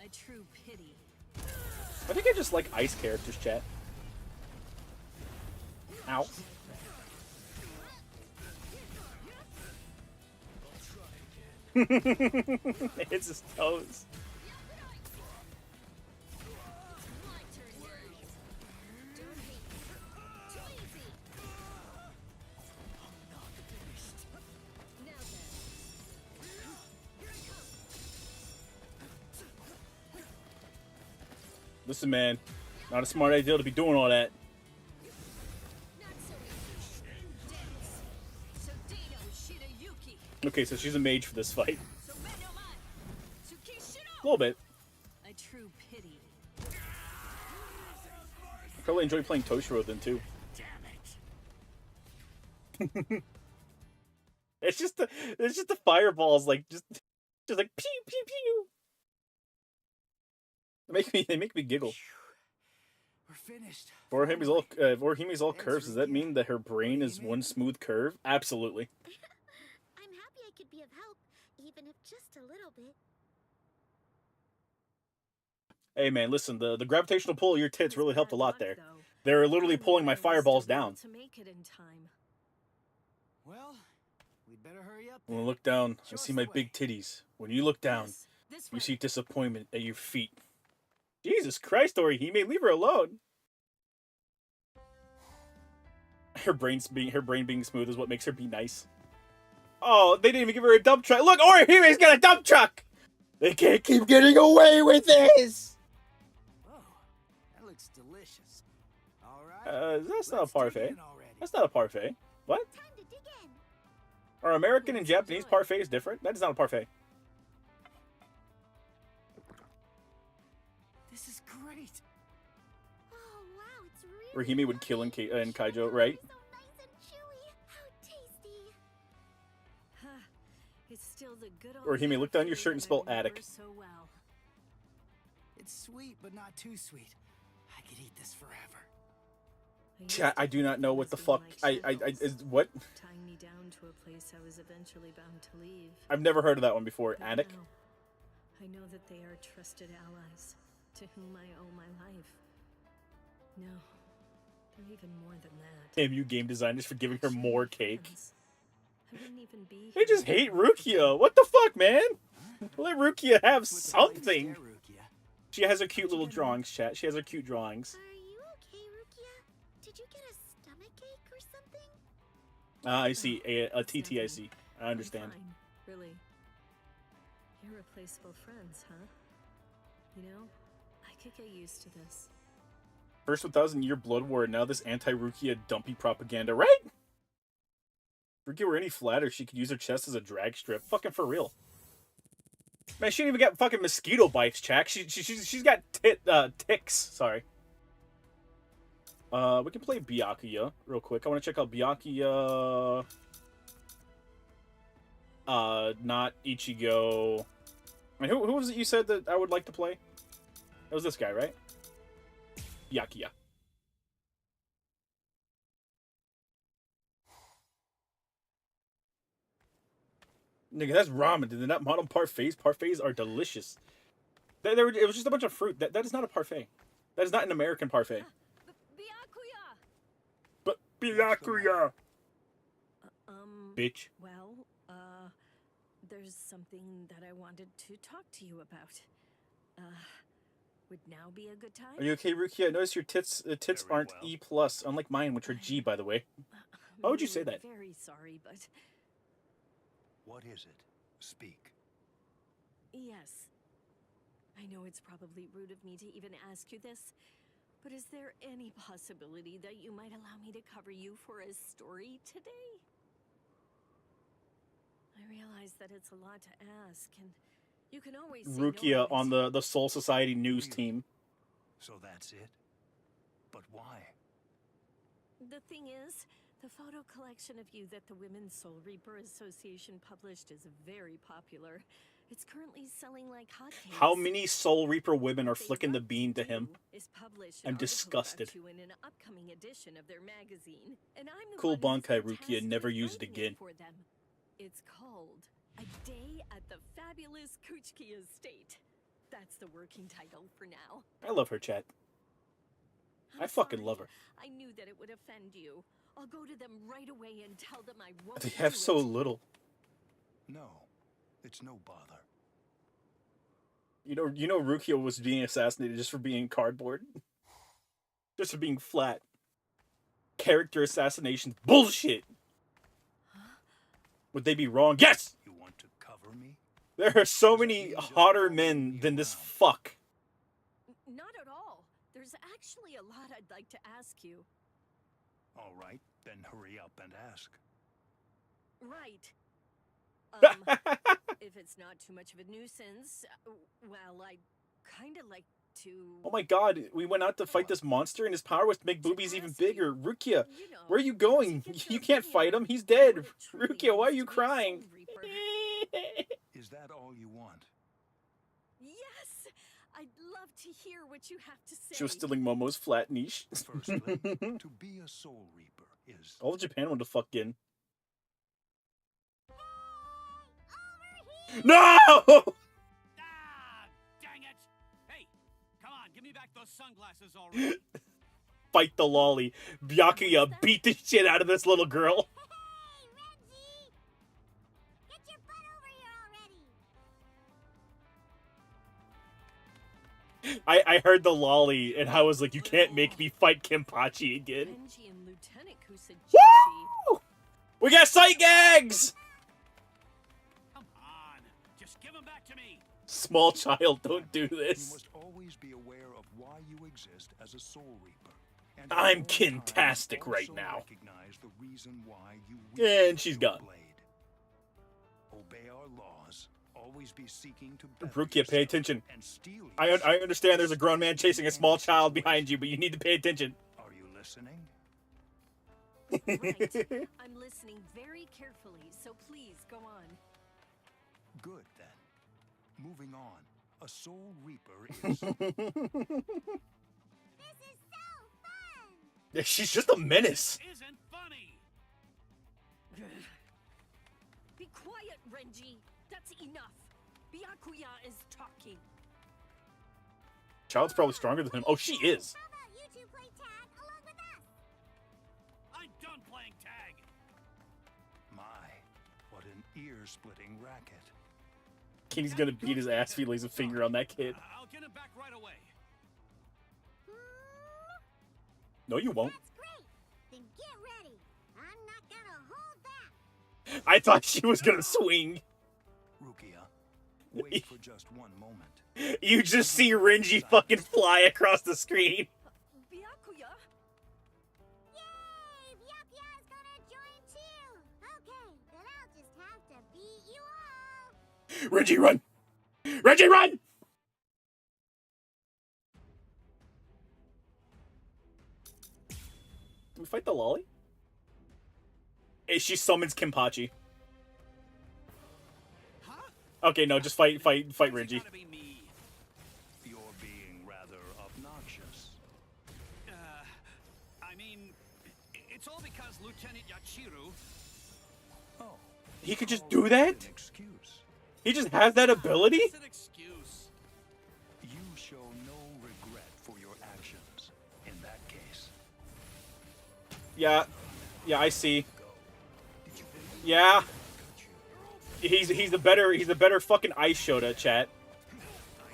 A true pity. I think I just like ice characters, chat. Ow. It's his toes. Listen, man, not a smart idea to be doing all that. Okay, so she's a mage for this fight. A little bit. A true pity. I probably enjoy playing Toshiro then too. It's just the fireballs, like just Just like pew pew pew. They make me giggle. We're finished. Vorhimi's all curves. Does that mean that her brain is one smooth curve? Absolutely. I'm happy I could be of help, even if just a little bit. Hey man, listen, the gravitational pull of your tits really helped a lot there. They're literally pulling my fireballs down. To make it in time. Well, we'd better hurry up. When I look down, I see my big titties. When you look down, you see disappointment at your feet. Jesus Christ, Orihime, leave her alone. Her brain being smooth is what makes her be nice. Oh, they didn't even give her a dump truck. Look, Orihime's got a dump truck! They can't keep getting away with this! Oh, that looks delicious. All right. That's not a parfait. That's not a parfait. What? Are American and Japanese parfaits different? That is not a parfait. This is great. Oh wow, it's really Orihime would kill in Kaijo, right? so nice and chewy. How tasty. It's still the good old Orihime, look down your shirt and spell attic. so well. It's sweet, but not too sweet. I could eat this forever. Chat, I do not know what the fuck. What? Tying me down to a place I was eventually bound to leave. I've never heard of that one before. But Attic? now, I know that they are trusted allies to whom I owe my life. No, they're even more than that. Damn you game designers for giving her more cake. I wouldn't even be They just hate Rukia. What the fuck, man? Let Rukia have something. She has her cute little drawings, chat. She has her cute drawings. Are you okay, Rukia? Did you get a stomachache or something? I see. A TT, I see. I understand. Fine, really. Irreplaceable friends, huh? You know, I could get used to this. First 1,000-year blood war, now this anti-Rukia dumpy propaganda, right? If Rukia were any flatter, she could use her chest as a drag strip. Fucking for real. Man, she didn't even got fucking mosquito bites, Chak. She's got ticks. Sorry. We can play Byakuya real quick. I want to check out Byakuya. Not Ichigo. I mean, who was it you said that I would like to play? It was this guy, right? Byakuya. Nigga, that's ramen. Did they not model parfaits? Parfaits are delicious. It was just a bunch of fruit. That is not a parfait. That is not an American parfait. Byakuya! But Byakuya! Bitch. Well, there's something that I wanted to talk to you about. Would now be a good time? Are you okay, Rukia? I noticed your tits aren't E+, unlike mine, which are G, by the way. Why would you say that? Very sorry, but... What is it? Speak. Yes. I know it's probably rude of me to even ask you this, but is there any possibility that you might allow me to cover you for a story today? I realize that it's a lot to ask, and you can always say Rukia no, on the Soul Society news team. So that's it? But why? The thing is, the photo collection of you that the Women's Soul Reaper Association published is very popular. It's currently selling like hotcakes. How many Soul Reaper women are flicking the bean to him? I'm disgusted. You in an upcoming edition of their magazine, and I'm the Cool one who's Bankai been Rukia, tasked never with used writing again. for them. It's called A Day at the Fabulous Kuchiki Estate. That's the working title for now. I love her, chat. I fucking love her. I knew that it would offend you. I'll go to them right away and tell them I won't. They have do so it. little. No, it's no bother. You know, Rukia was being assassinated just for being cardboard, just for being flat. Character assassination bullshit. Would they be wrong? Yes. You want to cover me? There are so many hotter men than this fuck. Not at all. There's actually a lot I'd like to ask you. All right, then hurry up and ask. Right. If it's not too much of a nuisance, well, I'd kind of like to... Oh my god, we went out to fight this monster and his power was to make boobies even bigger. Rukia, where are you going? You can't fight him, he's dead. Rukia, why are you crying? Is that all you want? I'd love to hear what you have to say. She was stealing Momo's flat niche. Firstly, to be a Soul Reaper is... All of Japan wanted to fuck in. No! Ah, dang it! Hey, come on, give me back those sunglasses already. Fight the lolly. Byakuya beat the shit out of this little girl. I heard the lolly, and I was like, you can't make me fight Kenpachi again. Renji and Lieutenant Woo! We got sight gags! Come on, just give them back to me. Small child, don't do You this. must always be aware of why you exist as a Soul Reaper. And I'm at all times kintastic right also now. recognize the reason why you wield And she's your gone. blade. Obey our laws. Always be seeking to better Rukia, pay yourself attention. and steal I understand there's a grown man chasing a small child behind you, but you need to pay attention. Are you listening? Right. I'm listening very carefully, so please go on. Good then. Moving on. A Soul Reaper is... Yeah, she's just a menace. Isn't funny. Be quiet, Renji. That's enough. Byakuya is talking. Child's probably stronger than him. Oh, she is. I'm done playing tag. My, what an ear-splitting racket. Kenny's gonna beat his ass if he lays a finger on that kid. I'll get him back right away. No, you won't. Then get ready. I'm not gonna hold back. I thought she was gonna swing. Rukia, wait for just one moment. You just see Renji fucking fly across the screen. Byakuya? Yay! Byakuya's gonna join too. Okay, then I'll just have to beat you all. Renji, run! Renji, run! Do we fight the lolly? She summons Kenpachi. Okay, no, just fight Renji. You're being rather obnoxious. I mean, it's all because Lieutenant Yachiru... Oh. He could just do that? An excuse. He just has that ability? It's an excuse. You show no regret for your actions in that case. Yeah, I see. Yeah. He's a better fucking Ice Shota, chat.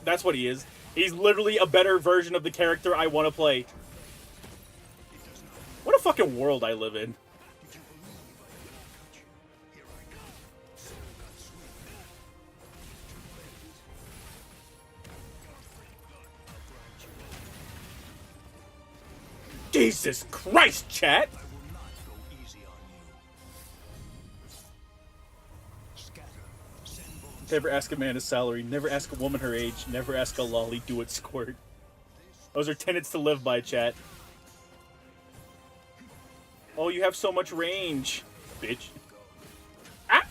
That's what he is. He's literally a better version of the character I want to play. What a fucking world I live in. Jesus Christ, chat! Never ask a man his salary, never ask a woman her age, never ask a lolly do it squirt. Those are tenets to live by, chat. Oh, you have so much range, bitch. Ah!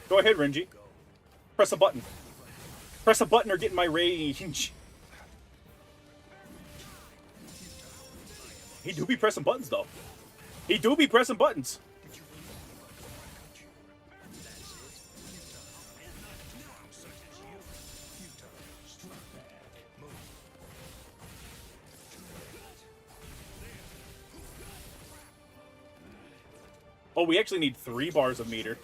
Go ahead, Renji. Press a button. Press a button or get in my range. He do be pressing buttons, though. He do be pressing buttons. Oh, we actually need 3 bars of meter.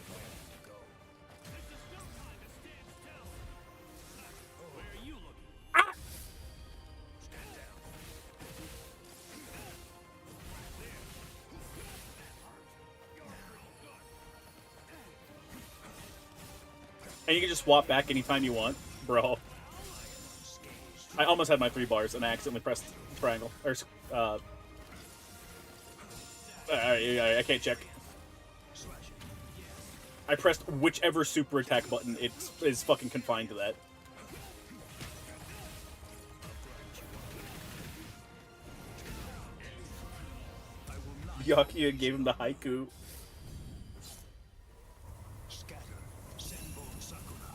And you can just swap back anytime you want, bro. I almost had my 3 bars and I accidentally pressed triangle. Or, I can't check. I pressed whichever super attack button. It is fucking confined to that. Byakuya gave him the haiku.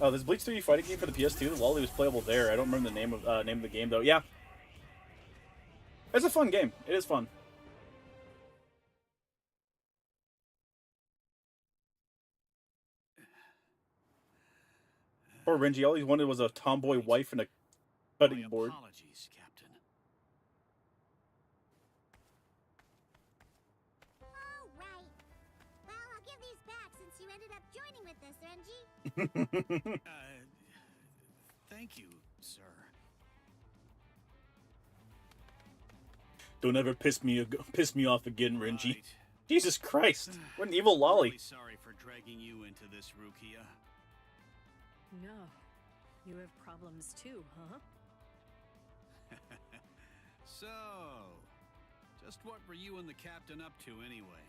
Oh, there's Bleach 3D fighting game for the PS2. The Lolly was playable there. I don't remember the name of the game though. Yeah, it's a fun game. It is fun. Poor Renji. All he wanted was a tomboy wife and a cutting board. Apologies, Captain. Oh, right. Well, I'll give these back since you ended up joining with us, Renji. Thank you, sir. Don't ever piss me off again, Renji. Right. Jesus Christ! What an evil lolly. Really sorry for dragging you into this, Rukia. No. You have problems too, huh? So, just what were you and the captain up to anyway?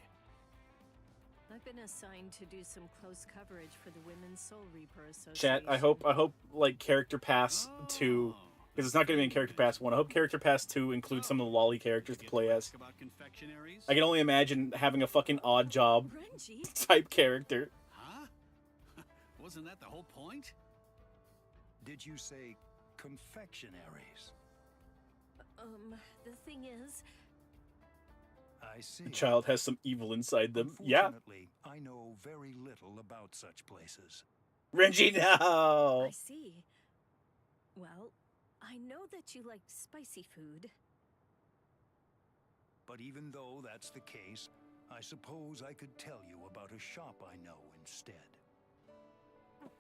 I've been assigned to do some close coverage for the Women's Soul Reaper Association. Chat, I hope like Character Pass 2, because it's not going to be in Character Pass 1. I hope Character Pass 2 includes some of the lolly characters to play as. I can only imagine having a fucking odd job type character. Huh? Wasn't that the whole point? Did you say confectionaries? The thing is... I see. The child has some evil inside them. Yeah. Unfortunately, I know very little about such places. Renji, no! I see. Well, I know that you like spicy food. But even though that's the case, I suppose I could tell you about a shop I know instead.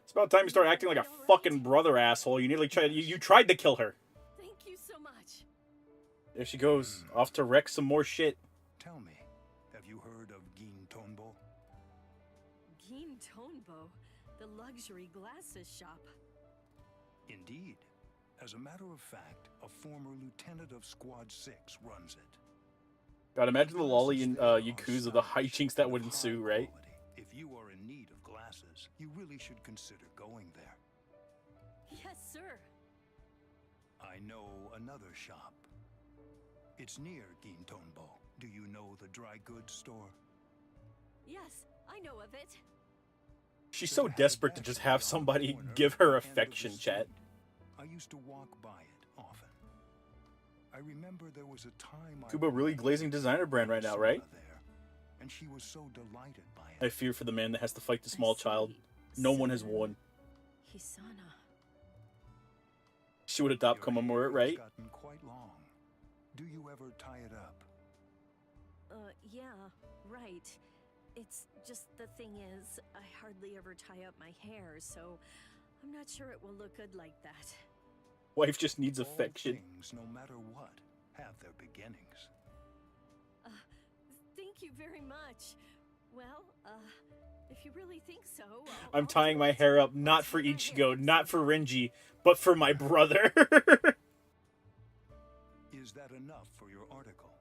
It's about time you start acting like a fucking brother, asshole. You nearly tried. You tried to kill her. Thank you so much. There she goes, off to wreck some more shit. Tell me, have you heard of Gin Tonbo? Gin Tonbo, the luxury glasses shop. Indeed. As a matter of fact, a former lieutenant of Squad 6 runs it. God, imagine the lolly in Yakuza, the hijinks that would ensue, right? If you are in need of glasses, you really should consider going there. Yes, sir. I know another shop. It's near Gin Tonbo. Do you know the dry goods store? Yes, I know of it. She's so desperate to just have somebody give her affection, chat. I used to walk by it often. I remember there was a time Kuba really glazing designer brand right now, right? There, and she was so delighted by it. I fear for the man that has to fight the small child. No one has won. Hisana. She would adopt Komamura, right? Gotten quite long. Do you ever tie it up? Yeah, right. It's just the thing is, I hardly ever tie up my hair, so I'm not sure it will look good like that. Wife just needs affection. All things, no matter what, have their beginnings. Thank you very much. Well, if you really think so... I'm tying my hair up not for Ichigo, not for Renji, but for my brother. Is that enough for your article?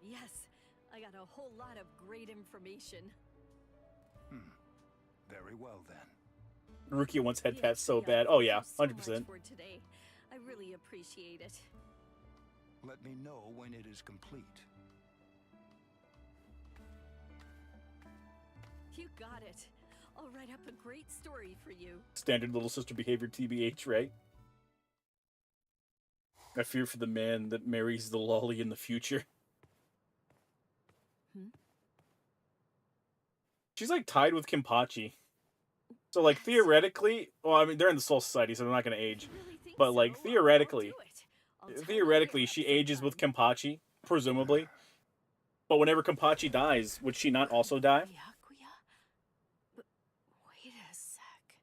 Yes, I got a whole lot of great information. Very well then. Rukia wants head pass so bad. Oh yeah, 100%. For today. I really appreciate it. Let me know when it is complete. You got it. I'll write up a great story for you. Standard little sister behavior, TBH, right? I fear for the man that marries the lolly in the future. She's like tied with Kenpachi. So like theoretically, well, I mean they're in the Soul Society, so they're not gonna age. But like theoretically she ages with Kenpachi, presumably. But whenever Kenpachi dies, would she not also die? But wait a sec.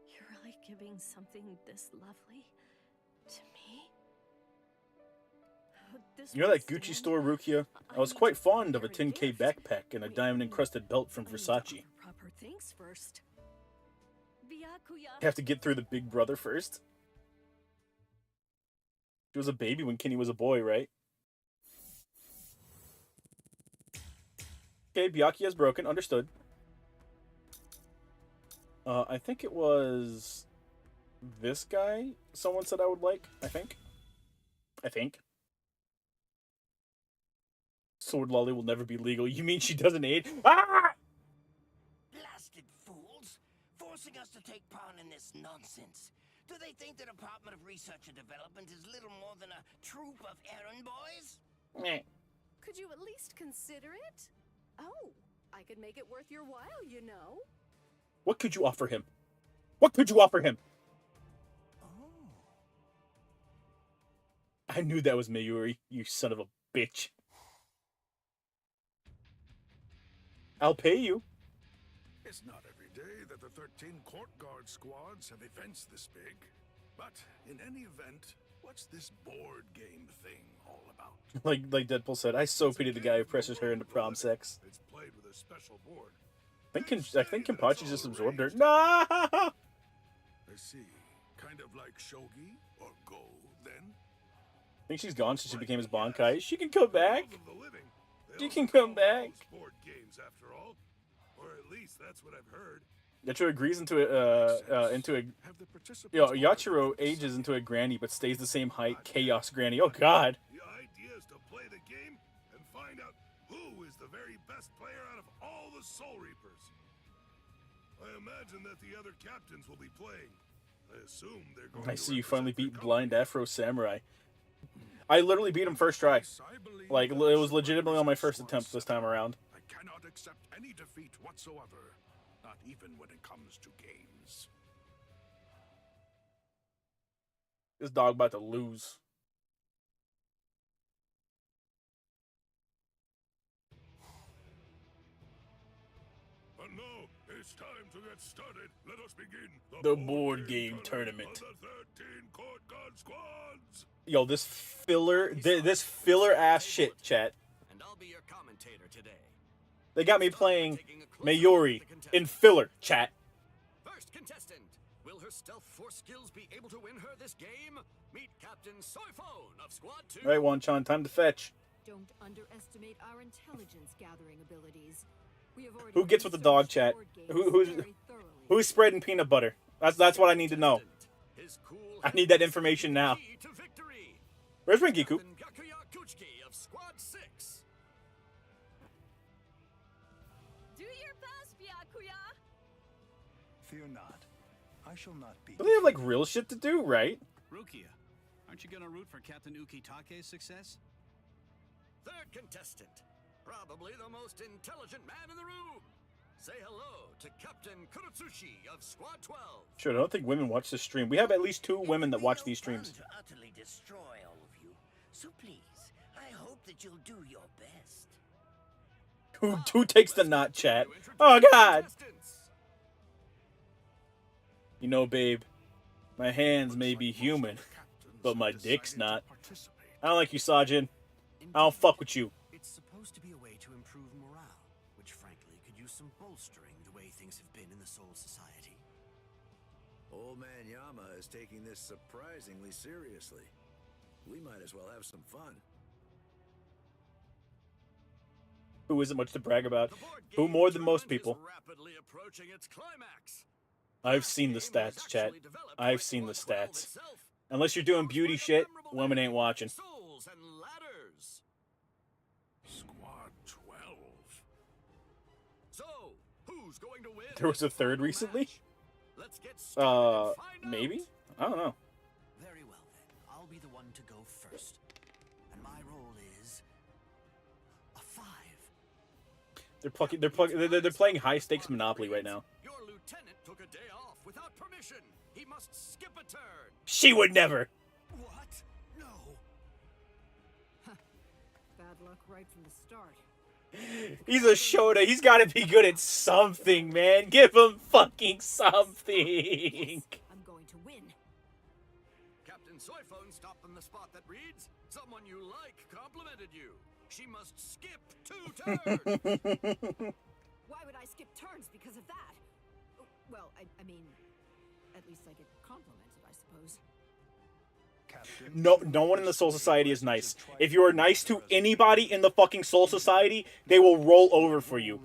You're really giving something this lovely to me? You know that Gucci store, Rukia? I was quite fond of a 10K backpack and a diamond-encrusted belt from Versace. Proper things first. You have to get through the big brother first. She was a baby when Kenny was a boy, right? Okay, Byakuya's broken. Understood. I think it was this guy someone said I would like, I think. sword lolly will never be legal. You mean she doesn't age? Ah! Blasted fools! Forcing us to take part in this nonsense. Do they think the Department of Research and Development is little more than a troop of errand boys? Meh. Could you at least consider it? Oh, I could make it worth your while, you know. What could you offer him? What could you offer him? I knew that was Mayuri, you son of a bitch. I'll pay you. It's not every day that the 13 court guard squads have events this big. But in any event, what's this board game thing all about? Like Deadpool said, I so pity the guy who presses her into prom sex. It's played with a special board. I think Kenpachi just absorbed her. Nah! I see. Kind of like shogi or go, then? I think she's gone since she became his Bankai. She can come back. She can come back. Board games, after all, or at least that's what I've heard. Yachiro agrees into a Yachiro ages into a granny but stays the same height. Chaos granny. Oh god. The idea is to play the game and find out who is the very best player out of all the Soul Reapers. I imagine that the other captains will be playing. I assume they're going I see you finally beat Blind Afro Samurai. I literally beat him first try. Like, it was legitimately on my first attempt this time around. I cannot accept any defeat whatsoever, not even when it comes to games. This dog about to lose. But no, it's time to get started. Let us begin The board game tournament. of the 13 court guard squads. Yo, this filler ass shit, chat. And I'll be your commentator today. They got me playing Mayuri in filler, chat. First contestant. Will her stealth force skills be able to win her this game? Meet Captain Soifone of Squad 2. Alright, Wanchan, time to fetch. Don't underestimate our intelligence gathering abilities. We have already Who gets with the dog, chat? Who's spreading peanut butter? That's what I need to know. I need that information now. Where's Ringiku? Of Squad 6. Do your best, Byakuya! Fear not. I shall not be. But they have like real shit to do, right? Rukia, aren't you gonna root for Captain Ukitake's success? Third contestant. Probably the most intelligent man in the room. Say hello to Captain Kurotsushi of Squad 12. Sure, I don't think women watch this stream. We have at least 2 women that watch these streams. To utterly destroy all of you. So please, I hope that you'll do your best. Who takes the knot, chat? Oh god! You know, babe, my hands may be human, but my dick's not. I don't like you, Sajin. I don't fuck with you. It's supposed to be a way to improve morale, which frankly could use some bolstering the way things have been in the Soul Society. Old Man Yama is taking this surprisingly seriously. We might as well have some fun. Who isn't much to brag about? Who more than most people? Rapidly approaching its climax. I've seen the stats, chat. I've seen the stats. Unless you're doing beauty shit, women ain't watching. Souls and ladders. Squad 12. So, who's going to win? There was a third recently? Let's get started and find Maybe? I don't know. Very well then. I'll be the one to go first. And my role is a 5. They're playing high stakes Monopoly right now. Your lieutenant took a day off without permission. He must skip a turn. She would never. What? No. Bad luck right from the start. He's a Shota. He's got to be good at something, man. Give him fucking something. I'm going to win. Captain Soifone stopped in the spot that reads, "Someone you like complimented you. She must skip 2 turns." Why would I skip turns because of that? Well, I mean, at least I get complimented, I suppose. No one in the Soul Society is nice. If you are nice to anybody in the fucking Soul Society, they will roll over for you.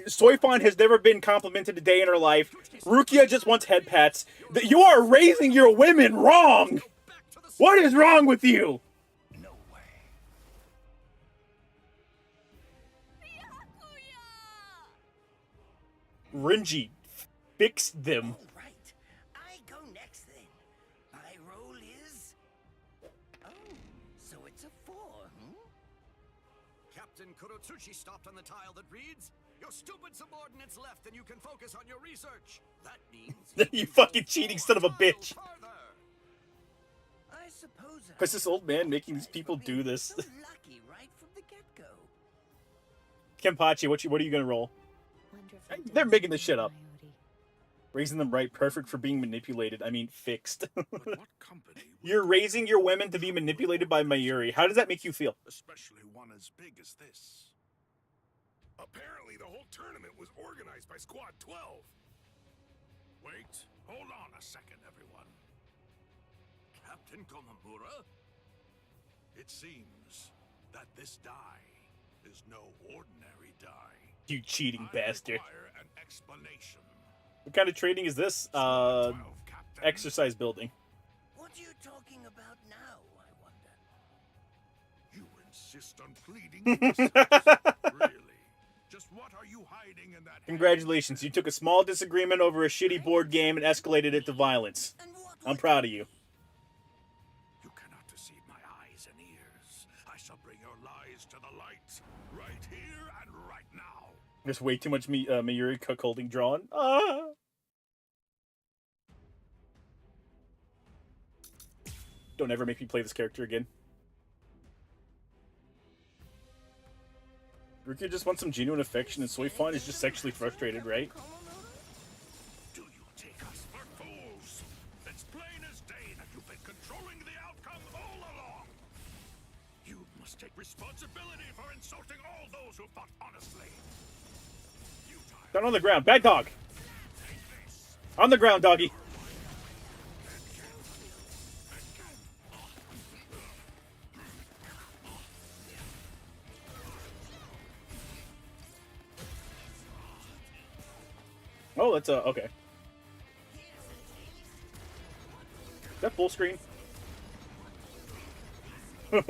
Soifon has never been complimented a day in her life. Rukia just wants head pats. You are raising your women wrong! What is wrong with you? Renji fixed them. All right. I go next then. My role is... Oh, so it's a 4, Captain Kurotsuchi stopped on the tile that reads, "Your stupid subordinates left and you can focus on your research." That means... You fucking cheating son of a bitch. I suppose What's this old man making these people do this? so lucky right from the get-go. Kenpachi, what are you gonna roll? They're making this shit up. Raising them right, perfect for being manipulated. I mean, fixed. You're raising your women to be manipulated by Mayuri. How does that make you feel? Especially one as big as this. Apparently, the whole tournament was organized by Squad 12. Wait, hold on a second, everyone. Captain Komamura? It seems that this die is no ordinary die. You cheating bastard. Require an explanation. What kind of training is this? Exercise building. What are you talking about now, I wonder? You insist on pleading innocence. Really? Just what are you hiding in that? Congratulations, you took a small disagreement over a shitty board game and escalated it to violence. I'm proud of you. You cannot deceive my eyes and ears. I shall bring your lies to the light, right here and right now. There's way too much Mayuri cuckolding drawn. Ah! Don't ever make me play this character again. Rukia just wants some genuine affection, and Soifan is just sexually frustrated, right? Do you take us for fools? It's plain as day that you've been controlling the outcome all along. You must take responsibility for insulting all those who fought honestly. Down on the ground, bad dog! On the ground, doggy! Oh, that's okay. Is that full screen? we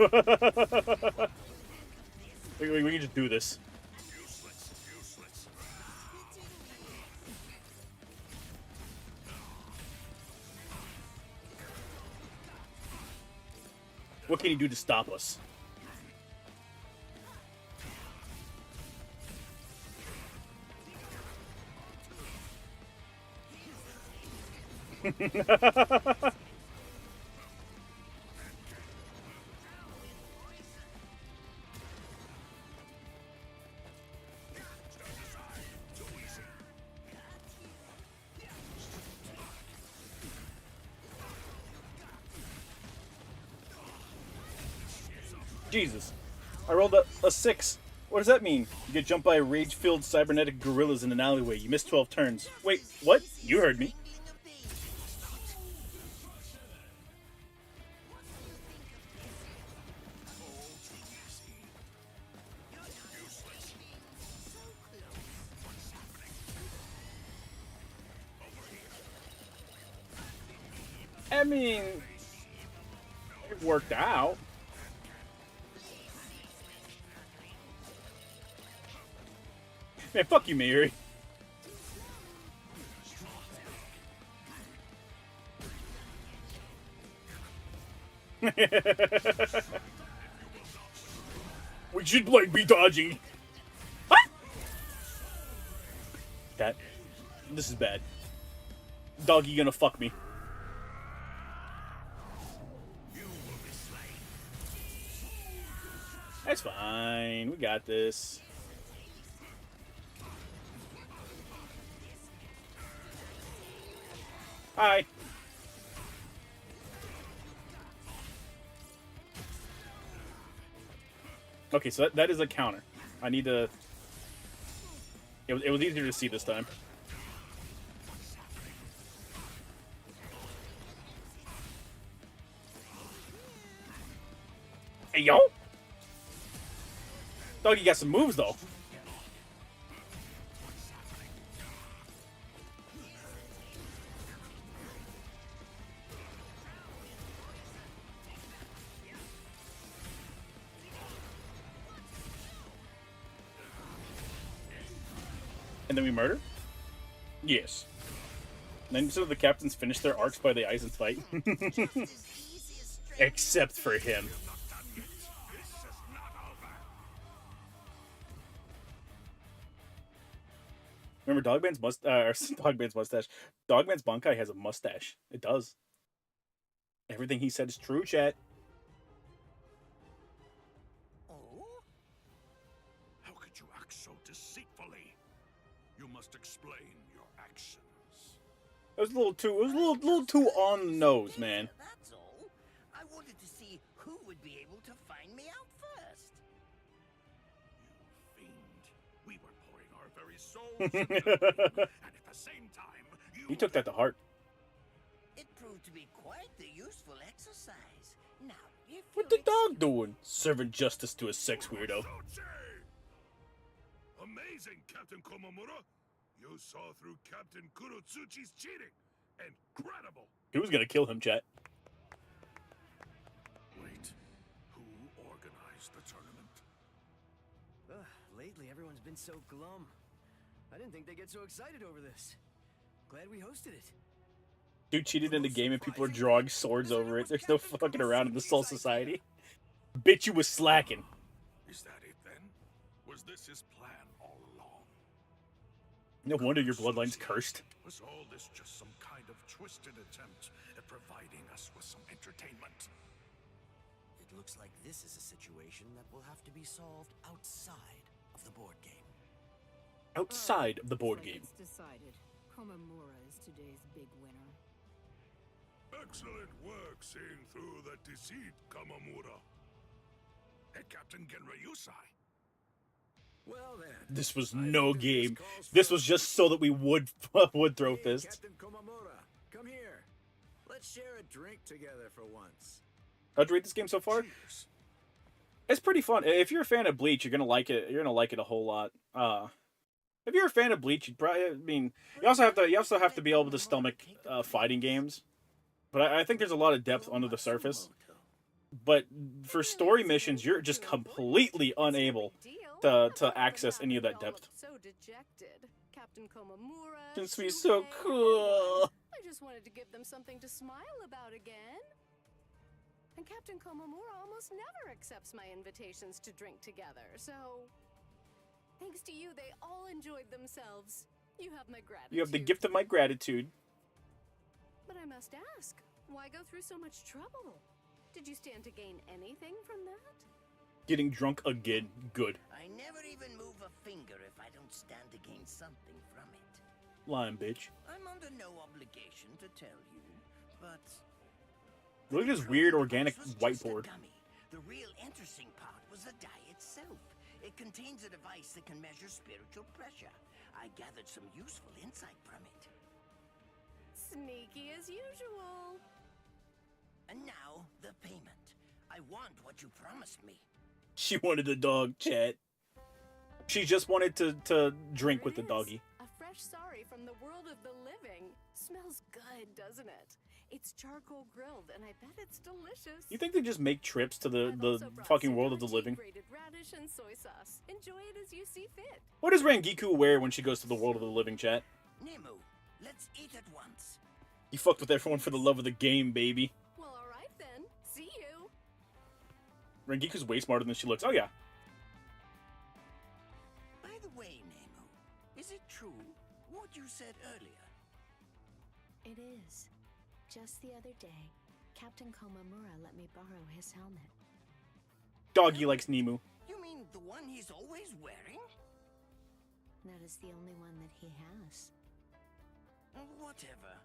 can just do this. Useless. What can he do to stop us? Jesus. I rolled a 6. What does that mean? You get jumped by rage-filled cybernetic gorillas in an alleyway. You missed 12 turns. Wait, what? You heard me. I mean, it worked out. Man, fuck you, Mayuri. We should be dodgy. Ah! This is bad. Doggy gonna fuck me. That's fine. We got this. Hi. Okay, so that is a counter. I need to... It was easier to see this time. Hey, yo! Doggy got some moves, though. And then we murder? Yes. 90% of the captains finish their arcs by the Aizen fight. Except for him. Remember Dogman's Dogman's mustache. Dogman's Bankai has a mustache. It does. Everything he said is true, chat. How could you act so deceitfully? You must explain your actions. It was a little too on the nose, man. That's all. I wanted to see who would be able to find me out first. You fiend. We were pouring our very souls into the game, and at the same time, He took that to heart. It proved to be quite the useful exercise. Now, if What the dog doing? Serving justice to a sex weirdo. Amazing, Captain Komamura. You saw through Captain Kurotsuchi's cheating. Incredible. He was gonna kill him, chat. Wait, who organized the tournament? Lately, everyone's been so glum. I didn't think they'd get so excited over this. Glad we hosted it. Dude cheated in the game and people are drawing swords over it. There's no fucking around in the Soul Society. Bitch, you was slacking. Is that it then? Was this his plan all along? No wonder your bloodline's cursed. Was all this just some kind of twisted attempt at providing us with some entertainment? It looks like this is a situation that will have to be solved outside of the board game. Outside of the board game. It's decided. Komamura is today's big winner. Excellent work seeing through the deceit, Kamamura. Hey, Captain Genryusai. Well then. This was no game. This was just so that we would throw fists. Captain Komamura, come here. Let's share a drink together for once. How'd you rate this game so far? It's pretty fun. If you're a fan of Bleach, you're gonna like it. You're gonna like it a whole lot. If you're a fan of Bleach, you'd probably. I mean, you also have to be able to stomach fighting games. But I think there's a lot of depth under the surface. But for story missions, you're just completely unable to access any of that depth. So dejected. Captain Komamura. This be so cool. I just wanted to give them something to smile about again. And Captain Komamura almost never accepts my invitations to drink together, so thanks to you, they all enjoyed themselves. You have my gratitude. You have the gift of my gratitude. But I must ask, why go through so much trouble? Did you stand to gain anything from that? Getting drunk again. Good. I never even move a finger if I don't stand to gain something from it. Lying bitch. I'm under no obligation to tell you, but Look at this weird organic whiteboard. the real interesting part was the die itself. It contains a device that can measure spiritual pressure. I gathered some useful insight from it. Sneaky as usual. And now, the payment. I want what you promised me. She wanted the dog, chat. She just wanted to drink with the doggy. A fresh sorry from the world of the living. Smells good, doesn't it? It's charcoal grilled, and I bet it's delicious. You think they just make trips to the fucking world of the living? Grated radish and soy sauce. Enjoy it as you see fit. What does Rangiku wear when she goes to the world of the living, chat? Nemu, let's eat at once. You fucked with everyone for the love of the game, baby. Well, all right then. See you. Rangiku's way smarter than she looks. Oh yeah. By the way, Nemu, is it true what you said earlier? It is. Just the other day, Captain Komamura let me borrow his helmet. Doggy likes Nemu. You mean the one he's always wearing? That is the only one that he has. Whatever.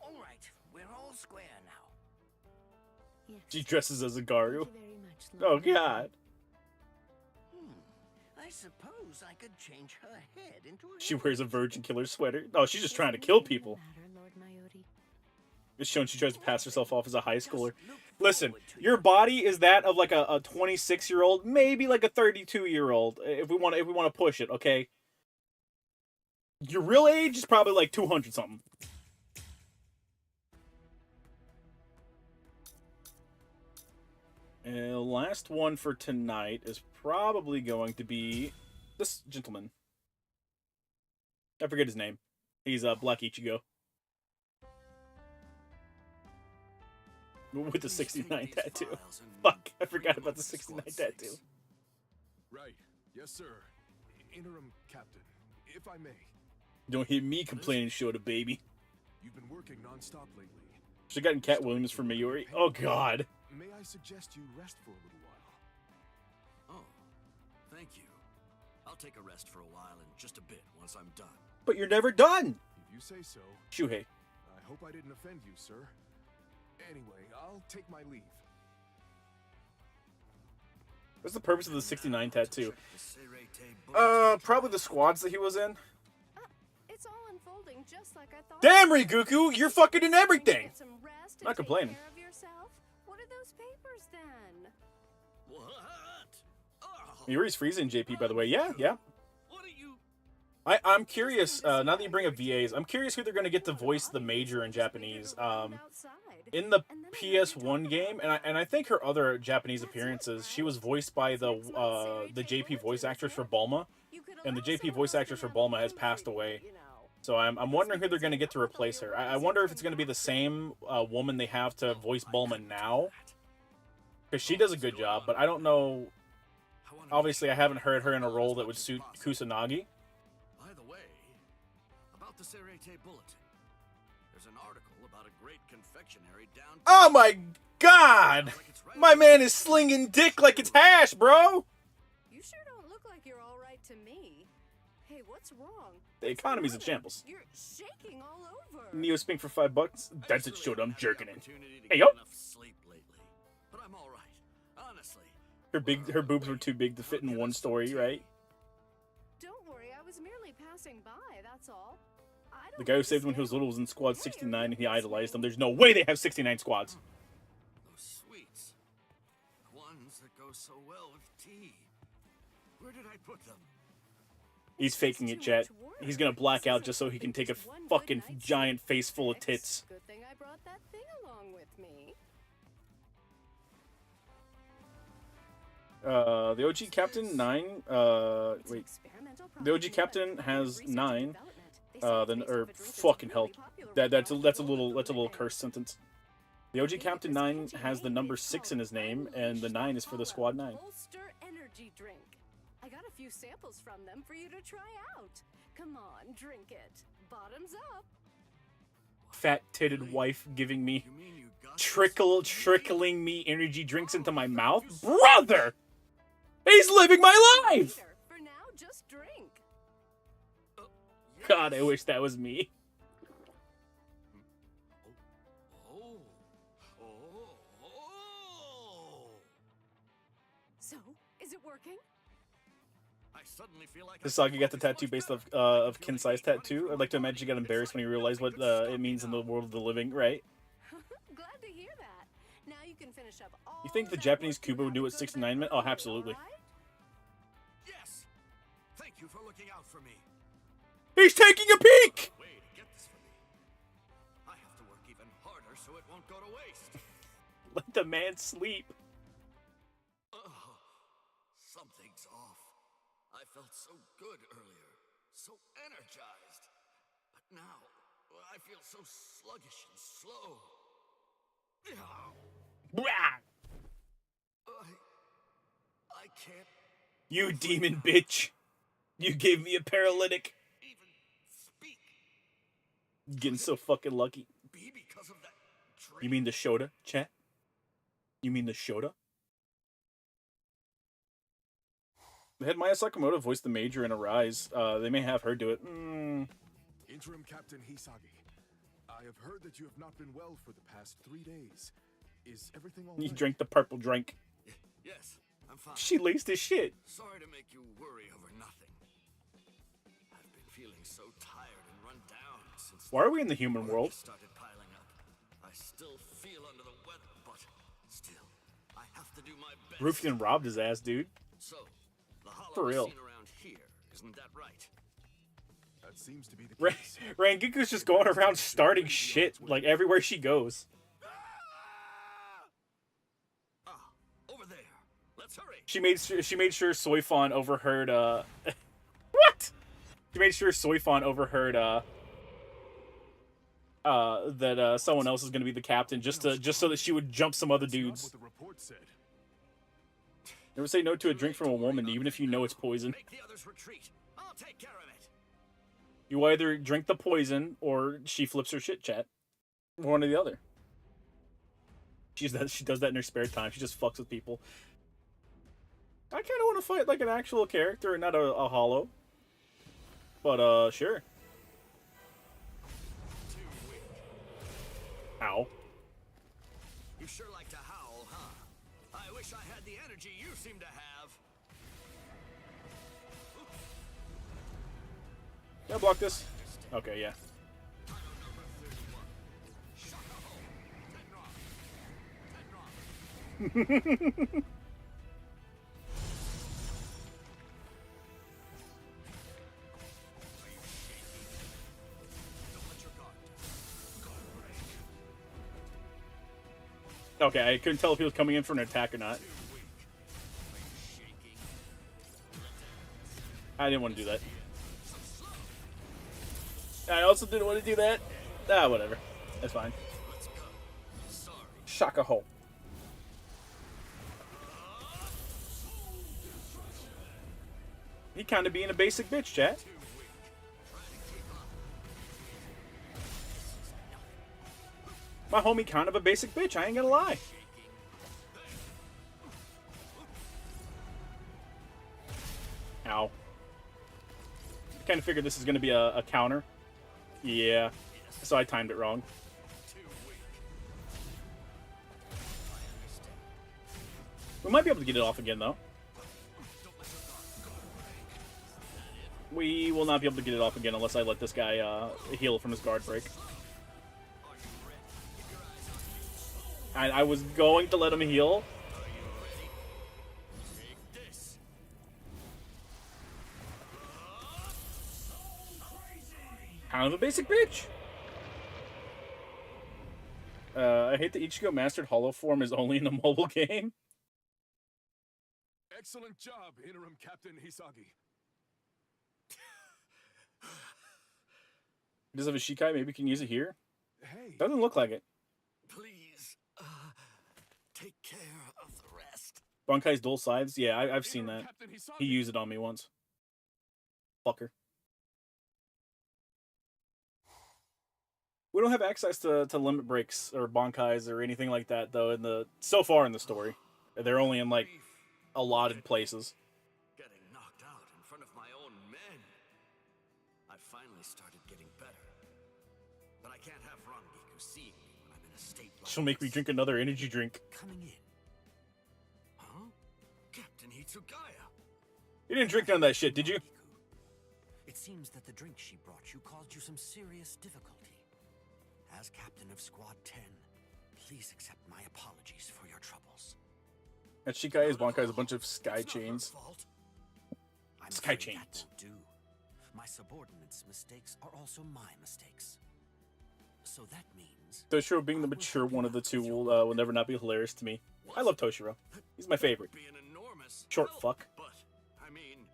All right, we're all square now. Yes. She dresses as a Garu. Thank you very much, Oh Lord. god. I suppose I could change her head into a... She wears a Virgin Killer sweater. Oh, she's just trying to kill people. Lord Mayuri. It's shown she tries to pass herself off as a high schooler. Listen, your body is that of like a 26-year-old, maybe like a 32-year-old, if we want to push it, okay? Your real age is probably like 200 something. And last one for tonight is probably going to be this gentleman. I forget his name. He's Black Ichigo. With the 69 tattoo. Fuck, I forgot about the 69 tattoo. Right. Yes, sir. Interim captain, if I may. Don't hear me complaining, Shota, baby. You've been working non-stop lately. Should've gotten Cat Williams for Mayuri. Oh, God. May I suggest you rest for a little while? Oh, thank you. I'll take a rest for a while in just a bit once I'm done. But you're never done! If you say so. Shuhei. I hope I didn't offend you, sir. Anyway, I'll take my leave. What's the purpose of the 69 tattoo? Probably the squads that he was in. It's all unfolding just like I thought. Damn, Rikuku, you're fucking in everything! Get some rest and Not complaining. Take care of yourself. What are those papers then? What? Yuri's freezing JP, by the way. Yeah. I'm curious, now that you bring up VAs, I'm curious who they're going to get to voice the Major in Japanese. In the PS1 game, and I think her other Japanese appearances, she was voiced by the JP voice actress for Bulma, and the JP voice actress for Bulma has passed away. So I'm wondering who they're going to get to replace her. I wonder if it's going to be the same woman they have to voice Bulma now, because she does a good job, but I don't know. Obviously, I haven't heard her in a role that would suit Kusanagi. By the way, about the Serete Bulletin, there's an article about a great confectionery down. Oh my God! My man is slinging dick like it's hash, bro! You sure don't look like you're all right to me. Hey, what's wrong? The economy's in shambles. You're shaking all over. Neo Spink for $5. That's it, showed I'm jerking it. Hey, yo! Sleep lately, but I'm all right. Honestly. Her boobs were too big to fit in one story, right? Don't worry, I was merely passing by, that's all. The guy who saved him when he was little was in Squad 69 and he idolized them. There's no way they have 69 squads. Those sweets. The ones that go so well with tea. Where did I put them? He's faking it, chat. He's gonna black out just so he can take a fucking giant face full of tits. Good thing I brought that thing along with me. The OG Captain 9, wait. The OG Captain has 9. Then, or fucking hell. That's a little cursed sentence. The OG Captain 9 has the number 6 in his name, and the 9 is for the Squad 9. Holster energy drink. I got a few samples from them for you to try out. Come on, drink it. Bottoms up. Fat-titted wife giving me trickling me energy drinks into my mouth? Brother! He's living my life! For now, just drink. God, I wish that was me. So, is it working? I suddenly feel like Hisagi got the tattoo based off of Kinsai's tattoo. I'd like to imagine he got embarrassed when he realized what it means in the world of the living, right? Glad to hear that. Now you can finish up all. You think the Japanese Kubo knew what 69 meant? Oh, absolutely. Yes. Thank you for looking out for me. He's taking a peek! Way to get this for me. I have to work even harder so it won't go to waste. Let the man sleep. Something's off. I felt so good earlier, so energized. But now, I feel so sluggish and slow. I can't. You demon bitch. You gave me a paralytic. Even speak. Getting so fucking lucky. Be because of that drink. You mean the Shota, chat? You mean the Shota? They had Maya Sakamoto voice the Major in Arise. They may have her do it. Interim Captain Hisagi, I have heard that you have not been well for the past 3 days. Is everything all right? He drank the purple drink. Yes, I'm fine. She laced his shit. Sorry to make you worry over nothing. I've been feeling so tired and run down since. Why are we in the human world? Started piling up. I still feel under the weather, but still, I have to do my best. Ruffian robbed his ass, dude. So, the hollow For real. scene around here, isn't that right? That seems to be the case. Rangiku's just going around starting shit like everywhere she goes. Over there. Let's hurry. She made sure Soifon overheard what? She made sure Soifon overheard that someone else is going to be the captain, just so that she would jump some other dudes. What the report said. Never say no to a drink from a woman, even if you know it's poison. Make the others retreat. I'll take care of it. You either drink the poison or she flips her shit, chat. One or the other. She does that in her spare time. She just fucks with people. I kind of want to fight like an actual character and not a hollow. But, sure. Ow. You sure like to howl, huh? I wish I had the energy you seem to have. Can I block this? Okay, yeah. Okay, I couldn't tell if he was coming in for an attack or not. I didn't want to do that. I also didn't want to do that. Ah, whatever. That's fine. Shaka hole. He kind of being a basic bitch, chat. My homie kind of a basic bitch, I ain't gonna lie. Ow. I kind of figured this is gonna be a counter. Yeah, so I timed it wrong. We might be able to get it off again, though. We will not be able to get it off again unless I let this guy heal from his guard break. I was going to let him heal. Kind of a basic bitch. I hate that Ichigo Mastered Hollow Form is only in a mobile game. Excellent job, Interim Captain Hisagi. Does it have a Shikai? Maybe we can use it here? Hey. Doesn't look like it. Please, take care of the rest. Bankai's dual sides? Yeah, I've seen that. He used it on me once. Fucker. We don't have access to limit breaks or Bankais or anything like that, though, so far in the story. They're only in, like, allotted places. Getting knocked out in front of my own men. I finally started getting better. But I can't have Rangiku seeing me when I'm in a state like She'll make me drink another energy drink. Coming in. Huh? Captain Hitsugaya. You didn't drink none of that shit, did you? It seems that the drink she brought you caused you some serious difficulty. As captain of Squad 10, please accept my apologies for your troubles. And Shikai is Bankai's a bunch of sky chains. Sky chains. Do. My subordinates' mistakes are also my mistakes. So that means Toshiro being the mature one of the two will never not be hilarious to me. I love Toshiro. He's my favorite. Short fuck.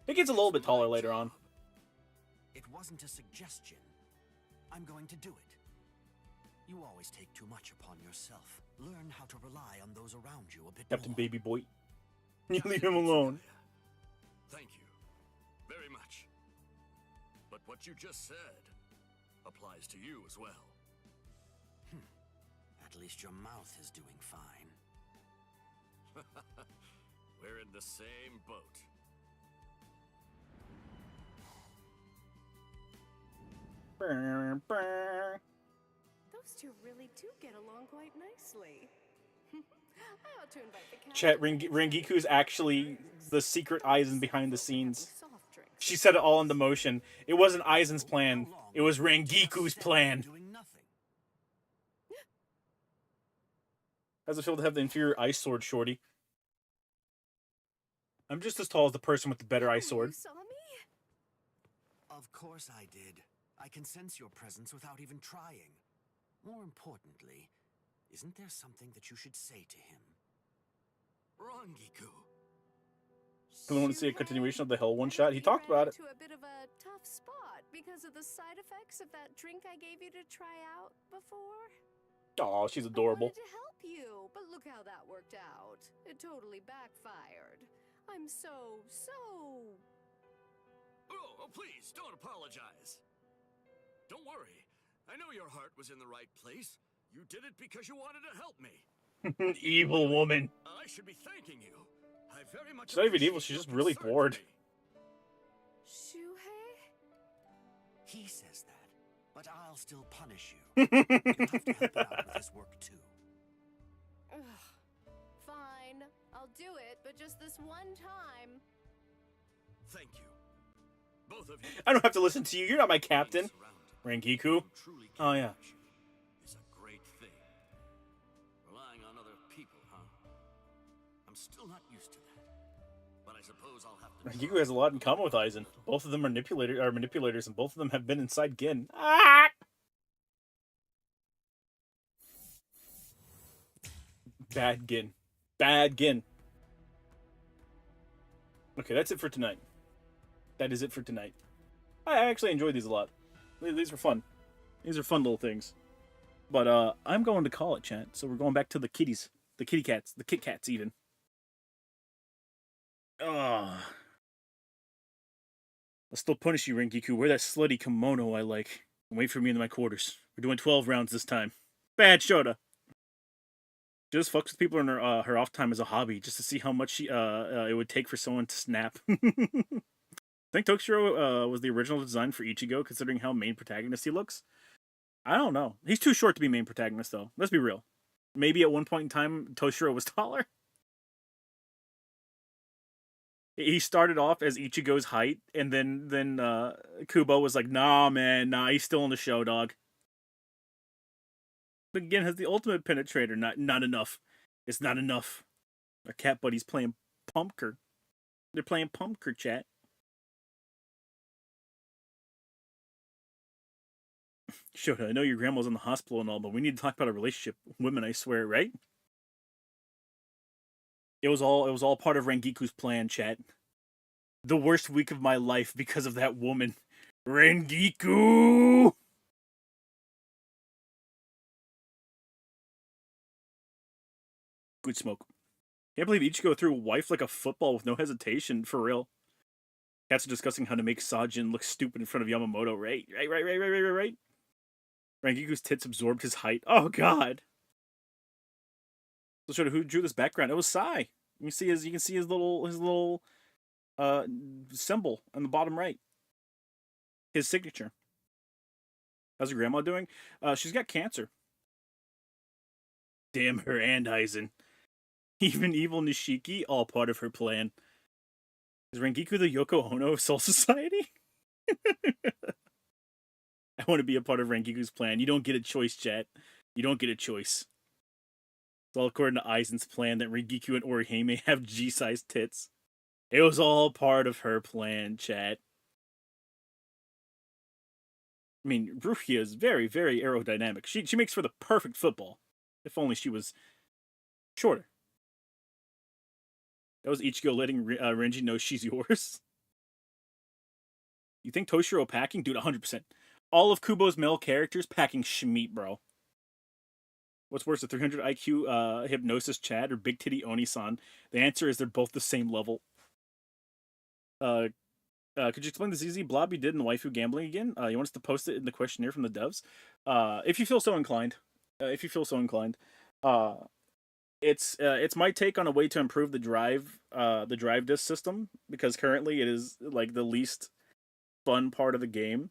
He gets a little bit taller later on. It wasn't a suggestion. I'm going to do it. You always take too much upon yourself. Learn how to rely on those around you a bit Captain more. Baby Boy. You leave him alone. Thank you. Very much. But what you just said applies to you as well. At least your mouth is doing fine. We're in the same boat. Those two really do get along quite nicely. I ought to invite the captain. Chat, Rengiku's actually the secret Aizen behind the scenes. She set it all into motion. It wasn't Aizen's plan. It was Rengiku's plan. How's it feel to have the inferior ice sword, Shorty? I'm just as tall as the person with the better ice sword. You saw me? Of course I did. I can sense your presence without even trying. More importantly, isn't there something that you should say to him? Rangiku. I want to see a continuation of the Hell one shot. He talked about it. To a bit of a tough spot because of the side effects of that drink I gave you to try out before. Oh, she's adorable. I wanted to help you, but look how that worked out. It totally backfired. I'm so... Oh, please, don't apologize. Don't worry. I know your heart was in the right place. You did it because you wanted to help me. Evil woman. I should be thanking you. I very much She's not even evil, she's just really bored. Shuhei? He says that, but I'll still punish you. You'll have to help him out with his work, too. Ugh. Fine, I'll do it, but just this one time. Thank you. Both of you. I don't have to listen to you. You're not my captain. Rangiku. Oh, yeah. It's a great thing. Relying on other people, huh? I'm still not used to that. But I suppose I'll have to. Rangiku has a lot in common with Aizen. Both of them are manipulators, and both of them have been inside Gin. Ah! Bad Gin. Bad Gin. Okay, that's it for tonight. That is it for tonight. I actually enjoyed these a lot. These were fun. These are fun little things. But I'm going to call it, chat. So we're going back to the kitties. The kitty cats. The Kit Kats, even. I'll still punish you, Rengiku. Wear that slutty kimono I like. And wait for me in my quarters. We're doing 12 rounds this time. Bad Shota. She just fucks with people in her off time as a hobby, just to see how much it would take for someone to snap. I think Tokishiro was the original design for Ichigo, considering how main protagonist he looks. I don't know. He's too short to be main protagonist, though. Let's be real. Maybe at one point in time, Toshiro was taller. He started off as Ichigo's height, and then Kubo was like, nah, man, nah, he's still in the show, dog. But again, has the ultimate penetrator. Not enough. It's not enough. Our cat buddy's playing Pumpker. They're playing Pumpker, chat. Shota, I know your grandma's in the hospital and all, but we need to talk about a relationship. Women, I swear, right? It was all part of Rengiku's plan, chat. The worst week of my life because of that woman. Rengiku! Good smoke. Can't believe Ichigo threw a wife like a football with no hesitation, for real. Cats are discussing how to make Sajin look stupid in front of Yamamoto, right? Right. Rengiku's tits absorbed his height. Oh, God. So, who drew this background? It was Sai. You can see his little symbol on the bottom right. His signature. How's your grandma doing? She's got cancer. Damn her and Aizen. Even evil Nishiki, all part of her plan. Is Rengiku the Yoko Ono of Soul Society? I want to be a part of Rengiku's plan. You don't get a choice, chat. You don't get a choice. It's all according to Aizen's plan that Rengiku and Orihime have G-sized tits. It was all part of her plan, chat. I mean, Rukia is very, very aerodynamic. She makes for the perfect football. If only she was shorter. That was Ichigo letting Renji know she's yours. You think Toshiro packing? Dude, 100%. All of Kubo's male characters packing schmeat, bro. What's worse, a 300 IQ hypnosis Chad or Big Titty Oni-san? The answer is they're both the same level. Could you explain the ZZ blob you did in the waifu gambling again? You want us to post it in the questionnaire from the devs? If you feel so inclined. It's my take on a way to improve the drive disc system, because currently it is like the least fun part of the game.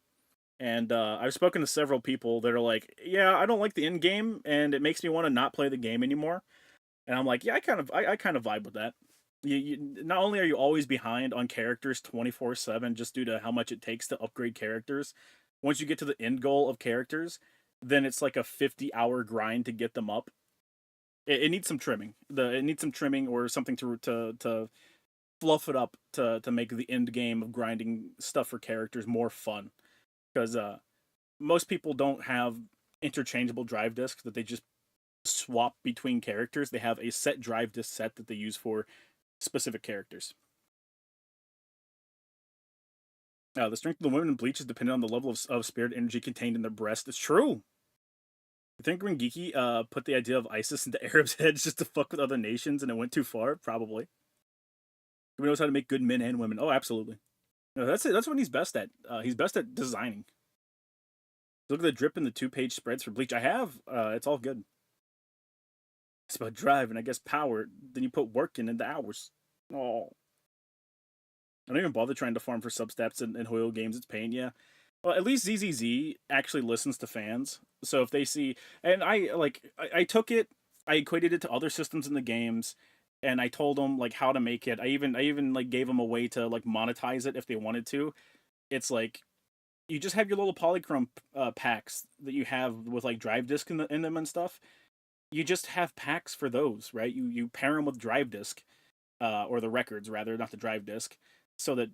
And I've spoken to several people that are like, yeah, I don't like the end game, and it makes me want to not play the game anymore. And I'm like, yeah, I kind of vibe with that. You not only are you always behind on characters 24/7 just due to how much it takes to upgrade characters, once you get to the end goal of characters, then it's like a 50-hour grind to get them up. It needs some trimming. It needs some trimming or something to fluff it up to make the end game of grinding stuff for characters more fun. Because most people don't have interchangeable drive discs that they just swap between characters. They have a set drive disc set that they use for specific characters. The strength of the women in Bleach is dependent on the level of spirit energy contained in their breast. It's true. You think Rengeki put the idea of ISIS into Arabs' heads just to fuck with other nations and it went too far? Probably. He knows how to make good men and women. Oh, absolutely. No, that's it. That's what he's best at. He's best at designing. Look at the drip in the 2-page spreads for Bleach. I have. It's all good. It's about drive and I guess power. Then you put work in the hours. Oh. I don't even bother trying to farm for substats in Hoyo games. It's pain, yeah. Well, at least ZZZ actually listens to fans. So if they see, and I took it, I equated it to other systems in the games, and I told them like how to make it. I even like gave them a way to like monetize it if they wanted to. It's like you just have your little polychrome packs that you have with like drive disk in them and stuff. You just have packs for those, right? You pair them with drive disk, or the records rather, not the drive disk, so that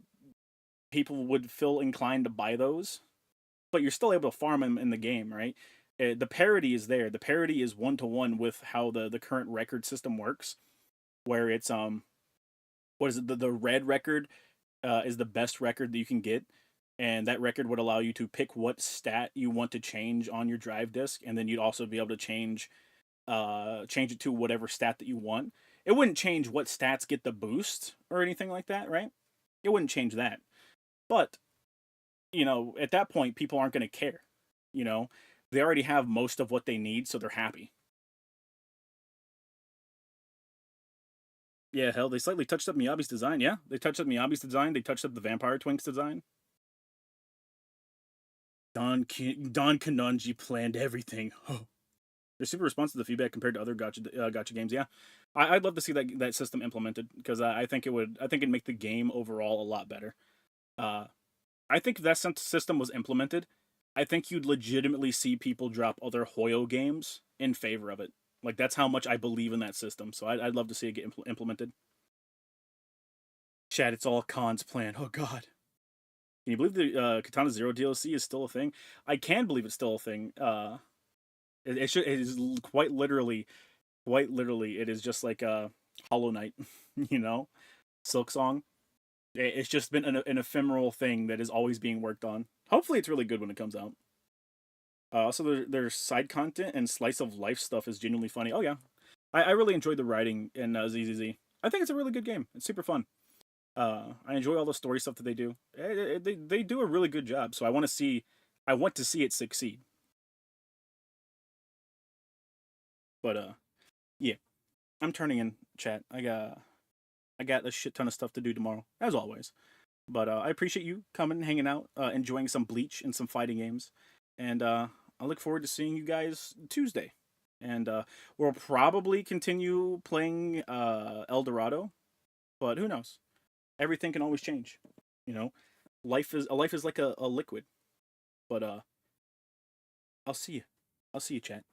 people would feel inclined to buy those, but you're still able to farm them in the game, right? The parity is there. The parity is 1-to-1 with how the current record system works, where it's what is it? The red record is the best record that you can get, and that record would allow you to pick what stat you want to change on your drive disk, and then you'd also be able to change it to whatever stat that you want. It wouldn't change what stats get the boost or anything like that, right? It wouldn't change that. But, at that point, people aren't going to care. They already have most of what they need, so they're happy. Yeah, hell, they slightly touched up Miyabi's design. Yeah, they touched up Miyabi's design. They touched up the Vampire Twink's design. Don Kanonji planned everything. They're super responsive to feedback compared to other gacha games. Yeah, I'd love to see that system implemented because I think it'd make the game overall a lot better. I think if that system was implemented, I think you'd legitimately see people drop other Hoyo games in favor of it. Like that's how much I believe in that system. So I'd love to see it get implemented. Chad, it's all Khan's plan. Oh God. Can you believe the Katana Zero DLC is still a thing? I can believe it's still a thing. It is quite literally, it is just like Hollow Knight, Silk Song. It's just been an ephemeral thing that is always being worked on. Hopefully it's really good when it comes out. Also, their side content and slice of life stuff is genuinely funny. Oh yeah, I really enjoyed the writing in ZZZ. I think it's a really good game. It's super fun. I enjoy all the story stuff that they do. They do a really good job. So I want to see it succeed. But yeah, I'm turning in, chat. I got a shit ton of stuff to do tomorrow, as always. But I appreciate you coming, hanging out, enjoying some Bleach and some fighting games, and I look forward to seeing you guys Tuesday. And we'll probably continue playing El Dorado, but who knows? Everything can always change. Life is like a liquid. But I'll see you. Chat.